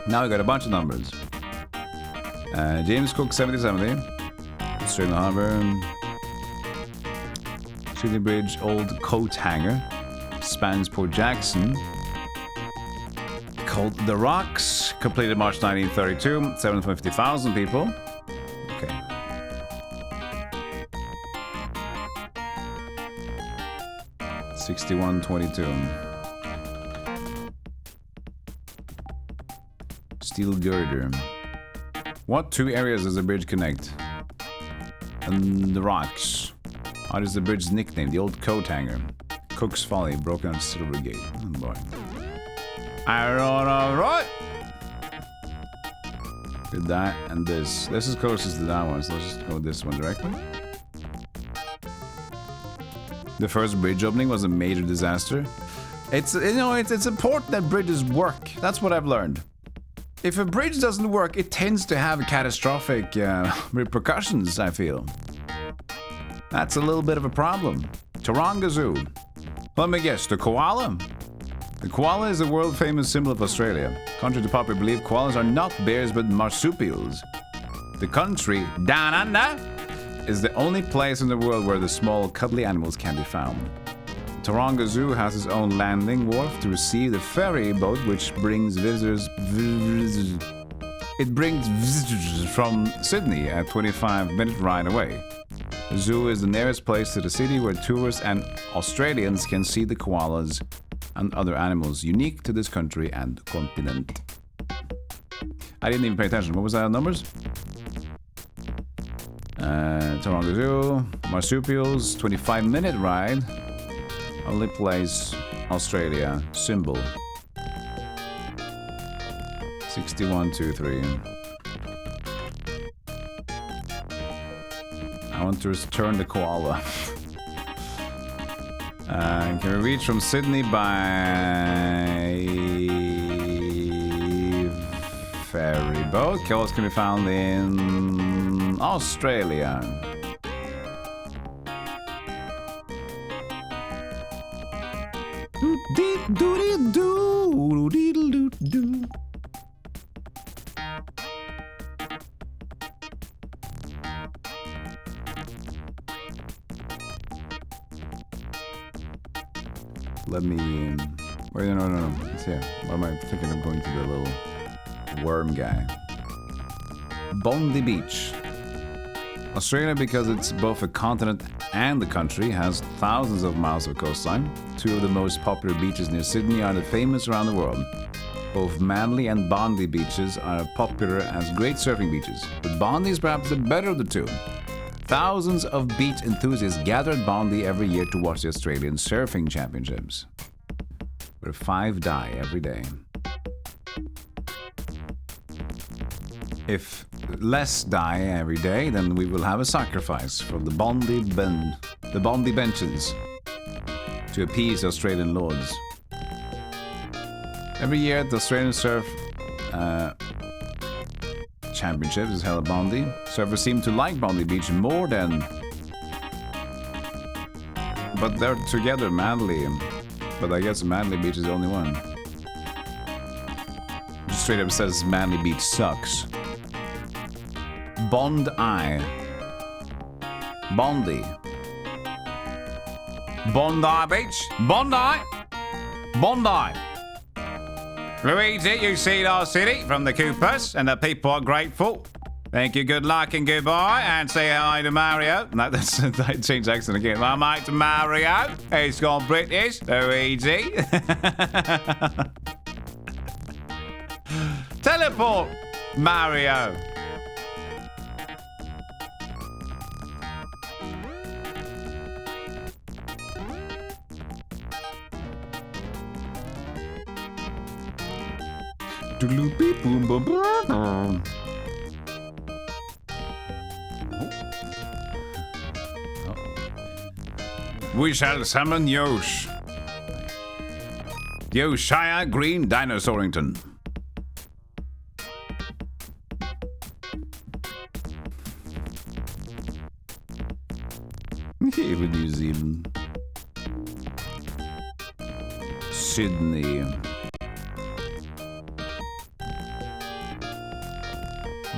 Now we got a bunch of numbers. James Cook 1770, Australian Harbour, Sydney Bridge, Old Coat Hanger, spans Port Jackson, called The Rocks, completed March 1932, 750,000 people. Okay. $61.22. Steel girder. What two areas does the bridge connect? And the Rocks. How is the bridge's nickname? The Old Coat Hanger. Cook's Folly, broken on Silver Gate. Oh boy. Alright. Did that and this. This is closest to that one, so let's just go with this one directly. The first bridge opening was a major disaster. It's important that bridges work. That's what I've learned. If a bridge doesn't work, it tends to have catastrophic repercussions, I feel. That's a little bit of a problem. Taronga Zoo. Let me guess, the koala? The koala is a world-famous symbol of Australia. Contrary to popular belief, koalas are not bears but marsupials. The country, down under, is the only place in the world where the small, cuddly animals can be found. Taronga Zoo has its own landing wharf to receive the ferry boat, which brings visitors. It brings visitors from Sydney, a 25-minute ride away. The zoo is the nearest place to the city where tourists and Australians can see the koalas and other animals unique to this country and continent. I didn't even pay attention. What was that numbers? Taronga Zoo, marsupials, 25-minute ride. Only place, Australia, symbol. 6123. I want to return the koala. Can we reach from Sydney by ferry boat? Koalas can be found in Australia. Let me... Wait, no. It's here. What am I thinking of going to the little worm guy? Bondi Beach. Australia, because it's both a continent and a country, has thousands of miles of coastline. Two of the most popular beaches near Sydney are the famous around the world. Both Manly and Bondi beaches are popular as great surfing beaches, but Bondi is perhaps the better of the two. Thousands of beach enthusiasts gather at Bondi every year to watch the Australian Surfing Championships, where 5 die every day. If less die every day, then we will have a sacrifice from the Bondi benches to appease the Australian lords. Every year, the Australian Surf Championships is held at Bondi. Surfers seem to like Bondi Beach more than... But they're together, Manly. But I guess Manly Beach is the only one. Just straight up says Manly Beach sucks. Bondi. Bondi. Bondi Beach. Bondi. Bondi. Luigi, you see our city from the Coopers, and the people are grateful. Thank you, good luck, and goodbye, and say hi to Mario. No, that's I changed accent again. My mate to Mario. He's gone British. Luigi. Teleport, Mario. Boom, boom, boom. We shall summon Yosh. Yoshia Green Dinosaurington. Even New Zealand. Sydney.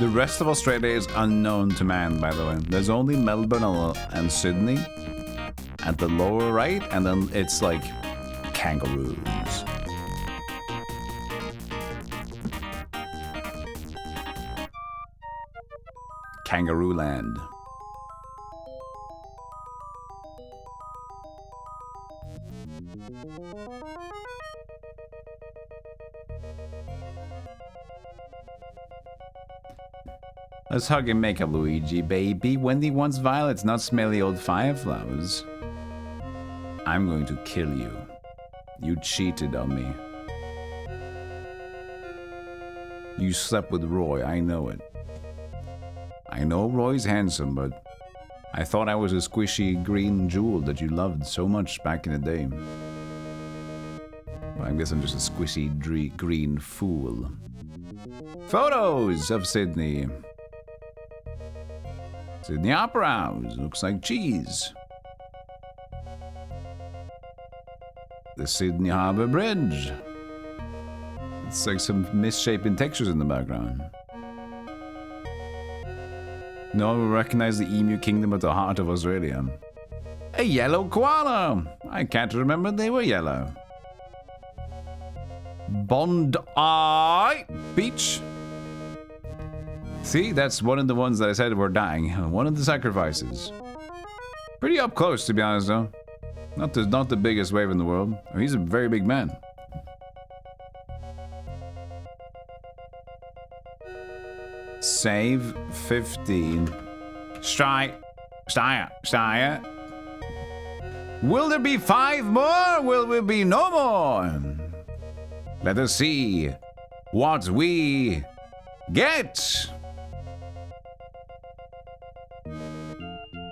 The rest of Australia is unknown to man, by the way. There's only Melbourne and Sydney at the lower right, and then it's like kangaroos. Kangaroo land. Let's hug and make a Luigi, baby. Wendy wants violets, not smelly old fireflowers. I'm going to kill you. You cheated on me. You slept with Roy, I know it. I know Roy's handsome, but I thought I was a squishy green jewel that you loved so much back in the day. Well, I guess I'm just a squishy green fool. Photos of Sydney. Sydney Opera House. Looks like cheese. The Sydney Harbour Bridge. It's like some misshapen textures in the background. No one will recognize the Emu Kingdom at the heart of Australia. A yellow koala! I can't remember they were yellow. Bondi Beach. See, that's one of the ones that I said were dying. One of the sacrifices. Pretty up close, to be honest, though. Not the biggest wave in the world. He's a very big man. Save 15. Style. Will there be 5 more? Will there be no more? Let us see what we get.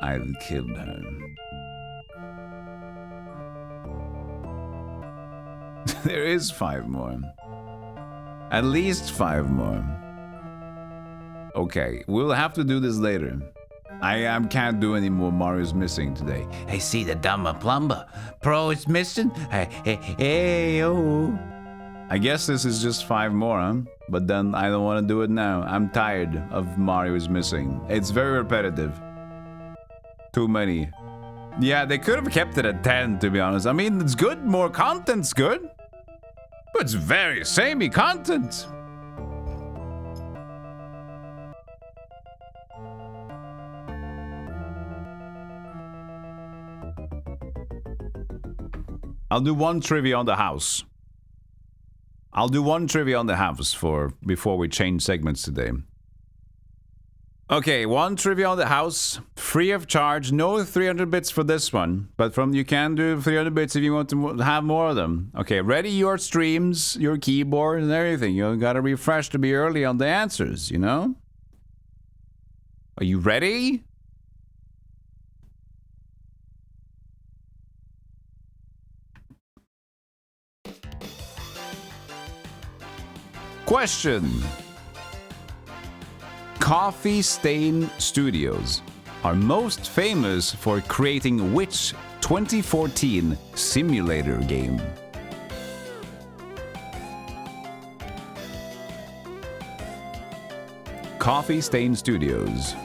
I've killed her. There is 5 more. At least 5 more. Okay, we'll have to do this later. I can't do any more Mario's Missing today. Hey, see the dumber plumber. Pro is missing. Hey, oh. I guess this is just 5 more, huh? But then I don't want to do it now. I'm tired of Mario is Missing. It's very repetitive. Too many. Yeah, they could have kept it at 10, to be honest. I mean, it's good. More content's good. But it's very samey content. I'll do one trivia on the house. I'll do one trivia on the house before we change segments today. Okay, one trivia on the house, free of charge. No 300 bits for this one, but you can do 300 bits if you want to have more of them. Okay, ready your streams, your keyboard, and everything. You gotta refresh to be early on the answers, you know? Are you ready? Question. Coffee Stain Studios are most famous for creating which 2014 simulator game? Coffee Stain Studios.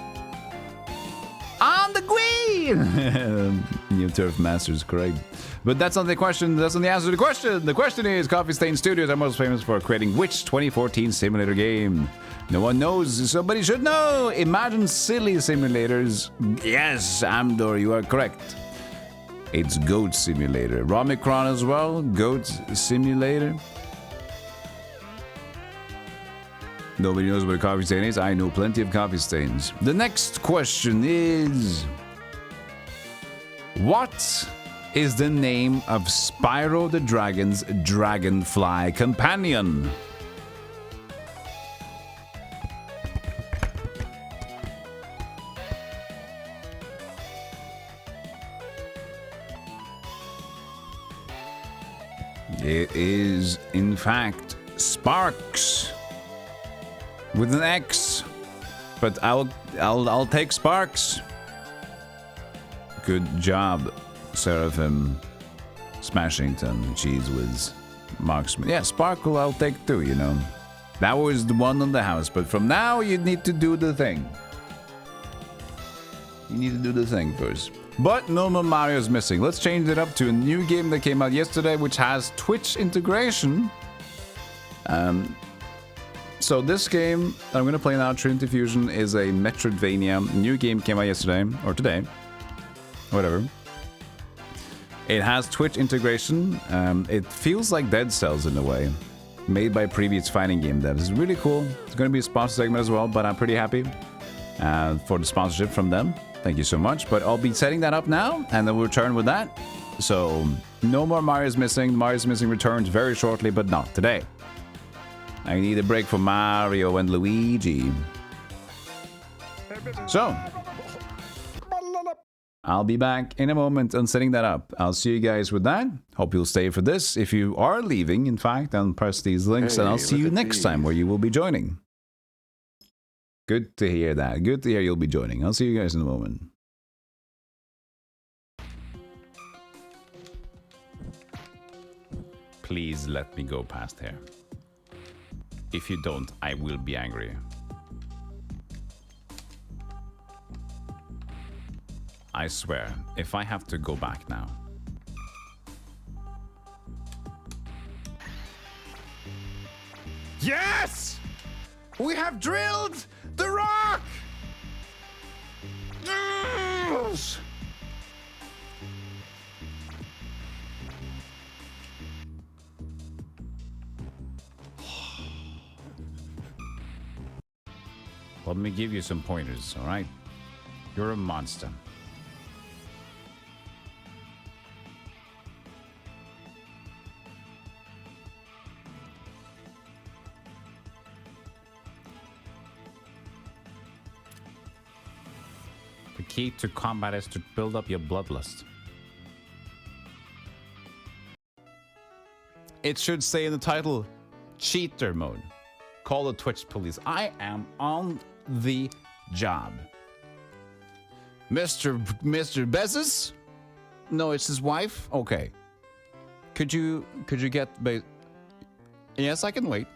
On the green! New Turf Masters, correct. But that's not the question, that's not the answer to the question. The question is, Coffee Stain Studios are most famous for creating which 2014 simulator game? No one knows, somebody should know. Imagine silly simulators. Yes, Amdor, you are correct. It's Goat Simulator. Romicron as well, Goat Simulator. Nobody knows what a coffee stain is. I know plenty of coffee stains. The next question is... what is the name of Spyro the Dragon's Dragonfly companion? It is, in fact, Sparks with an X. But I'll take Sparks. Good job, Seraphim Smashington, Cheese Whiz, Marksman. Yeah, Sparkle I'll take too, you know. That was the one on the house, but from now you need to do the thing. You need to do the thing first. But no more Mario's missing. Let's change it up to a new game that came out yesterday, which has Twitch integration. So this game that I'm going to play now, Trinity Fusion, is a Metroidvania. New game came out yesterday, or today. Whatever. It has Twitch integration. It feels like Dead Cells in a way. Made by previous fighting game devs. It's really cool. It's going to be a sponsor segment as well, but I'm pretty happy for the sponsorship from them. Thank you so much. But I'll be setting that up now, and then we'll return with that. So, no more Mario's Missing. Mario's Missing returns very shortly, but not today. I need a break for Mario and Luigi. So, I'll be back in a moment on setting that up. I'll see you guys with that. Hope you'll stay for this. If you are leaving, in fact, then press these links, and I'll see you next time where you will be joining. Good to hear that. Good to hear you'll be joining. I'll see you guys in a moment. Please let me go past here. If you don't, I will be angry. I swear, if I have to go back now. Yes! We have drilled the rock! Yes! Let me give you some pointers, all right? You're a monster. The key to combat is to build up your bloodlust. It should say in the title, cheater mode. Call the Twitch police. I am on the job. Mr. Bezos? No, it's his wife? Okay. Could you get... Yes, I can wait.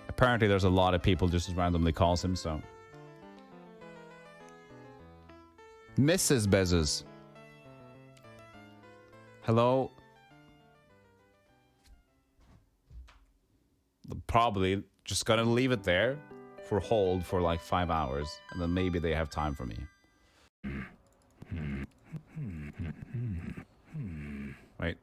Apparently there's a lot of people just as randomly calls him, so... Mrs. Bezos. Hello? Probably just gonna leave it there for hold for like 5 hours, and then maybe they have time for me. Wait.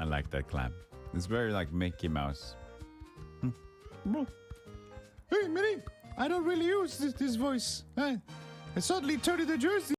I like that clap. It's very like Mickey Mouse. Hey, Minnie, I don't really use this voice. I suddenly turned into Jersey.